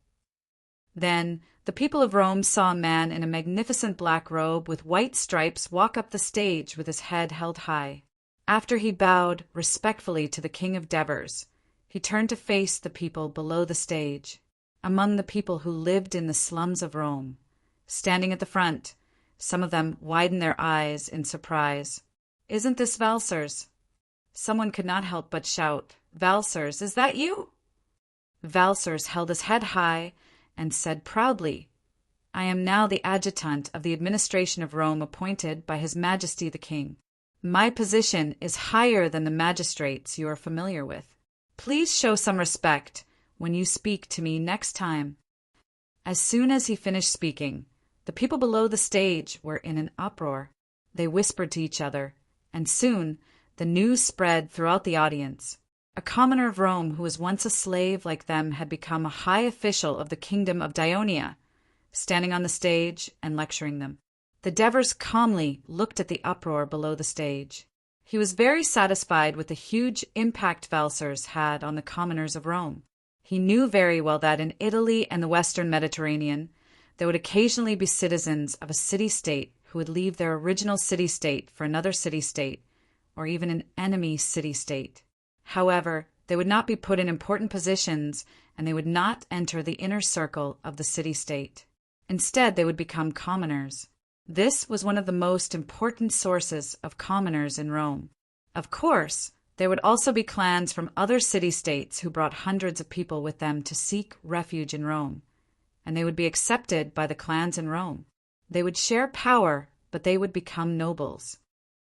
Then the people of Rome saw a man in a magnificent black robe with white stripes walk up the stage with his head held high. After he bowed respectfully to the king of Devers, he turned to face the people below the stage, among the people who lived in the slums of Rome. Standing at the front, some of them widened their eyes in surprise. "Isn't this Valsers?" Someone could not help but shout, "Valsers, is that you?" Valsers held his head high and said proudly, "I am now the adjutant of the administration of Rome appointed by His Majesty the King. My position is higher than the magistrates you are familiar with. Please show some respect when you speak to me next time." As soon as he finished speaking, the people below the stage were in an uproar. They whispered to each other, and soon the news spread throughout the audience. A commoner of Rome who was once a slave like them had become a high official of the kingdom of Dionia, standing on the stage and lecturing them. The Devers calmly looked at the uproar below the stage. He was very satisfied with the huge impact Valsers had on the commoners of Rome. He knew very well that in Italy and the Western Mediterranean, there would occasionally be citizens of a city-state who would leave their original city-state for another city-state, or even an enemy city-state. However, they would not be put in important positions, and they would not enter the inner circle of the city-state. Instead, they would become commoners. This was one of the most important sources of commoners in Rome. Of course, there would also be clans from other city-states who brought hundreds of people with them to seek refuge in Rome, and they would be accepted by the clans in Rome. They would share power, but they would become nobles.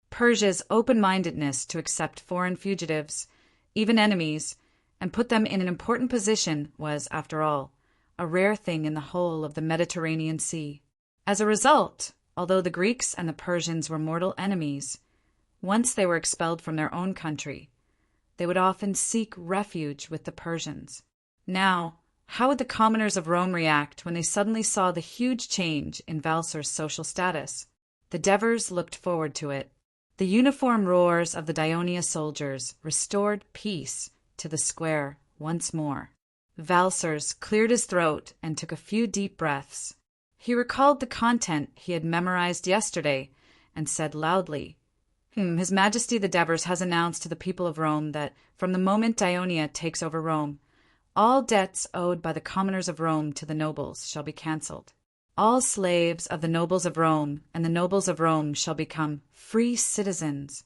Persia's open-mindedness to accept foreign fugitives, even enemies, and put them in an important position was, after all, a rare thing in the whole of the Mediterranean Sea. As a result, although the Greeks and the Persians were mortal enemies, once they were expelled from their own country, they would often seek refuge with the Persians. Now, how would the commoners of Rome react when they suddenly saw the huge change in Valsers' social status? The Devers looked forward to it. The uniform roars of the Dionia soldiers restored peace to the square once more. Valsers cleared his throat and took a few deep breaths. He recalled the content he had memorized yesterday and said loudly, His Majesty the Devers has announced to the people of Rome that from the moment Dionia takes over Rome, all debts owed by the commoners of Rome to the nobles shall be cancelled. All slaves of the nobles of Rome and the nobles of Rome shall become free citizens.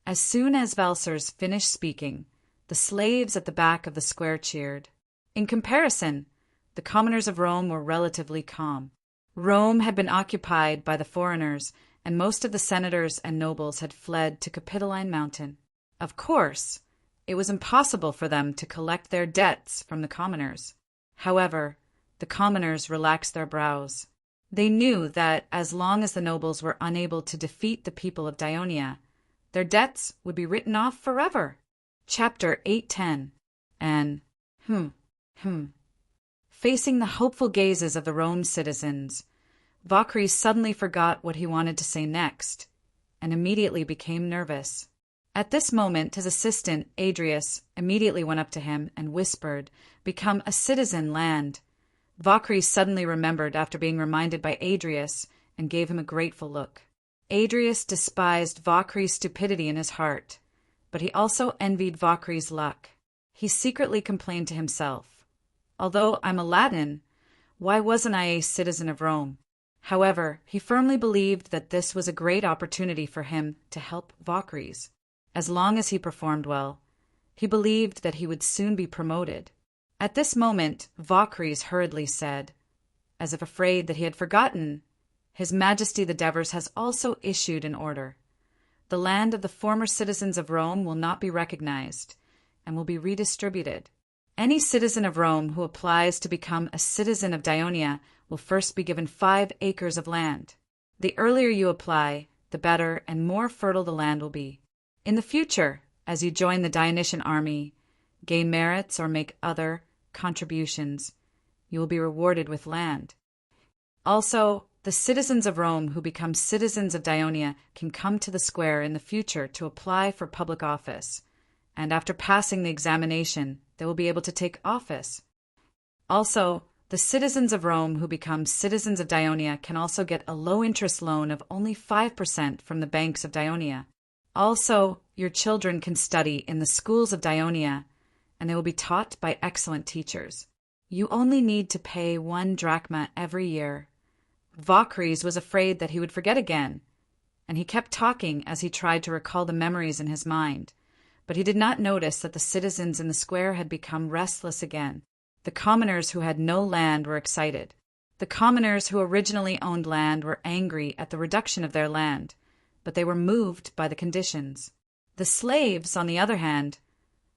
As soon as Valsers finished speaking, the slaves at the back of the square cheered. In comparison, the commoners of Rome were relatively calm. Rome had been occupied by the foreigners, and most of the senators and nobles had fled to Capitoline Mountain. Of course, it was impossible for them to collect their debts from the commoners. However, the commoners relaxed their brows. They knew that as long as the nobles were unable to defeat the people of Dionia, their debts would be written off forever. Chapter 810. Facing the hopeful gazes of the Rome citizens, Valkyrie suddenly forgot what he wanted to say next, and immediately became nervous. At this moment, his assistant, Adrius, immediately went up to him and whispered, "Become a citizen, land." Valkyrie suddenly remembered after being reminded by Adrius and gave him a grateful look. Adrius despised Valkyrie's stupidity in his heart, but he also envied Valkyrie's luck. He secretly complained to himself, "Although I'm a Latin, why wasn't I a citizen of Rome?" However, he firmly believed that this was a great opportunity for him to help Valkyries. As long as he performed well, he believed that he would soon be promoted. At this moment, Valkyries hurriedly said, as if afraid that he had forgotten, "His Majesty the Devers has also issued an order. The land of the former citizens of Rome will not be recognized and will be redistributed. Any citizen of Rome who applies to become a citizen of Dionia will first be given 5 acres of land. The earlier you apply, the better and more fertile the land will be. In the future, as you join the Dionysian army, gain merits or make other contributions, you will be rewarded with land. Also, the citizens of Rome who become citizens of Dionia can come to the square in the future to apply for public office, and after passing the examination, they will be able to take office. Also, the citizens of Rome who become citizens of Dionia can also get a low-interest loan of only 5% from the banks of Dionia. Also, your children can study in the schools of Dionia, and they will be taught by excellent teachers. You only need to pay 1 drachma every year." Valkyries was afraid that he would forget again, and he kept talking as he tried to recall the memories in his mind. But he did not notice that the citizens in the square had become restless again. The commoners who had no land were excited. The commoners who originally owned land were angry at the reduction of their land, but they were moved by the conditions. The slaves, on the other hand,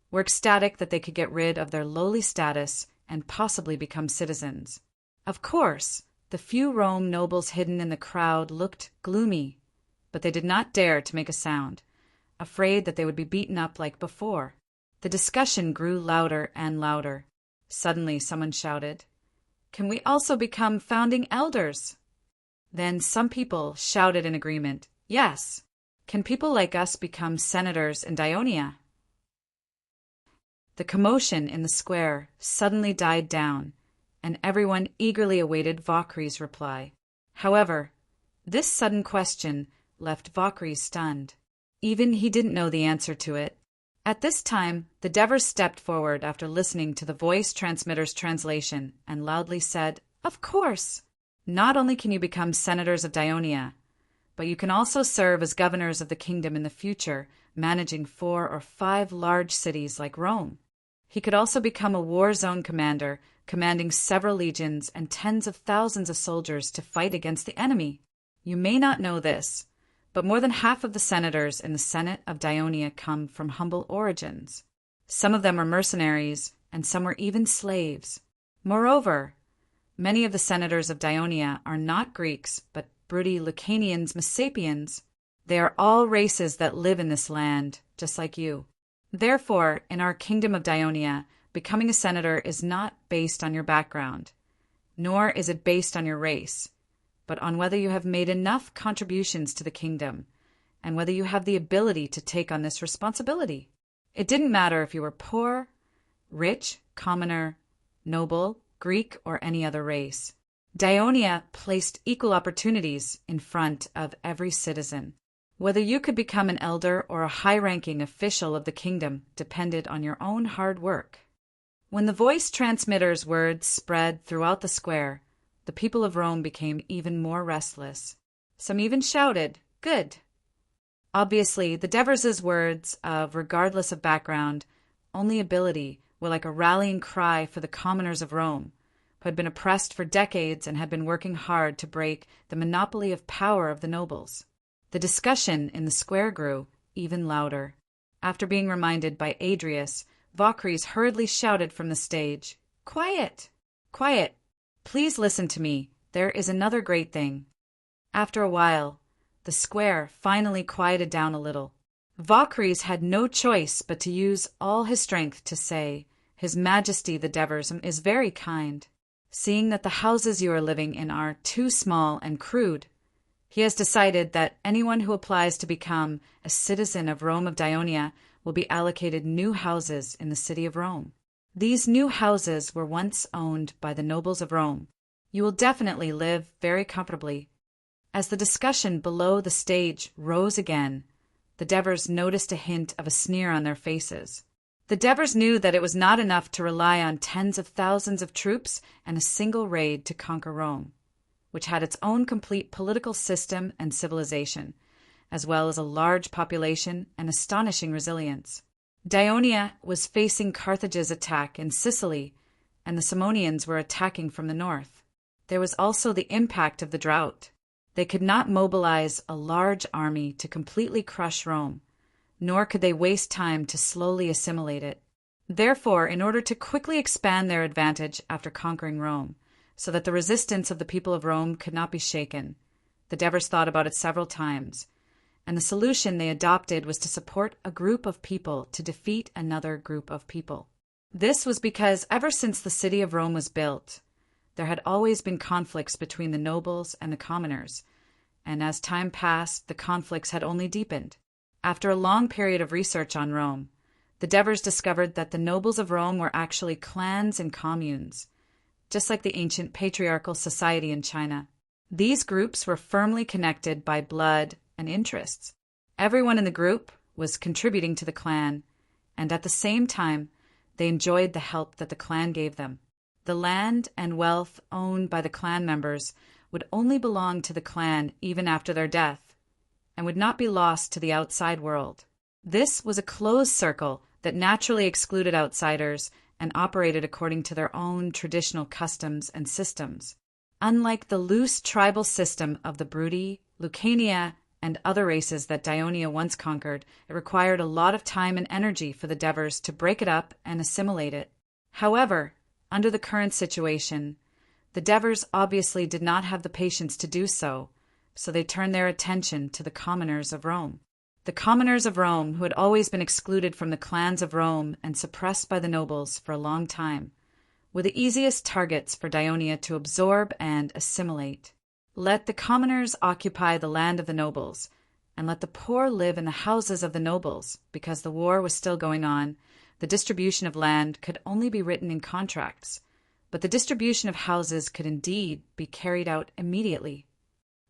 were ecstatic that they could get rid of their lowly status and possibly become citizens. Of course, the few Rome nobles hidden in the crowd looked gloomy, but they did not dare to make a sound, afraid that they would be beaten up like before. The discussion grew louder and louder. Suddenly someone shouted, "Can we also become founding elders?" Then some people shouted in agreement, "Yes. Can people like us become senators in Dionia?" The commotion in the square suddenly died down, and everyone eagerly awaited Valkyrie's reply. However, this sudden question left Valkyrie stunned. Even he didn't know the answer to it. At this time, the Devers stepped forward after listening to the voice transmitter's translation and loudly said, "Of course! Not only can you become senators of Dionia, but you can also serve as governors of the kingdom in the future, managing 4 or 5 large cities like Rome. He could also become a war zone commander, commanding several legions and tens of thousands of soldiers to fight against the enemy. You may not know this, but more than half of the senators in the Senate of Dionia come from humble origins. Some of them were mercenaries, and some were even slaves. Moreover, many of the senators of Dionia are not Greeks, but Brutty, Lucanians, Messapians. They are all races that live in this land, just like you. Therefore, in our kingdom of Dionia, becoming a senator is not based on your background, nor is it based on your race, but on whether you have made enough contributions to the kingdom, and whether you have the ability to take on this responsibility. It didn't matter if you were poor, rich, commoner, noble, Greek, or any other race. Dionia placed equal opportunities in front of every citizen. Whether you could become an elder or a high-ranking official of the kingdom depended on your own hard work. When the voice transmitter's words spread throughout the square, the people of Rome became even more restless. Some even shouted, "Good!" Obviously, the Devers' words of regardless of background, only ability, were like a rallying cry for the commoners of Rome, who had been oppressed for decades and had been working hard to break the monopoly of power of the nobles. The discussion in the square grew even louder. After being reminded by Adrius, Vocres hurriedly shouted from the stage, "Quiet! Quiet! Please listen to me. There is another great thing." After a while, the square finally quieted down a little. Vocres had no choice but to use all his strength to say, "His Majesty the Devers is very kind. Seeing that the houses you are living in are too small and crude, he has decided that anyone who applies to become a citizen of Rome of Dionia will be allocated new houses in the city of Rome. These new houses were once owned by the nobles of Rome. You will definitely live very comfortably." As the discussion below the stage rose again, the Devers noticed a hint of a sneer on their faces. The Devers knew that it was not enough to rely on tens of thousands of troops and a single raid to conquer Rome, which had its own complete political system and civilization, as well as a large population and astonishing resilience. Dionia was facing Carthage's attack in Sicily, and the Simonians were attacking from the north. There was also the impact of the drought. They could not mobilize a large army to completely crush Rome, nor could they waste time to slowly assimilate it. Therefore, in order to quickly expand their advantage after conquering Rome, so that the resistance of the people of Rome could not be shaken, the Devers thought about it several times, and the solution they adopted was to support a group of people to defeat another group of people. This was because ever since the city of Rome was built, there had always been conflicts between the nobles and the commoners, and as time passed, the conflicts had only deepened. After a long period of research on Rome, the Devers discovered that the nobles of Rome were actually clans and communes, just like the ancient patriarchal society in China. These groups were firmly connected by blood and interests. Everyone in the group was contributing to the clan, and at the same time, they enjoyed the help that the clan gave them. The land and wealth owned by the clan members would only belong to the clan even after their death, and would not be lost to the outside world. This was a closed circle that naturally excluded outsiders and operated according to their own traditional customs and systems. Unlike the loose tribal system of the Brути, Lucania, and other races that Dionia once conquered, it required a lot of time and energy for the Devers to break it up and assimilate it. However, under the current situation, the Devers obviously did not have the patience to do so, so they turned their attention to the commoners of Rome. The commoners of Rome, who had always been excluded from the clans of Rome and suppressed by the nobles for a long time, were the easiest targets for Dionia to absorb and assimilate. Let the commoners occupy the land of the nobles, and let the poor live in the houses of the nobles. Because the war was still going on, the distribution of land could only be written in contracts, but the distribution of houses could indeed be carried out immediately.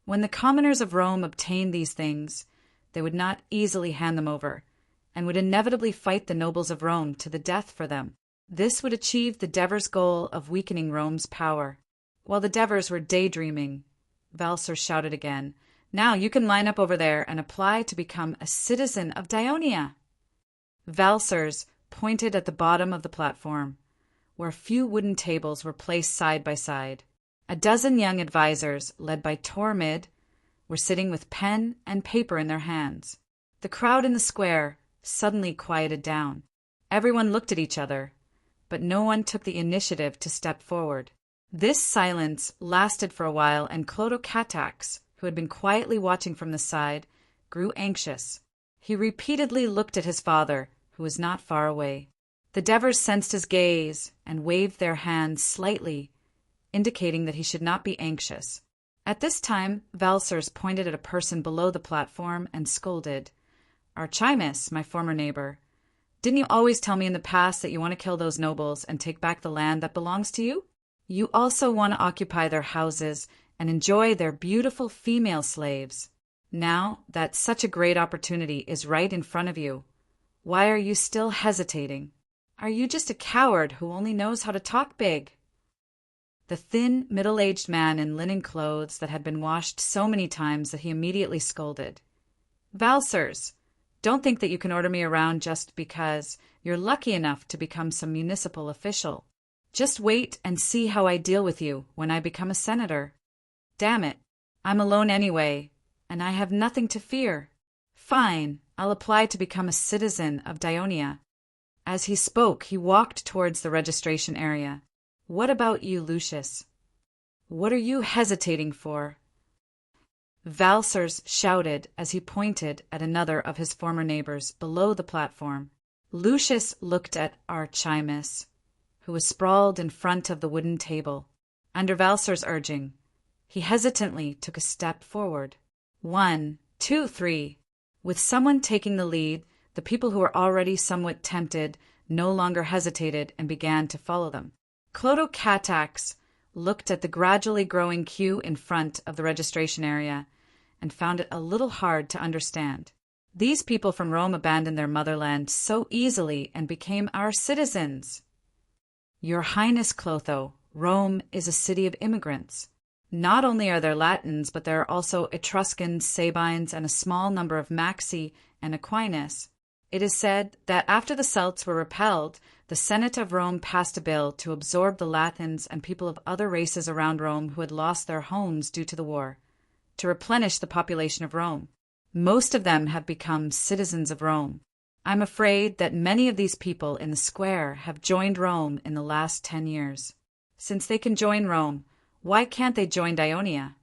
When the commoners of Rome obtained these things, they would not easily hand them over, and would inevitably fight the nobles of Rome to the death for them. This would achieve the Devers' goal of weakening Rome's power. While the Devers were daydreaming, Valser shouted again, "Now you can line up over there and apply to become a citizen of Dionia." Valsers pointed at the bottom of the platform, where a few wooden tables were placed side by side. A dozen young advisors, led by Tormid, were sitting with pen and paper in their hands. The crowd in the square suddenly quieted down. Everyone looked at each other, but no one took the initiative to step forward. This silence lasted for a while, and Clotocatax, who had been quietly watching from the side, grew anxious. He repeatedly looked at his father, who was not far away. The Devers sensed his gaze and waved their hands slightly, indicating that he should not be anxious. At this time, Valsers pointed at a person below the platform and scolded, "Archimus, my former neighbor, Didn't you always tell me in the past that you want to kill those nobles and take back the land that belongs to you? You also want to occupy their houses and enjoy their beautiful female slaves. Now that such a great opportunity is right in front of you, why are you still hesitating? Are you just a coward who only knows how to talk big? The thin, middle-aged man in linen clothes that had been washed so many times that he immediately scolded. Valsers, don't think that you can order me around just because you're lucky enough to become some municipal official. Just wait and see how I deal with you when I become a senator. Damn it, I'm alone anyway, and I have nothing to fear. Fine, I'll apply to become a citizen of Dionia. As he spoke, he walked towards the registration area. What about you, Lucius? What are you hesitating for? Valsers shouted as he pointed at another of his former neighbors below the platform. Lucius looked at Archimus, who was sprawled in front of the wooden table. Under Valser's urging, he hesitantly took a step forward. 1, 2, 3. With someone taking the lead, the people who were already somewhat tempted no longer hesitated and began to follow them. Clotocatax looked at the gradually growing queue in front of the registration area and found it a little hard to understand. These people from Rome abandoned their motherland so easily and became our citizens. Your Highness Clotho, Rome is a city of immigrants. Not only are there Latins, but there are also Etruscans, Sabines, and a small number of Maxi and Aquinas. It is said that after the Celts were repelled, the Senate of Rome passed a bill to absorb the Latins and people of other races around Rome who had lost their homes due to the war, to replenish the population of Rome. Most of them have become citizens of Rome. I'm afraid that many of these people in the square have joined Rome in the last 10 years. Since they can join Rome, why can't they join Dionia?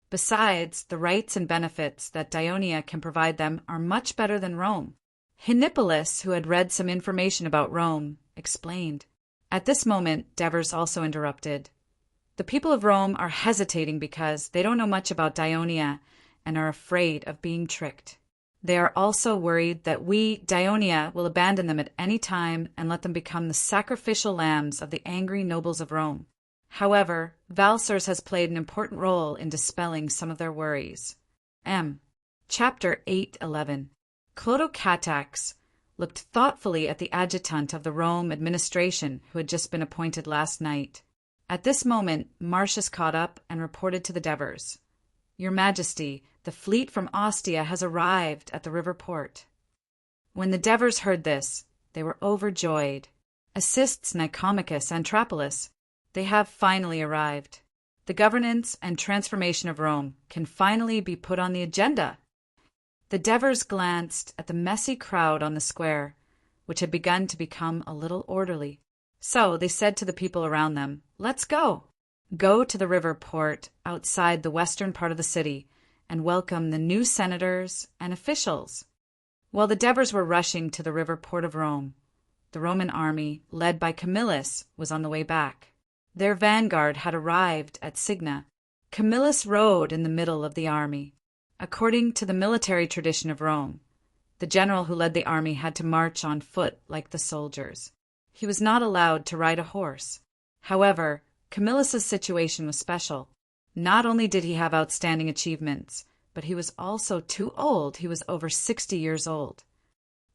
Besides, the rights and benefits that Dionia can provide them are much better than Rome. Henipolis, who had read some information about Rome, explained. At this moment, Devers also interrupted. The people of Rome are hesitating because they don't know much about Dionia and are afraid of being tricked. They are also worried that we, Dionia, will abandon them at any time and let them become the sacrificial lambs of the angry nobles of Rome. However, Valsers has played an important role in dispelling some of their worries. Chapter 8:11. Clotocatax looked thoughtfully at the adjutant of the Rome administration who had just been appointed last night. At this moment, Marcius caught up and reported to the Devers. Your Majesty, the fleet from Ostia has arrived at the river port. When the Devers heard this, they were overjoyed. Assists Nicomachus and Trapolis. They have finally arrived. The governance and transformation of Rome can finally be put on the agenda. The Devers glanced at the messy crowd on the square, which had begun to become a little orderly. So they said to the people around them, Let's go. Go to the river port outside the western part of the city and welcome the new senators and officials. While the Devers were rushing to the river port of Rome, the Roman army, led by Camillus, was on the way back. Their vanguard had arrived at Signa. Camillus rode in the middle of the army. According to the military tradition of Rome, the general who led the army had to march on foot like the soldiers. He was not allowed to ride a horse. However, Camillus's situation was special. Not only did he have outstanding achievements, but he was also too old. He was over 60 years old.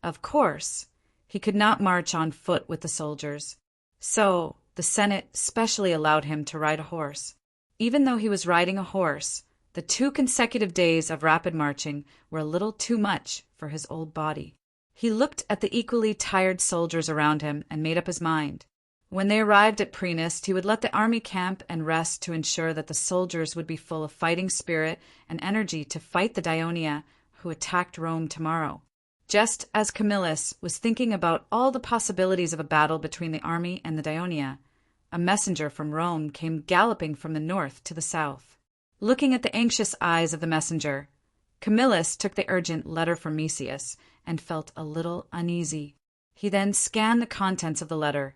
Of course, he could not march on foot with the soldiers. So, the Senate specially allowed him to ride a horse. Even though he was riding a horse, the 2 consecutive days of rapid marching were a little too much for his old body. He looked at the equally tired soldiers around him and made up his mind. When they arrived at Praenest, he would let the army camp and rest to ensure that the soldiers would be full of fighting spirit and energy to fight the Dionia who attacked Rome tomorrow. Just as Camillus was thinking about all the possibilities of a battle between the army and the Dionia, a messenger from Rome came galloping from the north to the south. Looking at the anxious eyes of the messenger, Camillus took the urgent letter from Mesius and felt a little uneasy. He then scanned the contents of the letter,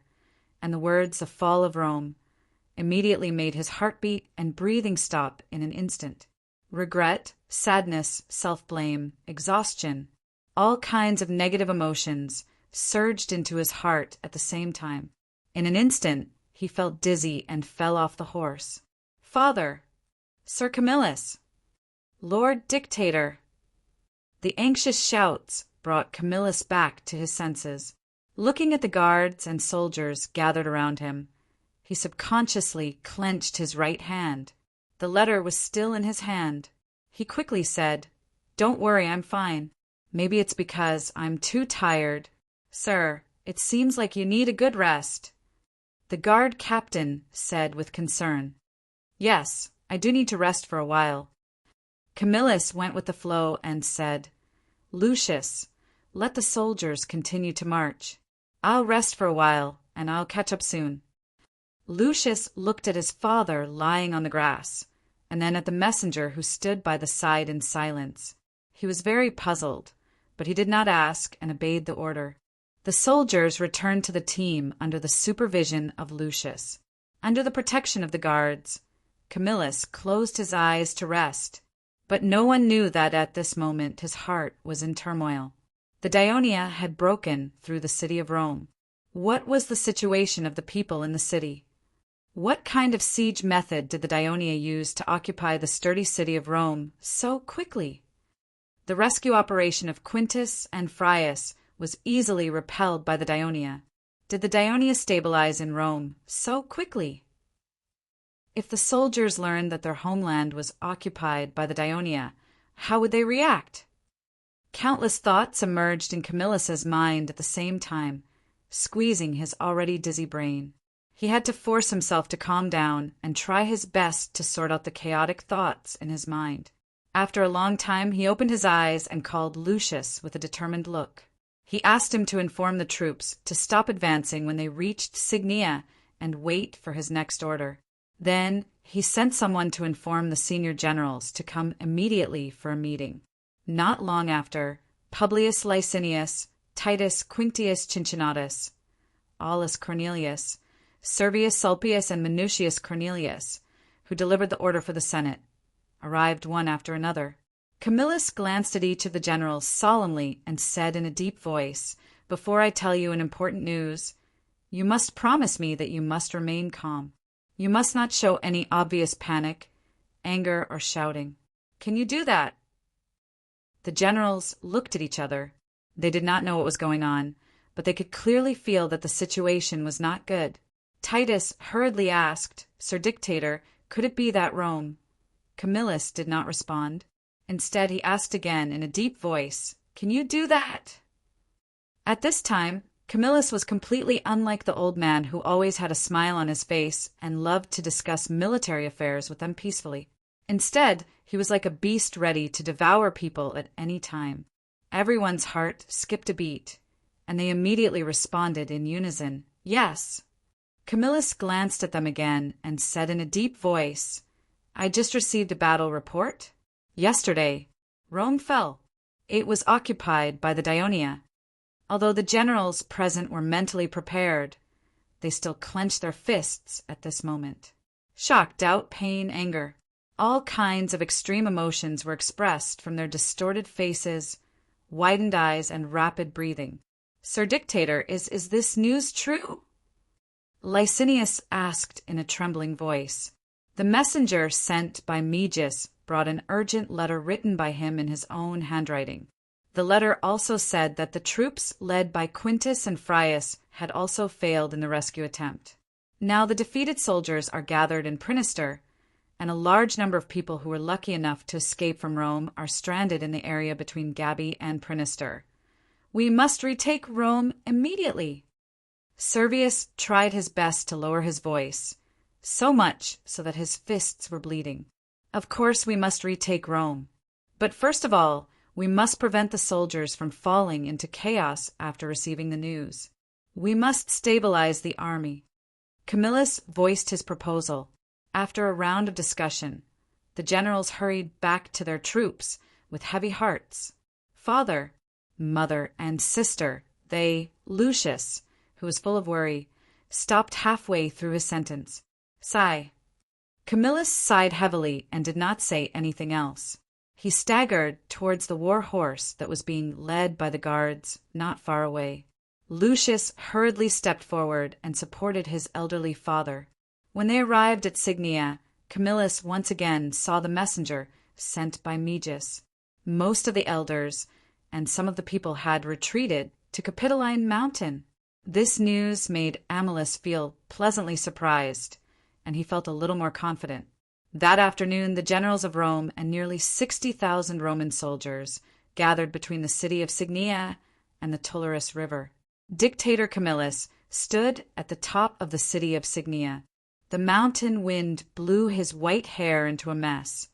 and the words "the fall of Rome" immediately made his heartbeat and breathing stop in an instant. Regret, sadness, self-blame, exhaustion, all kinds of negative emotions surged into his heart at the same time. In an instant, he felt dizzy and fell off the horse. "Father! Sir Camillus! Lord Dictator!" The anxious shouts brought Camillus back to his senses. Looking at the guards and soldiers gathered around him, he subconsciously clenched his right hand. The letter was still in his hand. He quickly said, "Don't worry, I'm fine. Maybe it's because I'm too tired. Sir, it seems like you need a good rest." The guard captain said with concern, "Yes, I do need to rest for a while." Camillus went with the flow and said, "Lucius, let the soldiers continue to march. I'll rest for a while, and I'll catch up soon." Lucius looked at his father lying on the grass, and then at the messenger who stood by the side in silence. He was very puzzled, but he did not ask and obeyed the order. The soldiers returned to the team under the supervision of Lucius. Under the protection of the guards, Camillus closed his eyes to rest, but no one knew that at this moment his heart was in turmoil. The Dionia had broken through the city of Rome. What was the situation of the people in the city? What kind of siege method did the Dionia use to occupy the sturdy city of Rome so quickly? The rescue operation of Quintus and Frius was easily repelled by the Dionia. Did the Dionia stabilize in Rome so quickly? If the soldiers learned that their homeland was occupied by the Dionia, how would they react? Countless thoughts emerged in Camillus's mind at the same time, squeezing his already dizzy brain. He had to force himself to calm down and try his best to sort out the chaotic thoughts in his mind. After a long time, he opened his eyes and called Lucius with a determined look. He asked him to inform the troops to stop advancing when they reached Signia and wait for his next order. Then he sent someone to inform the senior generals to come immediately for a meeting. Not long after, Publius Licinius, Titus Quinctius Cincinnatus, Aulus Cornelius, Servius Sulpius, and Minucius Cornelius, who delivered the order for the Senate, arrived one after another. Camillus glanced at each of the generals solemnly and said in a deep voice, "Before I tell you an important news, you must promise me that you must remain calm. You must not show any obvious panic, anger, or shouting. Can you do that?" The generals looked at each other. They did not know what was going on, but they could clearly feel that the situation was not good. Titus hurriedly asked, "Sir Dictator, could it be that Rome?" Camillus did not respond. Instead, he asked again in a deep voice, "Can you do that?" At this time, Camillus was completely unlike the old man who always had a smile on his face and loved to discuss military affairs with them peacefully. Instead, he was like a beast ready to devour people at any time. Everyone's heart skipped a beat, and they immediately responded in unison, "Yes." Camillus glanced at them again and said in a deep voice, "I just received a battle report. Yesterday, Rome fell. It was occupied by the Dionia." Although the generals present were mentally prepared, they still clenched their fists at this moment. Shock, doubt, pain, anger. All kinds of extreme emotions were expressed from their distorted faces, widened eyes, and rapid breathing. "Sir Dictator, is this news true?" Licinius asked in a trembling voice. The messenger sent by Megis brought an urgent letter written by him in his own handwriting. The letter also said that the troops led by Quintus and Frius had also failed in the rescue attempt. Now the defeated soldiers are gathered in Prinister, and a large number of people who were lucky enough to escape from Rome are stranded in the area between Gabii and Prinister. "We must retake Rome immediately." Servius tried his best to lower his voice, so much so that his fists were bleeding. "Of course we must retake Rome. But first of all, we must prevent the soldiers from falling into chaos after receiving the news. We must stabilize the army." Camillus voiced his proposal. After a round of discussion, the generals hurried back to their troops with heavy hearts. Father, mother, and sister, Lucius, who was full of worry, stopped halfway through his sentence. Sigh. Camillus sighed heavily and did not say anything else. He staggered towards the war horse that was being led by the guards not far away. Lucius hurriedly stepped forward and supported his elderly father. When they arrived at Signia, Camillus once again saw the messenger sent by Megis. Most of the elders and some of the people had retreated to Capitoline Mountain. This news made Amyllus feel pleasantly surprised, and he felt a little more confident. That afternoon, the generals of Rome and nearly 60,000 Roman soldiers gathered between the city of Signia and the Tullarus River. Dictator Camillus stood at the top of the city of Signia. The mountain wind blew his white hair into a mess,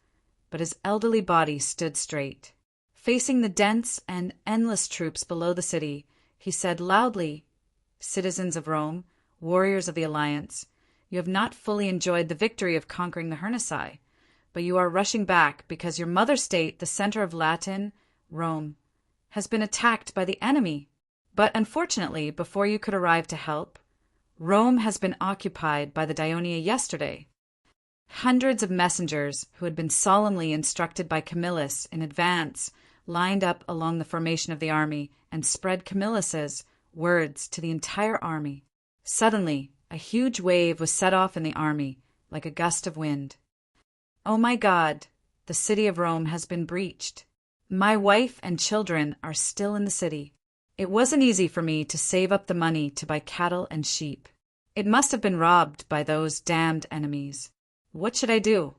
but his elderly body stood straight. Facing the dense and endless troops below the city, he said loudly, "Citizens of Rome, warriors of the Alliance, you have not fully enjoyed the victory of conquering the Hernici, but you are rushing back because your mother state, the center of Latin, Rome, has been attacked by the enemy. But unfortunately, before you could arrive to help, Rome has been occupied by the Daionia yesterday." Hundreds of messengers who had been solemnly instructed by Camillus in advance lined up along the formation of the army and spread Camillus's words to the entire army. Suddenly, a huge wave was set off in the army, like a gust of wind. "Oh my God, the city of Rome has been breached. My wife and children are still in the city. It wasn't easy for me to save up the money to buy cattle and sheep. It must have been robbed by those damned enemies. What should I do?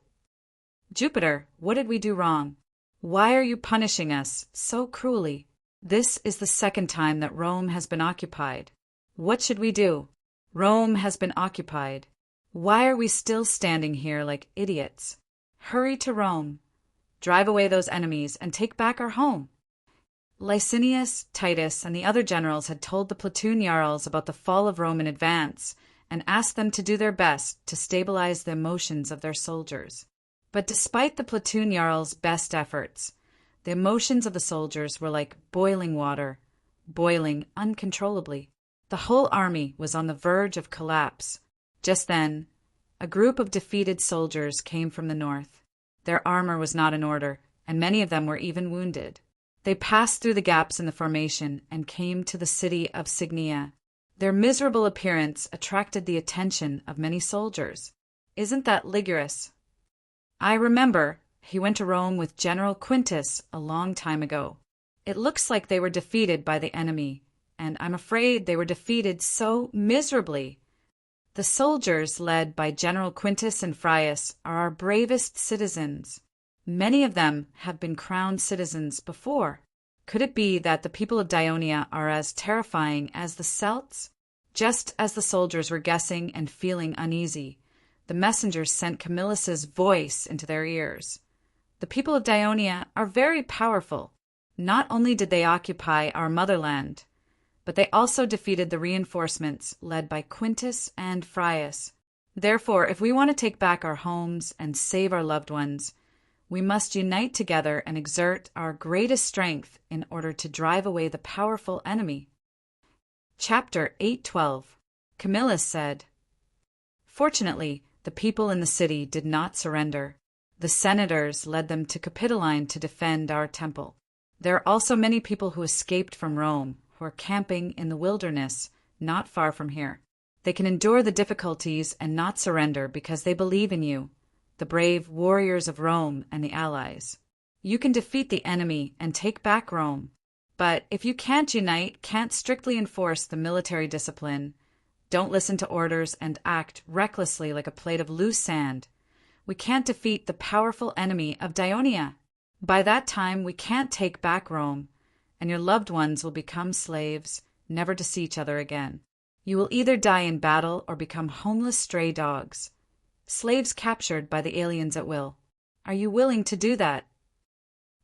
Jupiter, what did we do wrong? Why are you punishing us so cruelly? This is the second time that Rome has been occupied. What should we do? Rome has been occupied. Why are we still standing here like idiots? Hurry to Rome. Drive away those enemies and take back our home." Licinius, Titus, and the other generals had told the platoon jarls about the fall of Rome in advance and asked them to do their best to stabilize the emotions of their soldiers. But despite the platoon jarls' best efforts, the emotions of the soldiers were like boiling water, boiling uncontrollably. The whole army was on the verge of collapse. Just then, a group of defeated soldiers came from the north. Their armor was not in order, and many of them were even wounded. They passed through the gaps in the formation and came to the city of Signia. Their miserable appearance attracted the attention of many soldiers. "Isn't that Ligurus? I remember. He went to Rome with General Quintus a long time ago. It looks like they were defeated by the enemy, and I'm afraid they were defeated so miserably. The soldiers led by General Quintus and Frius are our bravest citizens. Many of them have been crowned citizens before. Could it be that the people of Daionia are as terrifying as the Celts?" Just as the soldiers were guessing and feeling uneasy, the messengers sent Camillus's voice into their ears. "The people of Daionia are very powerful. Not only did they occupy our motherland, but they also defeated the reinforcements led by Quintus and Frius. Therefore, if we want to take back our homes and save our loved ones, we must unite together and exert our greatest strength in order to drive away the powerful enemy." Chapter 8:12. Camillus said, "Fortunately, the people in the city did not surrender. The senators led them to Capitoline to defend our temple. There are also many people who escaped from Rome, who are camping in the wilderness not far from here. They can endure the difficulties and not surrender because they believe in you, the brave warriors of Rome and the allies. You can defeat the enemy and take back Rome. But if you can't unite, can't strictly enforce the military discipline, don't listen to orders, and act recklessly like a plate of loose sand, we can't defeat the powerful enemy of Daionia. By that time, we can't take back Rome, and your loved ones will become slaves, never to see each other again. You will either die in battle or become homeless stray dogs, slaves captured by the aliens at will. Are you willing to do that?"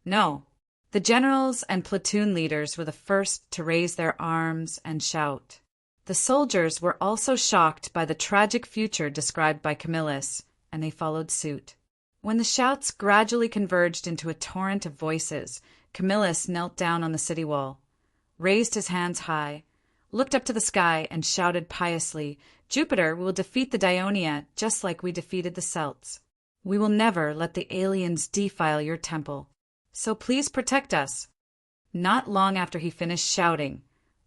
No. The generals and platoon leaders were the first to raise their arms and shout. The soldiers were also shocked by the tragic future described by Camillus, and they followed suit. When the shouts gradually converged into a torrent of voices, Camillus knelt down on the city wall, raised his hands high, looked up to the sky, and shouted piously, "Jupiter will defeat the Daionia just like we defeated the Celts. We will never let the aliens defile your temple. So please protect us." Not long after he finished shouting,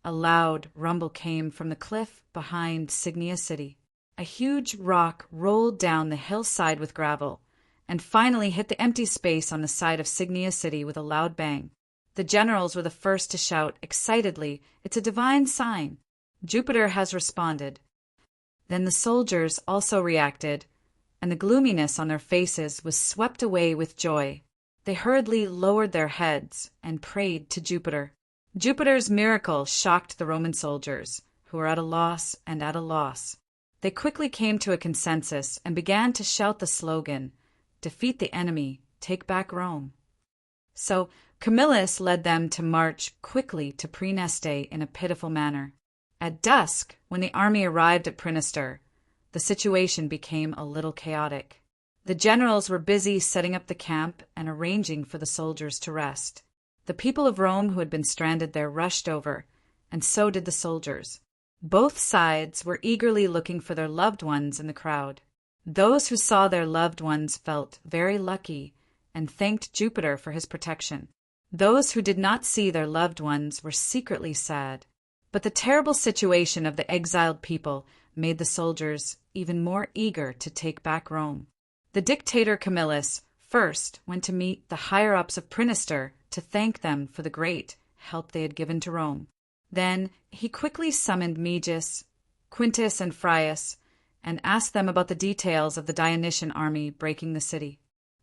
a loud rumble came from the cliff behind Signia City. A huge rock rolled down the hillside with gravel and finally hit the empty space on the side of Signia City with a loud bang. The generals were the first to shout excitedly, "It's a divine sign! Jupiter has responded." Then the soldiers also reacted, and the gloominess on their faces was swept away with joy. They hurriedly lowered their heads and prayed to Jupiter. Jupiter's miracle shocked the Roman soldiers, who were at a loss and at a loss. They quickly came to a consensus and began to shout the slogan, "Defeat the enemy, take back Rome." So Camillus led them to march quickly to Praeneste in a pitiful manner. At dusk, when the army arrived at Praeneste, the situation became a little chaotic. The generals were busy setting up the camp and arranging for the soldiers to rest. The people of Rome who had been stranded there rushed over, and so did the soldiers. Both sides were eagerly looking for their loved ones in the crowd. Those who saw their loved ones felt very lucky and thanked Jupiter for his protection. Those who did not see their loved ones were secretly sad. But the terrible situation of the exiled people made the soldiers even more eager to take back Rome. The dictator Camillus first went to meet the higher-ups of Praeneste to thank them for the great help they had given to Rome. Then he quickly summoned Megis, Quintus, and Frius, and asked them about the details of the Dionysian army breaking the city.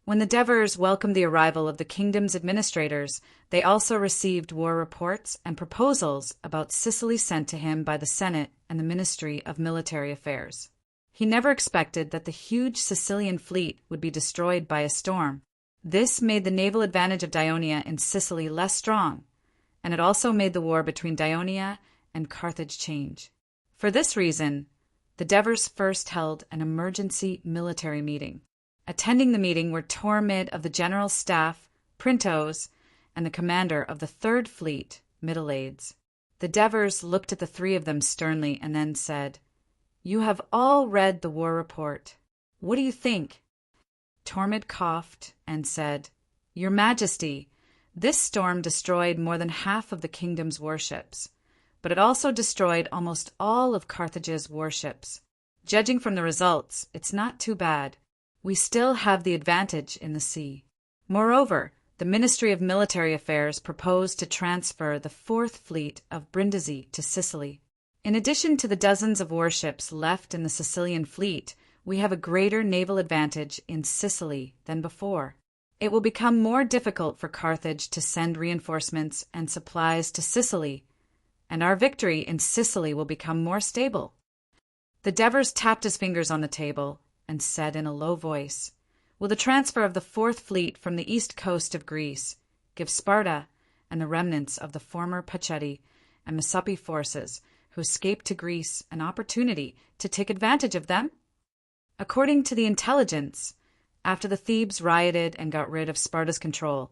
When the Devers welcomed the arrival of the kingdom's administrators, they also received war reports and proposals about Sicily sent to him by the Senate and the Ministry of Military Affairs. He never expected that the huge Sicilian fleet would be destroyed by a storm. This made the naval advantage of Dionia in Sicily less strong, and it also made the war between Dionia and Carthage change. For this reason, the Devers first held an emergency military meeting. Attending the meeting were Tormid of the General Staff, Printos, and the commander of the Third Fleet, Middleades. The Devers looked at the three of them sternly and then said, "You have all read the war report. What do you think?" Tormid coughed and said, "Your Majesty, this storm destroyed more than half of the kingdom's warships, but it also destroyed almost all of Carthage's warships. Judging from the results, it's not too bad. We still have the advantage in the sea. Moreover, the Ministry of Military Affairs proposed to transfer the Fourth Fleet of Brindisi to Sicily. In addition to the dozens of warships left in the Sicilian fleet, we have a greater naval advantage in Sicily than before. It will become more difficult for Carthage to send reinforcements and supplies to Sicily, and our victory in Sicily will become more stable." The Devers tapped his fingers on the table and said in a low voice, "Will the transfer of the Fourth Fleet from the east coast of Greece give Sparta and the remnants of the former Pacheti and Messapi forces who escaped to Greece an opportunity to take advantage of them? According to the intelligence, after the Thebes rioted and got rid of Sparta's control,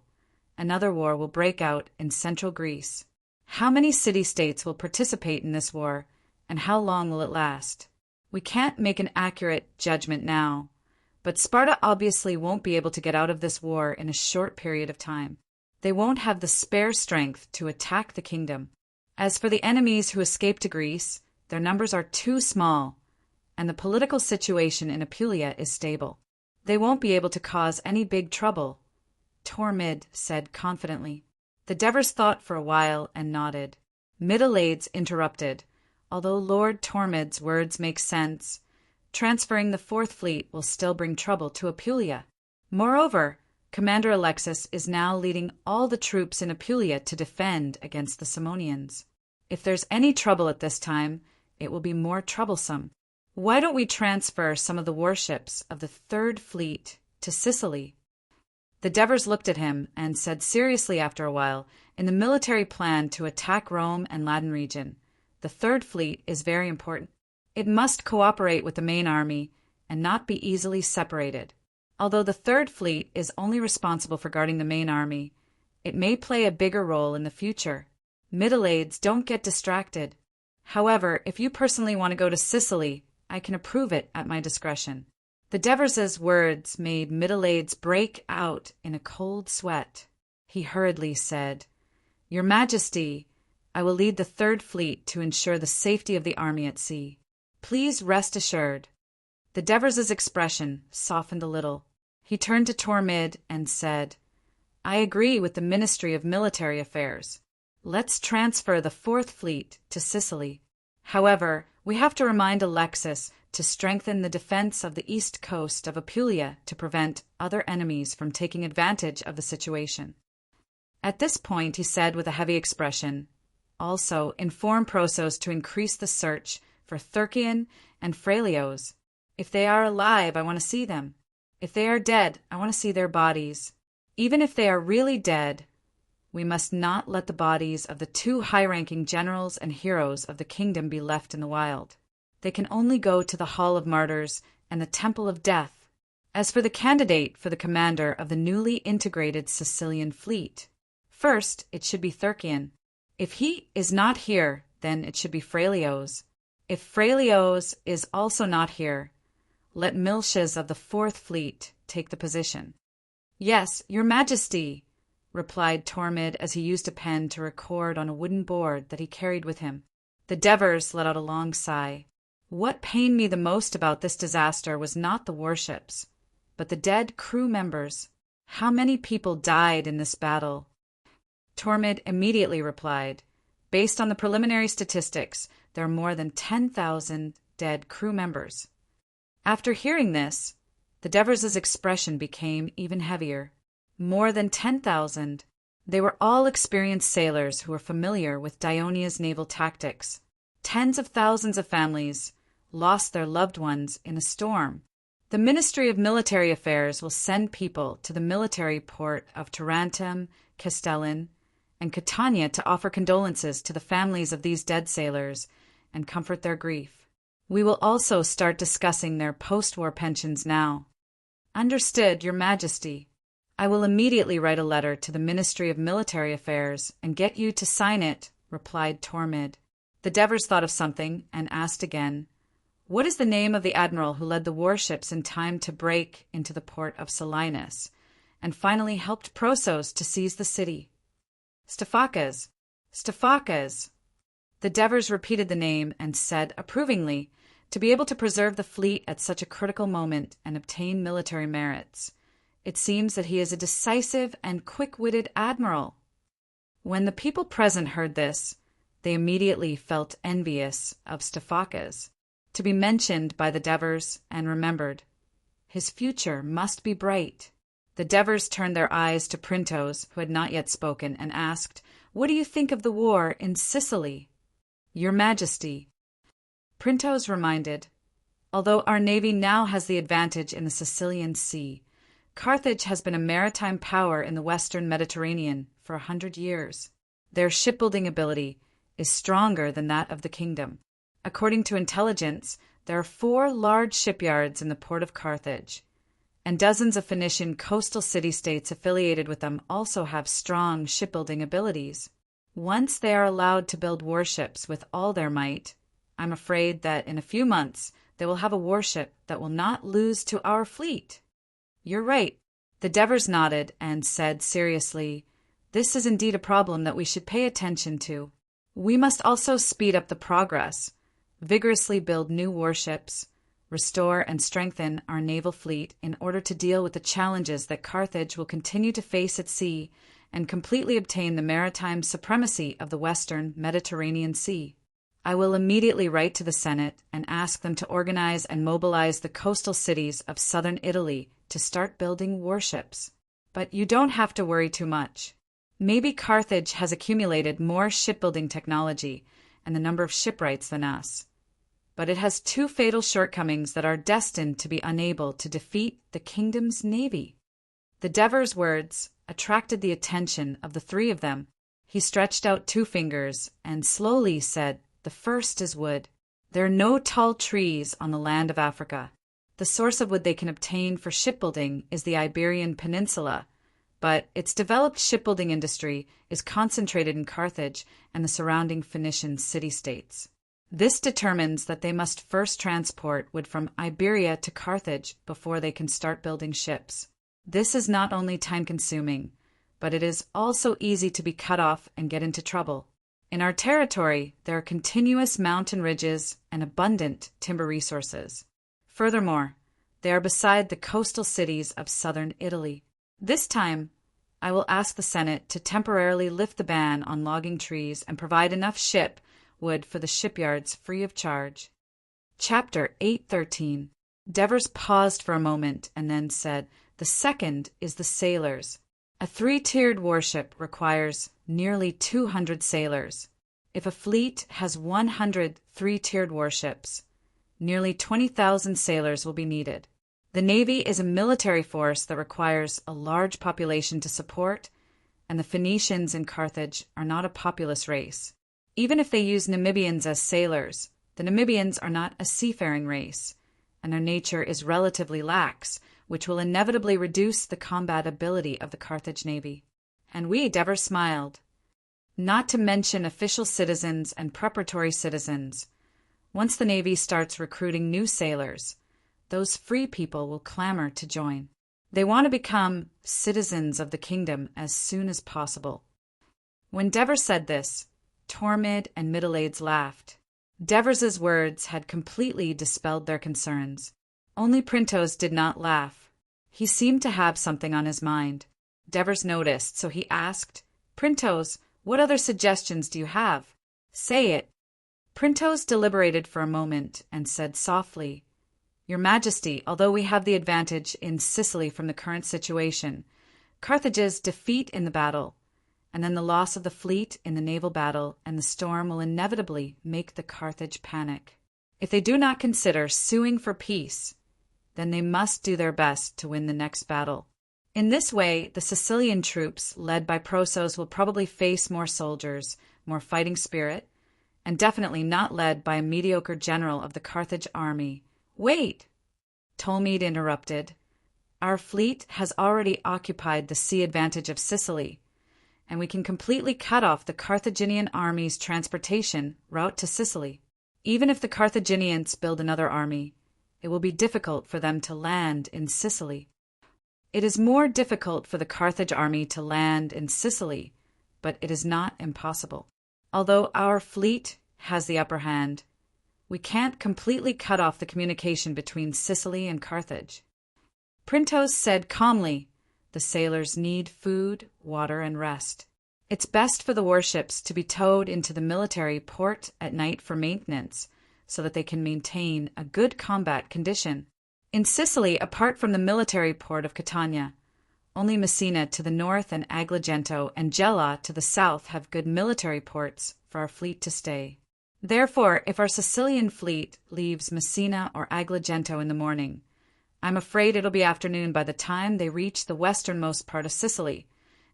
another war will break out in central Greece. How many city-states will participate in this war, and how long will it last? We can't make an accurate judgment now, but Sparta obviously won't be able to get out of this war in a short period of time. They won't have the spare strength to attack the kingdom. As for the enemies who escaped to Greece, their numbers are too small, and the political situation in Apulia is stable. They won't be able to cause any big trouble," Tormid said confidently. The Devers thought for a while and nodded. Middleades interrupted. "Although Lord Tormid's words make sense, transferring the Fourth Fleet will still bring trouble to Apulia. Moreover, Commander Alexis is now leading all the troops in Apulia to defend against the Simonians. If there's any trouble at this time, it will be more troublesome. Why don't we transfer some of the warships of the Third Fleet to Sicily?" The Devers looked at him and said seriously after a while, "In the military plan to attack Rome and Latin region, the Third Fleet is very important. It must cooperate with the main army and not be easily separated. Although the Third Fleet is only responsible for guarding the main army, it may play a bigger role in the future. Middleades, don't get distracted. However, if you personally want to go to Sicily, I can approve it at my discretion." The Devers' words made Middleades break out in a cold sweat. He hurriedly said, "Your Majesty, I will lead the third fleet to ensure the safety of the army at sea. Please rest assured." The Devers' expression softened a little. He turned to Tormid and said, "I agree with the Ministry of Military Affairs. Let's transfer the fourth fleet to Sicily. However, we have to remind Alexis to strengthen the defense of the east coast of Apulia to prevent other enemies from taking advantage of the situation." At this point, he said with a heavy expression, "Also, inform Prosos to increase the search for Thurkian and Frelios. If they are alive, I want to see them. If they are dead, I want to see their bodies. Even if they are really dead, we must not let the bodies of the two high-ranking generals and heroes of the kingdom be left in the wild. They can only go to the Hall of Martyrs and the Temple of Death. As for the candidate for the commander of the newly integrated Sicilian fleet, first it should be Thurkian. If he is not here, then it should be Frelios. If Frelios is also not here, let Miltias of the fourth fleet take the position." "Yes, your majesty," replied Tormid as he used a pen to record on a wooden board that he carried with him. The Devers let out a long sigh. What pained me the most about this disaster was not the warships, but the dead crew members. How many people died in this battle? Tormid immediately replied, "Based on the preliminary statistics, there are more than 10,000 dead crew members." After hearing this, the Devers' expression became even heavier. More than 10,000. They were all experienced sailors who were familiar with Dionia's naval tactics. Tens of thousands of families lost their loved ones in a storm. The Ministry of Military Affairs will send people to the military port of Tarentum, Castellan, and Catania to offer condolences to the families of these dead sailors and comfort their grief. We will also start discussing their post-war pensions now. Understood, Your Majesty. I will immediately write a letter to the Ministry of Military Affairs and get you to sign it, replied Tormid. The Devers thought of something and asked again, "What is the name of the admiral who led the warships in time to break into the port of Selinus and finally helped Prosos to seize the city?" "Stephakes. Stephakes." The Devers repeated the name and said approvingly, "To be able to preserve the fleet at such a critical moment and obtain military merits. It seems that he is a decisive and quick-witted admiral." When the people present heard this, they immediately felt envious of Stephakes, to be mentioned by the Devers, and remembered, his future must be bright. The Devers turned their eyes to Printos, who had not yet spoken, and asked, "What do you think of the war in Sicily?" "Your Majesty." Printos reminded, "Although our navy now has the advantage in the Sicilian Sea, Carthage has been a maritime power in the western Mediterranean for 100 years. Their shipbuilding ability is stronger than that of the kingdom. According to intelligence, there are 4 large shipyards in the port of Carthage, and dozens of Phoenician coastal city-states affiliated with them also have strong shipbuilding abilities. Once they are allowed to build warships with all their might, I'm afraid that in a few months they will have a warship that will not lose to our fleet." "You're right." The Devers nodded and said seriously, "This is indeed a problem that we should pay attention to. We must also speed up the progress, vigorously build new warships, restore and strengthen our naval fleet in order to deal with the challenges that Carthage will continue to face at sea and completely obtain the maritime supremacy of the western Mediterranean Sea. I will immediately write to the Senate and ask them to organize and mobilize the coastal cities of southern Italy to start building warships. But you don't have to worry too much. Maybe Carthage has accumulated more shipbuilding technology and the number of shipwrights than us, but it has 2 fatal shortcomings that are destined to be unable to defeat the kingdom's navy." The Devers' words attracted the attention of the 3 of them. He stretched out 2 fingers and slowly said, "The first is wood. There are no tall trees on the land of Africa. The source of wood they can obtain for shipbuilding is the Iberian Peninsula, but its developed shipbuilding industry is concentrated in Carthage and the surrounding Phoenician city-states. This determines that they must first transport wood from Iberia to Carthage before they can start building ships. This is not only time-consuming, but it is also easy to be cut off and get into trouble. In our territory, there are continuous mountain ridges and abundant timber resources. Furthermore, they are beside the coastal cities of southern Italy. This time, I will ask the Senate to temporarily lift the ban on logging trees and provide enough wood for the shipyards free of charge. Chapter 8:13. Devers paused for a moment and then said, "The second is the sailors. A 3-tiered warship requires nearly 200 sailors. If a fleet has 100 3-tiered warships, nearly 20,000 sailors will be needed. The Navy is a military force that requires a large population to support, and the Phoenicians in Carthage are not a populous race. Even if they use Namibians as sailors, the Namibians are not a seafaring race, and their nature is relatively lax, which will inevitably reduce the combat ability of the Carthage Navy." And Devers smiled. "Not to mention official citizens and preparatory citizens. Once the Navy starts recruiting new sailors, those free people will clamor to join. They want to become citizens of the kingdom as soon as possible." When Devers said this, Tormid and Middleades laughed. Devers's words had completely dispelled their concerns. Only Printos did not laugh. He seemed to have something on his mind. Devers noticed, so he asked, "Printos, what other suggestions do you have? Say it." Printos deliberated for a moment and said softly, "Your Majesty, although we have the advantage in Sicily from the current situation, Carthage's defeat in the battle, and then the loss of the fleet in the naval battle and the storm will inevitably make the Carthage panic. If they do not consider suing for peace, then they must do their best to win the next battle. In this way, the Sicilian troops, led by Prosos, will probably face more soldiers, more fighting spirit, and definitely not led by a mediocre general of the Carthage army." "Wait!" Tolmid interrupted. "Our fleet has already occupied the sea advantage of Sicily, and we can completely cut off the Carthaginian army's transportation route to Sicily. Even if the Carthaginians build another army, it will be difficult for them to land in Sicily. It is more difficult for the Carthage army to land in Sicily, but it is not impossible. Although our fleet has the upper hand, we can't completely cut off the communication between Sicily and Carthage." Printos said calmly, "The sailors need food, water, and rest. It's best for the warships to be towed into the military port at night for maintenance, so that they can maintain a good combat condition. In Sicily, apart from the military port of Catania, only Messina to the north and Agrigento and Gela to the south have good military ports for our fleet to stay. Therefore, if our Sicilian fleet leaves Messina or Agrigento in the morning, I'm afraid it'll be afternoon by the time they reach the westernmost part of Sicily,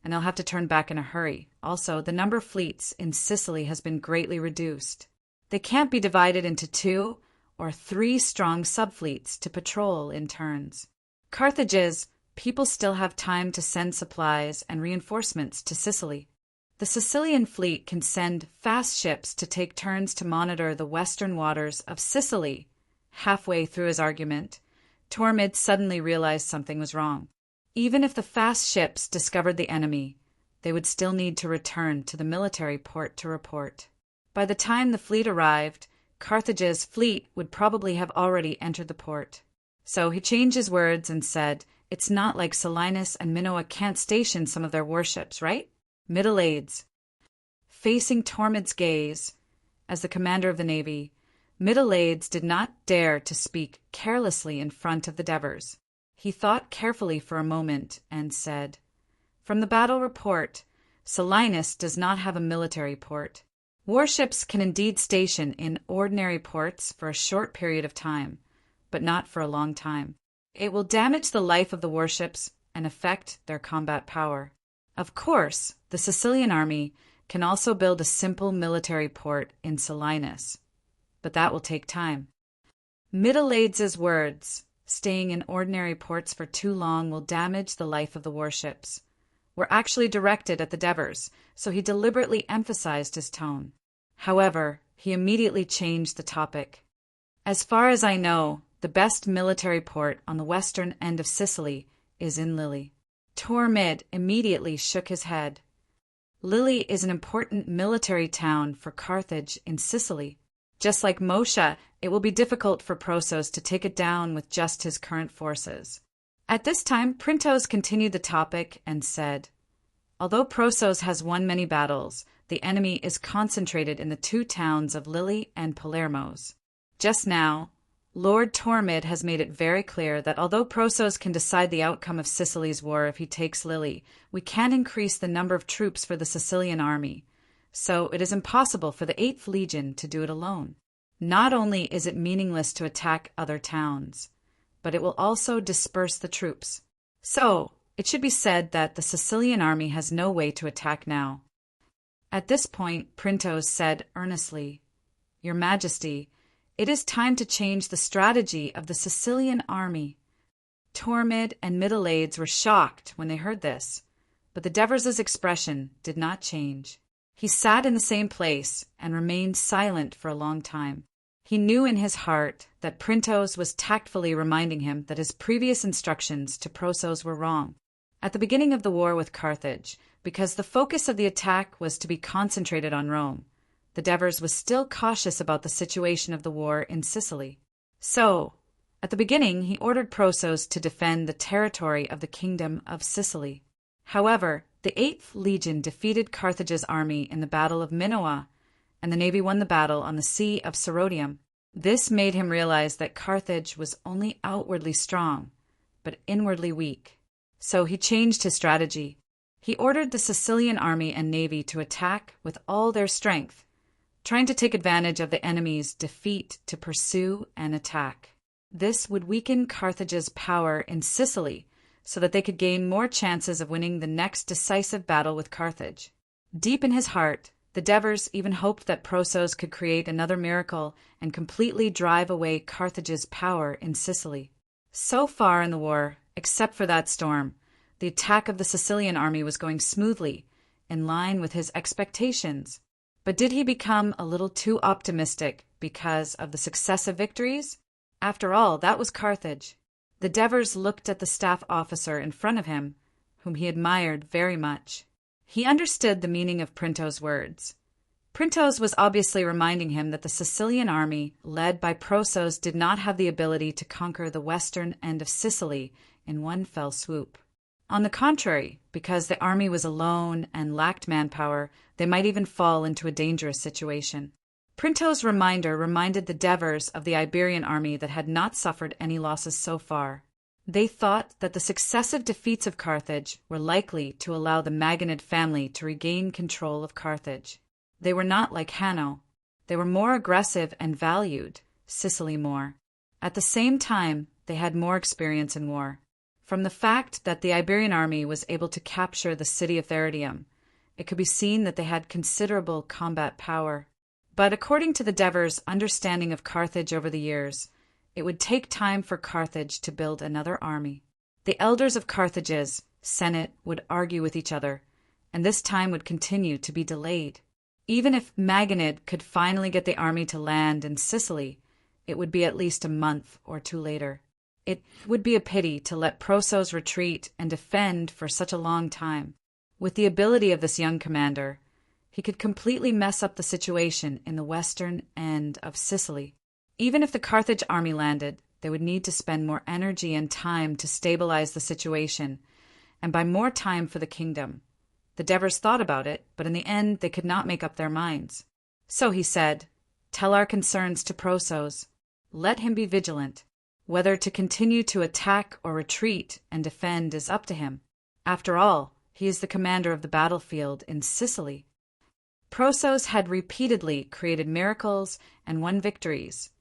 and they'll have to turn back in a hurry. Also, the number of fleets in Sicily has been greatly reduced. They can't be divided into 2 or 3 strong subfleets to patrol in turns. Carthage's people still have time to send supplies and reinforcements to Sicily. The Sicilian fleet can send fast ships to take turns to monitor the western waters of Sicily." Halfway through his argument, Tormid suddenly realized something was wrong. Even if the fast ships discovered the enemy, they would still need to return to the military port to report. By the time the fleet arrived, Carthage's fleet would probably have already entered the port. So he changed his words and said, "It's not like Silenus and Minoa can't station some of their warships, right?" Middleades. Facing Tormid's gaze, as the commander of the navy, Middleades did not dare to speak carelessly in front of the Devers. He thought carefully for a moment and said, "From the battle report, Silenus does not have a military port. Warships can indeed station in ordinary ports for a short period of time, but not for a long time. It will damage the life of the warships and affect their combat power. Of course, the Sicilian army can also build a simple military port in Silenus, but that will take time." Middleades' words, "Staying in ordinary ports for too long will damage the life of the warships," were actually directed at the Devers, so he deliberately emphasized his tone. However, he immediately changed the topic. "As far as I know, the best military port on the western end of Sicily is in Lille." Tormid immediately shook his head. Lille is an important military town for Carthage in Sicily. Just like Mosha, it will be difficult for Prosos to take it down with just his current forces. At this time, Printos continued the topic and said, although Prosos has won many battles, the enemy is concentrated in the two towns of Lille and Palermos. Just now, Lord Tormid has made it very clear that although Prosos can decide the outcome of Sicily's war if he takes Lille, we can't increase the number of troops for the Sicilian army, so it is impossible for the 8th Legion to do it alone. Not only is it meaningless to attack other towns, but it will also disperse the troops. So, it should be said that the Sicilian army has no way to attack now. At this point, Printos said earnestly, Your Majesty, it is time to change the strategy of the Sicilian army. Tormid and Middleades were shocked when they heard this, but the Devers' expression did not change. He sat in the same place and remained silent for a long time. He knew in his heart that Printos was tactfully reminding him that his previous instructions to Prosos were wrong. At the beginning of the war with Carthage, because the focus of the attack was to be concentrated on Rome, the Devers was still cautious about the situation of the war in Sicily. So, at the beginning, he ordered Prosos to defend the territory of the Kingdom of Sicily. However, the 8th Legion defeated Carthage's army in the Battle of Minoa, and the navy won the battle on the Sea of Serodium. This made him realize that Carthage was only outwardly strong, but inwardly weak. So he changed his strategy. He ordered the Sicilian army and navy to attack with all their strength, trying to take advantage of the enemy's defeat to pursue and attack. This would weaken Carthage's power in Sicily so that they could gain more chances of winning the next decisive battle with Carthage. Deep in his heart, the Devers even hoped that Prosos could create another miracle and completely drive away Carthage's power in Sicily. So far in the war, except for that storm, the attack of the Sicilian army was going smoothly, in line with his expectations. But did he become a little too optimistic because of the successive victories? After all, that was Carthage. The Devers looked at the staff officer in front of him, whom he admired very much. He understood the meaning of Printos' words. Printos was obviously reminding him that the Sicilian army, led by Prosos, did not have the ability to conquer the western end of Sicily in one fell swoop. On the contrary, because the army was alone and lacked manpower, they might even fall into a dangerous situation. Printos' reminder reminded the Devers of the Iberian army that had not suffered any losses so far. They thought that the successive defeats of Carthage were likely to allow the Maganid family to regain control of Carthage. They were not like Hanno. They were more aggressive and valued Sicily more. At the same time, they had more experience in war. From the fact that the Iberian army was able to capture the city of Theridium, it could be seen that they had considerable combat power. But according to the Devers' understanding of Carthage over the years, it would take time for Carthage to build another army. The elders of Carthage's Senate would argue with each other, and this time would continue to be delayed. Even if Maganid could finally get the army to land in Sicily, it would be at least a month or two later. It would be a pity to let Prosos retreat and defend for such a long time. With the ability of this young commander, he could completely mess up the situation in the western end of Sicily. Even if the Carthage army landed, they would need to spend more energy and time to stabilize the situation, and buy more time for the kingdom. The Devers thought about it, but in the end they could not make up their minds. So he said, "Tell our concerns to Prosos. Let him be vigilant. Whether to continue to attack or retreat and defend is up to him. After all, he is the commander of the battlefield in Sicily." Prosos had repeatedly created miracles and won victories,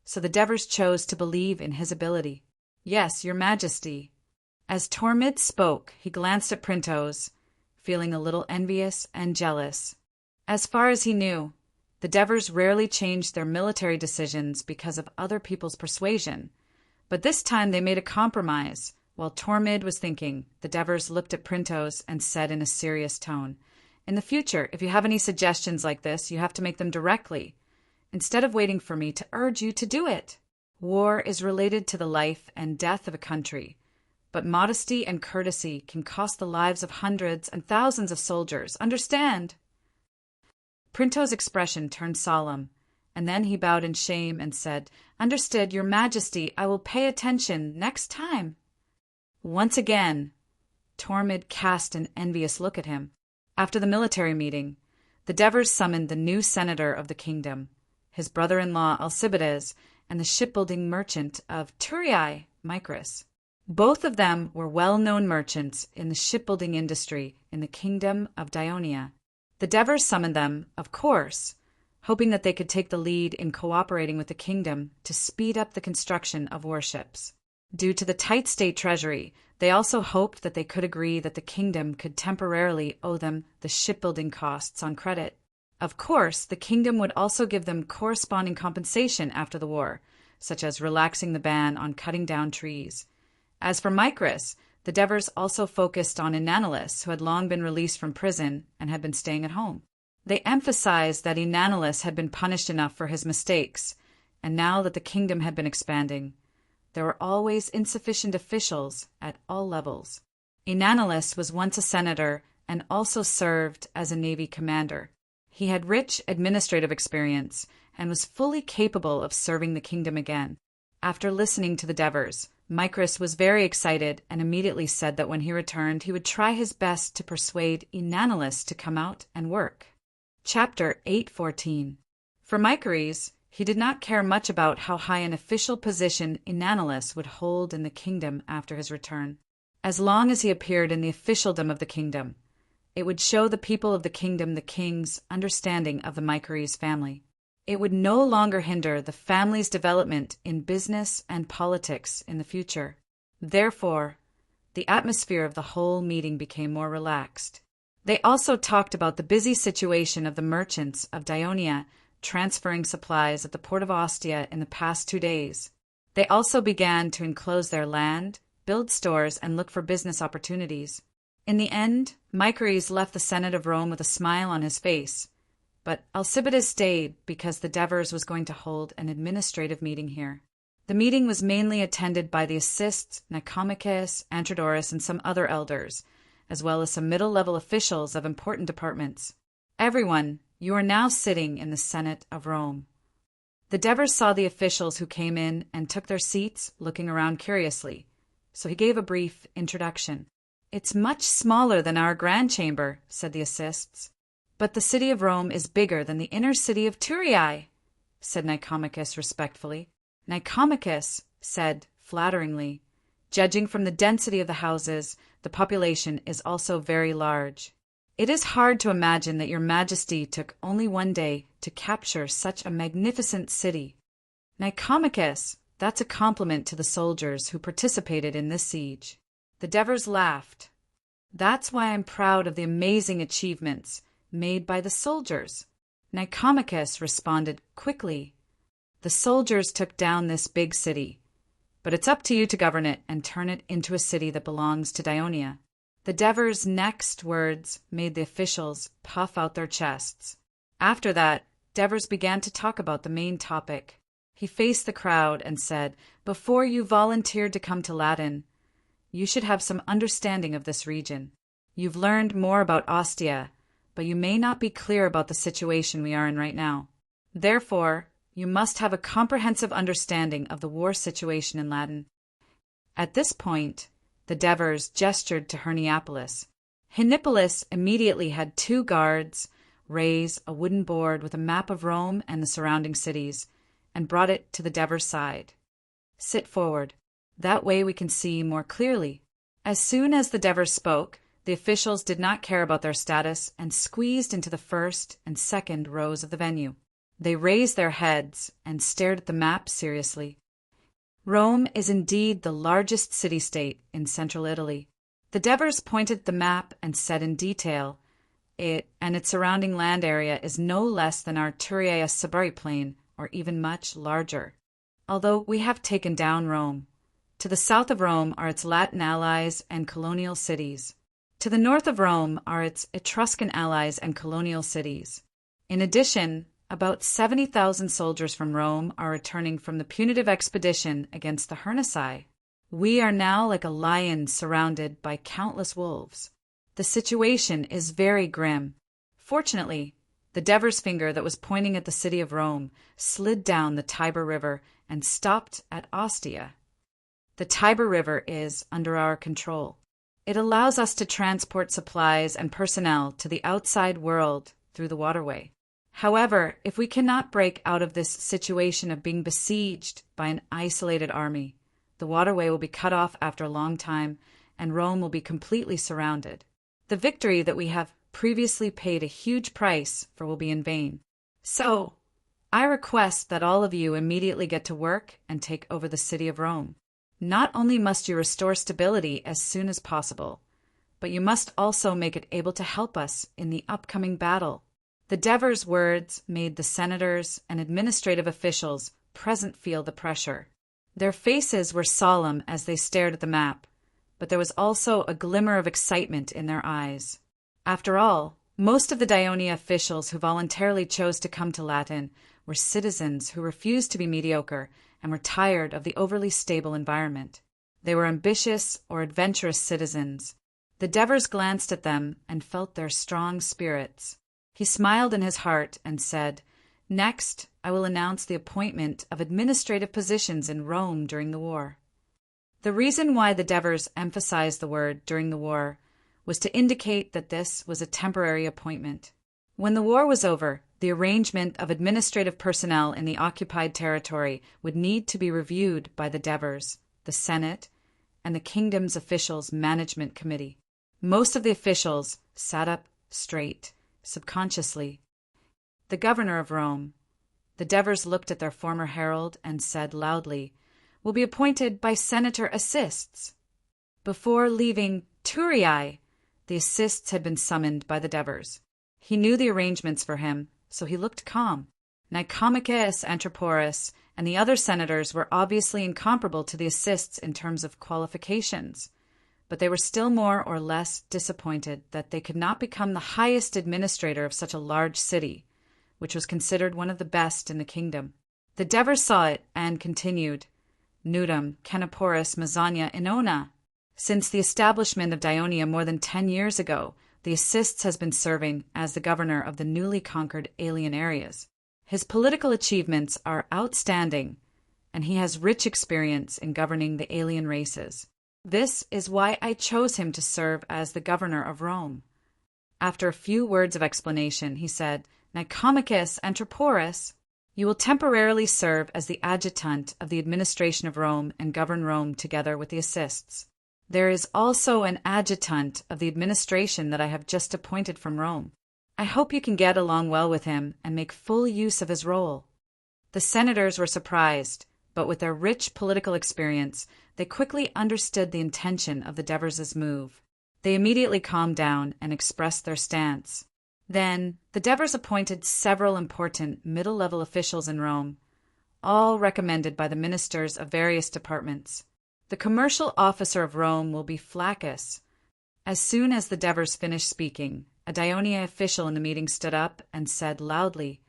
so the Devers chose to believe in his ability. "Yes, your Majesty." As Tormid spoke, he glanced at Printos, feeling a little envious and jealous. As far as he knew, the Devers rarely changed their military decisions because of other people's persuasion, but this time they made a compromise. While Tormid was thinking, the Devers looked at Printos and said in a serious tone, "In the future, if you have any suggestions like this, you have to make them directly, instead of waiting for me to urge you to do it. War is related to the life and death of a country, but modesty and courtesy can cost the lives of hundreds and thousands of soldiers. Understand?" Printo's expression turned solemn, and then he bowed in shame and said, "Understood, Your Majesty. I will pay attention next time." Once again, Tormid cast an envious look at him. After the military meeting, the Devers summoned the new senator of the kingdom, his brother-in-law Alcibiades, and the shipbuilding merchant of Thurii, Micrus. Both of them were well-known merchants in the shipbuilding industry in the kingdom of Dionia. The Devers summoned them, of course, hoping that they could take the lead in cooperating with the kingdom to speed up the construction of warships. Due to the tight state treasury, they also hoped that they could agree that the kingdom could temporarily owe them the shipbuilding costs on credit. Of course, the kingdom would also give them corresponding compensation after the war, such as relaxing the ban on cutting down trees. As for Micrus, the Devers also focused on Inanalus, who had long been released from prison and had been staying at home. They emphasized that Inanalus had been punished enough for his mistakes, and now that the kingdom had been expanding, there were always insufficient officials at all levels. Inanalus was once a senator and also served as a navy commander. He had rich administrative experience and was fully capable of serving the kingdom again. After listening to the Devers, Micrus was very excited and immediately said that when he returned, he would try his best to persuade Inanalus to come out and work. Chapter 8:14. For Micrus, he did not care much about how high an official position Inanalus would hold in the kingdom after his return. As long as he appeared in the officialdom of the kingdom, it would show the people of the kingdom the king's understanding of the Micrus family. It would no longer hinder the family's development in business and politics in the future. Therefore, the atmosphere of the whole meeting became more relaxed. They also talked about the busy situation of the merchants of Dionia transferring supplies at the port of Ostia in the past 2 days. They also began to enclose their land, build stores, and look for business opportunities. In the end, Micrus left the Senate of Rome with a smile on his face, but Alcibiades stayed because the Devers was going to hold an administrative meeting here. The meeting was mainly attended by the assists Nicomachus, Antrodorus, and some other elders, as well as some middle-level officials of important departments. "Everyone, you are now sitting in the Senate of Rome." The Devers saw the officials who came in and took their seats, looking around curiously, so he gave a brief introduction. "It's much smaller than our grand chamber," said the assists. "But the city of Rome is bigger than the inner city of Thurii," said Nicomachus respectfully. Nicomachus said flatteringly, "Judging from the density of the houses, the population is also very large. It is hard to imagine that your Majesty took only 1 day to capture such a magnificent city." "Nicomachus, that's a compliment to the soldiers who participated in this siege." The Devers laughed. "That's why I'm proud of the amazing achievements made by the soldiers." Nicomachus responded quickly, "The soldiers took down this big city, but it's up to you to govern it and turn it into a city that belongs to Dionia." The Devers' next words made the officials puff out their chests. After that, Devers began to talk about the main topic. He faced the crowd and said, "Before you volunteered to come to Latin, you should have some understanding of this region. You've learned more about Ostia, but you may not be clear about the situation we are in right now. Therefore, you must have a comprehensive understanding of the war situation in Latin." At this point, the Devers gestured to Herneapolis. Henipolis immediately had 2 guards raise a wooden board with a map of Rome and the surrounding cities, and brought it to the Devers' side. "Sit forward. That way we can see more clearly." As soon as the Devers spoke, the officials did not care about their status and squeezed into the first and second rows of the venue. They raised their heads and stared at the map seriously. Rome is indeed the largest city-state in central Italy. The Devers pointed at the map and said in detail, "It and its surrounding land area is no less than our Thurii Sabari plain, or even much larger. Although we have taken down Rome. To the south of Rome are its Latin allies and colonial cities. To the north of Rome are its Etruscan allies and colonial cities. In addition, about 70,000 soldiers from Rome are returning from the punitive expedition against the Hernici. We are now like a lion surrounded by countless wolves. The situation is very grim. Fortunately, the Dever's finger that was pointing at the city of Rome slid down the Tiber River and stopped at Ostia. The Tiber River is under our control. It allows us to transport supplies and personnel to the outside world through the waterway. However, if we cannot break out of this situation of being besieged by an isolated army, the waterway will be cut off after a long time, and Rome will be completely surrounded. The victory that we have previously paid a huge price for will be in vain. So, I request that all of you immediately get to work and take over the city of Rome. Not only must you restore stability as soon as possible, but you must also make it able to help us in the upcoming battle. The Dever's words made the senators and administrative officials present feel the pressure. Their faces were solemn as they stared at the map, but there was also a glimmer of excitement in their eyes. After all, most of the Daionia officials who voluntarily chose to come to Latin were citizens who refused to be mediocre and were tired of the overly stable environment. They were ambitious or adventurous citizens. The Devers glanced at them and felt their strong spirits. He smiled in his heart and said, "Next, I will announce the appointment of administrative positions in Rome during the war." The reason why the Devers emphasized the word "during the war" was to indicate that this was a temporary appointment. When the war was over, the arrangement of administrative personnel in the occupied territory would need to be reviewed by the Devers, the Senate, and the kingdom's officials' management committee. Most of the officials sat up straight, subconsciously. The governor of Rome, the Devers looked at their former herald and said loudly, "will be appointed by senator assists." Before leaving Turiae, the assists had been summoned by the Devers. He knew the arrangements for him, so he looked calm. Nicomachus, Antiporus, and the other senators were obviously incomparable to the assists in terms of qualifications, but they were still more or less disappointed that they could not become the highest administrator of such a large city, which was considered one of the best in the kingdom. The Devers saw it and continued, "Nudum, Canoporus, Mazzania, Inona." Since the establishment of Daionia more than 10 years ago, the assists has been serving as the governor of the newly conquered alien areas. His political achievements are outstanding, and he has rich experience in governing the alien races. This is why I chose him to serve as the governor of Rome. After a few words of explanation, he said, "Nicomachus, Antiporus, you will temporarily serve as the adjutant of the administration of Rome and govern Rome together with the assists. There is also an adjutant of the administration that I have just appointed from Rome. I hope you can get along well with him and make full use of his role." The senators were surprised, but with their rich political experience, they quickly understood the intention of the Devers' move. They immediately calmed down and expressed their stance. Then, the Devers appointed several important middle-level officials in Rome, all recommended by the ministers of various departments. The commercial officer of Rome will be Flaccus. As soon as the Devers finished speaking, a Daionia official in the meeting stood up and said loudly,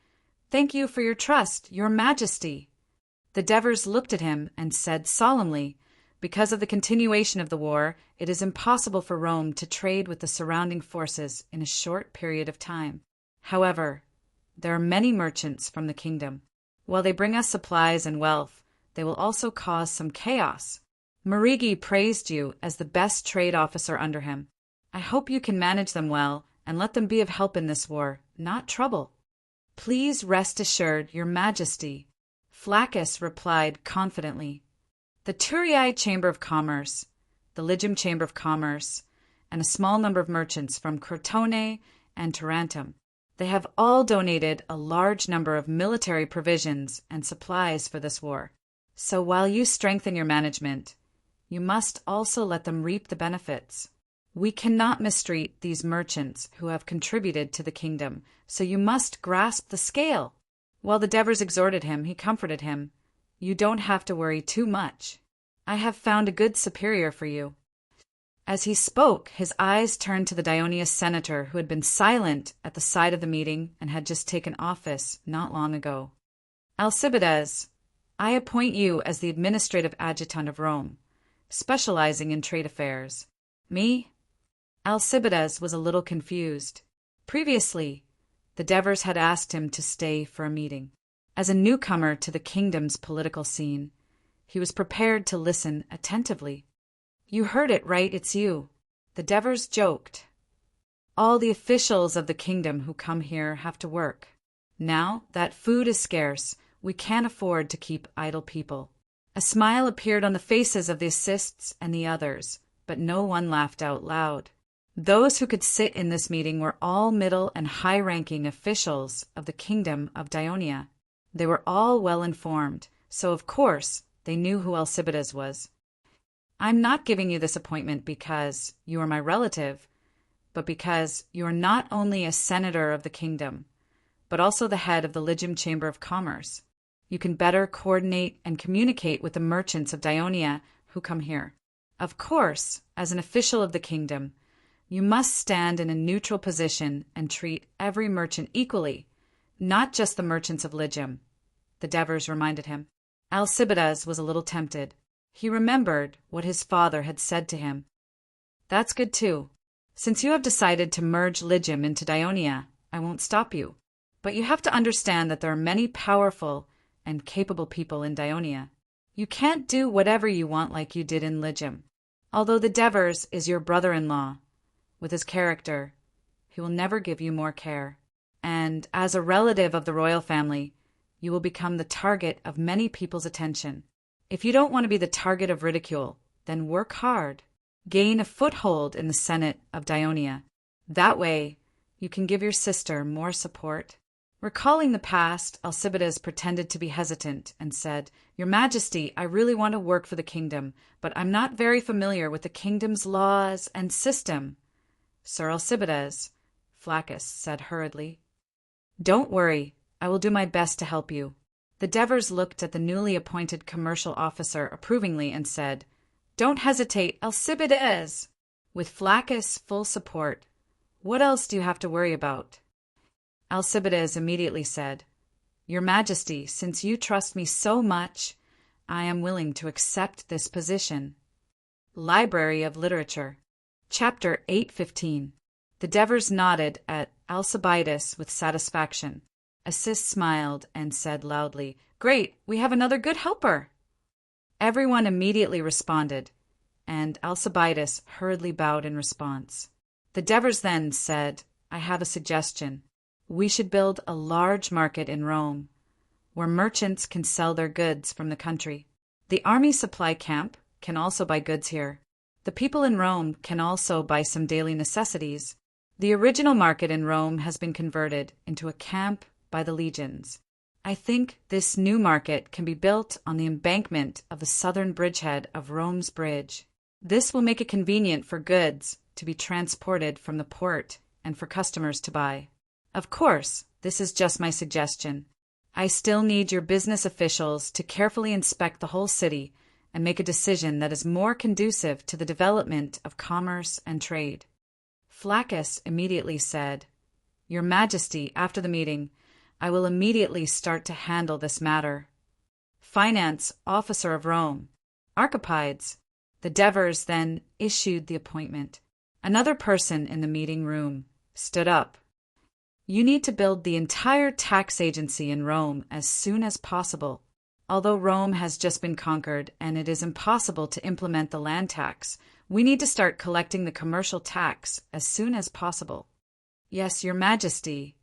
"Thank you for your trust, your majesty." The Devers looked at him and said solemnly, "Because of the continuation of the war, it is impossible for Rome to trade with the surrounding forces in a short period of time. However, there are many merchants from the kingdom. While they bring us supplies and wealth, they will also cause some chaos. Marigi praised you as the best trade officer under him. I hope you can manage them well and let them be of help in this war, not trouble." "Please rest assured, your majesty," Flaccus replied confidently. The Turiae Chamber of Commerce, the Ligium Chamber of Commerce, and a small number of merchants from Crotone and Tarentum. They have all donated a large number of military provisions and supplies for this war. So while you strengthen your management, you must also let them reap the benefits. We cannot mistreat these merchants who have contributed to the kingdom, so you must grasp the scale. While the Devers exhorted him, he comforted him. "You don't have to worry too much. I have found a good superior for you." As he spoke, his eyes turned to the Daionia senator who had been silent at the side of the meeting and had just taken office not long ago. "Alcibiades, I appoint you as the administrative adjutant of Rome. specializing in trade affairs. Me? Alcibiades was a little confused. Previously, the Devers had asked him to stay for a meeting. As a newcomer to the kingdom's political scene, he was prepared to listen attentively. You heard it right, it's you. The Devers joked. All the officials of the kingdom who come here have to work. Now that food is scarce, we can't afford to keep idle people. A smile appeared on the faces of the assists and the others, but no one laughed out loud. Those who could sit in this meeting were all middle and high-ranking officials of the kingdom of Dionia. They were all well informed, so of course they knew who Alcibiades was. I'm not giving you this appointment because you are my relative, but because you are not only a senator of the kingdom, but also the head of the Hegemon Chamber of Commerce. You can better coordinate and communicate with the merchants of Dionia who come here. Of course, as an official of the kingdom, you must stand in a neutral position and treat every merchant equally, not just the merchants of Hegemon, the Devers reminded him. Alcibiades was a little tempted. He remembered what his father had said to him. That's good too. Since you have decided to merge Hegemon into Dionia, I won't stop you. But you have to understand that there are many powerful and capable people in Dionia. You can't do whatever you want like you did in Hegemon. Although the Devers is your brother-in-law, with his character, he will never give you more care. And as a relative of the royal family, you will become the target of many people's attention. If you don't want to be the target of ridicule, then work hard. Gain a foothold in the Senate of Dionia. That way, you can give your sister more support. Recalling the past, Alcibiades pretended to be hesitant and said, Your Majesty, I really want to work for the kingdom, but I'm not very familiar with the kingdom's laws and system. Sir Alcibiades, Flaccus said hurriedly. Don't worry, I will do my best to help you. The Devers looked at the newly appointed commercial officer approvingly and said, Don't hesitate, Alcibiades! With Flaccus' full support, what else do you have to worry about? Alcibiades immediately said, Your Majesty, since you trust me so much, I am willing to accept this position. Library of Literature. Chapter 815. The Devers nodded at Alcibiades with satisfaction. Assis smiled and said loudly, Great, we have another good helper. Everyone immediately responded, and Alcibiades hurriedly bowed in response. The Devers then said, I have a suggestion. We should build a large market in Rome, where merchants can sell their goods from the country. The army supply camp can also buy goods here. The people in Rome can also buy some daily necessities. The original market in Rome has been converted into a camp by the legions. I think this new market can be built on the embankment of the southern bridgehead of Rome's bridge. This will make it convenient for goods to be transported from the port and for customers to buy. Of course, this is just my suggestion. I still need your business officials to carefully inspect the whole city and make a decision that is more conducive to the development of commerce and trade. Flaccus immediately said, Your Majesty, after the meeting, I will immediately start to handle this matter. Finance Officer of Rome, Archipides. The Devers then issued the appointment. Another person in the meeting room stood up. You need to build the entire tax agency in Rome as soon as possible. Although Rome has just been conquered and it is impossible to implement the land tax, we need to start collecting the commercial tax as soon as possible. Yes, Your Majesty.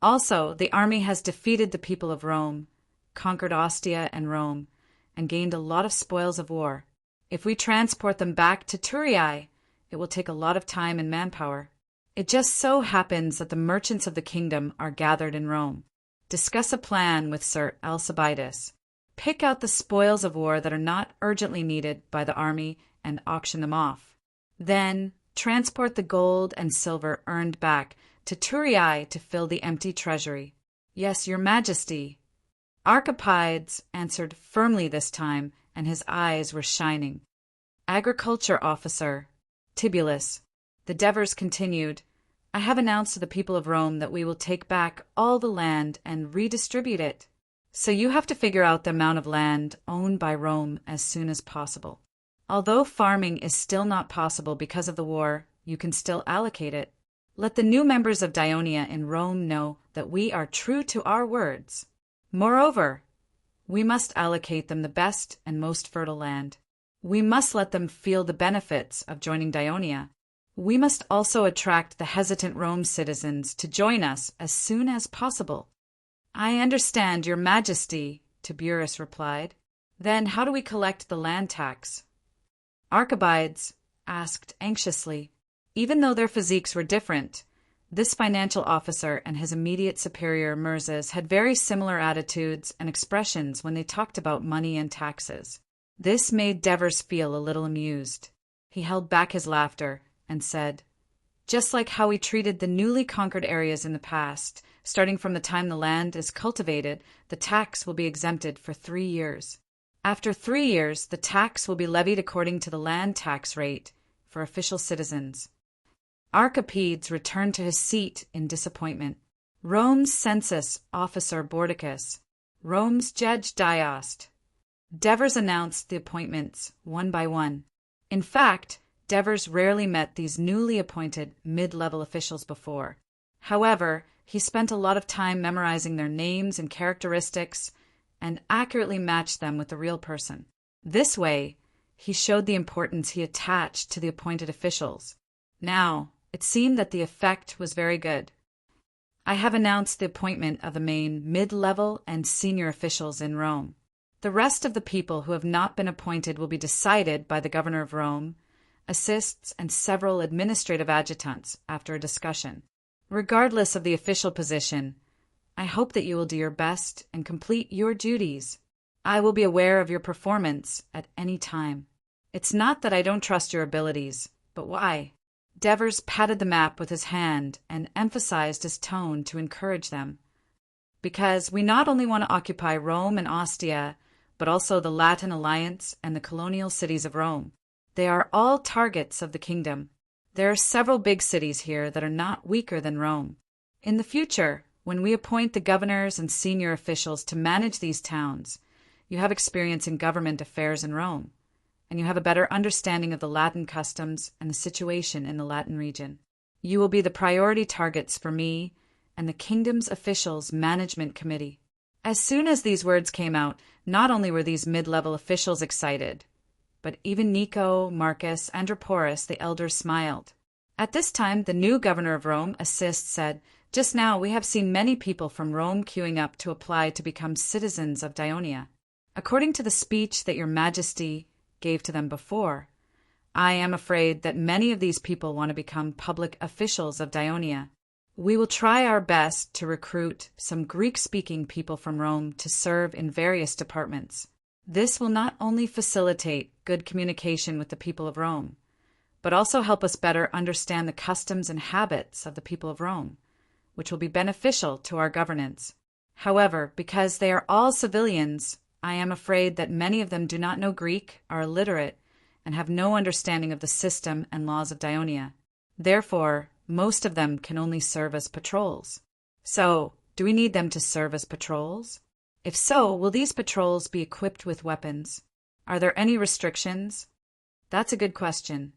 Also, the army has defeated the people of Rome, conquered Ostia and Rome, and gained a lot of spoils of war. If we transport them back to Turiae, it will take a lot of time and manpower. It just so happens that the merchants of the kingdom are gathered in Rome. Discuss a plan with Sir Alcibiades. Pick out the spoils of war that are not urgently needed by the army and auction them off. Then transport the gold and silver earned back to Turiae to fill the empty treasury. Yes, Your Majesty. Archipides answered firmly this time, and his eyes were shining. Agriculture Officer, Tibulus. The Devers continued, I have announced to the people of Rome that we will take back all the land and redistribute it. So you have to figure out the amount of land owned by Rome as soon as possible. Although farming is still not possible because of the war, you can still allocate it. Let the new members of Dionia in Rome know that we are true to our words. Moreover, we must allocate them the best and most fertile land. We must let them feel the benefits of joining Dionia. We must also attract the hesitant Rome citizens to join us as soon as possible. I understand, Your Majesty, Tiberius replied. Then how do we collect the land tax? Archibides asked anxiously. Even though their physiques were different, this financial officer and his immediate superior Mirzas had very similar attitudes and expressions when they talked about money and taxes. This made Devers feel a little amused. He held back his laughter and said, "Just like how we treated the newly conquered areas in the past, starting from the time the land is cultivated, the tax will be exempted for 3 years. After 3 years, the tax will be levied according to the land tax rate for official citizens." Archipides returned to his seat in disappointment. Rome's census officer Bordicus, Rome's judge Diost. Devers announced the appointments one by one. In fact, Devers rarely met these newly appointed mid-level officials before. However, he spent a lot of time memorizing their names and characteristics and accurately matched them with the real person. This way, he showed the importance he attached to the appointed officials. Now, it seemed that the effect was very good. I have announced the appointment of the main mid-level and senior officials in Rome. The rest of the people who have not been appointed will be decided by the governor of Rome, assists, and several administrative adjutants after a discussion. Regardless of the official position, I hope that you will do your best and complete your duties. I will be aware of your performance at any time. It's not that I don't trust your abilities, but why? Devers patted the map with his hand and emphasized his tone to encourage them. Because we not only want to occupy Rome and Ostia, but also the Latin Alliance and the colonial cities of Rome. They are all targets of the kingdom. There are several big cities here that are not weaker than Rome. In the future, when we appoint the governors and senior officials to manage these towns, you have experience in government affairs in Rome, and you have a better understanding of the Latin customs and the situation in the Latin region. You will be the priority targets for me and the kingdom's officials' management committee. As soon as these words came out, not only were these mid-level officials excited, but even Nico, Marcus, and Androporus the elder smiled. At this time, the new governor of Rome, Assist, said, "Just now we have seen many people from Rome queuing up to apply to become citizens of Dionia. According to the speech that your Majesty gave to them before, I am afraid that many of these people want to become public officials of Dionia. We will try our best to recruit some Greek-speaking people from Rome to serve in various departments. This will not only facilitate good communication with the people of Rome, but also help us better understand the customs and habits of the people of Rome, which will be beneficial to our governance. However, because they are all civilians, I am afraid that many of them do not know Greek, are illiterate, and have no understanding of the system and laws of Dionia. Therefore, most of them can only serve as patrols. So, do we need them to serve as patrols? If so, will these patrols be equipped with weapons? Are there any restrictions? That's a good question.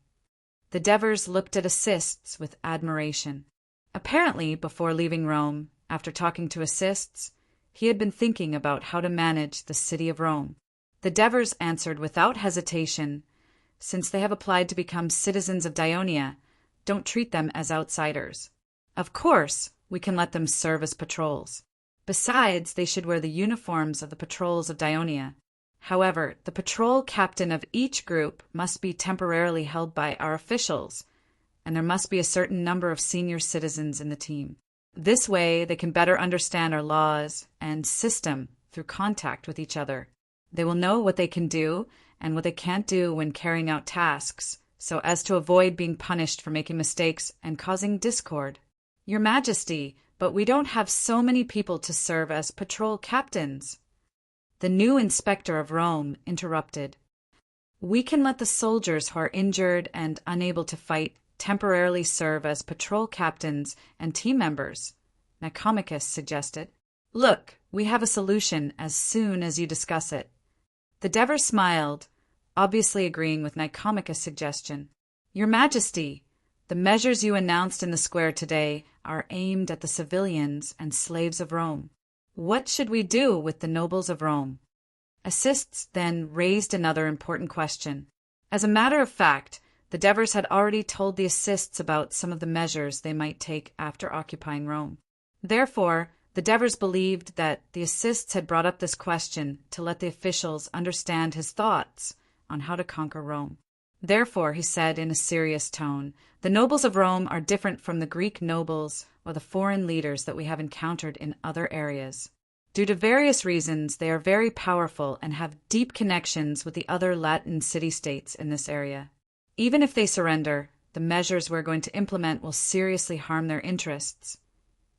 The Devers looked at Assists with admiration. Apparently, before leaving Rome, after talking to Assists, he had been thinking about how to manage the city of Rome. The Devers answered without hesitation, "Since they have applied to become citizens of Dionia, don't treat them as outsiders. Of course, we can let them serve as patrols. Besides, they should wear the uniforms of the patrols of Dionia. However, the patrol captain of each group must be temporarily held by our officials, and there must be a certain number of senior citizens in the team. This way, they can better understand our laws and system through contact with each other. They will know what they can do and what they can't do when carrying out tasks, so as to avoid being punished for making mistakes and causing discord." "Your Majesty, but we don't have so many people to serve as patrol captains." The new inspector of Rome interrupted. "We can let the soldiers who are injured and unable to fight temporarily serve as patrol captains and team members," Nicomachus suggested. "Look, we have a solution as soon as you discuss it." The Devers smiled, obviously agreeing with Nicomachus' suggestion. Your Majesty, the measures you announced in the square today are aimed at the civilians and slaves of Rome. What should we do with the nobles of Rome? Assists then raised another important question. As a matter of fact, the Devers had already told the assists about some of the measures they might take after occupying Rome. Therefore, the Devers believed that the assists had brought up this question to let the officials understand his thoughts on how to conquer Rome. Therefore, he said in a serious tone, the nobles of Rome are different from the Greek nobles or the foreign leaders that we have encountered in other areas. Due to various reasons, they are very powerful and have deep connections with the other Latin city-states in this area. Even if they surrender, the measures we're going to implement will seriously harm their interests,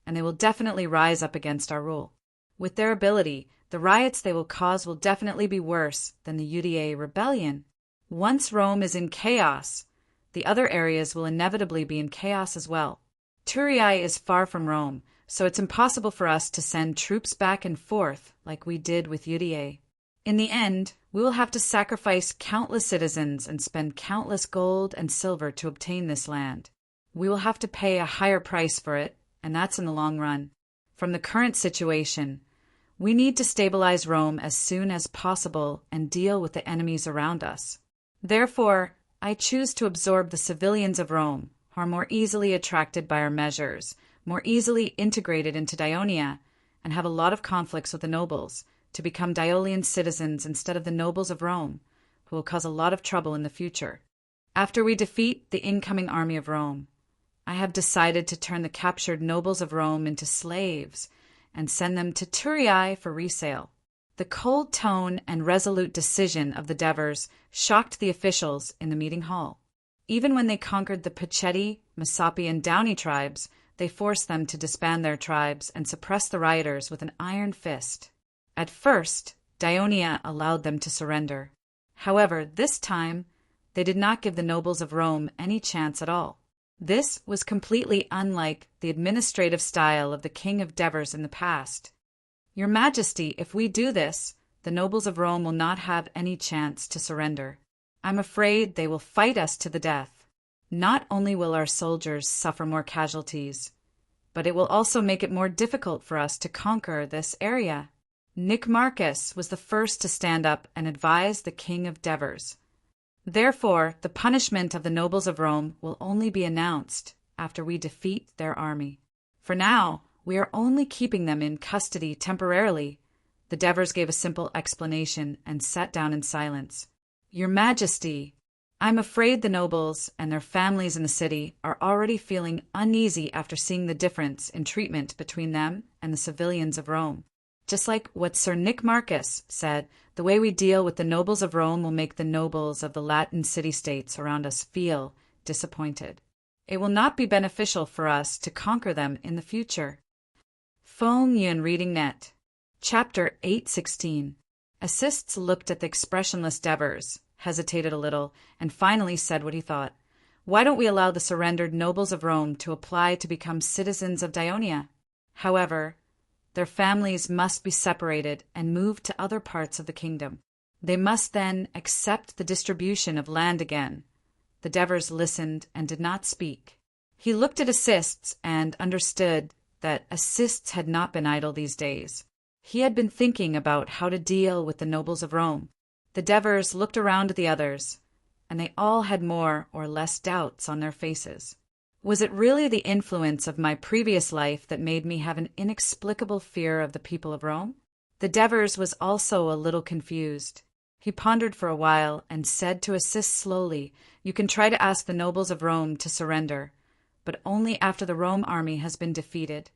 and they will definitely rise up against our rule. With their ability, the riots they will cause will definitely be worse than the Udae rebellion. Once Rome is in chaos, the other areas will inevitably be in chaos as well. Turiae is far from Rome, so it's impossible for us to send troops back and forth like we did with Udae. In the end, we will have to sacrifice countless citizens and spend countless gold and silver to obtain this land. We will have to pay a higher price for it, and that's in the long run. From the current situation, we need to stabilize Rome as soon as possible and deal with the enemies around us. Therefore, I choose to absorb the civilians of Rome, who are more easily attracted by our measures, more easily integrated into Daionia, and have a lot of conflicts with the nobles, to become Daolian citizens instead of the nobles of Rome, who will cause a lot of trouble in the future. After we defeat the incoming army of Rome, I have decided to turn the captured nobles of Rome into slaves and send them to Turiae for resale. The cold tone and resolute decision of the Devers shocked the officials in the meeting hall. Even when they conquered the Pacetti, Messapi, and Downey tribes, they forced them to disband their tribes and suppress the rioters with an iron fist. At first, Daionia allowed them to surrender. However, this time, they did not give the nobles of Rome any chance at all. This was completely unlike the administrative style of the King of Devers in the past. Your Majesty, if we do this, the nobles of Rome will not have any chance to surrender. I'm afraid they will fight us to the death. Not only will our soldiers suffer more casualties, but it will also make it more difficult for us to conquer this area. Nicomachus was the first to stand up and advise the King of Devers. Therefore, the punishment of the nobles of Rome will only be announced after we defeat their army. For now, we are only keeping them in custody temporarily. The Devers gave a simple explanation and sat down in silence. Your Majesty, I'm afraid the nobles and their families in the city are already feeling uneasy after seeing the difference in treatment between them and the civilians of Rome. Just like what Sir Nicomachus said, the way we deal with the nobles of Rome will make the nobles of the Latin city-states around us feel disappointed. It will not be beneficial for us to conquer them in the future. Fong Yun Reading Net. Chapter 816. Assists looked at the expressionless Devers, hesitated a little, and finally said what he thought. Why don't we allow the surrendered nobles of Rome to apply to become citizens of Daionia? However, their families must be separated and moved to other parts of the kingdom. They must then accept the distribution of land again. The Devers listened and did not speak. He looked at Assists and understood that Assists had not been idle these days. He had been thinking about how to deal with the nobles of Rome. The Devers looked around at the others, and they all had more or less doubts on their faces. Was it really the influence of my previous life that made me have an inexplicable fear of the people of Rome? The Devers was also a little confused. He pondered for a while and said to Assist slowly, You can try to ask the nobles of Rome to surrender, but only after the Rome army has been defeated.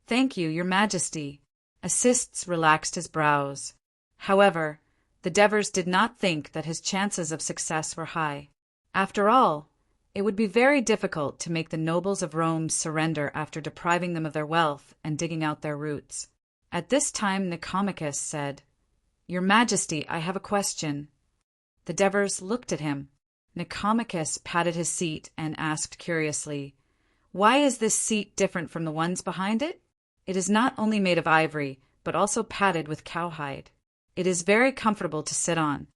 Thank you, Your Majesty. Assists relaxed his brows. However, the Devers did not think that his chances of success were high. After all, it would be very difficult to make the nobles of Rome surrender after depriving them of their wealth and digging out their roots. At this time Nicomachus said, Your Majesty, I have a question. The Devers looked at him. Nicomachus patted his seat and asked curiously, Why is this seat different from the ones behind it? It is not only made of ivory, but also padded with cowhide. It is very comfortable to sit on.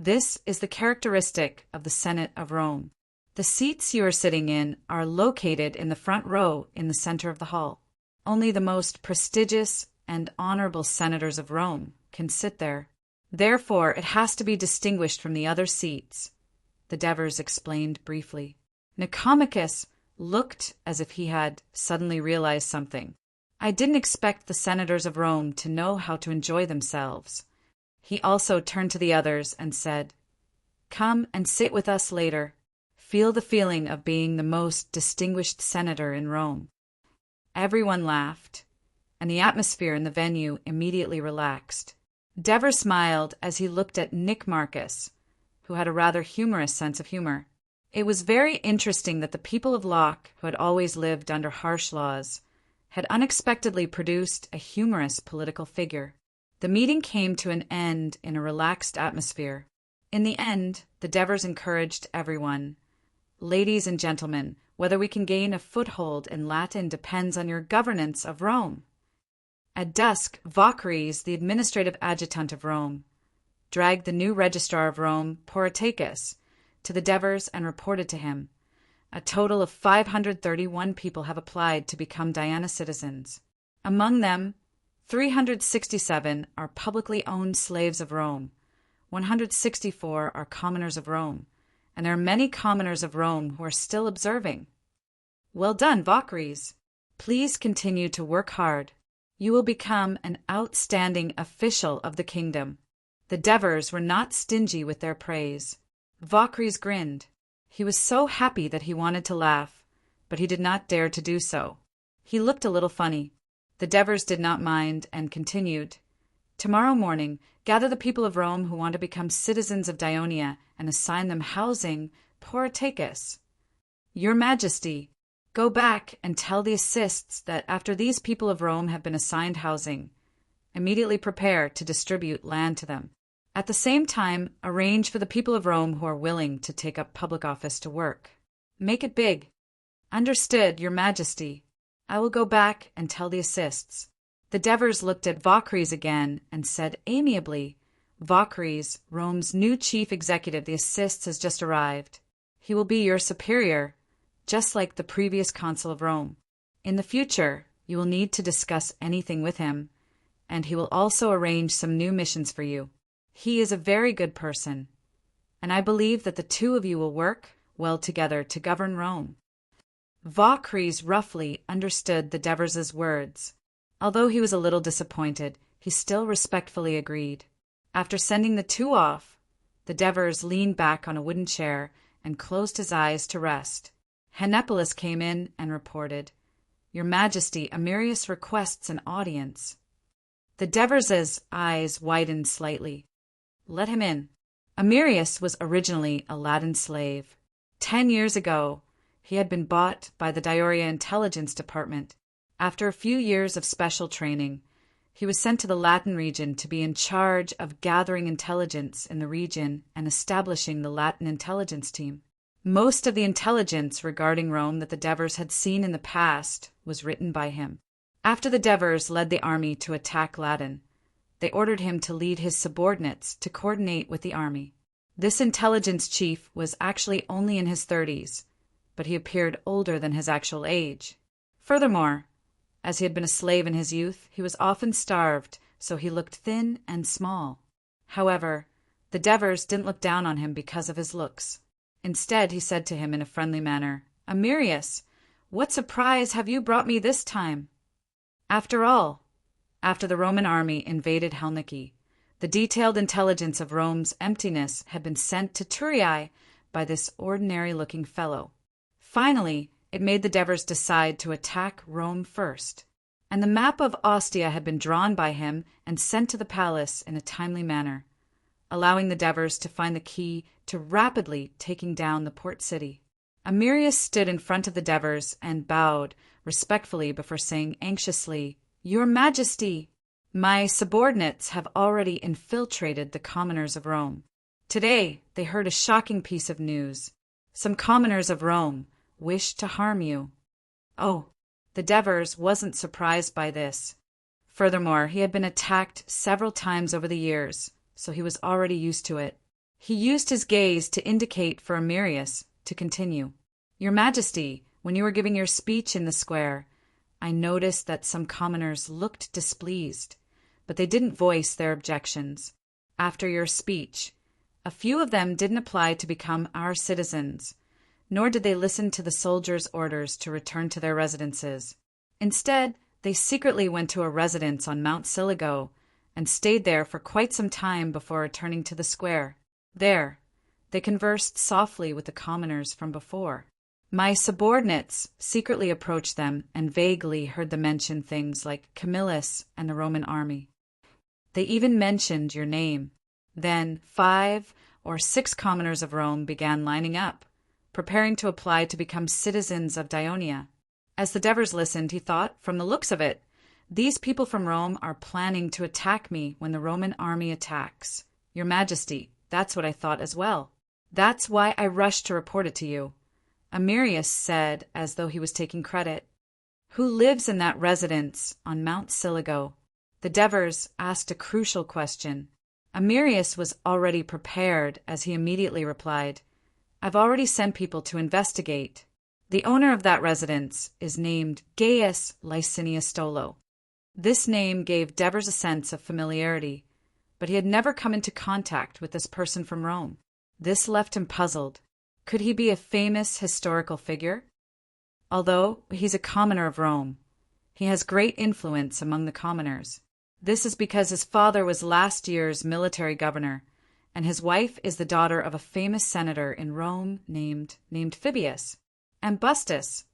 This is the characteristic of the Senate of Rome. The seats you are sitting in are located in the front row in the center of the hall. Only the most prestigious and honorable senators of Rome can sit there. Therefore, it has to be distinguished from the other seats, the Devers explained briefly. Nicomachus looked as if he had suddenly realized something. I didn't expect the senators of Rome to know how to enjoy themselves. He also turned to the others and said, Come and sit with us later. Feel the feeling of being the most distinguished senator in Rome. Everyone laughed, and the atmosphere in the venue immediately relaxed. Devers smiled as he looked at Nicomachus, who had a rather humorous sense of humor. It was very interesting that the people of Locke, who had always lived under harsh laws, had unexpectedly produced a humorous political figure. The meeting came to an end in a relaxed atmosphere. In the end, the Devers encouraged everyone. Ladies and gentlemen, whether we can gain a foothold in Latin depends on your governance of Rome. At dusk, Vocares, the administrative adjutant of Rome, dragged the new registrar of Rome, Porotacus, to the Devers and reported to him. A total of 531 people have applied to become Diana citizens. Among them, 367 are publicly owned slaves of Rome, 164 are commoners of Rome, and there are many commoners of Rome who are still observing. Well done, Vocares. Please continue to work hard. You will become an outstanding official of the kingdom. The Devers were not stingy with their praise. Vocares grinned. He was so happy that he wanted to laugh, but he did not dare to do so. He looked a little funny. The Devers did not mind and continued, Tomorrow morning, gather the people of Rome who want to become citizens of Dionia and assign them housing, Porotacus. Your Majesty, go back and tell the assists that after these people of Rome have been assigned housing, immediately prepare to distribute land to them. At the same time, arrange for the people of Rome who are willing to take up public office to work. Make it big. Understood, Your Majesty. I will go back and tell the assists. The Devers looked at Vocares again and said amiably, Vocares, Rome's new chief executive, the assists, has just arrived. He will be your superior, just like the previous consul of Rome. In the future, you will need to discuss anything with him, and he will also arrange some new missions for you. He is a very good person, and I believe that the two of you will work well together to govern Rome. Vocares roughly understood the Devers' words. Although he was a little disappointed, he still respectfully agreed. After sending the two off, the Devers leaned back on a wooden chair and closed his eyes to rest. Henopolis came in and reported, Your Majesty, Amirius requests an audience. The Devers' eyes widened slightly. Let him in. Amirius was originally a Latin slave. 10 years ago, he had been bought by the Dioria Intelligence Department. After a few years of special training, he was sent to the Latin region to be in charge of gathering intelligence in the region and establishing the Latin intelligence team. Most of the intelligence regarding Rome that the Devers had seen in the past was written by him. After the Devers led the army to attack Latin, they ordered him to lead his subordinates to coordinate with the army. This intelligence chief was actually only in his 30s, but he appeared older than his actual age. Furthermore, as he had been a slave in his youth, he was often starved, so he looked thin and small. However, the Devers didn't look down on him because of his looks. Instead, he said to him in a friendly manner, Amirius, what surprise have you brought me this time? After all, after the Roman army invaded Helniki, the detailed intelligence of Rome's emptiness had been sent to Turiae by this ordinary-looking fellow. Finally, it made the Devers decide to attack Rome first, and the map of Ostia had been drawn by him and sent to the palace in a timely manner, allowing the Devers to find the key to rapidly taking down the port city. Amirius stood in front of the Devers and bowed respectfully before saying anxiously, Your Majesty, my subordinates have already infiltrated the commoners of Rome. Today, they heard a shocking piece of news. Some commoners of Rome wished to harm you. Oh, the Devers wasn't surprised by this. Furthermore, he had been attacked several times over the years, so he was already used to it. He used his gaze to indicate for Amirius to continue. Your Majesty, when you were giving your speech in the square, I noticed that some commoners looked displeased, but they didn't voice their objections. After your speech, a few of them didn't apply to become our citizens, nor did they listen to the soldiers' orders to return to their residences. Instead, they secretly went to a residence on Mount Siligo and stayed there for quite some time before returning to the square. There, they conversed softly with the commoners from before. My subordinates secretly approached them and vaguely heard them mention things like Camillus and the Roman army. They even mentioned your name. Then 5 or 6 commoners of Rome began lining up, preparing to apply to become citizens of Dionia. As the Devers listened, he thought, from the looks of it, these people from Rome are planning to attack me when the Roman army attacks. Your Majesty, that's what I thought as well. That's why I rushed to report it to you. Amirius said, as though he was taking credit. Who lives in that residence on Mount Siligo? The Devers asked a crucial question. Amirius was already prepared, as he immediately replied, I've already sent people to investigate. The owner of that residence is named Gaius Licinius Stolo. This name gave Devers a sense of familiarity, but he had never come into contact with this person from Rome. This left him puzzled. Could he be a famous historical figure? Although he's a commoner of Rome, he has great influence among the commoners. This is because his father was last year's military governor, and his wife is the daughter of a famous senator in Rome named Fabius. And Bustus.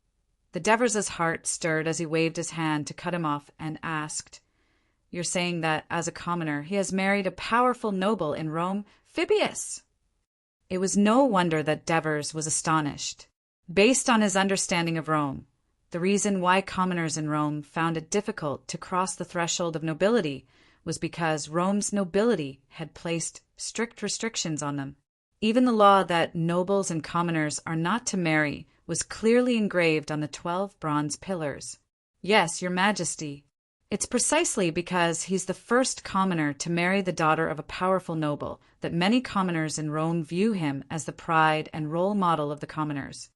The Devers' heart stirred as he waved his hand to cut him off and asked, You're saying that, as a commoner, he has married a powerful noble in Rome, Fabius? It was no wonder that Devers was astonished. Based on his understanding of Rome, the reason why commoners in Rome found it difficult to cross the threshold of nobility was because Rome's nobility had placed strict restrictions on them. Even the law that nobles and commoners are not to marry was clearly engraved on the 12 bronze pillars. Yes, Your Majesty. It's precisely because he's the first commoner to marry the daughter of a powerful noble that many commoners in Rome view him as the pride and role model of the commoners.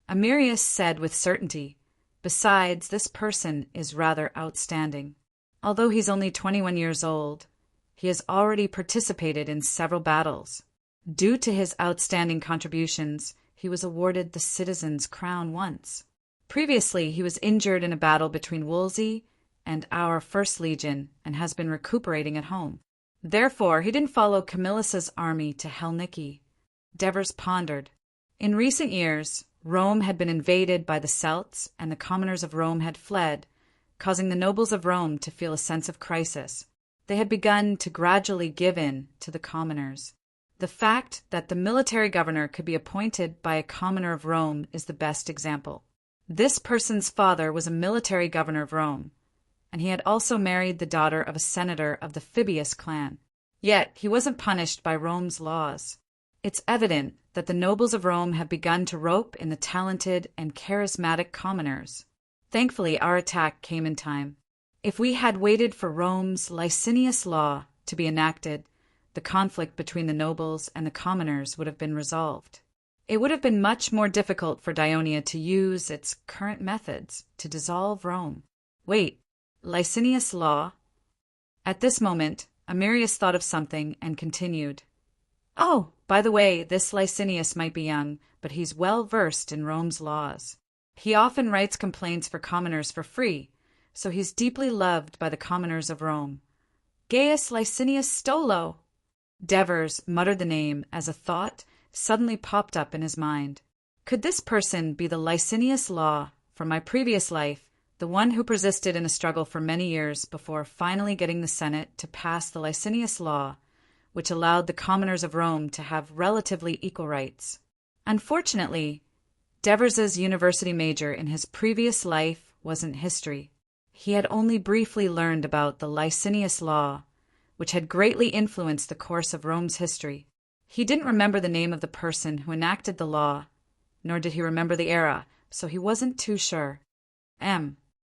Amirius said with certainty, Besides, this person is rather outstanding. Although he's only 21 years old, he has already participated in several battles. Due to his outstanding contributions, he was awarded the citizen's crown once. Previously, he was injured in a battle between Wolsey and our First Legion and has been recuperating at home. Therefore, he didn't follow Camillus's army to Helniki. Devers pondered. In recent years, Rome had been invaded by the Celts, and the commoners of Rome had fled, causing the nobles of Rome to feel a sense of crisis. They had begun to gradually give in to the commoners. The fact that the military governor could be appointed by a commoner of Rome is the best example. This person's father was a military governor of Rome, and he had also married the daughter of a senator of the Fabius clan. Yet he wasn't punished by Rome's laws. It's evident that the nobles of Rome have begun to rope in the talented and charismatic commoners. Thankfully, our attack came in time. If we had waited for Rome's Licinius law to be enacted, the conflict between the nobles and the commoners would have been resolved. It would have been much more difficult for Dionia to use its current methods to dissolve Rome. Wait, Licinius law? At this moment, Amirius thought of something and continued. Oh, by the way, this Licinius might be young, but he's well versed in Rome's laws. He often writes complaints for commoners for free, so he's deeply loved by the commoners of Rome. Gaius Licinius Stolo! Devers muttered the name as a thought suddenly popped up in his mind. Could this person be the Licinius law from my previous life, the one who persisted in a struggle for many years before finally getting the Senate to pass the Licinius law, which allowed the commoners of Rome to have relatively equal rights? Unfortunately, Devers's university major in his previous life wasn't history. He had only briefly learned about the Licinius law, which had greatly influenced the course of Rome's history. He didn't remember the name of the person who enacted the law, nor did he remember the era, so he wasn't too sure.